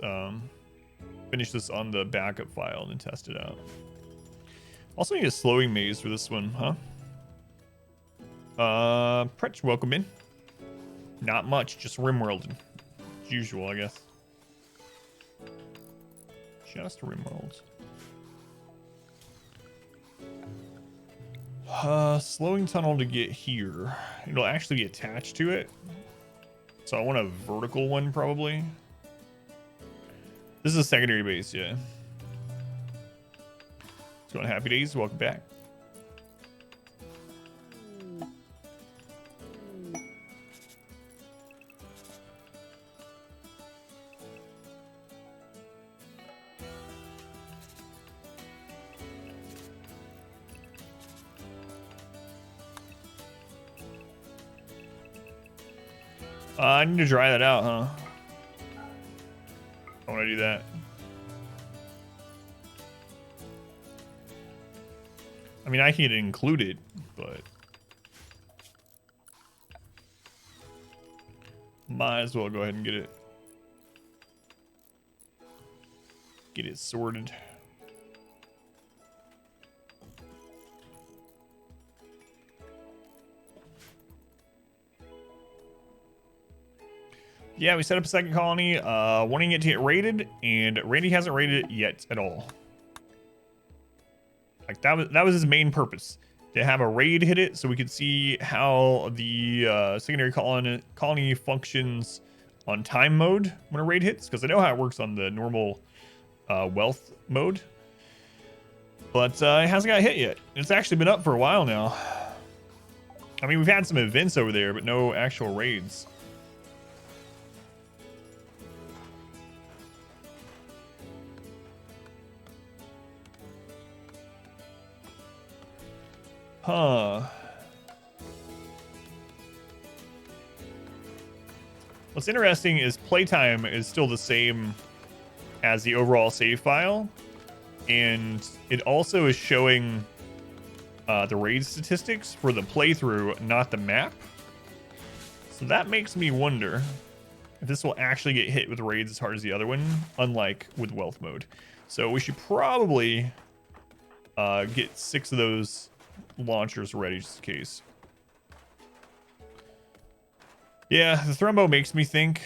finish this on the backup file and then test it out. Also need a slowing maze for this one, huh? Pretch, welcome in. Not much, just RimWorlding. As usual, I guess. Just RimWorld. Slowing tunnel to get here. It'll actually be attached to it. So I want a vertical one, probably. This is a secondary base, yeah. What's going on, Happy Days? Welcome back. I need to dry that out, huh? I want to do that. I mean, I can include it, but might as well go ahead and get it sorted. Yeah, we set up a second colony, wanting it to get raided, and Randy hasn't raided it yet at all. Like that was his main purpose, to have a raid hit it, so we could see how the secondary colony functions on time mode when a raid hits, because I know how it works on the normal wealth mode, but it hasn't got hit yet. It's actually been up for a while now. I mean, we've had some events over there, but no actual raids. Huh. What's interesting is playtime is still the same as the overall save file, and it also is showing the raid statistics for the playthrough, not the map. So that makes me wonder if this will actually get hit with raids as hard as the other one, unlike with wealth mode. So we should probably get 6 of those launchers ready just in case. Yeah, the Thrumbo makes me think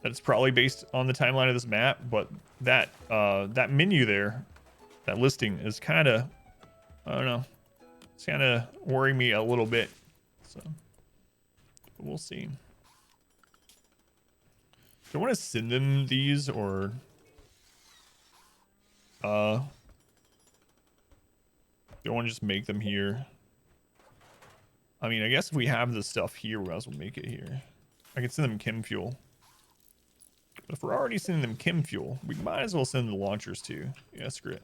that it's probably based on the timeline of this map, but that that menu there, that listing is kind of, I don't know, it's kind of worrying me a little bit. So we'll see. Do I want to send them these, or do I want to just make them here? I mean, I guess if we have the stuff here, we might as well make it here. I can send them chem fuel. But if we're already sending them chem fuel, we might as well send the launchers too. Yeah, screw it.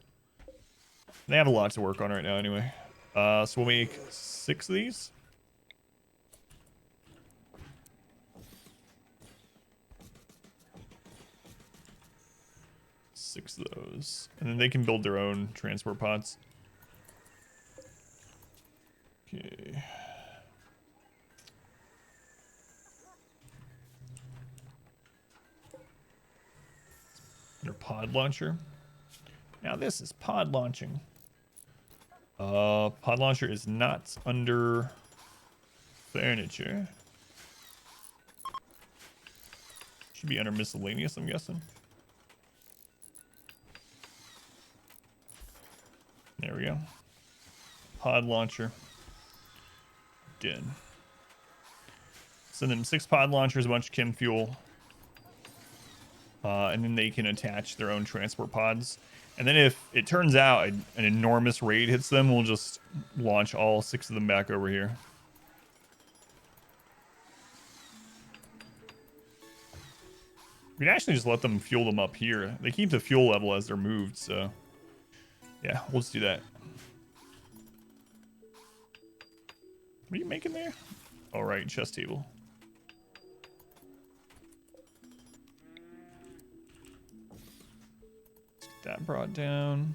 They have a lot to work on right now anyway. So we'll make 6 of these. Six of those. And then they can build their own transport pods. Okay. Their pod launcher. Now this is pod launching. Pod launcher is not under furniture. Should be under miscellaneous, I'm guessing. There we go. Pod launcher. Done. Send them 6 pod launchers, a bunch of chem fuel. And then they can attach their own transport pods. And then if it turns out an enormous raid hits them, we'll just launch all 6 of them back over here. We can actually just let them fuel them up here. They keep the fuel level as they're moved, so yeah, we'll just do that. What are you making there? All right, chest table. That brought down.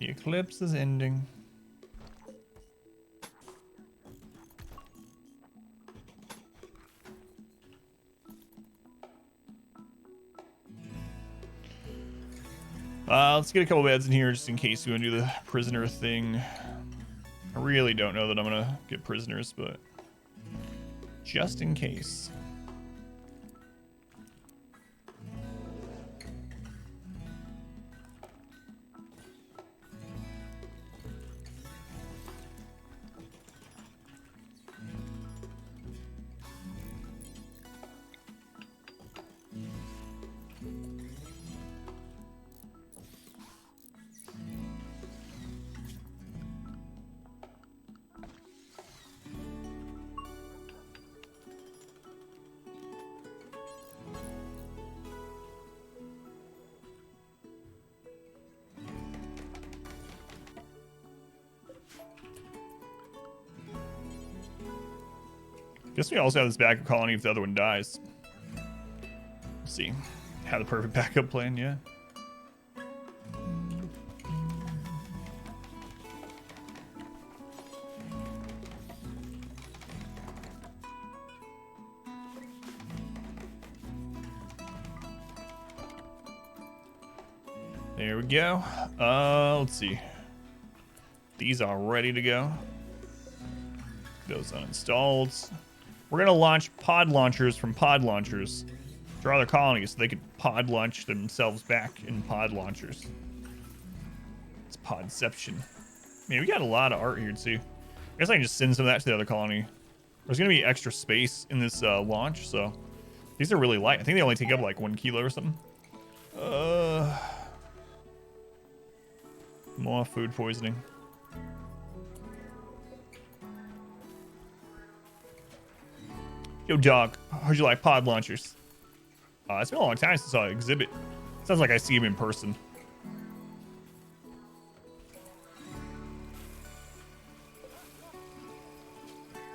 The eclipse is ending. Let's get a couple beds in here just in case we want to do the prisoner thing. I really don't know that I'm gonna get prisoners, but just in case. Guess we also have this backup colony if the other one dies. Let's see. Have the perfect backup plan, yeah. There we go. Let's see. These are ready to go. Those uninstalled. We're going to launch pod launchers from pod launchers to other colonies so they can pod launch themselves back in pod launchers. It's podception. Man, we got a lot of art here too. I guess I can just send some of that to the other colony. There's going to be extra space in this launch, so these are really light. I think they only take up like 1 kilo or something. More food poisoning. Yo, dog, how'd you like pod launchers? It's been a long time since I saw an exhibit. Sounds like I see him in person.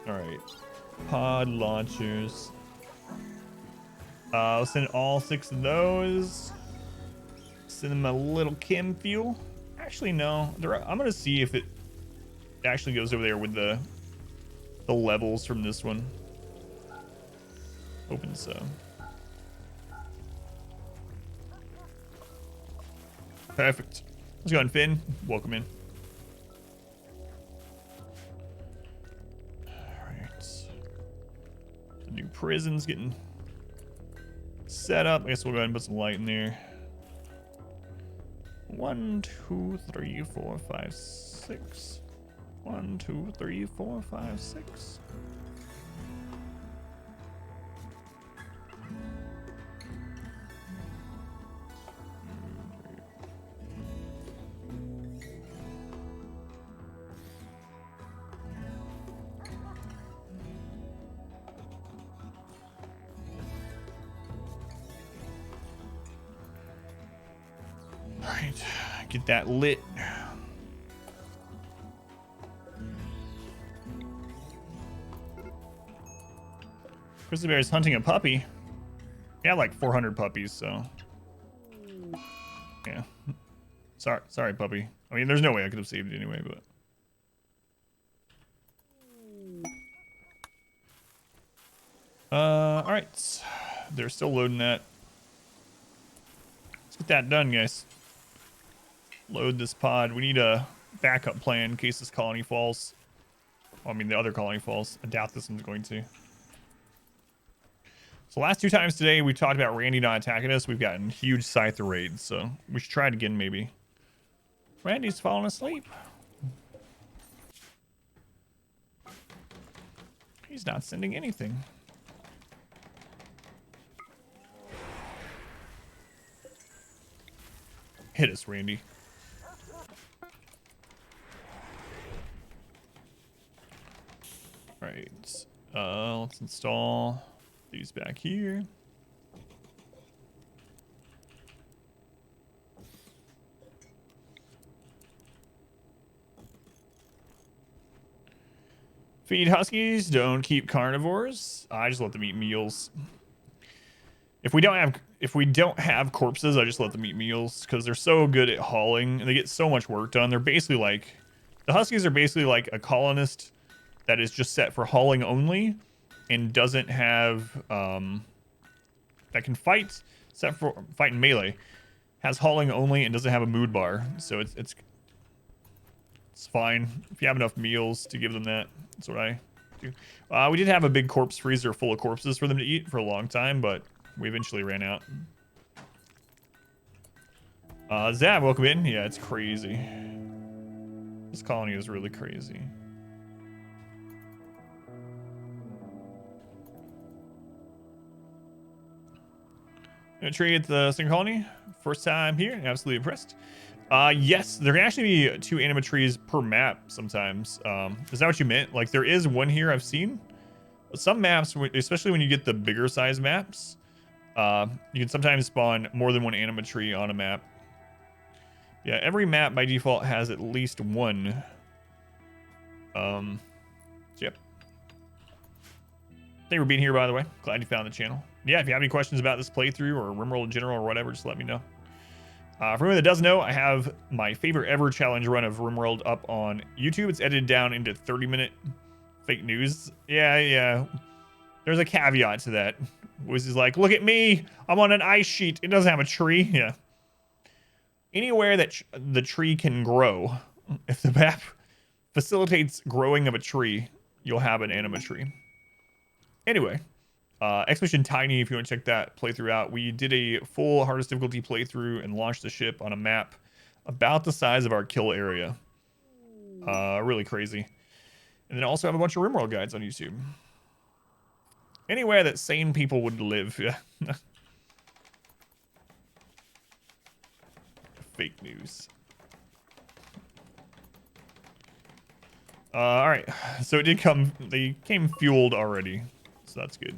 All right, pod launchers. I'll send all 6 of those. Send them a little chem fuel. Actually, no. I'm gonna see if it actually goes over there with the levels from this one. Open so. Perfect. Let's go on, Finn. Welcome in. Alright. The new prison's getting set up. I guess we'll go ahead and put some light in there. 1, 2, 3, 4, 5, 6. 1, 2, 3, 4, 5, 6. Alright, get that lit. Grizzly Bear is hunting a puppy. He had like 400 puppies, so yeah. Sorry, puppy. I mean, there's no way I could have saved it anyway, but all right. They're still loading that. Let's get that done, guys. Load this pod. We need a backup plan in case this colony falls. Well, I mean, the other colony falls. I doubt this one's going to. So last 2 times today, we talked about Randy not attacking us. We've gotten huge Scyther raids, so we should try it again, maybe. Randy's falling asleep. He's not sending anything. Hit us, Randy. Right. Let's install these back here. Feed huskies, don't keep carnivores. I just let them eat meals. If we don't have corpses, I just let them eat meals because they're so good at hauling and they get so much work done. They're basically like, the huskies are basically like a colonist that is just set for hauling only and doesn't have that can fight, set for fight in melee, has hauling only and doesn't have a mood bar. So it's fine if you have enough meals to give them that. That's what I do. We did have a big corpse freezer full of corpses for them to eat for a long time, but we eventually ran out. Zab, welcome in. Yeah, it's crazy. This colony is really crazy. Gonna trade the second colony. First time here, absolutely impressed. Yes, there can actually be 2 animatries per map sometimes. Is that what you meant? Like there is one here I've seen. But some maps, especially when you get the bigger size maps, you can sometimes spawn more than one animatry on a map. Yeah, every map by default has at least one. So yep. Thank you for being here, by the way. Glad you found the channel. Yeah, if you have any questions about this playthrough or RimWorld in general or whatever, just let me know. For anyone that doesn't know, I have my favorite ever challenge run of RimWorld up on YouTube. It's edited down into 30-minute fake news. Yeah. There's a caveat to that. Wiz is like, look at me. I'm on an ice sheet. It doesn't have a tree. Yeah. Anywhere that the tree can grow, if the map facilitates growing of a tree, you'll have an animatree. Anyway, Expedition Tiny, if you want to check that playthrough out, we did a full hardest difficulty playthrough and launched the ship on a map about the size of our kill area. Really crazy. And then also have a bunch of RimWorld guides on YouTube. Anywhere that sane people would live. Yeah. Fake news. All right. So it did come. They came fueled already. So that's good.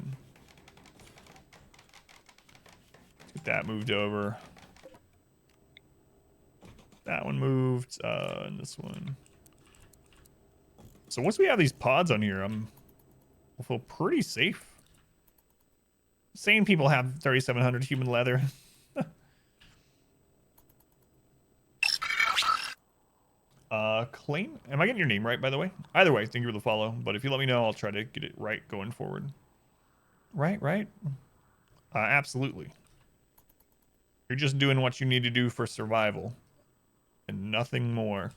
Let's get that moved over. That one moved. And this one. So once we have these pods on here, we'll feel pretty safe. Sane people have 3,700 human leather. Claim? Am I getting your name right, by the way? Either way, thank you for the follow. But if you let me know, I'll try to get it right going forward. Right? Absolutely. You're just doing what you need to do for survival. And nothing more.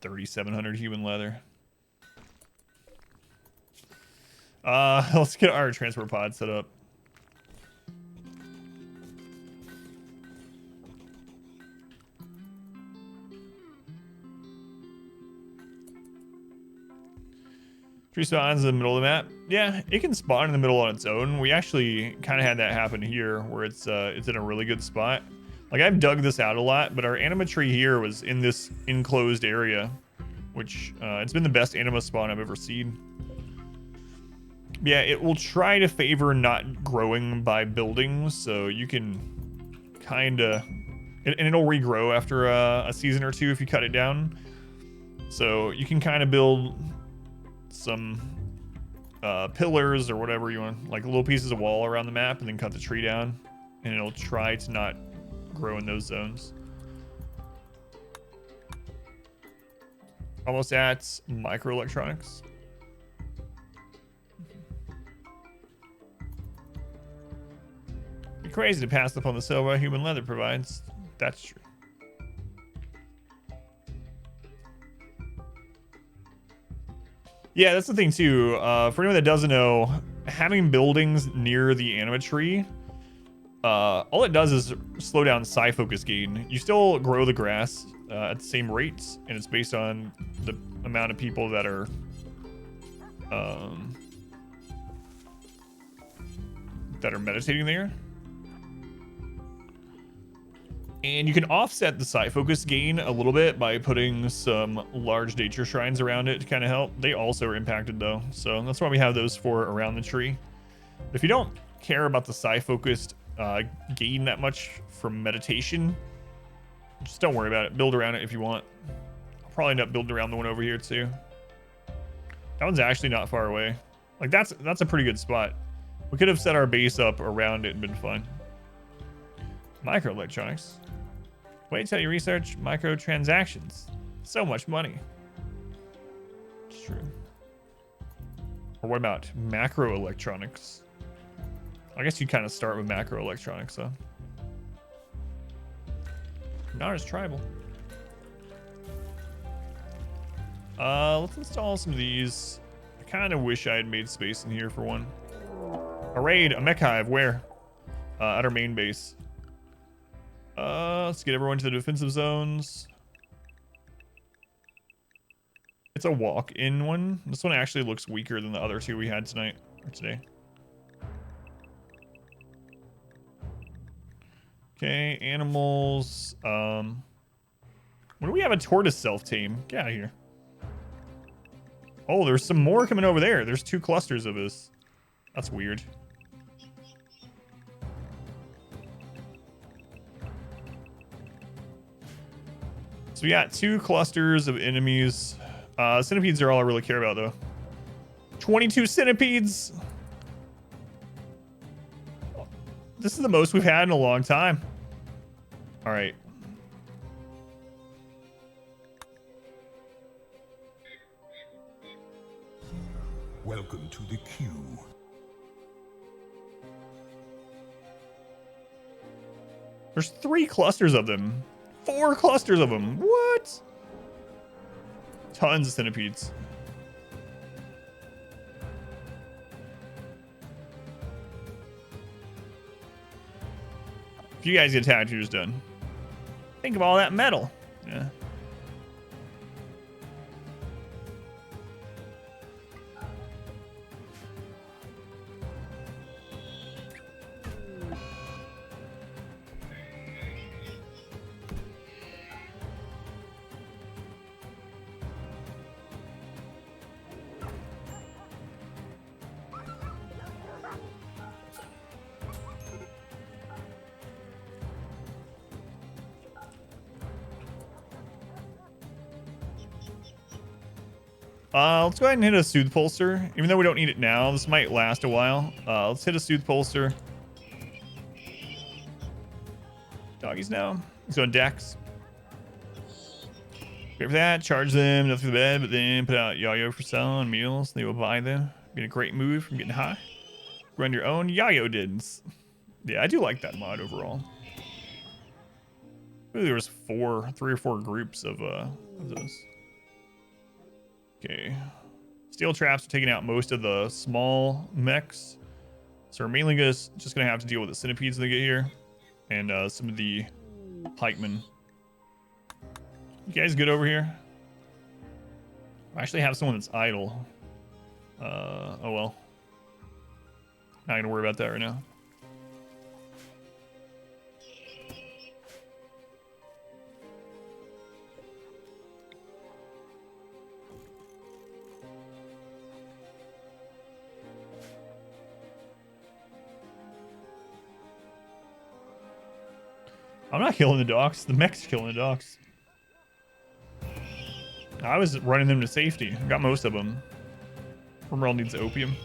$3,700 human leather. Let's get our transport pod set up. Tree spawns in the middle of the map. Yeah, it can spawn in the middle on its own. We actually kind of had that happen here, where it's in a really good spot. Like, I've dug this out a lot, but our anima tree here was in this enclosed area, which it's been the best anima spawn I've ever seen. Yeah, it will try to favor not growing by buildings, so you can kind of, and it'll regrow after a season or two if you cut it down. So you can kind of build some pillars or whatever you want, like little pieces of wall around the map, and then cut the tree down, and it'll try to not grow in those zones. Almost at microelectronics. Be crazy to pass up on the silver human leather provides. That's true. Yeah, that's the thing too. For anyone that doesn't know, having buildings near the anima tree, all it does is slow down psi focus gain. You still grow the grass at the same rates, and it's based on the amount of people that are meditating there. And you can offset the psi focus gain a little bit by putting some large nature shrines around it to kind of help. They also are impacted though, so that's why we have those four around the tree. If you don't care about the psi focused gain that much from meditation, just don't worry about it. Build around it if you want. I'll probably end up building around the one over here too. That one's actually not far away. Like that's a pretty good spot. We could have set our base up around it and been fun. Microelectronics. Wait till you research microtransactions. So much money. It's true. Or what about macroelectronics? I guess you kind of start with macroelectronics, though. Not as tribal. Let's install some of these. I kind of wish I had made space in here for one. A raid, a mech hive, where? At our main base. Let's get everyone to the defensive zones. It's a walk-in one. This one actually looks weaker than the other two we had tonight or today. Okay, animals. When do we have a tortoise self-tame? Get out of here. Oh, there's some more coming over there. There's 2 clusters of this. That's weird. So we got 2 clusters of enemies. Centipedes are all I really care about, though. 22 centipedes! This is the most we've had in a long time. All right. Welcome to the queue. There's 3 clusters of them. 4 clusters of them. What? Tons of centipedes. If you guys get attacked, you're just done. Think of all that metal. Yeah. Let's go ahead and hit a Soothe Pulsar. Even though we don't need it now, this might last a while. Let's hit a Soothe Pulsar. Doggies now. Let's go on Dex. Wait for that. Charge them. Nothing to the bed, but then put out Yayo for sale and meals. They will buy them. Get a great move from getting high. Run your own Yayo dids. Yeah, I do like that mod overall. Maybe there was 3 or 4 groups of those. Okay. Steel traps are taking out most of the small mechs. So we're mainly just gonna have to deal with the centipedes that get here. And some of the pikemen. You guys good over here? I actually have someone that's idle. Oh well. Not gonna worry about that right now. I'm not killing the docks. The mech's killing the docks. I was running them to safety. Got most of them. Rimworld needs opium.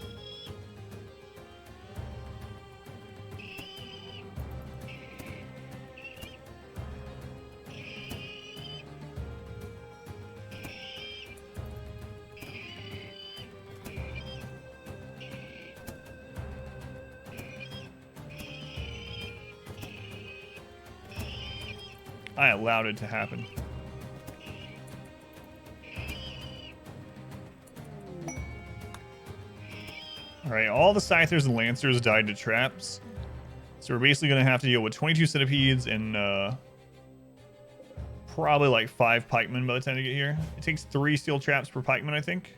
I allowed it to happen. Alright, all the Scythers and Lancers died to traps. So we're basically going to have to deal with 22 centipedes and probably like 5 pikemen by the time we get here. It takes 3 steel traps per pikeman, I think.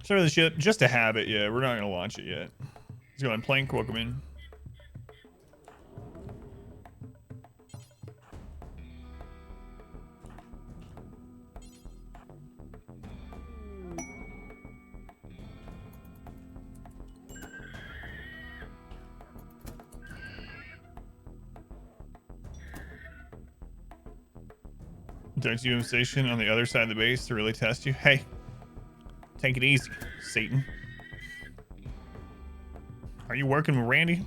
Start the ship just to have it. Yeah, we're not gonna launch it yet. Let's go and plank. Welcome in. Don't you station on the other side of the base to really test you? Hey. Take it easy, Satan. Are you working with Randy?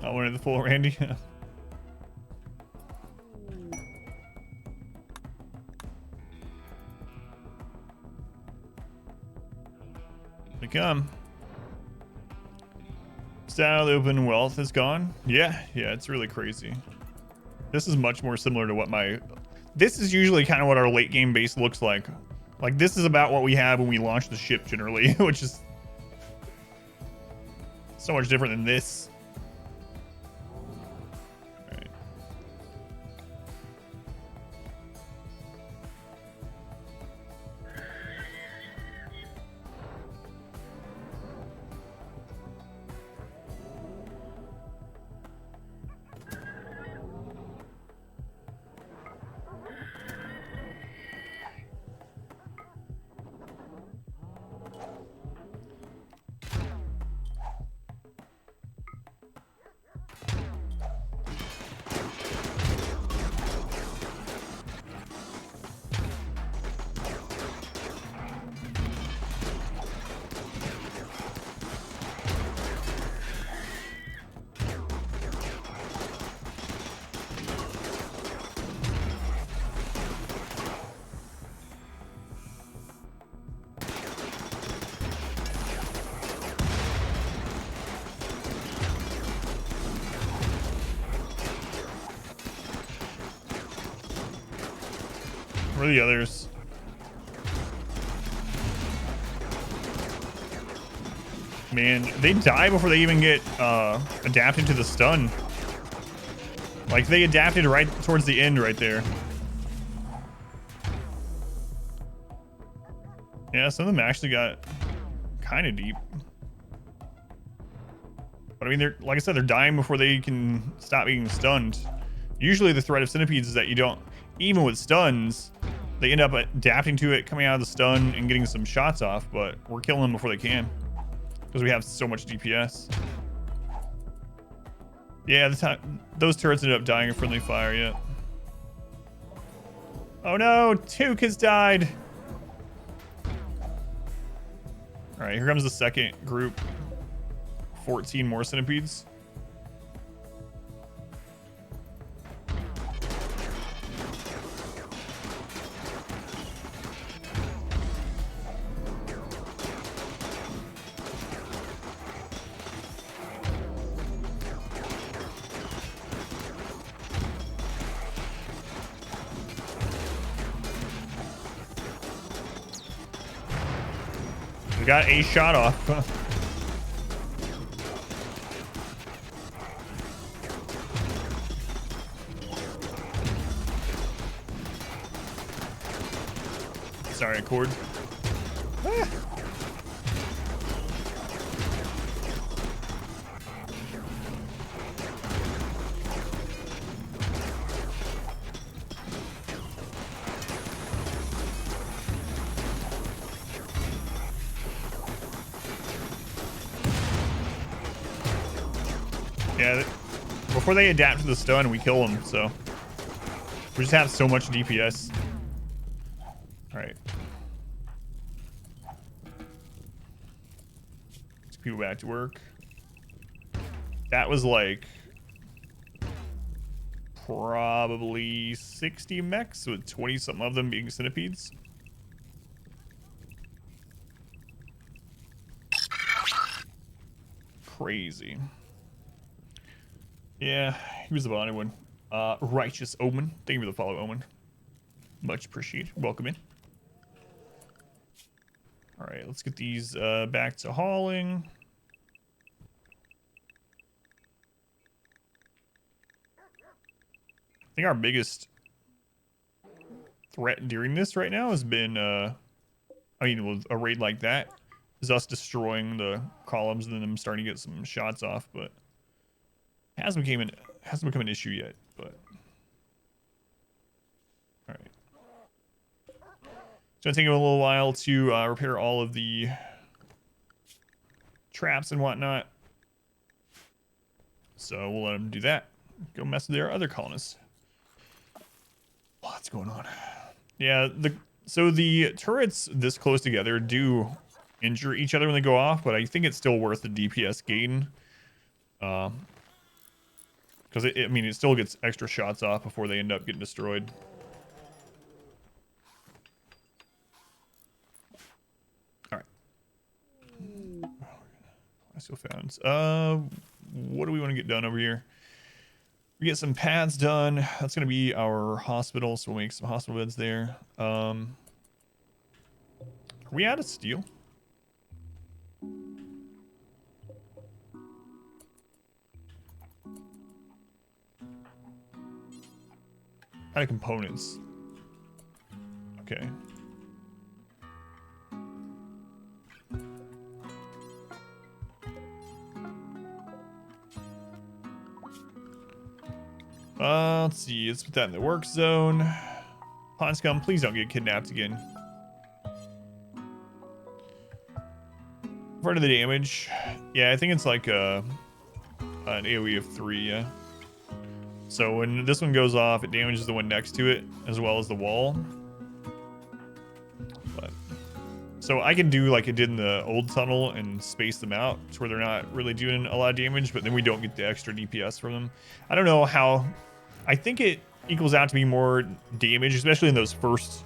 I wanted the full Randy. They come. Style open wealth is gone. Yeah, it's really crazy. This is much more similar to what this is usually kind of what our late game base looks like. Like this is about what we have when we launch the ship generally, which is so much different than this. Where are the others? Man, they die before they even get adapted to the stun. Like, they adapted right towards the end right there. Yeah, some of them actually got kind of deep. But I mean, they're, like I said, they're dying before they can stop being stunned. Usually the threat of centipedes is that you don't, even with stuns, they end up adapting to it, coming out of the stun and getting some shots off, but we're killing them before they can. Because we have so much DPS. Yeah, those turrets ended up dying in friendly fire, yeah. Oh no, Tuke has died. All right, here comes the second group. 14 more centipedes. We got a shot off. Sorry, Cord. Ah. Yeah, before they adapt to the stun, we kill them, so we just have so much DPS. All right. Let's people back to work. That was like probably 60 mechs with 20 something of them being centipedes. Crazy. Yeah, he was the body one. Righteous Omen. Thank you for the follow, Omen. Much appreciated. Welcome in. All right, let's get these back to hauling. I think our biggest threat during this right now has been, I mean, with a raid like that, is us destroying the columns and then them starting to get some shots off, but it hasn't become an issue yet, but all right. It's gonna take him a little while to repair all of the traps and whatnot. So we'll let him do that. Go mess with their other colonists. Lots going on. Yeah, so the turrets this close together do injure each other when they go off, but I think it's still worth the DPS gain. Because I mean, it still gets extra shots off before they end up getting destroyed. All right. I still found. What do we want to get done over here? We get some pads done. That's going to be our hospital, so we'll make some hospital beds there. Are we out of steel? Out of components. Okay. Let's see. Let's put that in the work zone. Pond Scum, please don't get kidnapped again. Part of the damage. Yeah, I think it's like an AoE of 3, yeah. So when this one goes off, it damages the one next to it, as well as the wall. But, so I can do like it did in the old tunnel and space them out to where they're not really doing a lot of damage, but then we don't get the extra DPS from them. I don't know how. I think it equals out to be more damage, especially in those first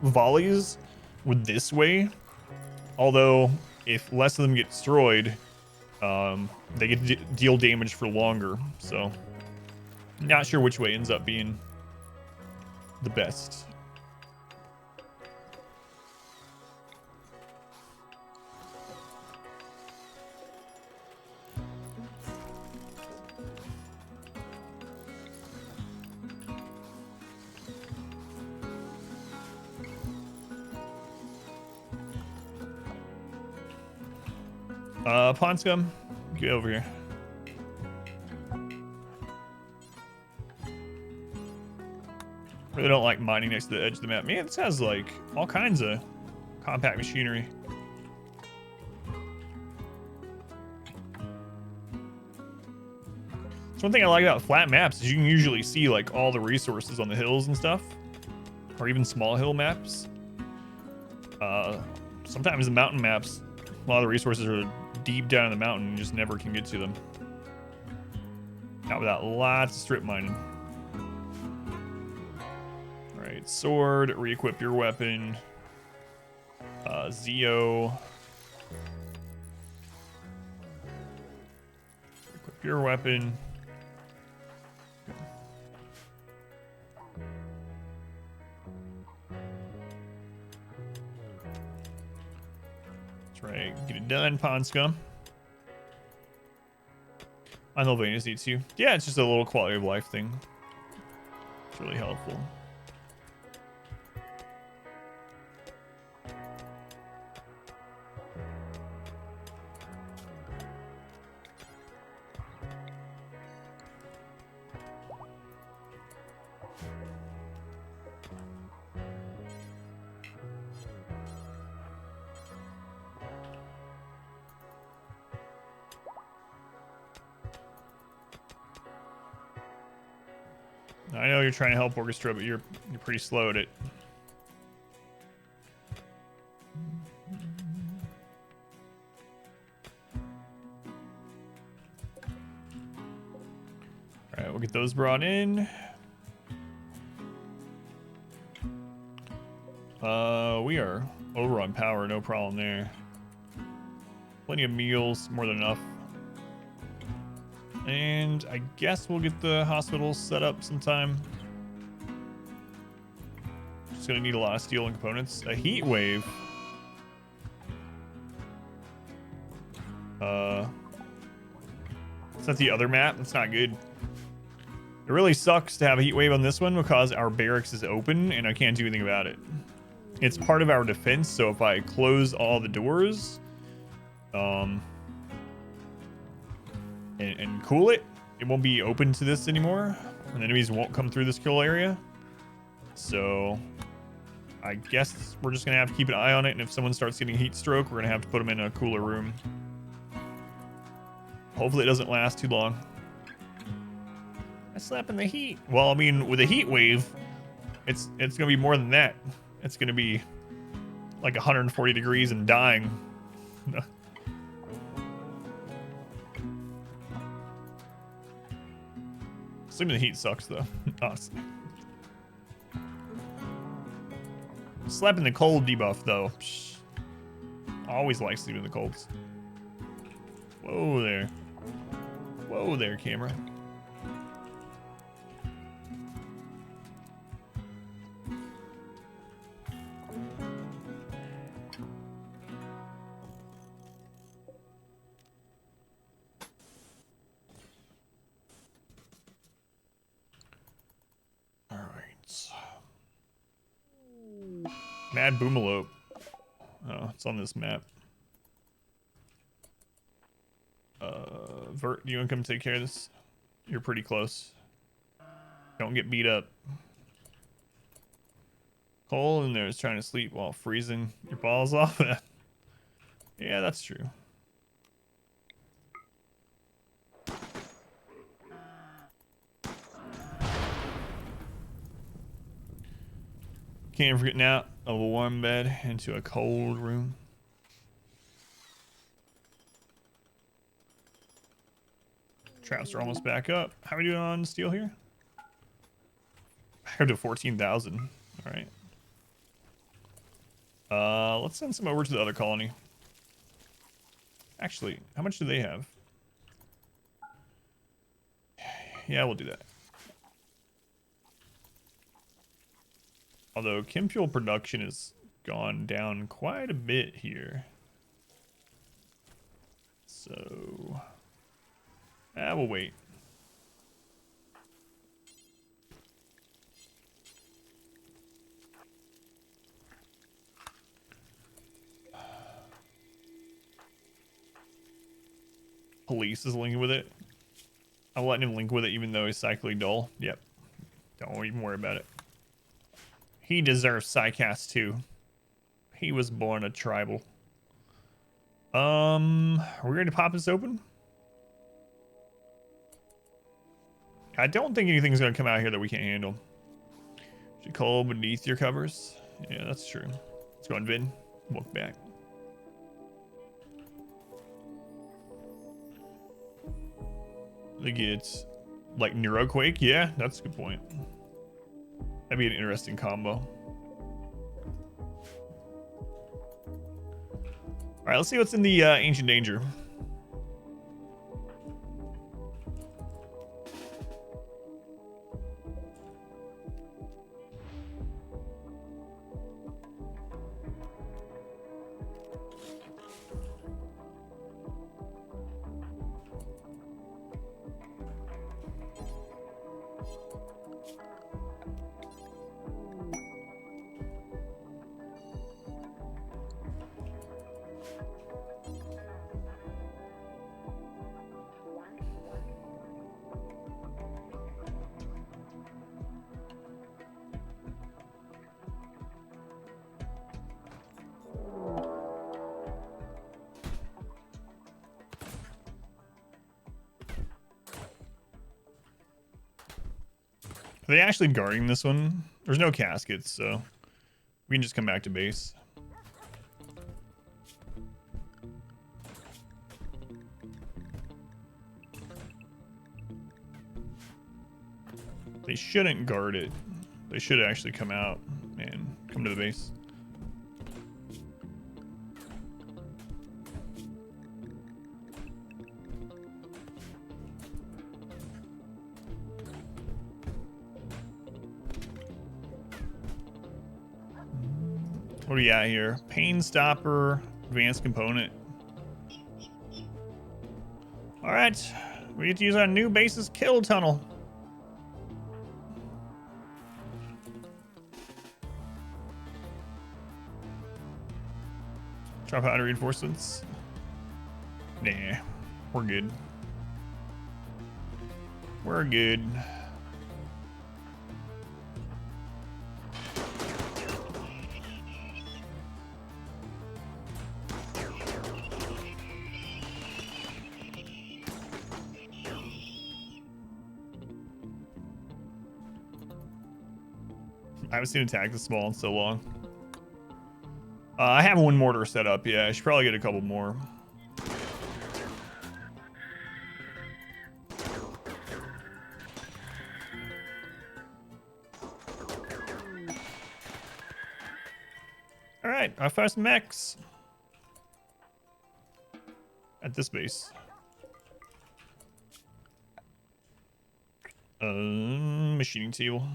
volleys with this way. Although, if less of them get destroyed, they get to deal damage for longer. So, not sure which way ends up being the best. Pond scum, get over here. Really don't like mining next to the edge of the map. Man, this has like all kinds of compact machinery. So one thing I like about flat maps is you can usually see like all the resources on the hills and stuff, or even small hill maps. Sometimes the mountain maps, a lot of the resources are deep down in the mountain and you just never can get to them. Not without lots of strip mining. All right, sword, re-equip your weapon. Zeo. Equip your weapon. That's right. Get it done, Pond Scum. I know Venus needs you. Yeah, it's just a little quality of life thing. It's really helpful. I know you're trying to help Orchestra, but you're pretty slow at it. All right, we'll get those brought in. We are over on power, no problem there. Plenty of meals, more than enough. And I guess we'll get the hospital set up sometime. Just gonna need a lot of steel and components. A heat wave. Is that the other map? That's not good. It really sucks to have a heat wave on this one because our barracks is open and I can't do anything about it. It's part of our defense, so if I close all the doors, and cool it, it won't be open to this anymore, and enemies won't come through this kill area. So I guess we're just gonna have to keep an eye on it, and if someone starts getting heat stroke, we're gonna have to put them in a cooler room. Hopefully it doesn't last too long. I slept in the heat. Well, I mean, with a heat wave, it's gonna be more than that. It's gonna be like 140 degrees and dying. Sleeping in the heat sucks though, honestly. Slept in the cold debuff though. Psh. Always like sleeping in the colds. Whoa there. Whoa there, camera. All right. Mad Boomalope. Oh, it's on this map. Vert, you want to come take care of this? You're pretty close. Don't get beat up. Cole in there is trying to sleep while freezing your balls off. Yeah, that's true. Can't forget out of a warm bed into a cold room. Traps are almost back up. How are we doing on steel here? Back up to 14,000. All right. Let's send some over to the other colony. Actually, how much do they have? Yeah, we'll do that. Although chem fuel production has gone down quite a bit here. So, we'll wait. police is linking with it. I'm letting him link with it even though he's psychically dull. Yep. Don't even worry about it. He deserves Psycast too. He was born a tribal. We're ready to pop this open? I don't think anything's gonna come out here that we can't handle. Should call beneath your covers. Yeah, that's true. Let's go on Vin. Walk back. I think it's like Neuroquake. Yeah, that's a good point. That'd be an interesting combo. All right, let's see what's in the Ancient Danger. Are they actually guarding this one? There's no caskets, so we can just come back to base. They shouldn't guard it. They should actually come out and come to the base. What do you got here? Pain Stopper, advanced component. All right, we get to use our new base's kill tunnel. Drop out reinforcements. Nah, we're good. We're good. I haven't seen attack this small in so long. I have one mortar set up. Yeah, I should probably get a couple more. All right, I fire some mechs at this base. Machining table.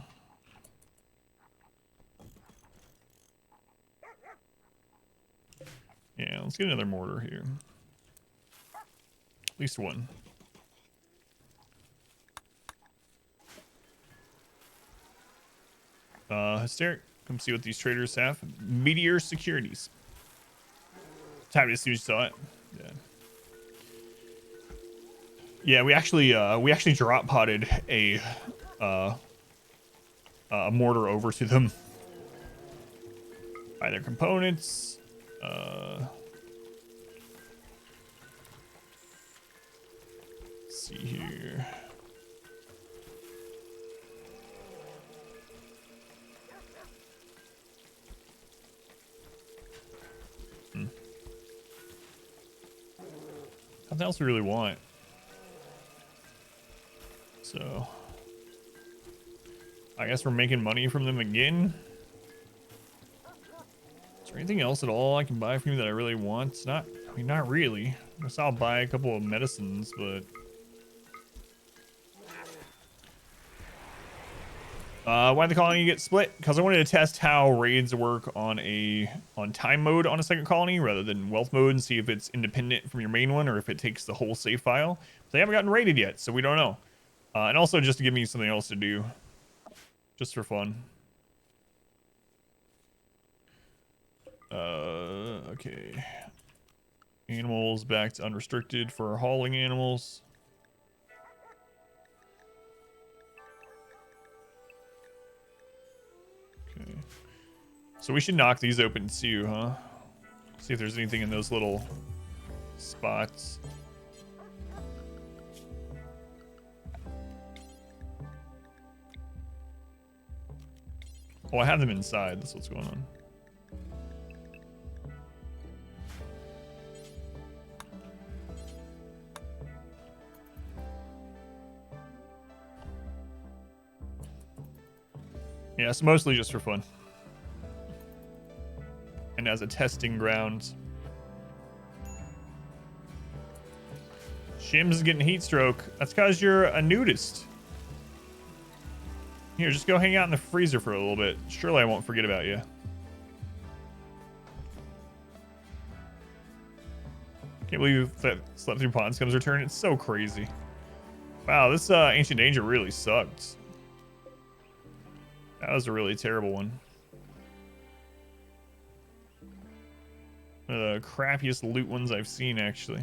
Yeah, let's get another mortar here. At least one. Hysteric, come see what these traders have. Meteor Securities. Happy to see you saw it. Yeah. Yeah, we actually drop potted a mortar over to them. Buy their components. Let's see here. Nothing else we really want. So I guess we're making money from them again. Is there anything else at all I can buy from you that I really want? It's not, I mean, not really. I guess I'll buy a couple of medicines, but why the colony get split? Because I wanted to test how raids work on time mode on a second colony rather than wealth mode, and see if it's independent from your main one or if it takes the whole save file. They haven't gotten raided yet, so we don't know. And also just to give me something else to do, just for fun. Okay. Animals back to unrestricted for hauling animals. Okay. So we should knock these open too, huh? See if there's anything in those little spots. Oh, I have them inside. That's what's going on. Yeah, it's mostly just for fun. And as a testing ground. Shims is getting heat stroke. That's because you're a nudist. Here, just go hang out in the freezer for a little bit. Surely I won't forget about you. Can't believe that Slept Through Ponscum's return. It's so crazy. Wow, this Ancient Danger really sucked. That was a really terrible one. One of the crappiest loot ones I've seen, actually.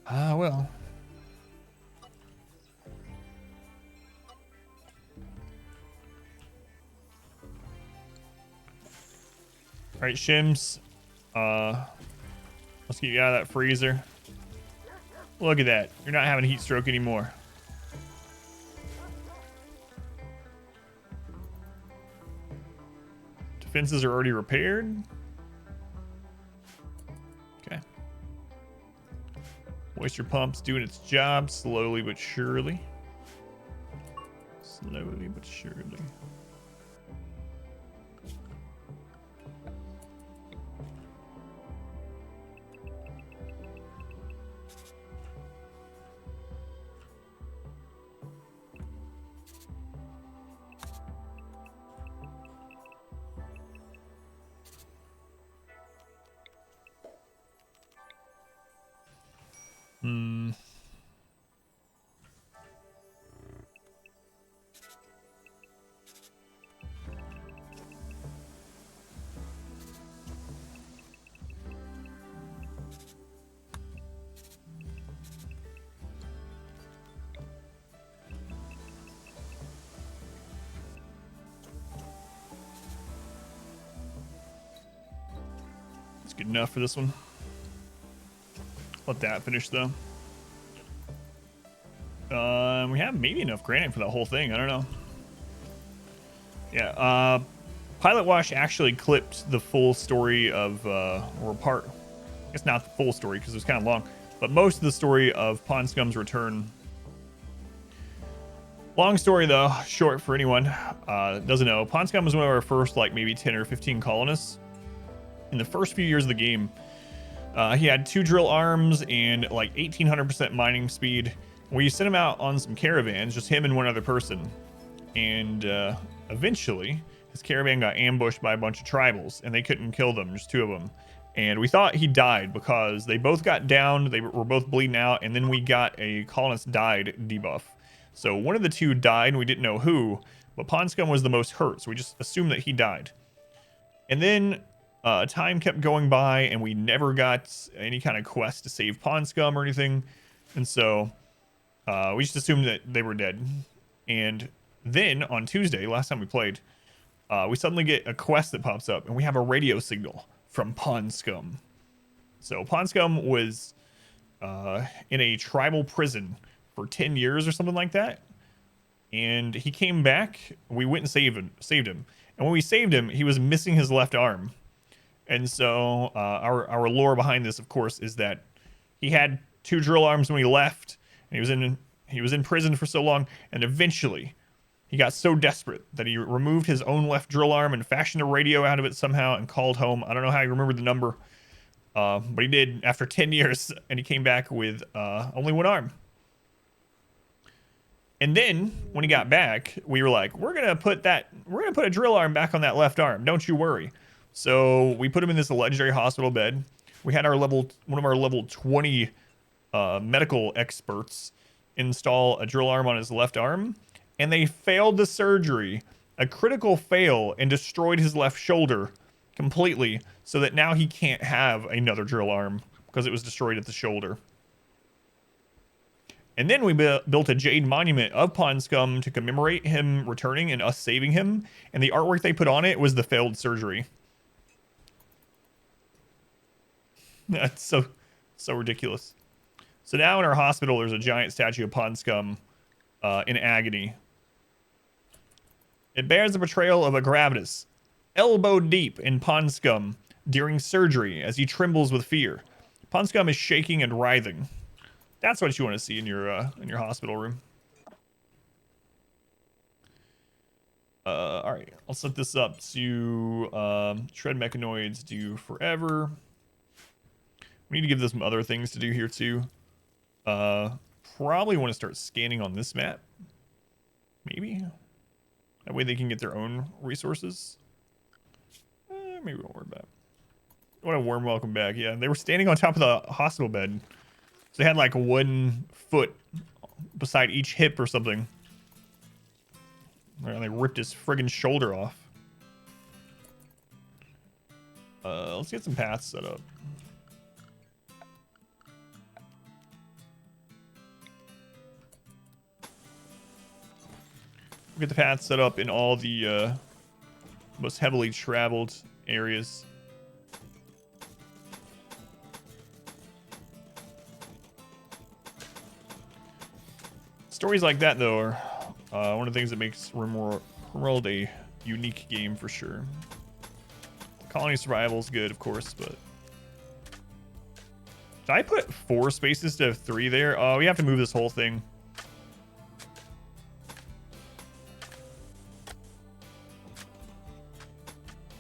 Ah, well. All right, Shims. Let's get you out of that freezer. Look at that. You're not having a heat stroke anymore. Defenses are already repaired. Okay. Moisture pump's doing its job slowly but surely. Slowly but surely. It's good enough for this one. Let that finish though. We have maybe enough granite for that whole thing. I don't know. Yeah. Pilot Wash actually clipped the full story of, or part. I guess not the full story because it was kind of long, but most of the story of Ponscum's return. Long story though, short for anyone doesn't know. Ponscum was one of our first like maybe 10 or 15 colonists. In the first few years of the game, he had 2 drill arms and like 1800% mining speed. We sent him out on some caravans, just him and one other person. And eventually, his caravan got ambushed by a bunch of tribals, and they couldn't kill them, just 2 of them. And we thought he died because they both got downed, they were both bleeding out, and then we got a colonist died debuff. So one of the 2 died, and we didn't know who, but Ponscum was the most hurt, so we just assumed that he died. And then time kept going by, and we never got any kind of quest to save Ponscum or anything. And so we just assumed that they were dead. And then on Tuesday, last time we played, we suddenly get a quest that pops up, and we have a radio signal from Ponscum. So Ponscum was in a tribal prison for 10 years or something like that. And he came back. We went and saved him. And when we saved him, he was missing his left arm. And so our lore behind this, of course, is that he had 2 drill arms when he left, and he was in prison for so long, and eventually he got so desperate that he removed his own left drill arm and fashioned a radio out of it somehow and called home. I don't know how he remembered the number, but he did after 10 years, and he came back with only 1 arm. And then when he got back, we were like, we're gonna put a drill arm back on that left arm. Don't you worry. So we put him in this legendary hospital bed. We had one of our level 20 medical experts install a drill arm on his left arm, and they failed the surgery, a critical fail, and destroyed his left shoulder completely, so that now he can't have another drill arm because it was destroyed at the shoulder. And then we built a jade monument of Pond Scum to commemorate him returning and us saving him. And the artwork they put on it was the failed surgery. That's so ridiculous. So now in our hospital, there's a giant statue of Pond Scum in agony. It bears the portrayal of a Gravitas, elbow deep in Pond Scum during surgery as he trembles with fear. Pond Scum is shaking and writhing. That's what you want to see in your hospital room. All right, I'll set this up to shred mechanoids do forever. We need to give this some other things to do here too. Probably want to start scanning on this map. Maybe. That way they can get their own resources. Maybe we won't worry about it. What a warm welcome back. Yeah, they were standing on top of the hospital bed. So they had like 1 foot beside each hip or something. And they ripped his friggin' shoulder off. Let's get some paths set up. Get the paths set up in all the most heavily traveled areas. Stories like that, though, are one of the things that makes RimWorld a unique game for sure. Colony survival is good, of course, but... Did I put 4 spaces to 3 there? Oh, we have to move this whole thing.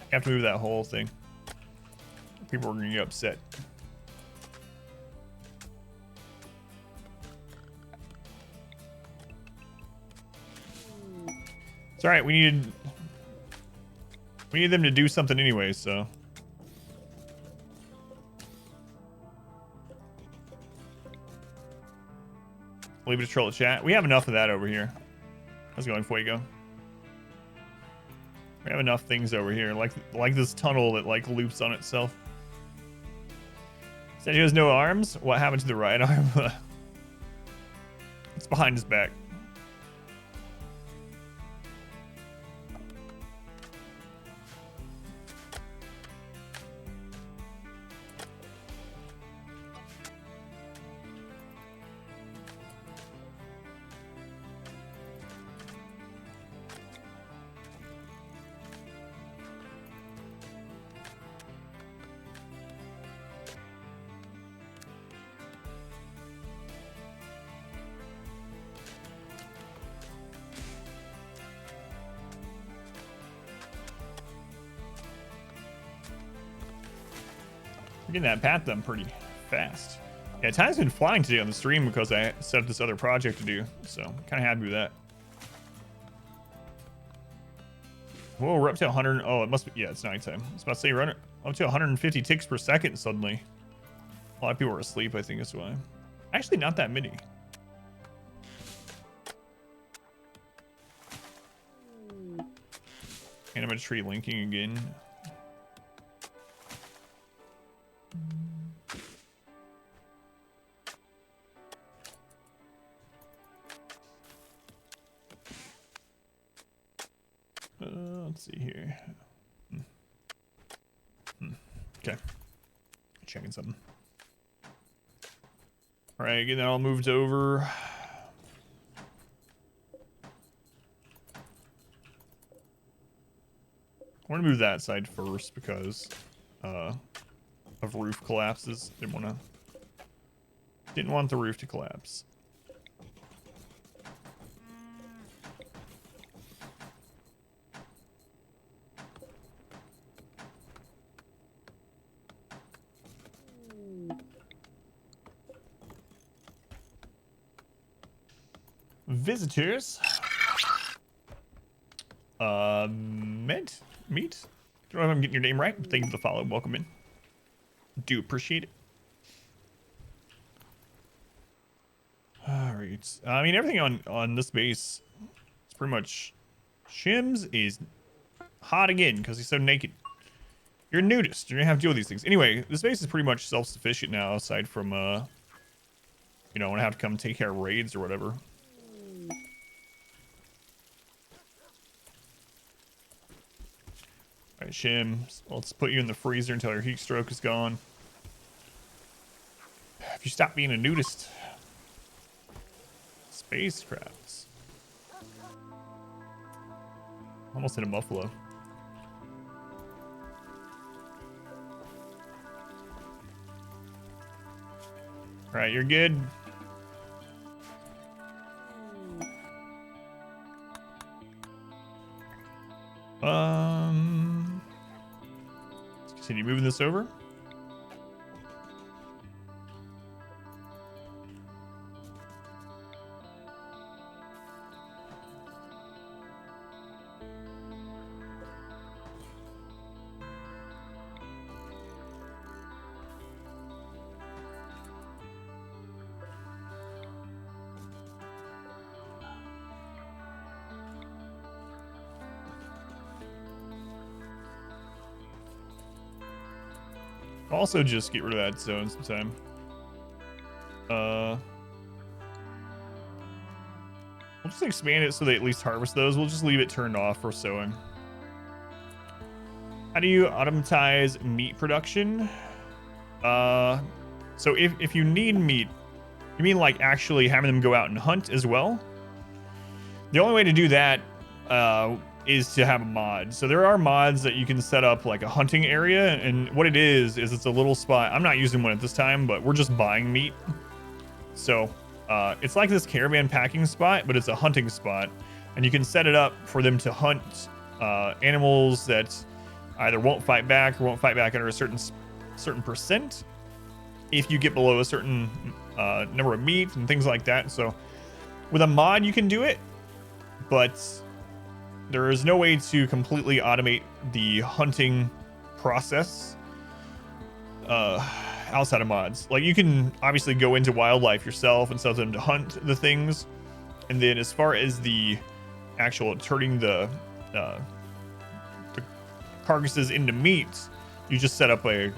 I have to move that whole thing. People are going to get upset. It's alright, we needed them to do something anyway, so. Leave it to troll the chat. We have enough of that over here. How's it going, Fuego? We have enough things over here, like this tunnel that like loops on itself. Said he has no arms. What happened to the right arm? It's behind his back. Getting that path done pretty fast. Yeah, time's been flying today on the stream because I set up this other project to do, so kind of happy with that. Whoa, we're up to 100. Oh, it must be. Yeah, it's nighttime. I was about to say, we're up to 150 ticks per second suddenly. A lot of people are asleep, I think that's why. Actually, not that many. Anima tree linking again. Let's see here. Okay. Checking something. All right, getting that all moved over. I want to move that side first because of roof collapses. Didn't want the roof to collapse. Visitors. Meet. Don't know if I'm getting your name right. Thank you for the follow. Welcome in. Do appreciate it. All right. I mean, everything on this base is pretty much Shims is hot again because he's so naked. You're a nudist. You're gonna have to deal with these things. Anyway, this base is pretty much self-sufficient now, aside from you know, when I have to come take care of raids or whatever. All right, Shims, let's put you in the freezer until your heat stroke is gone. If you stop being a nudist. Spacecrafts. Almost hit a buffalo. All right, you're good. Let's continue moving this over. Also, just get rid of that zone sometime. We'll just expand it so they at least harvest those. We'll just leave it turned off for sowing. How do you automatize meat production? So if you need meat, you mean like actually having them go out and hunt as well? The only way to do that is to have a mod. So there are mods that you can set up like a hunting area, and what it is it's a little spot. I'm not using one at this time, but we're just buying meat. So it's like this caravan packing spot, but it's a hunting spot, and you can set it up for them to hunt animals that either won't fight back or won't fight back under a certain percent if you get below a certain number of meat and things like that. So with a mod you can do it, but there is no way to completely automate the hunting process outside of mods. Like, you can obviously go into wildlife yourself and tell them to hunt the things, and then as far as the actual turning the carcasses into meat, you just set up a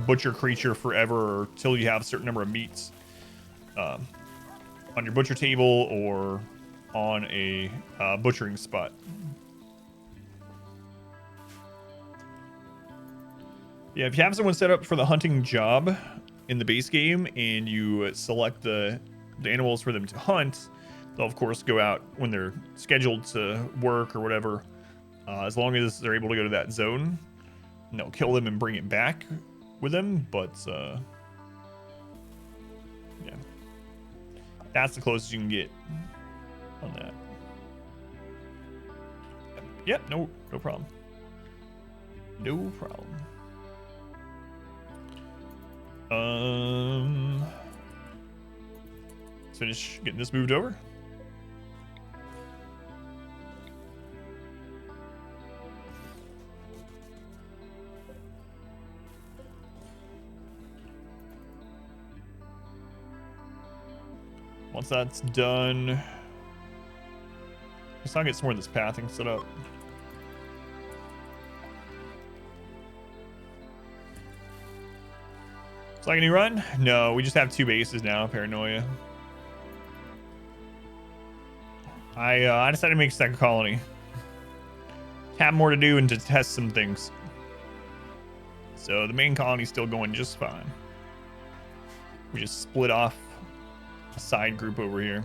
butcher creature forever or till you have a certain number of meats on your butcher table or on a butchering spot. Yeah, if you have someone set up for the hunting job in the base game and you select the animals for them to hunt, they'll of course go out when they're scheduled to work or whatever, as long as they're able to go to that zone, and they'll kill them and bring it back with them. But yeah, that's the closest you can get on that. Yep, no problem. No problem. Let's finish getting this moved over. Once that's done, let's not get some more of this pathing set up. It's like a new run? No, we just have 2 bases now, Paranoia. I decided to make a second colony. Have more to do and to test some things. So the main colony's still going just fine. We just split off a side group over here.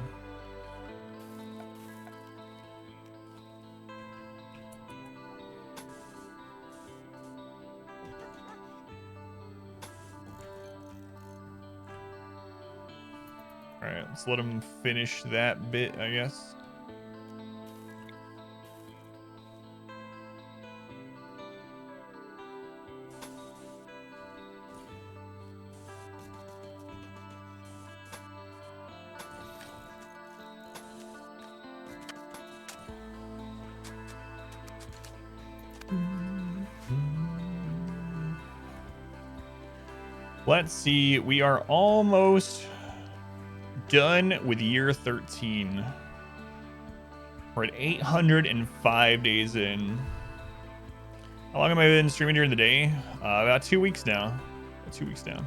Alright, let's let them finish that bit, I guess. Let's see, we are almost done with year 13. We're at 805 days in. How long have I been streaming during the day? About 2 weeks now. About 2 weeks now.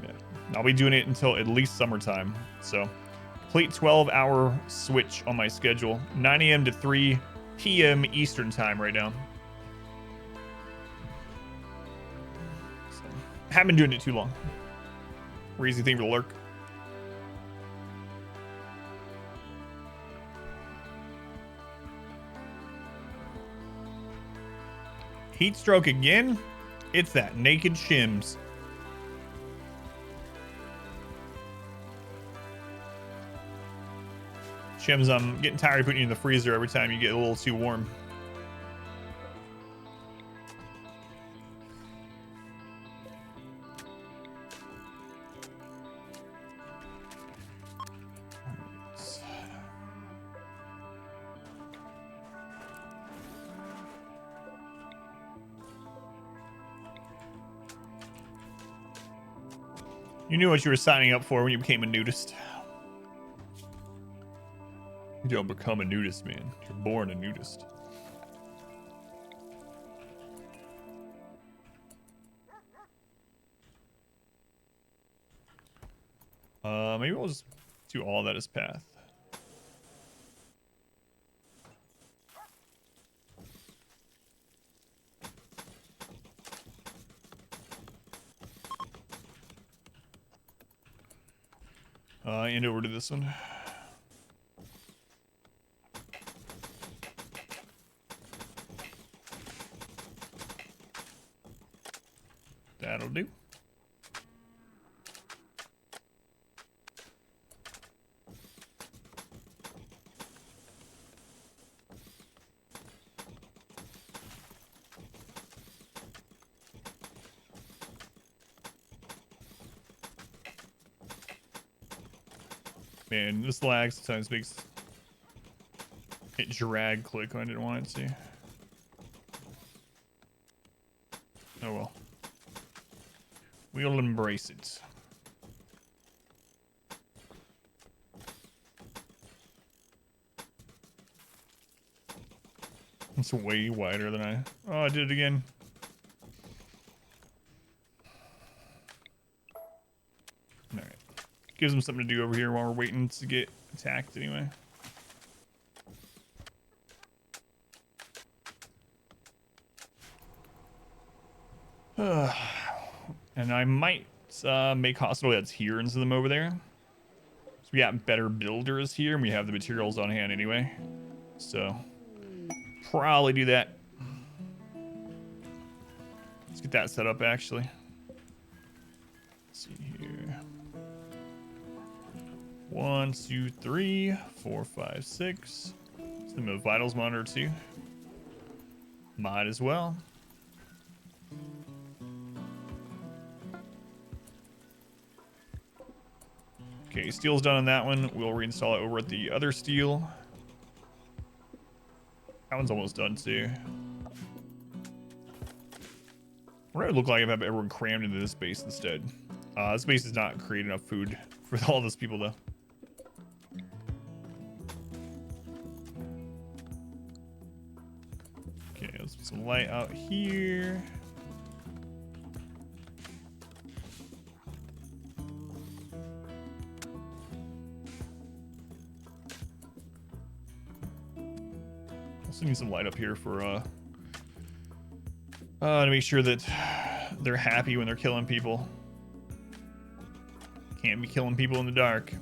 Yeah. I'll be doing it until at least summertime. So, complete 12-hour switch on my schedule. 9 a.m. to 3 p.m. Eastern time right now. So, haven't been doing it too long. Easy thing to lurk. Heat stroke again? It's that naked shims. Shims, I'm getting tired of putting you in the freezer every time you get a little too warm. You knew what you were signing up for when you became a nudist. You don't become a nudist, man. You're born a nudist. Maybe we'll just do all that as path. And over to this one. That'll do. Man, this lag sometimes makes it drag click when I didn't want it to. Oh well. We'll embrace it. It's way wider than I... Oh, I did it again. Alright. Gives them something to do over here while we're waiting to get attacked anyway. And I might make hospital that's here instead of them over there. So we got better builders here and we have the materials on hand anyway. So probably do that. Let's get that set up actually. Let's see here. 1, 2, 3, 4, 5, 6. Let's move vitals monitor too. Might as well. Okay, steel's done on that one. We'll reinstall it over at the other steel. That one's almost done too. What would it look like if I have everyone crammed into this base instead? This base does not create enough food for all those people though. Okay, let's put some light out here. Also need some light up here for to make sure that they're happy when they're killing people. Can't be killing people in the dark.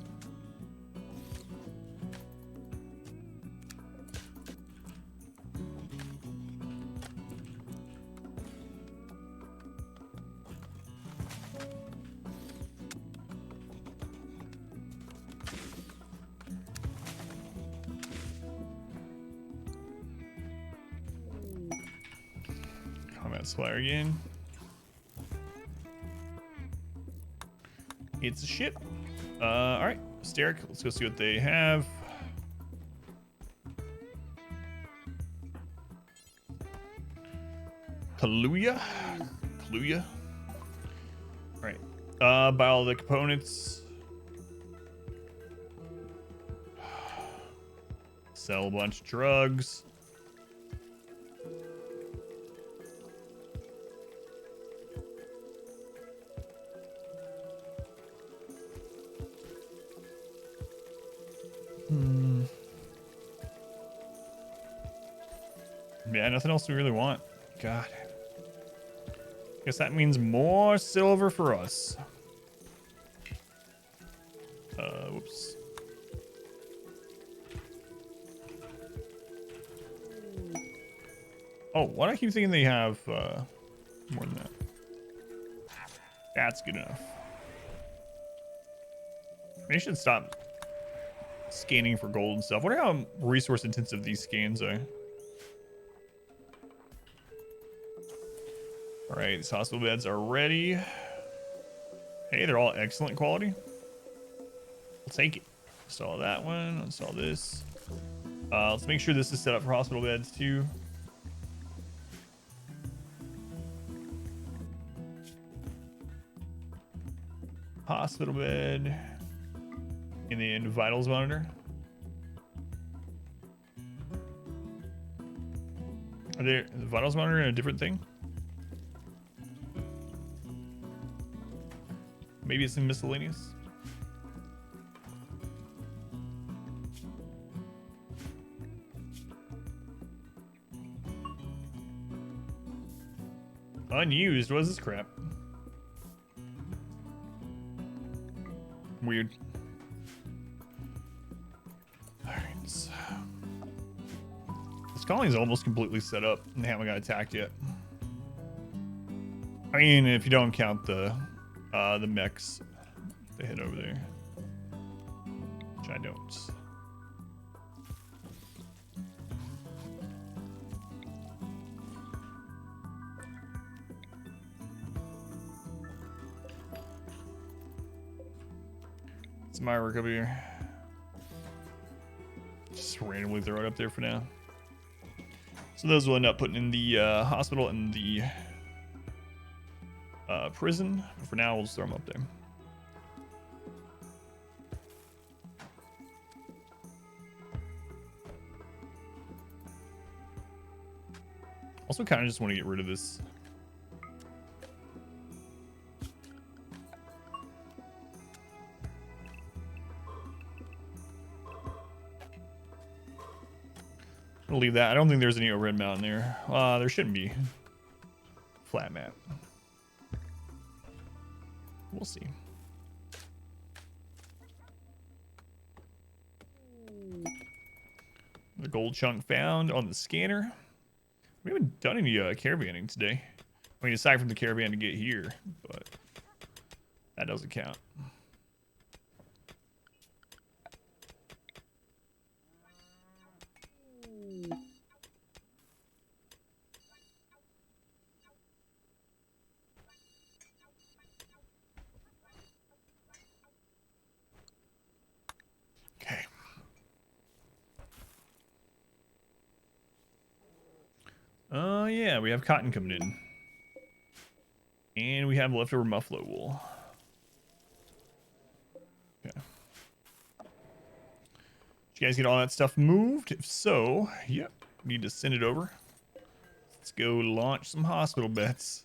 Supplier again. It's a ship. All right, Steric. Let's go see what they have. Kaluuya. All right. Buy all the components. Sell a bunch of drugs. Yeah, nothing else we really want. God. Guess that means more silver for us. Whoops. Oh, why do I keep thinking they have more than that? That's good enough. They should stop scanning for gold and stuff. Wonder how resource intensive these scans are. All right, these hospital beds are ready. Hey, they're all excellent quality. I'll take it. Install that one. Install this. Let's make sure this is set up for hospital beds too. Hospital bed. And then vitals monitor. Are there the vitals monitor in a different thing? Maybe it's in miscellaneous. Unused. What is this crap? Weird. Alright. This colony's almost completely set up and they haven't got attacked yet. I mean, if you don't count the mechs they hit over there. Which I don't. It's my work up here. Just randomly throw it up there for now. So those will end up putting in the hospital and the prison. But for now, we'll just throw them up there. Also, kind of just want to get rid of this. I'll leave that. I don't think there's any overhead mountain there. There shouldn't be. Flat map. We'll see. The gold chunk found on the scanner. We haven't done any caravanning today. I mean, aside from the caravan to get here, but that doesn't count. Okay. Yeah, we have cotton coming in. And we have leftover muffalo wool. Okay. Did you guys get all that stuff moved? If so, yep. Need to send it over. Let's go launch some hospital beds.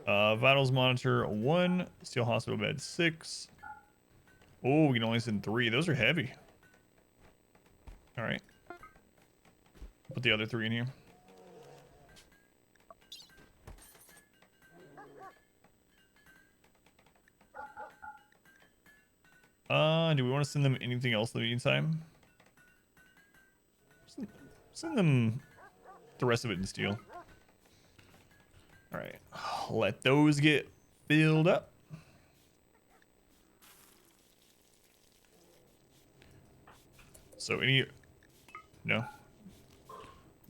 Vitals monitor 1, steel hospital bed 6. Oh, we can only send 3. Those are heavy. All right. Put the other 3 in here. Do we want to send them anything else in the meantime? Send them the rest of it in steel. All right. Let those get filled up. So any... No.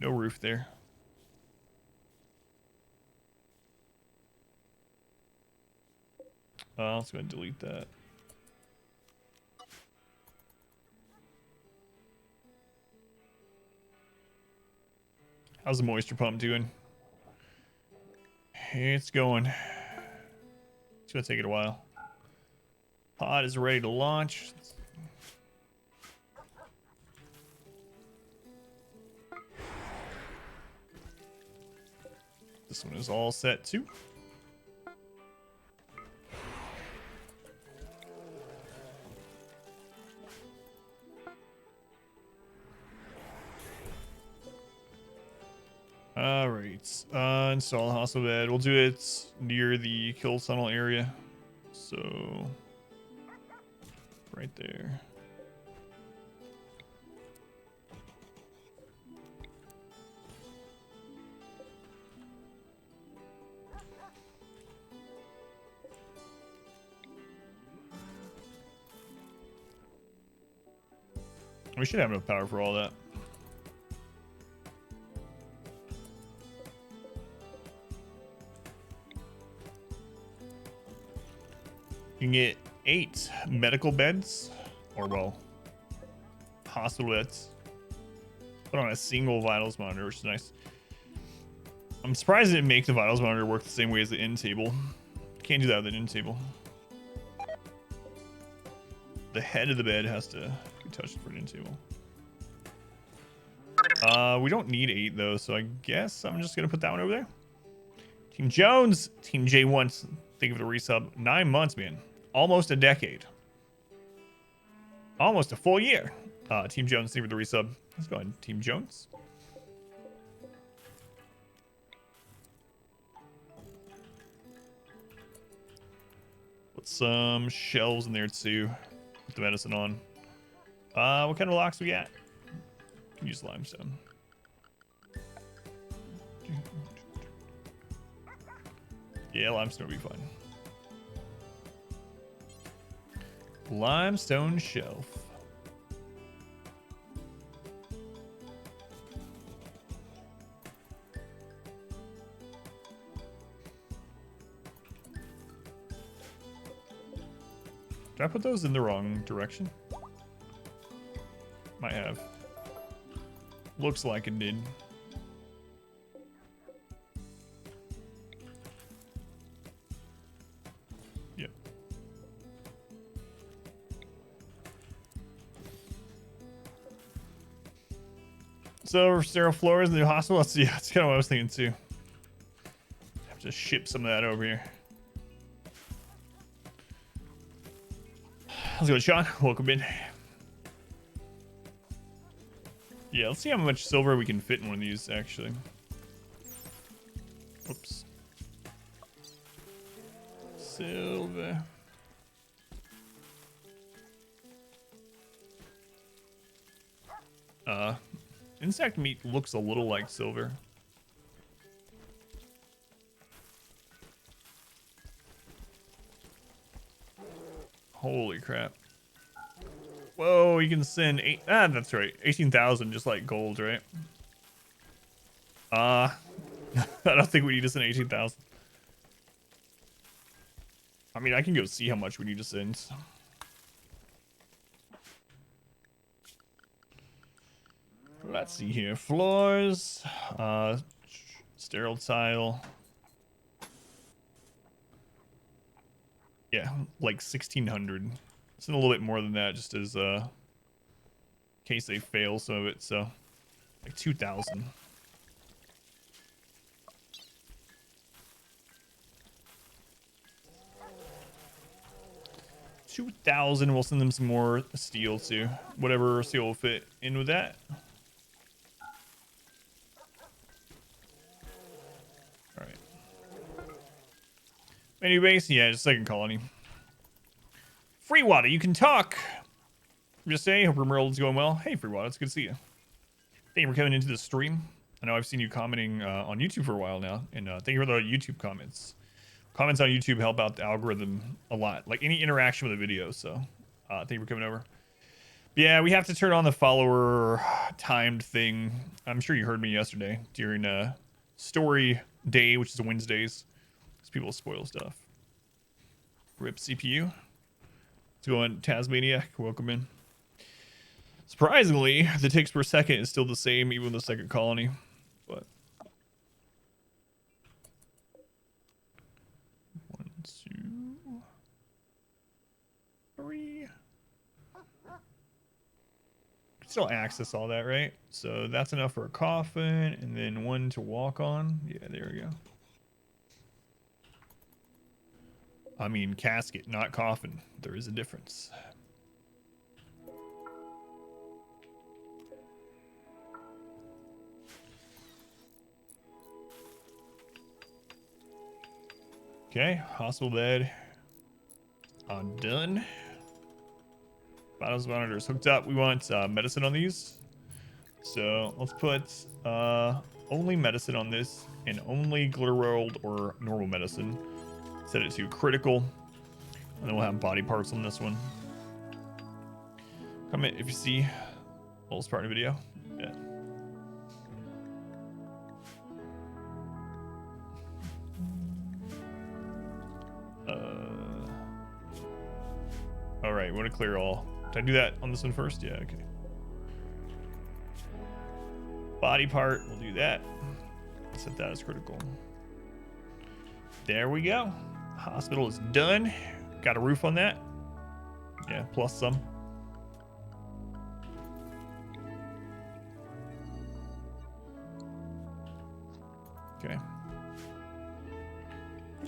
No roof there. Let's go ahead and delete that. How's the moisture pump doing? It's going. It's gonna take it a while. Pod is ready to launch. This one is all set too. All right. Install hostile bed. We'll do it near the kill tunnel area. So right there. We should have enough power for all that. You can get 8 medical beds, or well, hospital beds. Put on a single vitals monitor, which is nice. I'm surprised it didn't make the vitals monitor work the same way as the end table. Can't do that with an end table. The head of the bed has to be touched for an end table. We don't need 8 though, so I guess I'm just gonna put that one over there. Team Jones, Team J1, thank you for the resub. 9 months, man. Almost a decade. Almost a full year. Team Jones, thank you for the resub. Let's go ahead, Team Jones. Put some shelves in there too. Put the medicine on. What kind of locks we got? Use limestone. Yeah, limestone will be fine. Limestone shelf. Did I put those in the wrong direction? Might have. Looks like it did. Yep. So sterile floors in the hospital. That's, yeah, that's kind of what I was thinking too. Have to ship some of that over here. How's it going, Sean? Welcome in. Yeah, let's see how much silver we can fit in one of these, actually. Oops. Silver. Insect meat looks a little like silver. Holy crap. Whoa, you can send 8. That's right. 18,000, just like gold, right? I don't think we need to send 18,000. I mean, I can go see how much we need to send. Let's see here. Floors. Sterile tile. Yeah, like 1,600. It's a little bit more than that, just as in case they fail some of it. So, like 2,000. We'll send them some more steel too. Whatever steel will fit in with that. All right. Menu base, yeah, just second colony. Free Water, you can talk. Just say, hope Rimworld's going well. Hey, Free Water, it's good to see you. Thank you for coming into the stream. I know I've seen you commenting on YouTube for a while now, and thank you for the YouTube comments. Comments on YouTube help out the algorithm a lot, like any interaction with a video. So, thank you for coming over. But yeah, we have to turn on the follower timed thing. I'm sure you heard me yesterday during story day, which is Wednesdays. Because people spoil stuff. RIP CPU. Let's go on Tasmaniac. Welcome in. Surprisingly, the ticks per second is still the same, even with the second colony. But 1, 2. still access all that, right? So that's enough for a coffin, and then one to walk on. Yeah, there we go. I mean, casket, not coffin. There is a difference. Okay, hospital bed. Done. Vitals monitors hooked up. We want medicine on these. So let's put only medicine on this and only glitter world or normal medicine. Set it to critical. And then we'll have body parts on this one. Comment if you see oldest part of the video. Yeah. All right, want to clear all. Did I do that on this one first? Yeah, okay. Body part, we'll do that. Set that as critical. There we go. Hospital is done. Got a roof on that. Yeah, plus some. Okay.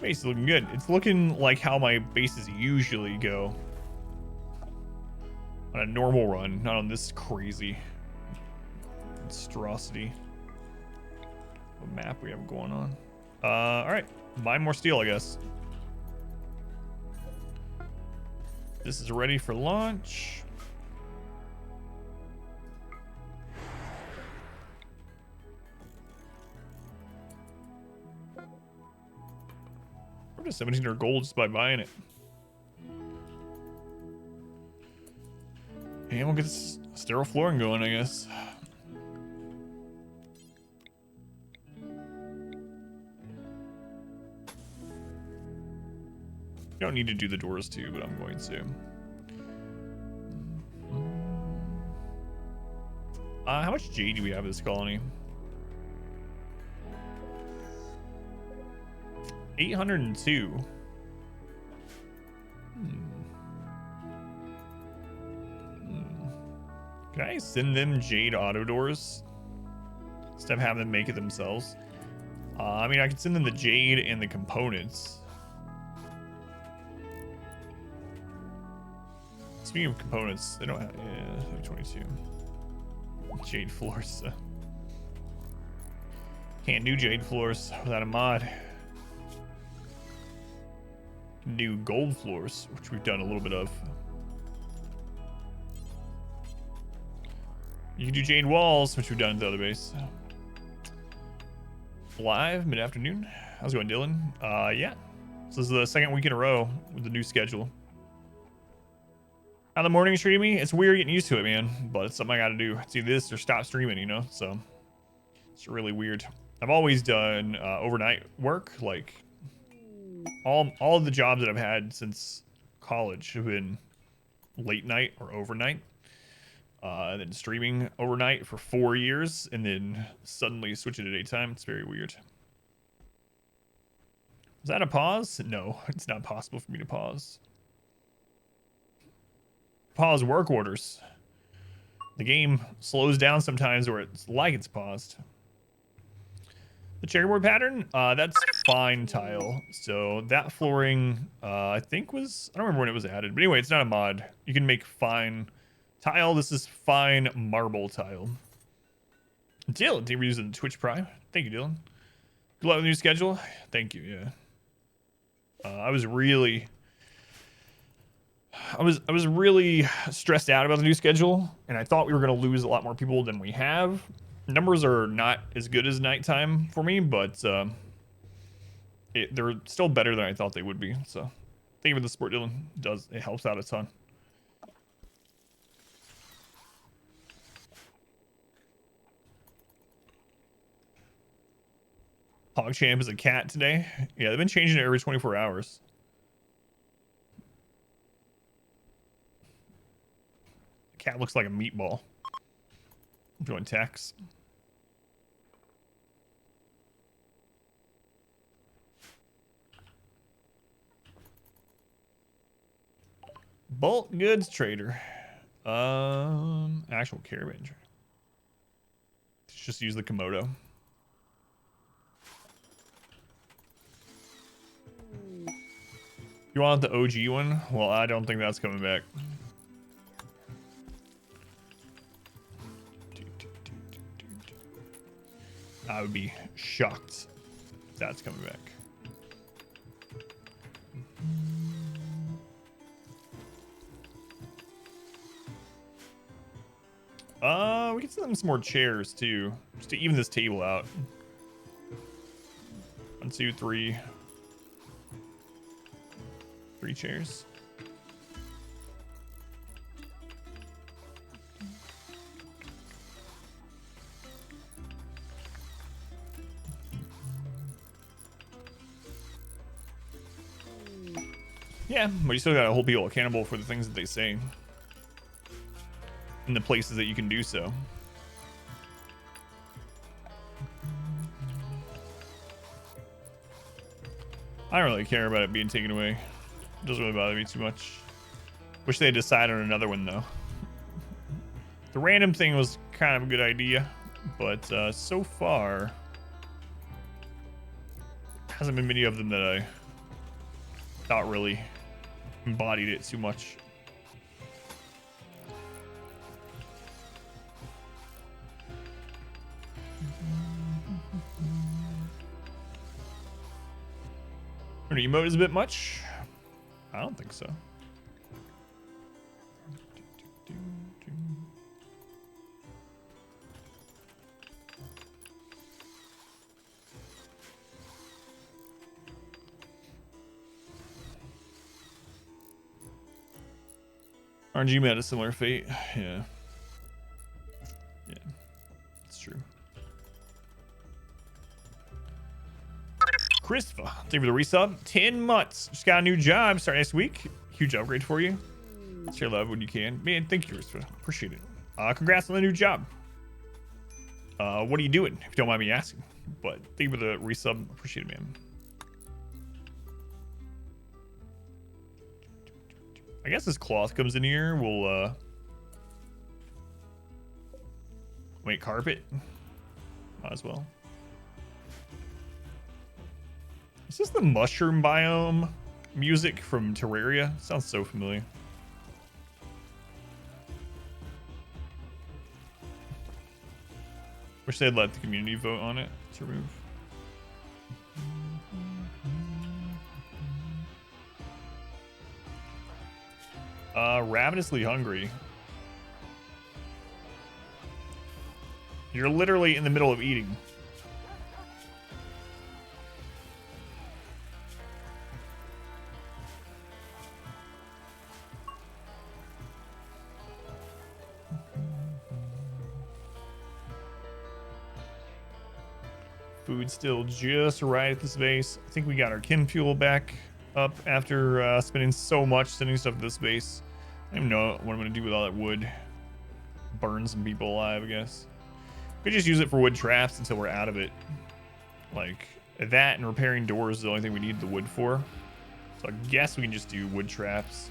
Base is looking good. It's looking like how my bases usually go on a normal run, not on this crazy monstrosity of map we have going on. All right, buy more steel, I guess. This is ready for launch. We're just 1,700 gold just by buying it. And we'll get this sterile flooring going, I guess. You don't need to do the doors too, but I'm going to. How much jade do we have in this colony? 802. Can I send them jade auto doors instead of having them make it themselves? I mean, I could send them the jade and the components. Speaking of components, they don't have 22 jade floors. So. Can't do jade floors without a mod. Can do gold floors, which we've done a little bit of. You can do jade walls, which we've done at the other base. Live mid-afternoon. How's it going, Dylan? Yeah. So this is the second week in a row with the new schedule. How the morning streaming me? It's weird getting used to it, man. But it's something I gotta do. It's either this or stop streaming, you know? So it's really weird. I've always done overnight work. Like all of the jobs that I've had since college have been late night or overnight. And then streaming overnight for 4 years and then suddenly switching to daytime. It's very weird. Is that a pause? No, it's not possible for me to pause. Pause work orders. The game slows down sometimes where it's like it's paused. The checkerboard pattern, that's fine tile. So that flooring, I think was, I don't remember when it was added, but anyway, it's not a mod. You can make fine tile. This is fine marble tile. Dylan, thank you for using Twitch Prime. Thank you, Dylan. Good luck with the new schedule. Thank you. Yeah. I was really stressed out about the new schedule, and I thought we were going to lose a lot more people than we have. Numbers are not as good as nighttime for me, but they're still better than I thought they would be. So thank you for the support, Dylan. It helps out a ton. PogChamp is a cat today. Yeah, they've been changing it every 24 hours. The cat looks like a meatball. I'm doing text. Bulk goods trader. Actual caravan track. Let's just use the Komodo. You want the OG one? Well, I don't think that's coming back. I would be shocked if that's coming back. We can send them some more chairs too, just to even this table out. 1, 2, 3. 3 chairs. Yeah, but you still gotta hold people accountable for the things that they say. In the places that you can do so. I don't really care about it being taken away. It doesn't really bother me too much. Wish they had decided on another one though. The random thing was kind of a good idea, but so far hasn't been many of them that I thought really embodied it too much. An emote is a bit much. I don't think so. RNG met a similar fate. Yeah. Yeah. It's true. Christopher, thank you for the resub. 10 months. Just got a new job starting next week. Huge upgrade for you. Share love when you can. Man, thank you, Christopher. Appreciate it. Congrats on the new job. What are you doing, if you don't mind me asking? But thank you for the resub. Appreciate it, man. I guess this cloth comes in here. We'll make carpet. Might as well. Is this the mushroom biome music from Terraria? Sounds so familiar. Wish they'd let the community vote on it to remove. Ravenously hungry. You're literally in the middle of eating. Food still just right at this base. I think we got our chem fuel back up after spending so much sending stuff to this base. I don't even know what I'm gonna do with all that wood. Burn some people alive, I guess. We just use it for wood traps until we're out of it. Like that and repairing doors is the only thing we need the wood for. So I guess we can just do wood traps.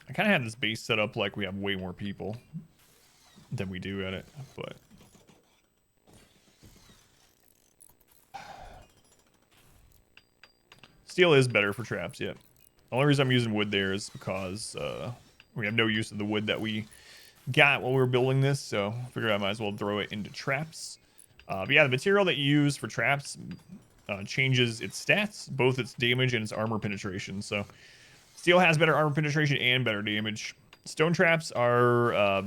I kind of have this base set up like we have way more people than we do at it, but steel is better for traps. Yeah, the only reason I'm using wood there is because we have no use of the wood that we got while we were building this, so I figured I might as well throw it into traps. But yeah, the material that you use for traps changes its stats, both its damage and its armor penetration. So steel has better armor penetration and better damage. Stone traps are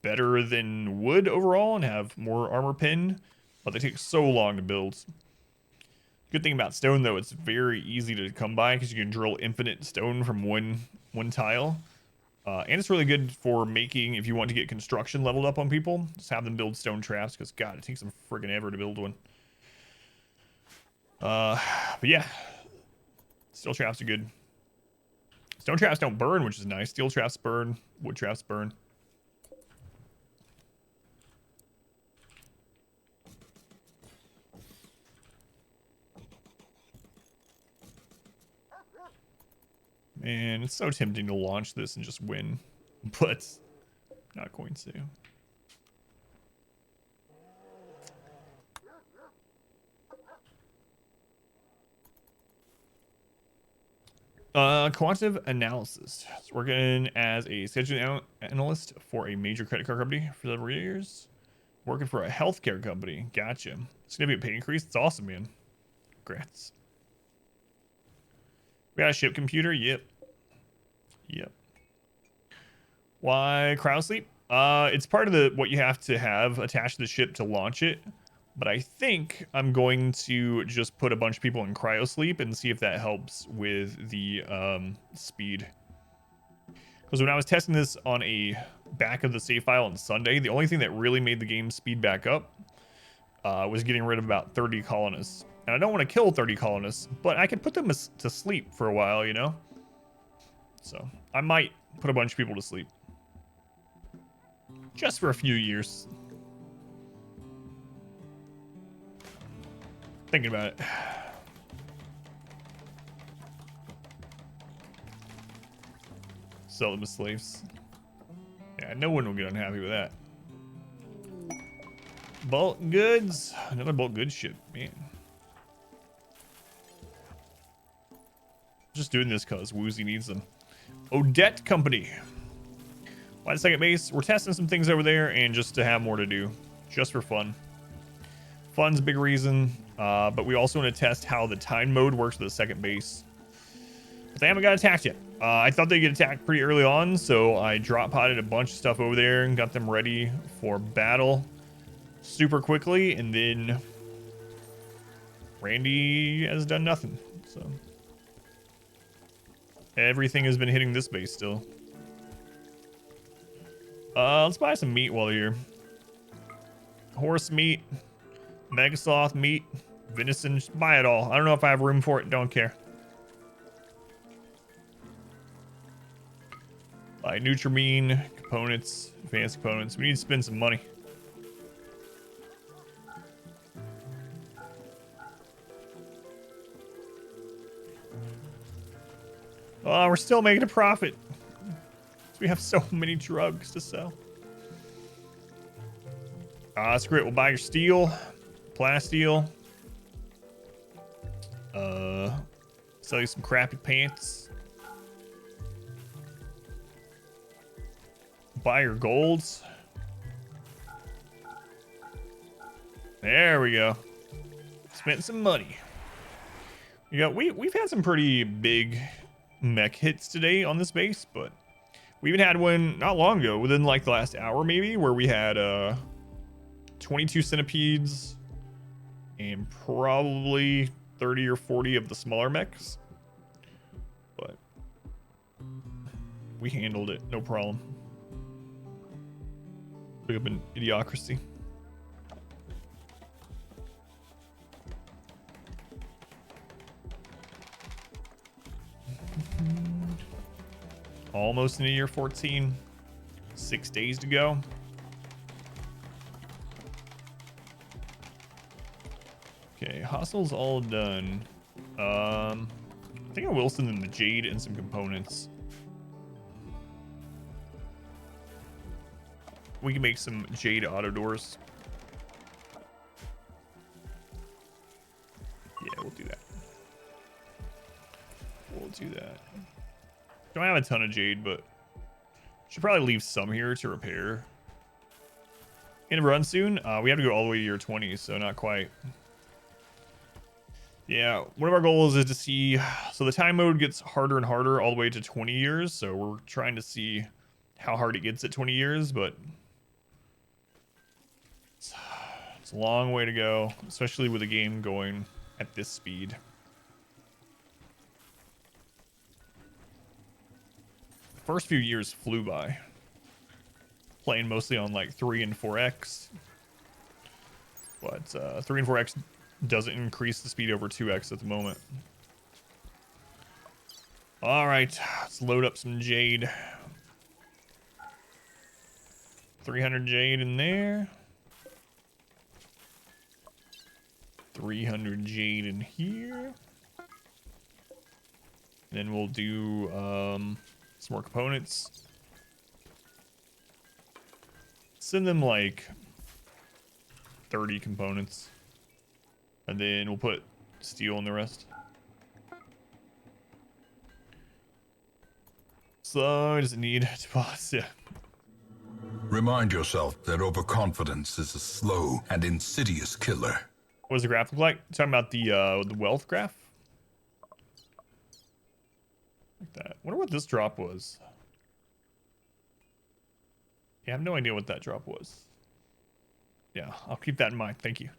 better than wood overall and have more armor pen, but they take so long to build. Good thing about stone though, it's very easy to come by because you can drill infinite stone from one tile. And it's really good for making, if you want to get construction leveled up on people, just have them build stone traps, because God, it takes them friggin' ever to build one. But yeah, steel traps are good. Stone traps don't burn, which is nice. Steel traps burn, wood traps burn. Man, it's so tempting to launch this and just win, but not going to. Quantitative analysis. So working as a scheduling analyst for a major credit card company for several years. Working for a healthcare company. Gotcha. Significant pay increase. It's awesome, man. Congrats. We got a ship computer. Yep. Yep. Why cryosleep? It's part of the what you have to have attached to the ship to launch it. But I think I'm going to just put a bunch of people in cryosleep and see if that helps with the speed. Because when I was testing this on a back of the save file on Sunday, the only thing that really made the game speed back up was getting rid of about 30 colonists. And I don't want to kill 30 colonists, but I could put them to sleep for a while, you know? So I might put a bunch of people to sleep. Just for a few years. Thinking about it. Sell them as slaves. Yeah, no one will get unhappy with that. Bulk goods. Another bulk goods ship, man. Just doing this because Woozy needs them. Odette Company. Why the second base? We're testing some things over there and just to have more to do. Just for fun. Fun's a big reason. But we also want to test how the time mode works with the second base. But they haven't got attacked yet. I thought they'd get attacked pretty early on, so I drop potted a bunch of stuff over there and got them ready for battle super quickly, and then Randy has done nothing. So everything has been hitting this base still. Let's buy some meat while you're here. Horse meat, Megasloth meat, venison, just buy it all. I don't know if I have room for it, don't care. Buy Nutrimine, components, advanced components. We need to spend some money. Oh, we're still making a profit. We have so many drugs to sell. Screw it. We'll buy your steel, plasteel. Sell you some crappy pants. Buy your golds. There we go. Spent some money. We've had some pretty big mech hits today on this base, but we even had one not long ago, within like the last hour maybe, where we had 22 centipedes and probably 30 or 40 of the smaller mechs. But we handled it, no problem. Big up in Idiocracy. Almost in a year 14. 6 days to go. Okay, hostels all done. I think I will send them the jade and some components. We can make some jade auto doors. Yeah, we'll do that. We'll do that. Don't have a ton of jade, but should probably leave some here to repair. Gonna run soon. We have to go all the way to year 20, so not quite. Yeah, one of our goals is to see, so the time mode gets harder and harder all the way to 20 years, so we're trying to see how hard it gets at 20 years, but it's a long way to go, especially with a game going at this speed. First few years flew by. Playing mostly on like 3 and 4x. But 3 and 4x doesn't increase the speed over 2x at the moment. All right, let's load up some jade. 300 jade in there. 300 jade in here. Then we'll do some more components. Send them like 30 components. And then we'll put steel in the rest. So, does it need to pause? Yeah. Remind yourself that overconfidence is a slow and insidious killer. What does the graph look like? Talking about the wealth graph? Like that. Wonder what this drop was. Yeah, I have no idea what that drop was. Yeah, I'll keep that in mind. Thank you.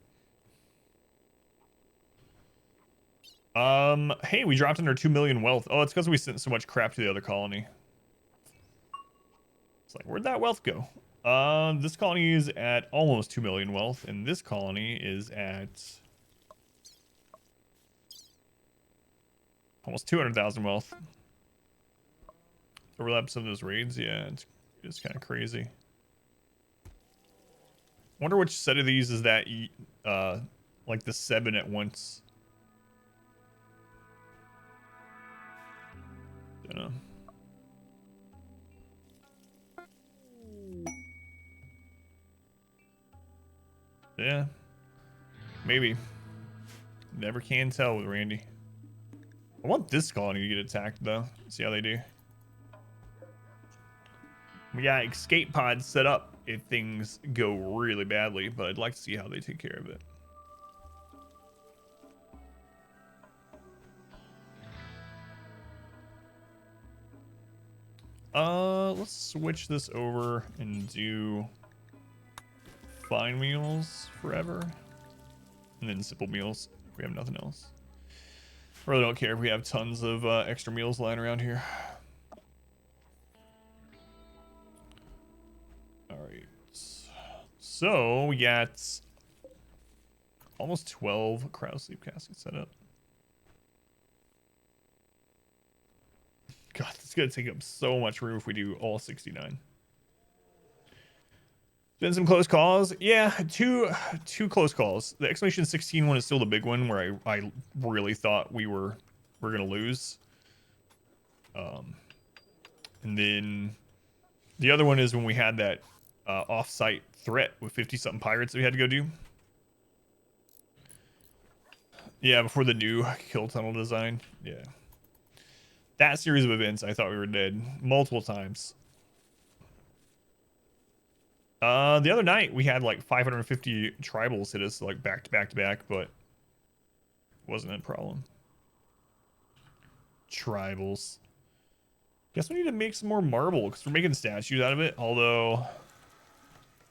Hey, we dropped under 2 million wealth. Oh, it's because we sent so much crap to the other colony. It's like, where'd that wealth go? This colony is at almost 2 million wealth, and this colony is at almost 200,000 wealth. Overlap some of those raids, yeah, it's kind of crazy. Wonder which set of these is that, like the 7 at once. Dunno. Yeah, maybe. Never can tell with Randy. I want this colony to get attacked though. See how they do. We got escape pods set up if things go really badly, but I'd like to see how they take care of it. Let's switch this over and do fine meals forever, and then simple meals if we have nothing else. I really don't care if we have tons of extra meals lying around here. All right, so we got almost 12 cryo sleep caskets set up. God, it's gonna take up so much room if we do all 69. Been some close calls. Yeah, two close calls. The exclamation 16 one is still the big one where I really thought we're gonna lose. And then the other one is when we had that off-site threat with 50-something pirates that we had to go do. Yeah, before the new kill tunnel design. Yeah. That series of events, I thought we were dead multiple times. The other night we had like 550 tribals hit us like back to back to back, but wasn't a problem. Tribals. Guess we need to make some more marble because we're making statues out of it. Although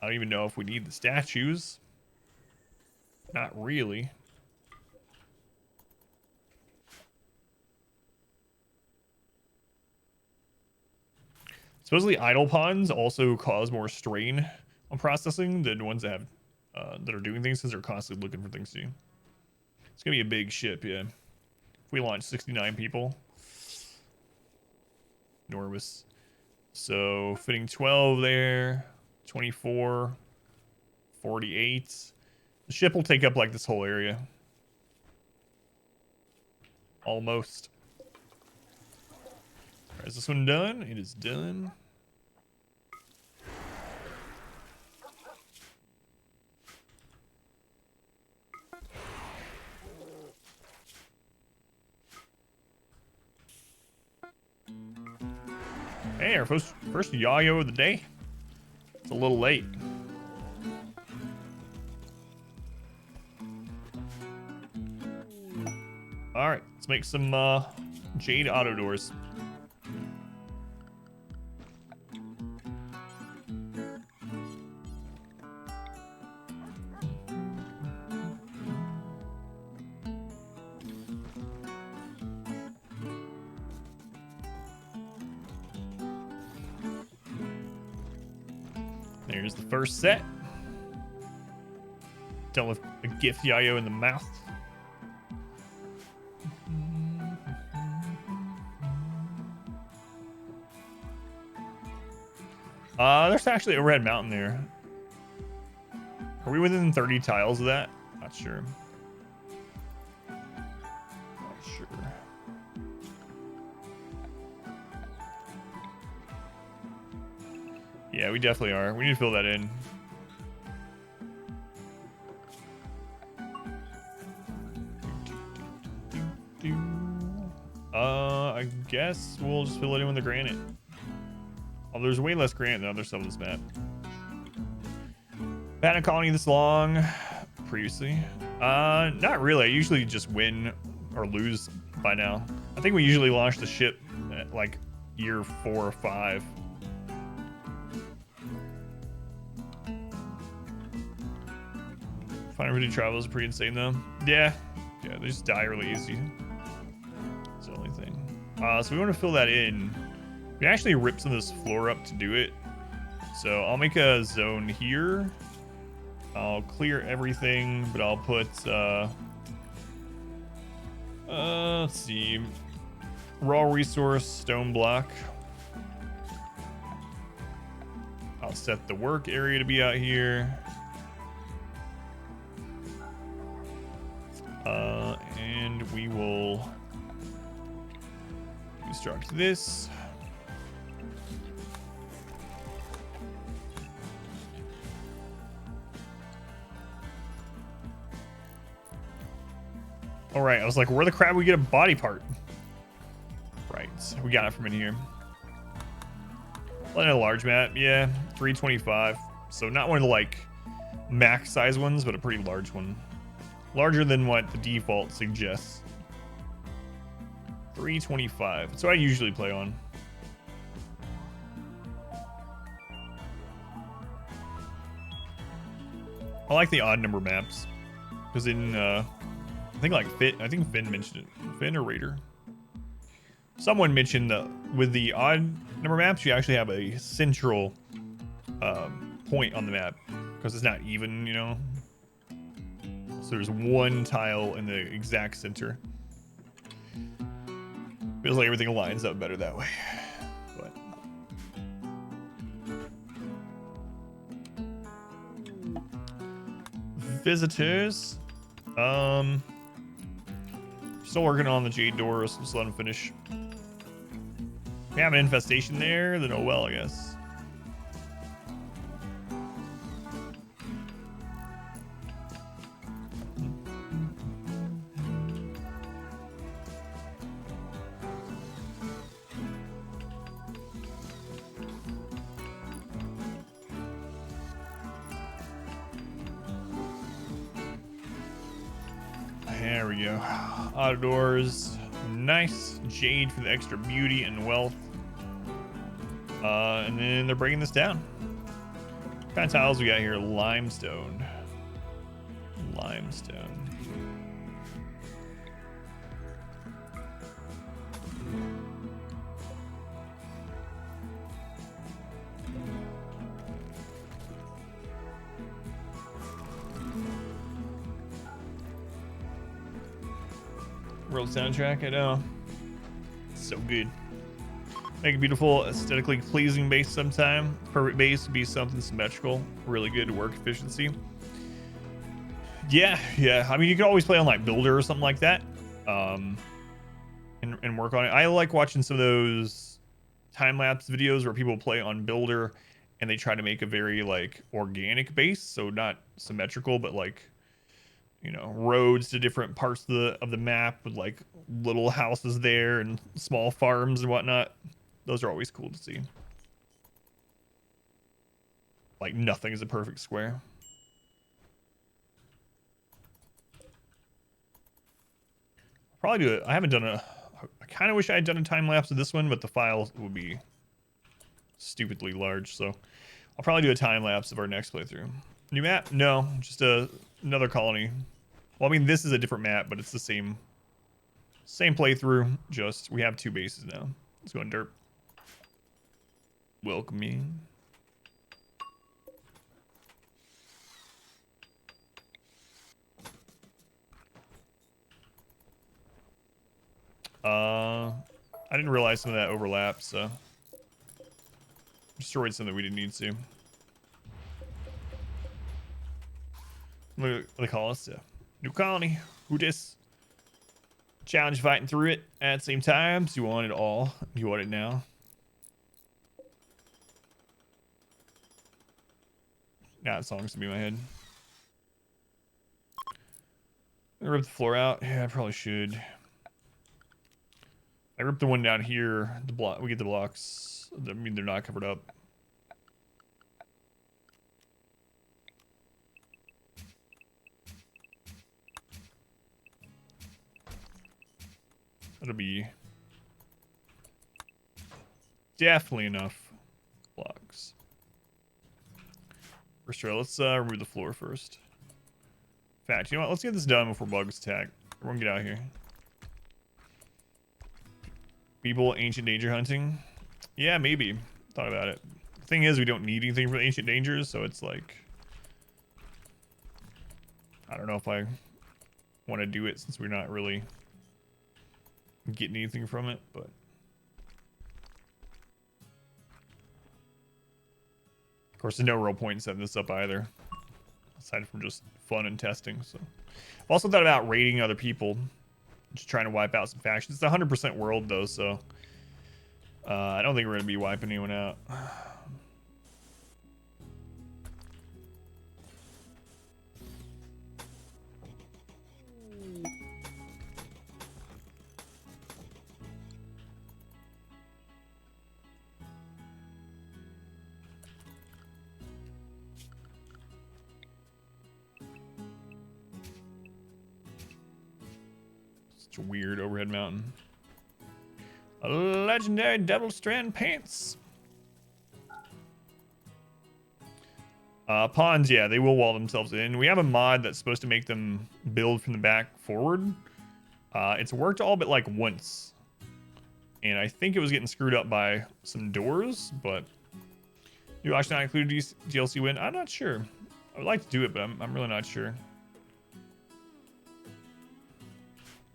I don't even know if we need the statues. Not really. Supposedly idle ponds also cause more strain on processing than ones that have that are doing things because they're constantly looking for things to do. It's gonna be a big ship, yeah. If we launch 69 people. Enormous. So fitting 12 there, 24, 48. The ship will take up like this whole area. Almost. Is this one done? It is done. Hey, our first Yayo of the day. It's a little late. All right, let's make some jade auto doors. There's the first set. Dealt with a gift Yayo in the mouth. There's actually a red mountain there. Are we within 30 tiles of that? Not sure. Not sure. Yeah, we definitely are. We need to fill that in. I guess we'll just fill it in with the granite. Oh, there's way less granite than other stuff on this map. Been a colony this long previously? Not really. I usually just win or lose by now. I think we usually launch the ship at like year 4 or 5. Final Route Travel is pretty insane though. Yeah, they just die really easy. That's the only thing. So we want to fill that in. We actually rip some of this floor up to do it. So I'll make a zone here. I'll clear everything, but I'll put let's see, raw resource stone block. I'll set the work area to be out here. And we will construct this. All right, I was like, where the crap we get a body part? Right, we got it from in here. Playing a large map, yeah, 325. So not one of the like max size ones, but a pretty large one. Larger than what the default suggests. 325. That's what I usually play on. I like the odd number maps because in I think like Finn mentioned it. Finn or Raider. Someone mentioned that with the odd number maps, you actually have a central point on the map because it's not even, you know. So there's one tile in the exact center. Feels like everything lines up better that way. But visitors. Still working on the jade doors. Just let them finish. We have an infestation there, then oh well, I guess. There we go. Outdoors. Nice. Jade for the extra beauty and wealth. And then they're breaking this down. What kind of tiles we got here? Limestone. Limestone. World soundtrack, I know. So good. Make a beautiful, aesthetically pleasing base sometime. Perfect base would be something symmetrical. Really good work efficiency. Yeah. I mean, you could always play on like Builder or something like that. And work on it. I like watching some of those time-lapse videos where people play on Builder and they try to make a very like organic base. So not symmetrical, but like, you know, roads to different parts of the map with like little houses there and small farms and whatnot. Those are always cool to see. Like nothing is a perfect square. Probably do it. I haven't done a. I kind of wish I had done a time lapse of this one, but the file would be stupidly large. So I'll probably do a time lapse of our next playthrough. New map? No, just another colony. Well, I mean, this is a different map, but it's the same playthrough. Just we have 2 bases now. Let's go on derp. Welcome in. I didn't realize some of that overlapped, so destroyed something we didn't need to. What do they call us? New colony. Who dis? Challenge fighting through it at the same time. So you want it all. You want it now. Nah, that song's gonna be in my head. I rip the floor out. Yeah, I probably should. I ripped the one down here. The block. We get the blocks. I mean, they're not covered up. That'll be definitely enough blocks. First try, let's remove the floor first. In fact, you know what? Let's get this done before bugs attack. Everyone get out of here. People ancient danger hunting. Yeah, maybe. Thought about it. The thing is, we don't need anything for the ancient dangers, so it's like, I don't know if I want to do it since we're not really getting anything from it, but of course there's no real point in setting this up either, aside from just fun and testing. So I've also thought about raiding other people, just trying to wipe out some factions. It's a 100% world though, so I don't think we're gonna be wiping anyone out. Such a weird overhead mountain. A legendary double strand pants. Ponds, yeah, they will wall themselves in. We have a mod that's supposed to make them build from the back forward. It's worked all but like once. And I think it was getting screwed up by some doors, but you actually not included DLC win? I'm not sure. I would like to do it, but I'm really not sure.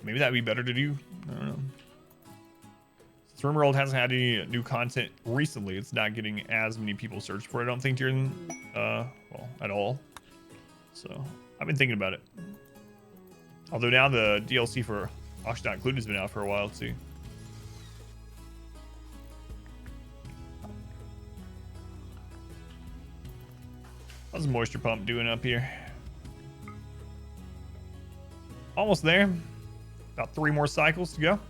Maybe that'd be better to do. I don't know. Since RimWorld hasn't had any new content recently, it's not getting as many people search for it, I don't think, during, well, at all. So, I've been thinking about it. Although now the DLC for Auction Not Included has been out for a while, too. How's the moisture pump doing up here? Almost there. About 3 more cycles to go.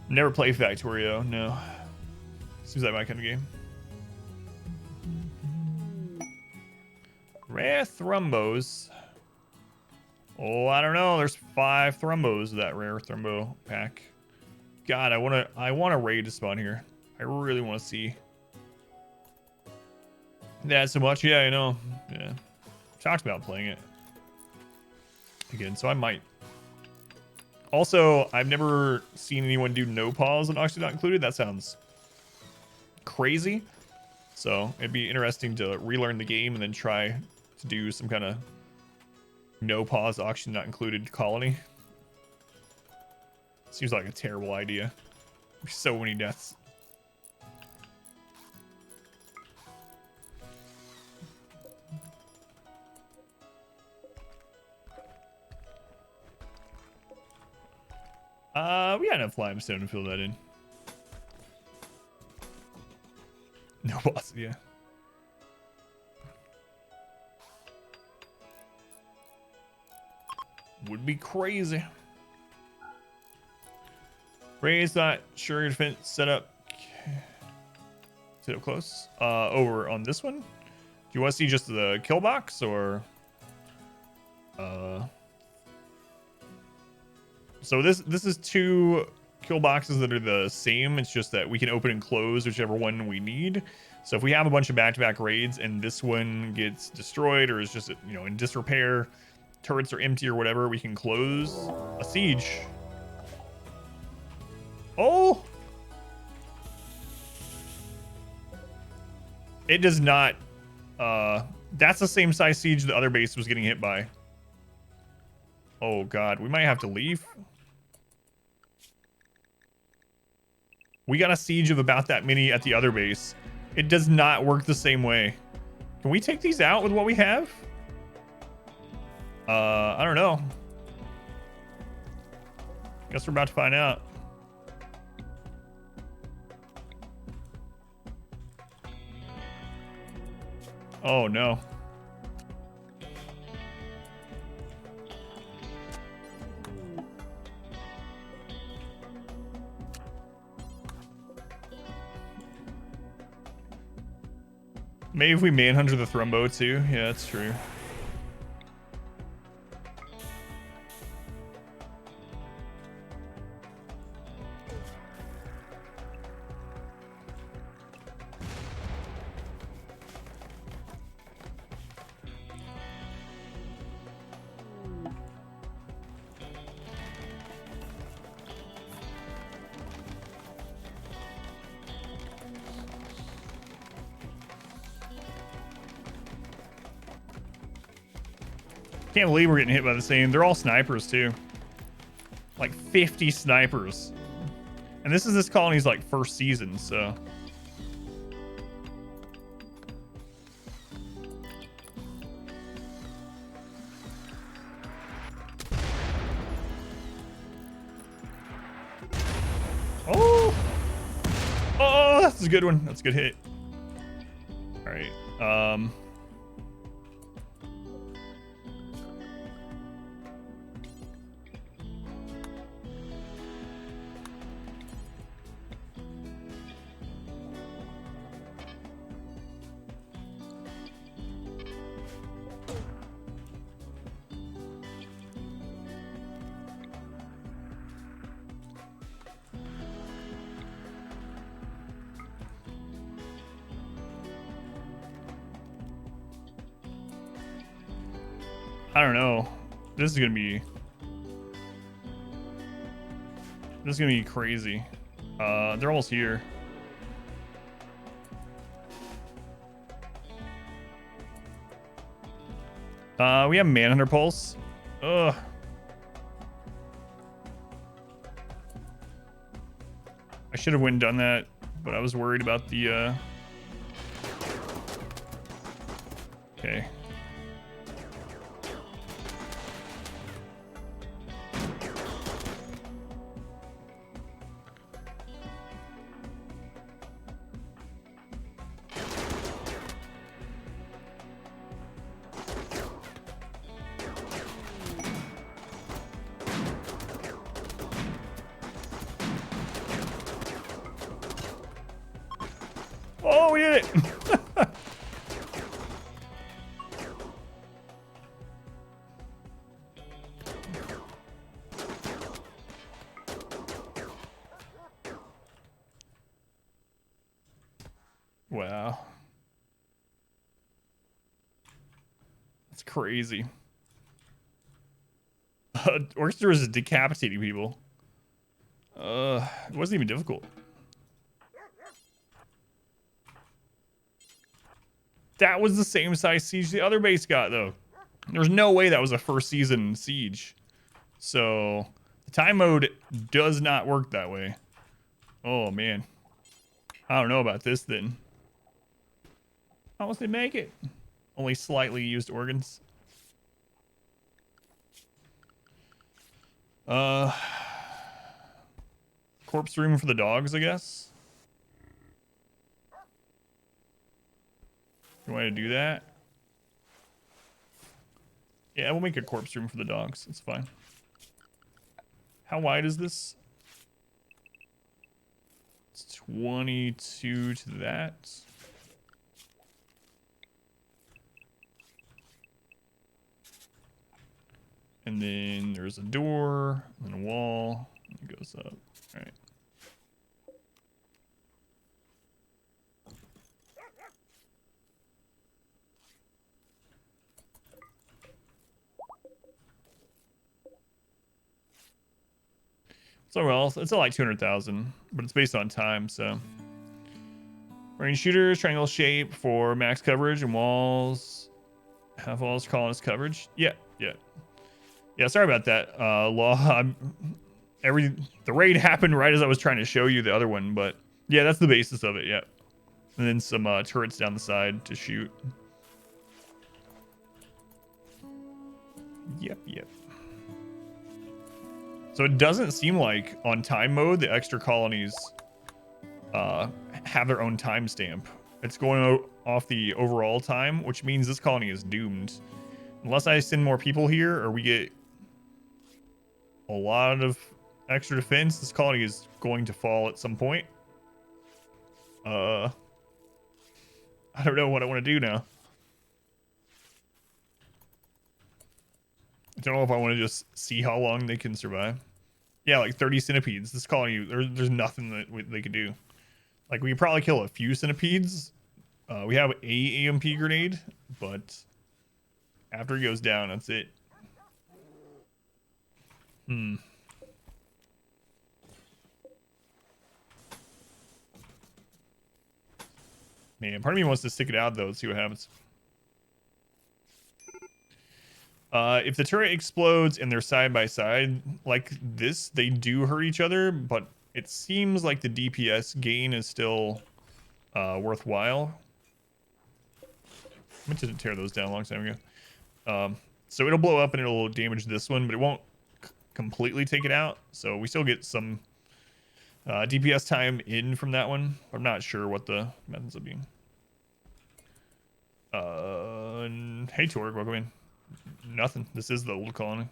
Never played Factorio, no. Seems like my kind of game. Rare Thrumbos. Oh, I don't know. There's 5 Thrumbos of that rare Thrumbo pack. God, I want a raid to spawn here. I really want to see that so much. Yeah, I know. Yeah. Talked about playing it again, so I might. Also, I've never seen anyone do no pause on Auction Not Included. That sounds crazy. So it'd be interesting to relearn the game and then try to do some kind of no pause Auction Not Included colony. Seems like a terrible idea. So many deaths. We got enough limestone to fill that in. No boss, yeah. Would be crazy. Ray's not sure your defense setup. Set up close. Over on this one. Do you want to see just the kill box or? So this is 2 kill boxes that are the same. It's just that we can open and close whichever one we need. So if we have a bunch of back-to-back raids and this one gets destroyed or is just, you know, in disrepair, turrets are empty or whatever, we can close a siege. Oh! It does not. That's the same size siege the other base was getting hit by. Oh god, we might have to leave. We got a siege of about that many at the other base. It does not work the same way. Can we take these out with what we have? I don't know. Guess we're about to find out. Oh no. Maybe if we manhunter the Thrumbo too. Yeah, that's true. Can't believe we're getting hit by the same. They're all snipers too. Like 50 snipers. And this is this colony's like first season, so. Oh! Oh, that's a good one. That's a good hit. All right. I don't know. This is gonna be crazy. They're almost here. We have Manhunter Pulse. Ugh. I should have went and done that, but I was worried about the okay. Oh, we did it! Wow. That's crazy. Orchestra is decapitating people. It wasn't even difficult. That was the same size siege the other base got, though. There's no way that was a first season siege. So the time mode does not work that way. Oh, man. I don't know about this then. How much they make it? Only slightly used organs. Corpse room for the dogs, I guess. You want to do that? Yeah, we'll make a corpse room for the dogs. It's fine. How wide is this? It's 22 to that. And then there's a door and a wall. It goes up. All right. So well, it's like 200,000, but it's based on time, so. Range shooters, triangle shape for max coverage and walls. Have walls colonist coverage. Yeah. Sorry about that. Law. the raid happened right as I was trying to show you the other one, but yeah, that's the basis of it. Yeah, and then some turrets down the side to shoot. Yep. So it doesn't seem like on time mode the extra colonies have their own timestamp. It's going off the overall time, which means this colony is doomed. Unless I send more people here or we get a lot of extra defense, this colony is going to fall at some point. I don't know what I want to do now. I don't know if I want to just see how long they can survive. Yeah, like 30 centipedes. This colony, there's nothing that they could do. Like, we could probably kill a few centipedes. We have a AMP grenade, but after he goes down, that's it. Man, part of me wants to stick it out, though, and see what happens. If the turret explodes and they're side by side like this, they do hurt each other, but it seems like the DPS gain is still worthwhile. I meant to tear those down a long time ago. So it'll blow up and it'll damage this one, but it won't completely take it out. So we still get some DPS time in from that one. I'm not sure what the methods of being. Hey, Torg, welcome in. Nothing. This is the old colony.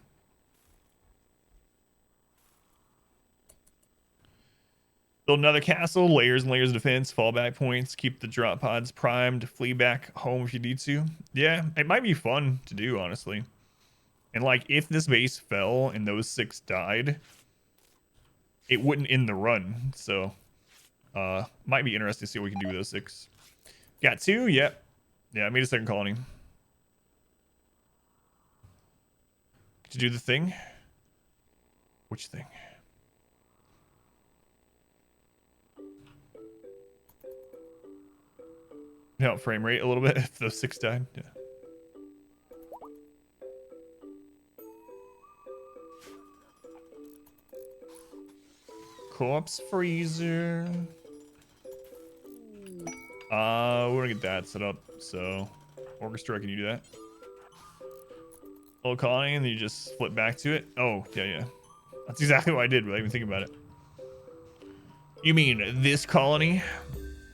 Build another castle, layers and layers of defense, fallback points, keep the drop pods primed, flee back home if you need to. Yeah, it might be fun to do, honestly. And like, if this base fell and those 6 died, it wouldn't end the run. So, might be interesting to see what we can do with those 6. Got 2? Yep. Yeah, I made a second colony. To do the thing? Which thing? Help frame rate a little bit if those 6 died. Yeah. Corpse freezer. We're gonna get that set up. So, orchestra, can you do that? Little colony, and then you just flip back to it. Oh, yeah. That's exactly what I did without even thinking about it. You mean this colony?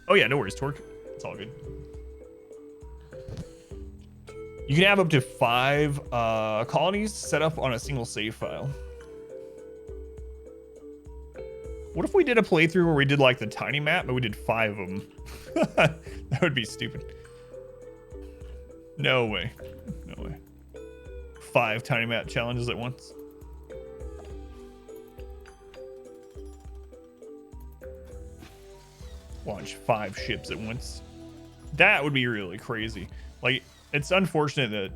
Oh yeah, no worries, Torque. It's all good. You can have up to 5 colonies set up on a single save file. What if we did a playthrough where we did like the tiny map, but we did 5 of them? That would be stupid. No way. 5 tiny map challenges at once. Launch 5 ships at once. That would be really crazy. Like, it's unfortunate that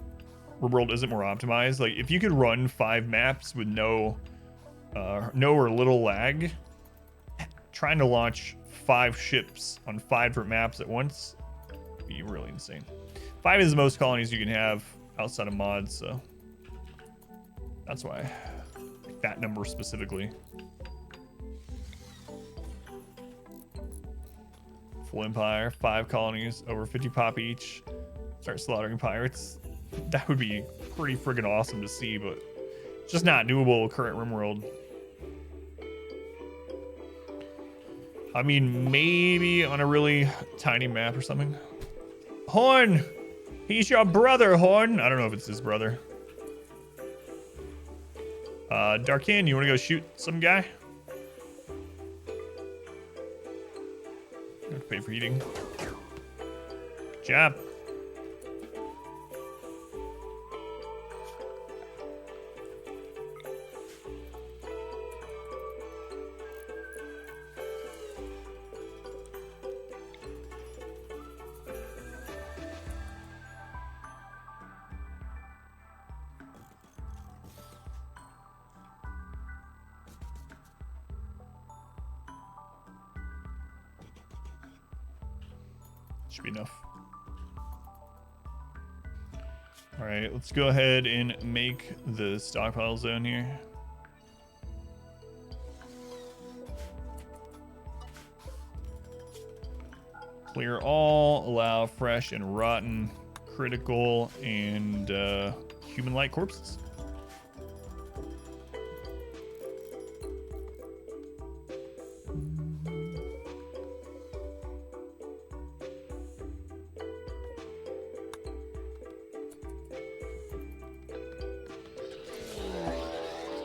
RimWorld isn't more optimized. Like, if you could run 5 maps with no or little lag, trying to launch 5 ships on 5 different maps at once would be really insane. 5 is the most colonies you can have outside of mods, so that's why that number specifically. Full Empire, 5 colonies, over 50 pop each. Start slaughtering pirates. That would be pretty friggin' awesome to see, but it's just not doable with current RimWorld. I mean, maybe on a really tiny map or something. Horn! He's your brother, Horn! I don't know if it's his brother. Darkin, you want to go shoot some guy? You have to pay for eating. Good job. Should be enough. All right, let's go ahead and make the stockpile zone here. Clear all, allow fresh and rotten, critical, and human-like corpses.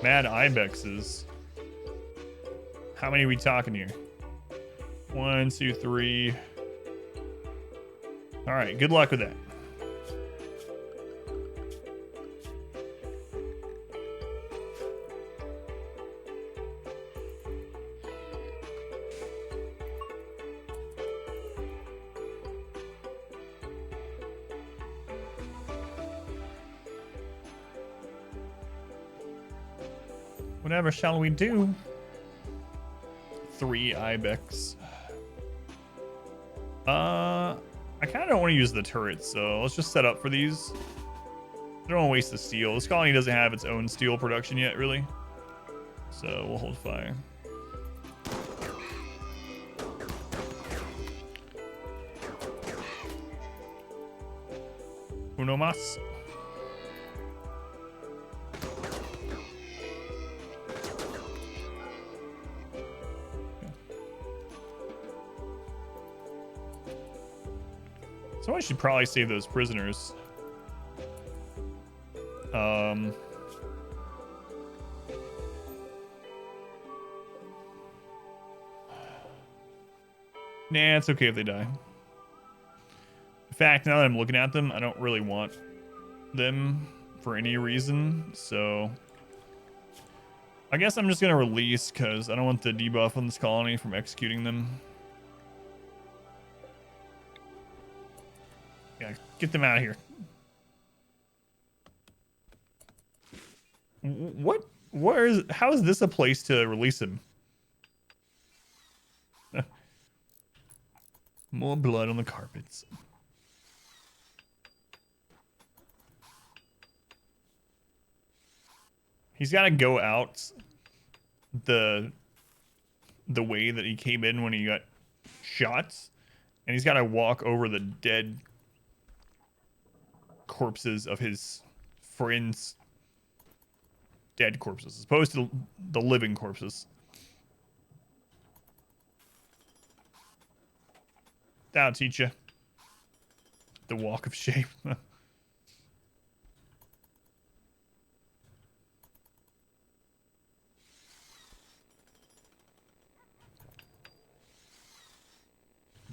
Mad ibexes. How many are we talking here? 1, 2, 3. All right, good luck with that. Whatever shall we do? 3 ibex. I kind of don't want to use the turrets, so let's just set up for these. I don't want to waste the steel. This colony doesn't have its own steel production yet, really. So we'll hold fire. Uno mas. So I should probably save those prisoners. Nah, it's okay if they die. In fact, now that I'm looking at them, I don't really want them for any reason, so I guess I'm just gonna release because I don't want the debuff on this colony from executing them. Yeah, get them out of here. What? Where is? How is this a place to release him? More blood on the carpets. He's got to go out the way that he came in when he got shot, and he's got to walk over the dead corpses of his friends' dead corpses, as opposed to the living corpses. That'll teach you. The walk of shame.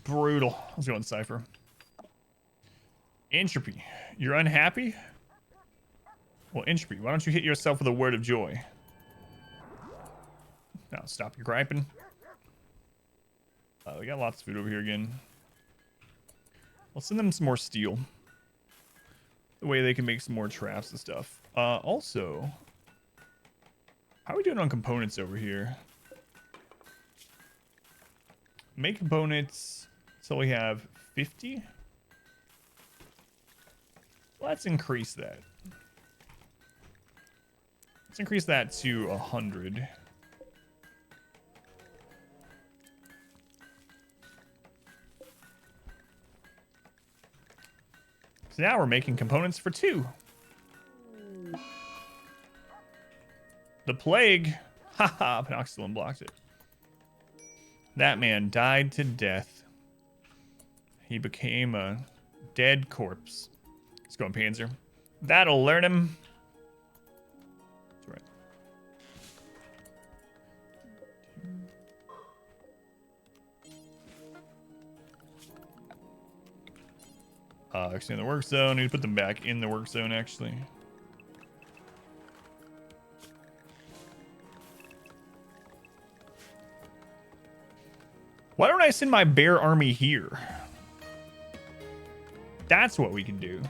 Brutal. Let's go on Cypher. Entropy. You're unhappy? Well, Entropy, why don't you hit yourself with a word of joy? Now, stop your griping. We got lots of food over here again. Let's send them some more steel. The way they can make some more traps and stuff. Also, how are we doing on components over here? Make components so we have 50. Let's increase that. Let's increase that to 100. So now we're making components for 2. The plague. Haha, Penoxylin blocked it. That man died to death. He became a dead corpse. Let's go on Panzer. That'll learn him. That's right. Actually in the work zone. Need to put them back in the work zone, actually. Why don't I send my bear army here? That's what we can do.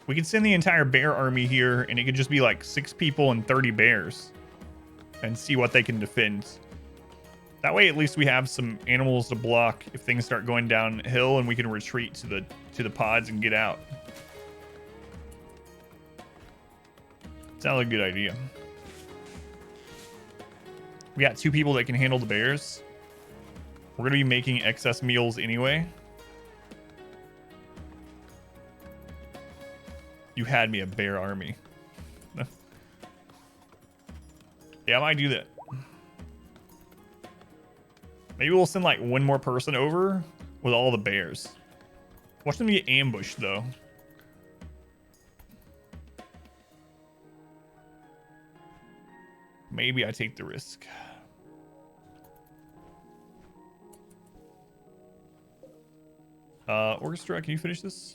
We can send the entire bear army here, and it could just be like 6 people and 30 bears, and see what they can defend. That way, at least we have some animals to block if things start going downhill, and we can retreat to the pods and get out. Sounds like a good idea. We got 2 people that can handle the bears. We're gonna be making excess meals anyway. You had me a bear army. Yeah, I might do that. Maybe we'll send like one more person over with all the bears. Watch them get ambushed though. Maybe I take the risk. Orchestra, can you finish this?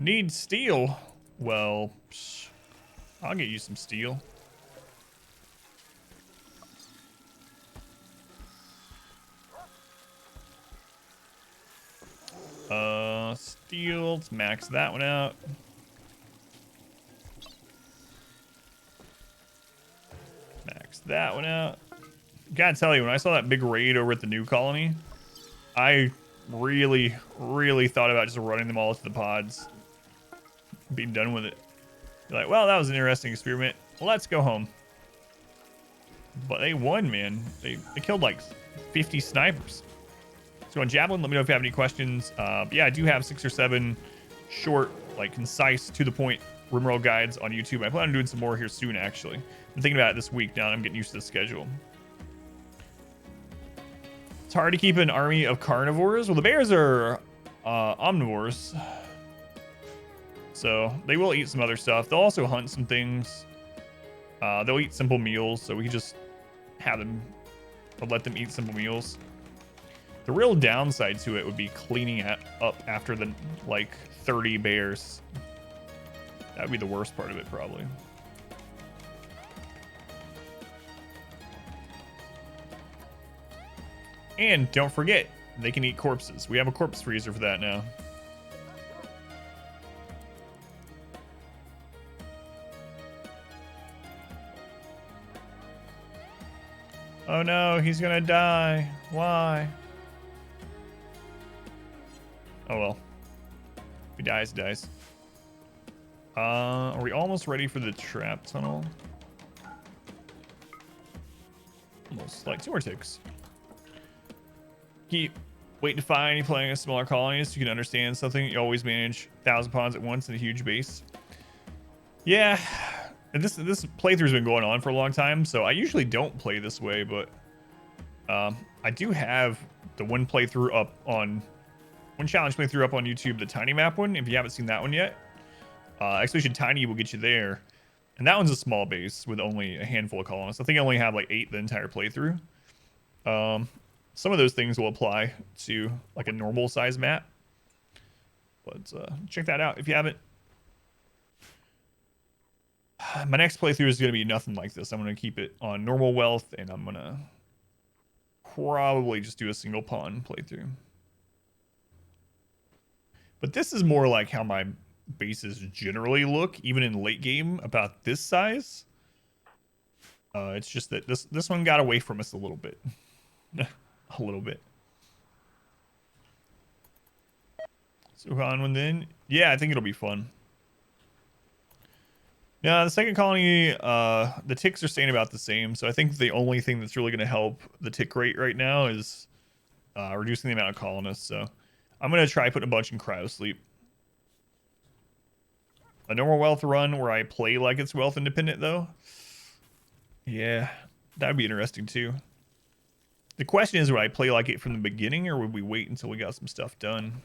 Need steel. Well, I'll get you some steel. Steel. Let's max that one out. Max that one out. Gotta tell you, when I saw that big raid over at the new colony, I really thought about just running them all to the pods. Being done with it. You're like, well, that was an interesting experiment. Let's go home. But they won, man. They killed like 50 snipers. So on Javelin, let me know if you have any questions. Yeah, I do have 6 or 7 short, like concise, to the point RimWorld guides on YouTube. I plan on doing some more here soon, actually. I'm thinking about it this week now, and I'm getting used to the schedule. It's hard to keep an army of carnivores. Well, the bears are omnivores. So they will eat some other stuff. They'll also hunt some things. They'll eat simple meals, so we can just have them, let them eat simple meals. The real downside to it would be cleaning it up after the, like, 30 bears. That would be the worst part of it, probably. And don't forget, they can eat corpses. We have a corpse freezer for that now. Oh no, he's gonna die. Why? Oh well. If he dies, he dies. Are we almost ready for the trap tunnel? Almost. Like 2 more ticks. Keep waiting to find any playing a smaller colonies so you can understand something. You always manage 1,000 pawns at once in a huge base. Yeah. And this playthrough's been going on for a long time, so I usually don't play this way, but I do have the one challenge playthrough up on YouTube, the Tiny Map one. If you haven't seen that one yet, Expedition Tiny will get you there, and that one's a small base with only a handful of colonists. I think I only have like 8 the entire playthrough. Some of those things will apply to like a normal size map, but check that out if you haven't. My next playthrough is going to be nothing like this. I'm going to keep it on normal wealth, and I'm going to probably just do a single pawn playthrough. But this is more like how my bases generally look, even in late game, about this size. It's just that this one got away from us a little bit. A little bit. Suhan one then. Yeah, I think it'll be fun. Yeah, the second colony, the ticks are staying about the same. So I think the only thing that's really going to help the tick rate right now is reducing the amount of colonists. So I'm going to try putting a bunch in cryosleep. A normal wealth run where I play like it's wealth independent, though. Yeah, that'd be interesting, too. The question is, would I play like it from the beginning, or would we wait until we got some stuff done?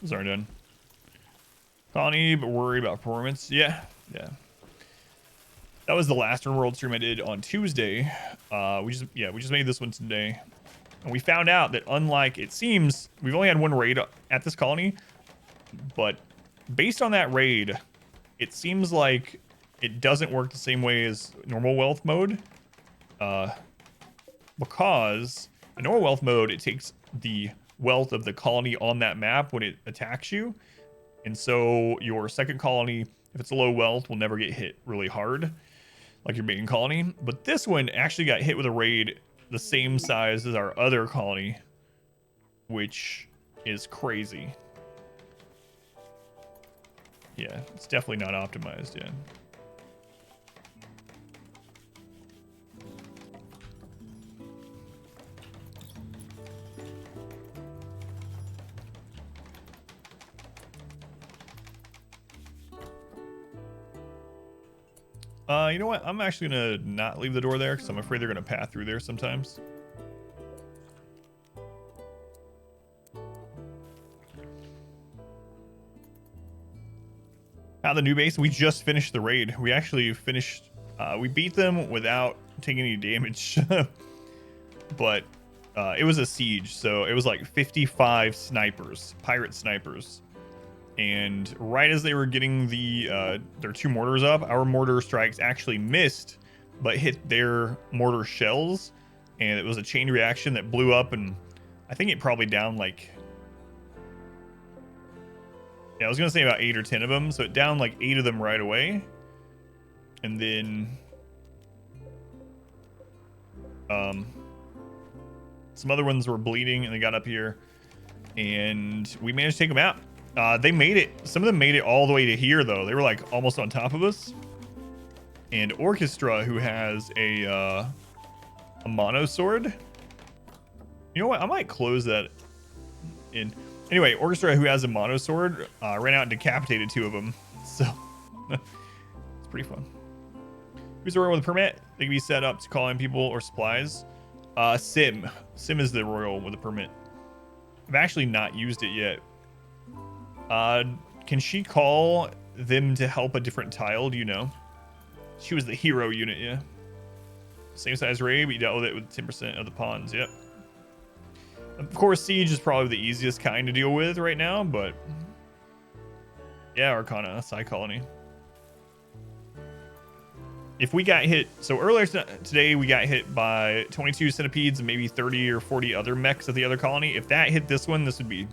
Those aren't done. Colony, but worried about performance. Yeah. That was the last RimWorld stream I did on Tuesday. We just made this one today, and we found out that unlike it seems, we've only had one raid at this colony, but based on that raid, it seems like it doesn't work the same way as normal wealth mode. Because in normal wealth mode, it takes the wealth of the colony on that map when it attacks you, and so your second colony, if it's a low wealth, will never get hit really hard like your main colony. But this one actually got hit with a raid the same size as our other colony, which is crazy. Yeah, it's definitely not optimized yet. You know what? I'm actually gonna not leave the door there because I'm afraid they're gonna pass through there sometimes. The new base. We just finished the raid. We actually finished. We beat them without taking any damage, but it was a siege, so it was like 55 snipers, pirate snipers. And right as they were getting their 2 mortars up, our mortar strikes actually missed, but hit their mortar shells, and it was a chain reaction that blew up, and I think it probably downed like, yeah, I was gonna say about 8 or 10 of them, so it downed like 8 of them right away, and then some other ones were bleeding, and they got up here, and we managed to take them out. They made it. Some of them made it all the way to here, though. They were like almost on top of us. And Orchestra, who has a mono sword. You know what? I might close that in. Anyway, Orchestra, who has a mono sword, ran out and decapitated 2 of them. So it's pretty fun. Who's the royal with a permit? They can be set up to call in people or supplies. Sim. Sim is the royal with a permit. I've actually not used it yet. Can she call them to help a different tile? Do you know? She was the hero unit, yeah. Same size raid, but you dealt with it with 10% of the pawns, yep. Of course, Siege is probably the easiest kind to deal with right now, but... yeah, Arcana, Psi Colony. If we got hit... so earlier today, we got hit by 22 centipedes and maybe 30 or 40 other mechs at the other colony. If that hit this one, this would be...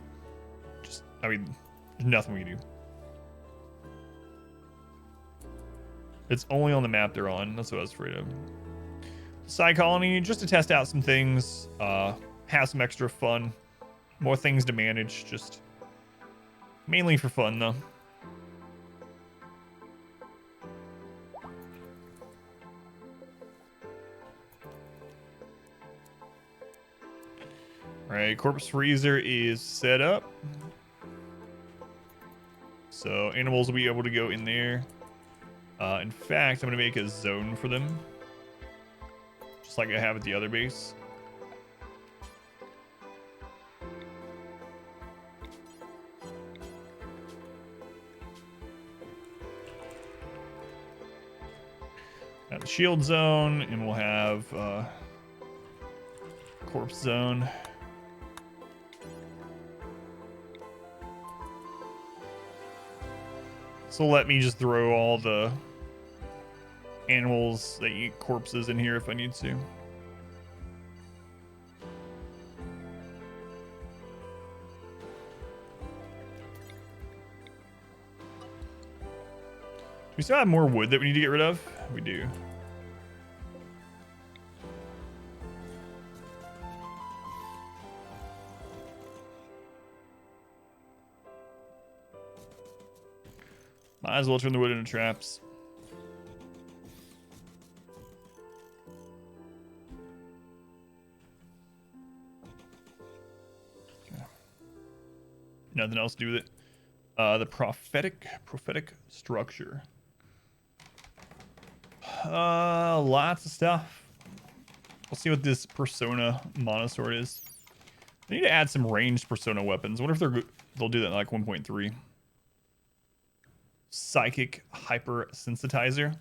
just... I mean... there's nothing we can do. It's only on the map they're on. That's what I was afraid of. Psi Colony, just to test out some things. Have some extra fun. More things to manage. Just mainly for fun, though. Alright, Corpse Freezer is set up. So animals will be able to go in there. In fact, I'm going to make a zone for them. Just like I have at the other base. Got the shield zone, and we'll have corpse zone. So let me just throw all the animals that eat corpses in here if I need to. Do we still have more wood that we need to get rid of? We do. Might as well turn the wood into traps. Okay. Nothing else to do with it. The prophetic structure. Lots of stuff. We'll see what this persona monosword is. I need to add some ranged persona weapons. I wonder if they'll do that in like 1.3. Psychic hypersensitizer.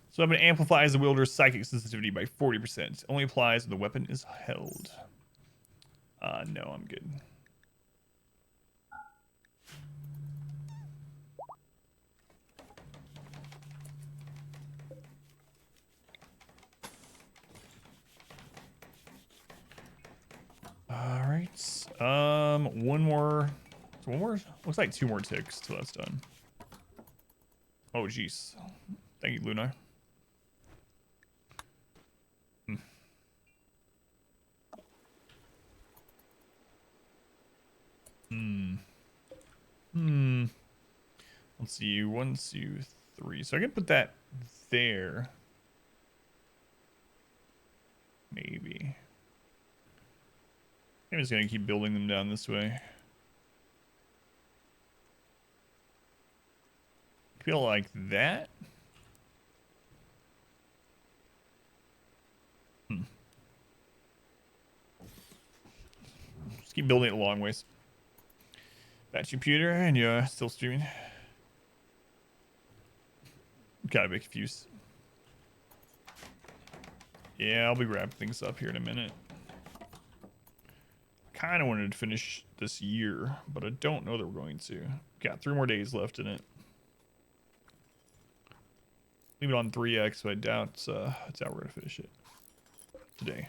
So weapon amplifies the wielder's psychic sensitivity by 40%. Only applies when the weapon is held. No, I'm good. All right. One more. Looks like 2 more ticks till that's done. Oh, jeez. Thank you, Luna. Let's see. 1, 2, 3. So I can put that there. Maybe. I'm just gonna keep building them down this way. Feel like that. Just keep building it long ways. That's your computer, and you're still streaming. Gotta be confused. Yeah, I'll be wrapping things up here in a minute. Kind of wanted to finish this year, but I don't know that we're going to. Got 3 more days left in it. Leave it on 3x, but I doubt that's how we're gonna finish it today.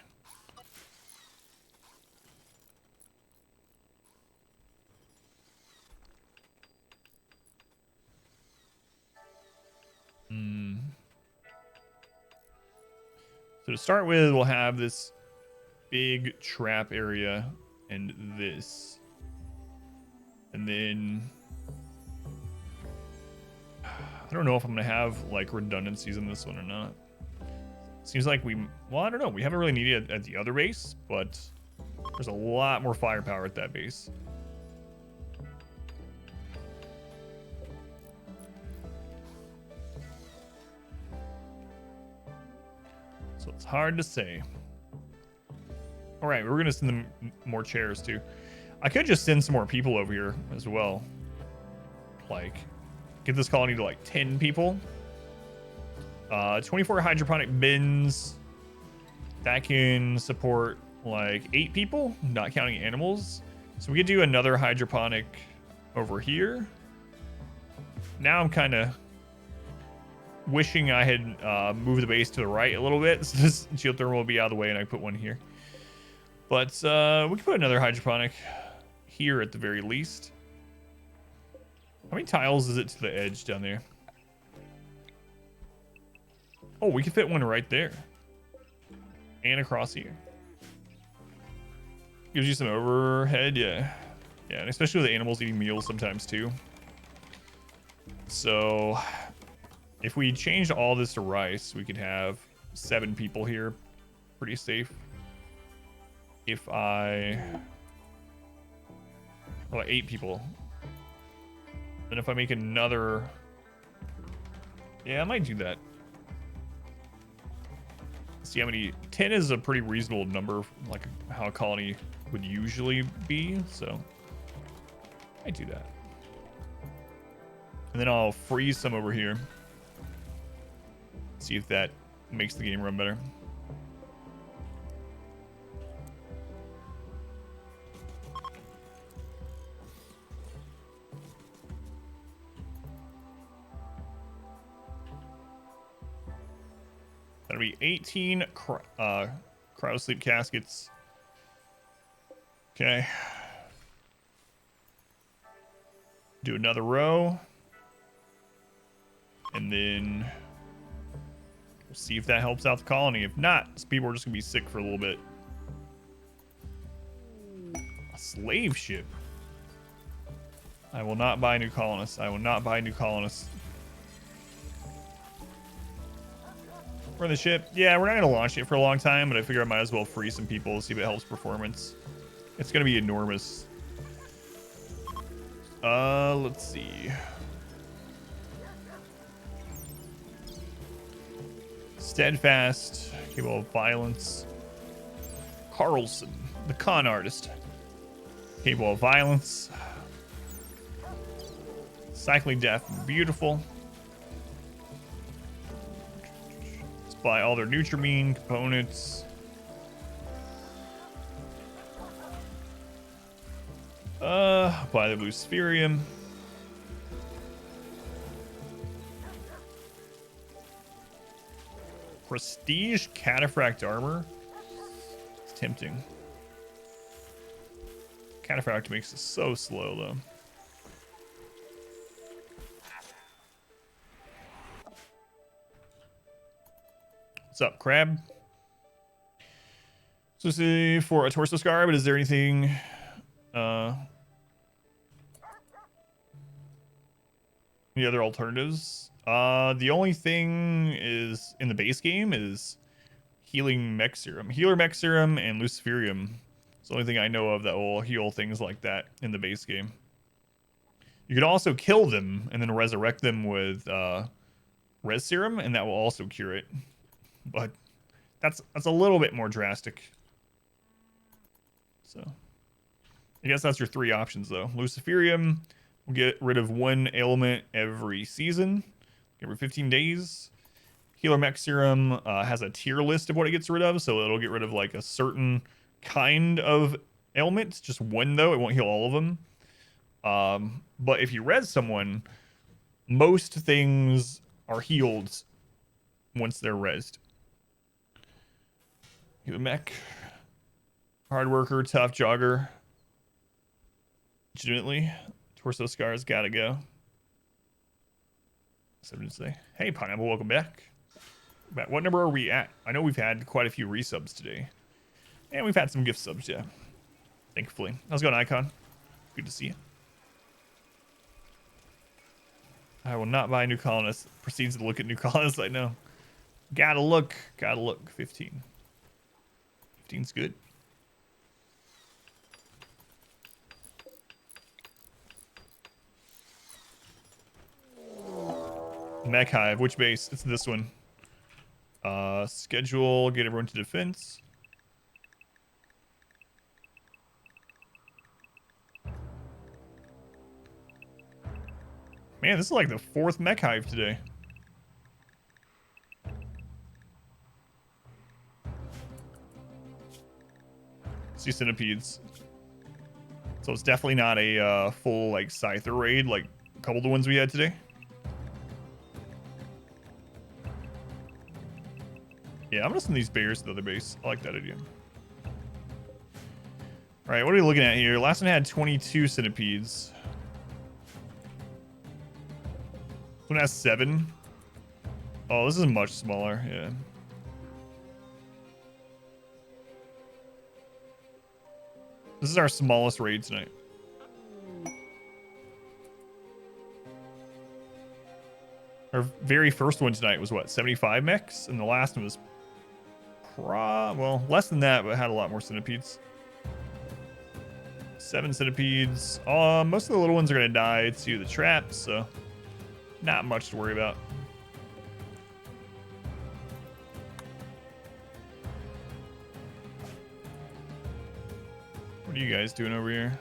So to start with, we'll have this big trap area and this. And then I don't know if I'm going to have like redundancies in this one or not. Seems like well, I don't know. We haven't really needed it at the other base, but there's a lot more firepower at that base. So it's hard to say. All right, we're gonna send them more chairs too. I could just send some more people over here as well. Like, get this colony to like 10 people. 24 hydroponic bins. That can support like 8 people, not counting animals. So we could do another hydroponic over here. Now I'm kind of wishing I had moved the base to the right a little bit, so this geothermal will be out of the way and I put one here. But we can put another hydroponic here at the very least. How many tiles is it to the edge down there? Oh, we can fit one right there. And across here. Gives you some overhead, yeah. Yeah, and especially with the animals eating meals sometimes too. So if we changed all this to rice, we could have 7 people here. Pretty safe. If I... Well, 8 people. Then if I make another... Yeah, I might do that. See how many... 10 is a pretty reasonable number, like how a colony would usually be, so... I do that. And then I'll freeze some over here. See if that makes the game run better. That'll be 18 cryosleep caskets. Okay. Do another row. And then we'll see if that helps out the colony. If not, these people are just gonna be sick for a little bit. A slave ship. I will not buy new colonists. I will not buy new colonists. For the ship, yeah, we're not gonna launch it for a long time, but I figure I might as well free some people, see if it helps performance. It's gonna be enormous. Let's see. Steadfast, capable of violence. Carlson, the con artist, capable of violence. Cycling death, beautiful. Let's buy all their Nutrimine components. Buy the Luciferium. Prestige Cataphract armor. It's tempting. Cataphract makes it so slow though. What's up, Crab? So see for a torso scar, but is there anything any other alternatives? The only thing is in the base game is healing mech serum. Healer mech serum and Luciferium. It's the only thing I know of that will heal things like that in the base game. You could also kill them and then resurrect them with res serum, and that will also cure it. But that's a little bit more drastic. So I guess that's your 3 options, though. Luciferium will get rid of 1 ailment every season, every 15 days. Healer Mech Serum has a tier list of what it gets rid of, so it'll get rid of like a certain kind of ailments. Just 1, though. It won't heal all of them. But if you res someone, most things are healed once they're resed. Healer Mech. Hard worker, tough jogger. Legitimately, torso scars gotta go. Something to say. Hey, Pineapple, welcome back. What number are we at? I know we've had quite a few resubs today. And we've had some gift subs, yeah. Thankfully. How's it going, Icon? Good to see you. I will not buy new colonists. Proceeds to look at new colonists, I know. Gotta look. 15. 15's good. Mech Hive, which base? It's this one. Schedule, get everyone to defense. Man, this is like the 4th Mech Hive today. See centipedes. So it's definitely not a full like Scyther raid like a couple of the ones we had today. Yeah, I'm gonna send these bears to the other base. I like that idea. Alright, what are we looking at here? Last one had 22 centipedes. This one has 7. Oh, this is much smaller, yeah. This is our smallest raid tonight. Our very first one tonight was what, 75 mechs? And the last one was well, less than that, but had a lot more centipedes. 7 centipedes. Most of the little ones are gonna die to the traps, so not much to worry about. What are you guys doing over here?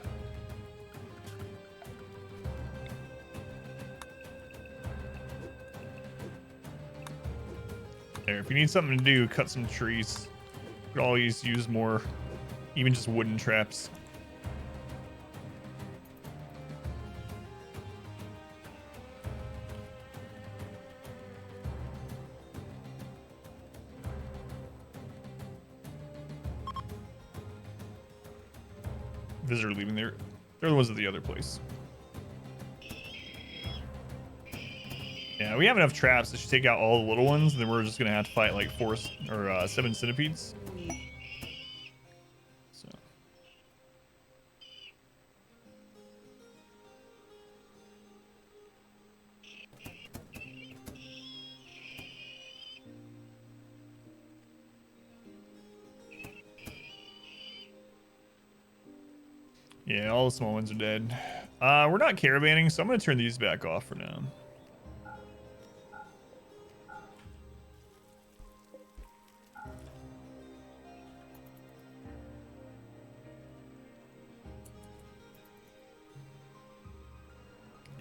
There, if you need something to do, cut some trees. You could always use more, even just wooden traps. Visitor leaving there. They're the ones at the other place. Yeah, we have enough traps that should take out all the little ones, and then we're just gonna have to fight like 4 or 7 centipedes. So. Yeah, all the small ones are dead. We're not caravanning, so I'm gonna turn these back off for now.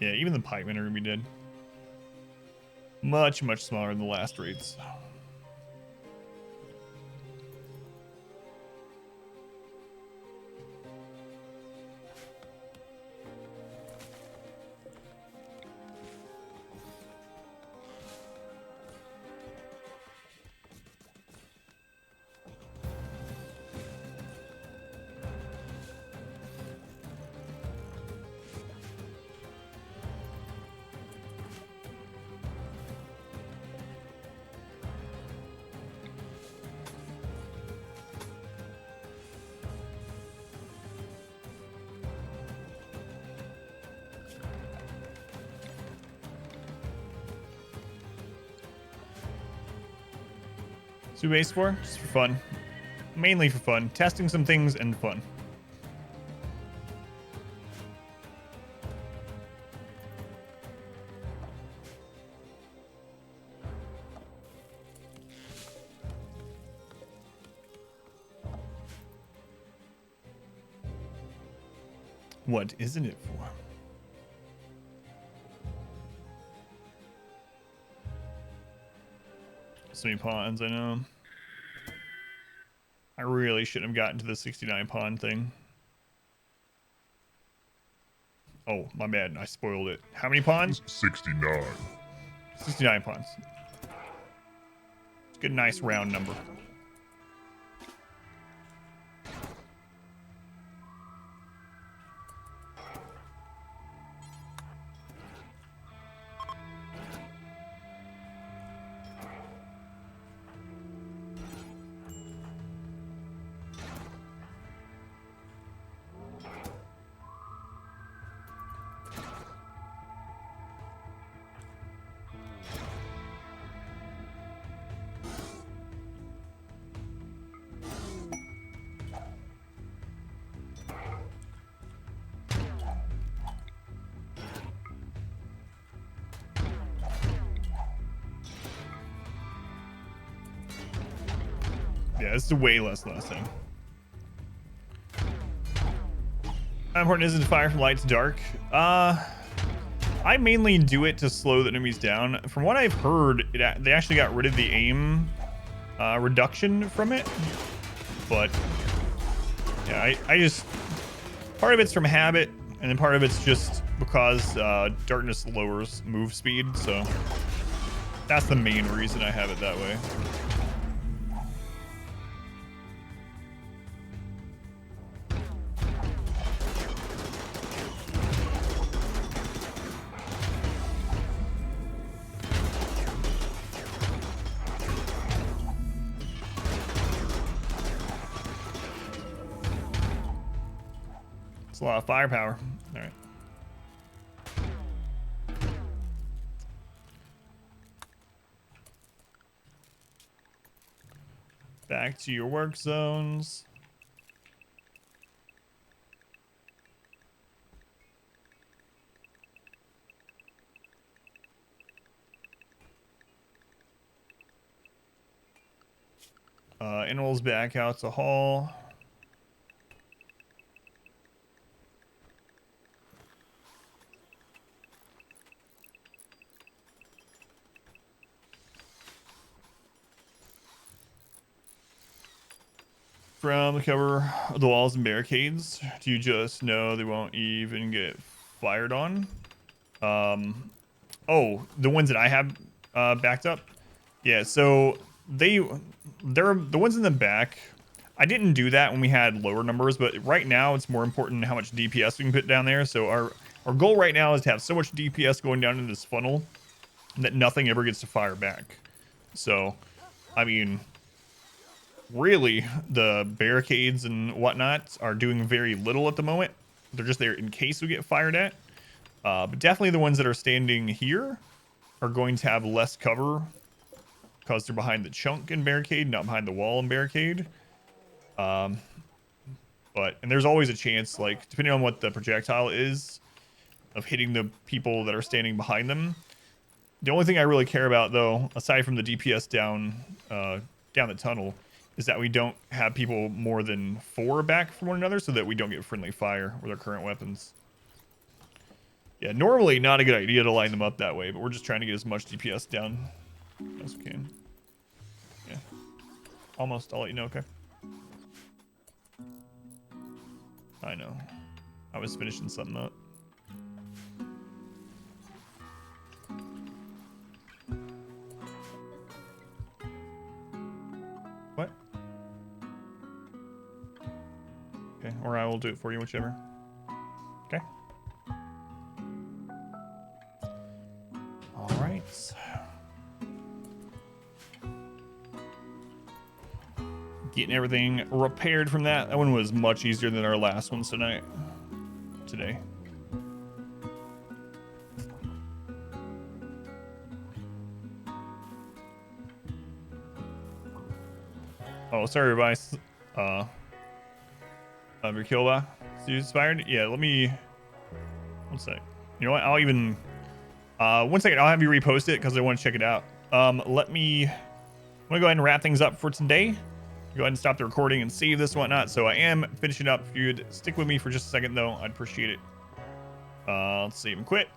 Yeah, even the pikemen are gonna be dead. Much smaller than the last raids. So base for? Just for fun. Mainly for fun. Testing some things and fun. What isn't it for? So many pawns, I know. I really shouldn't have gotten to the 69 pawn thing. Oh, my bad. I spoiled it. How many pawns? 69. 69 pawns. It's a good, nice round number. Yeah, this is way less than last time. How important is it to fire from light to dark? I mainly do it to slow the enemies down. From what I've heard, they actually got rid of the aim reduction from it. But yeah, I just, part of it's from habit, and then part of it's just because darkness lowers move speed. So that's the main reason I have it that way. It's a lot of firepower. All right. Back to your work zones. Animals back out to hall. From the cover of the walls and barricades, do you just know they won't even get fired on? Oh, the ones that I have backed up? Yeah, so they're the ones in the back. I didn't do that when we had lower numbers, but right now it's more important how much DPS we can put down there. So our goal right now is to have so much DPS going down into this funnel that nothing ever gets to fire back. So, I mean, really, the barricades and whatnot are doing very little at the moment. They're just there in case we get fired at. But definitely the ones that are standing here are going to have less cover because they're behind the chunk and barricade, not behind the wall and barricade. And there's always a chance, like, depending on what the projectile is, of hitting the people that are standing behind them. The only thing I really care about, though, aside from the DPS down the tunnel, is that we don't have people more than 4 back from one another so that we don't get friendly fire with our current weapons. Yeah, normally not a good idea to line them up that way, but we're just trying to get as much DPS down as we can. Yeah. Almost. I'll let you know, okay? I know. I was finishing something up. What? Okay, or I will do it for you, whichever. Okay. All right. Getting everything repaired from that. That one was much easier than our last ones today. Oh, sorry, everybody. Of your killbot. So you expired? Yeah, let me. One sec. You know what? I'll even. 1 second. I'll have you repost it because I want to check it out. I'm gonna go ahead and wrap things up for today. go ahead and stop the recording and save this and whatnot. So I am finishing up. If you'd stick with me for just a second, though, I'd appreciate it. Let's save and quit.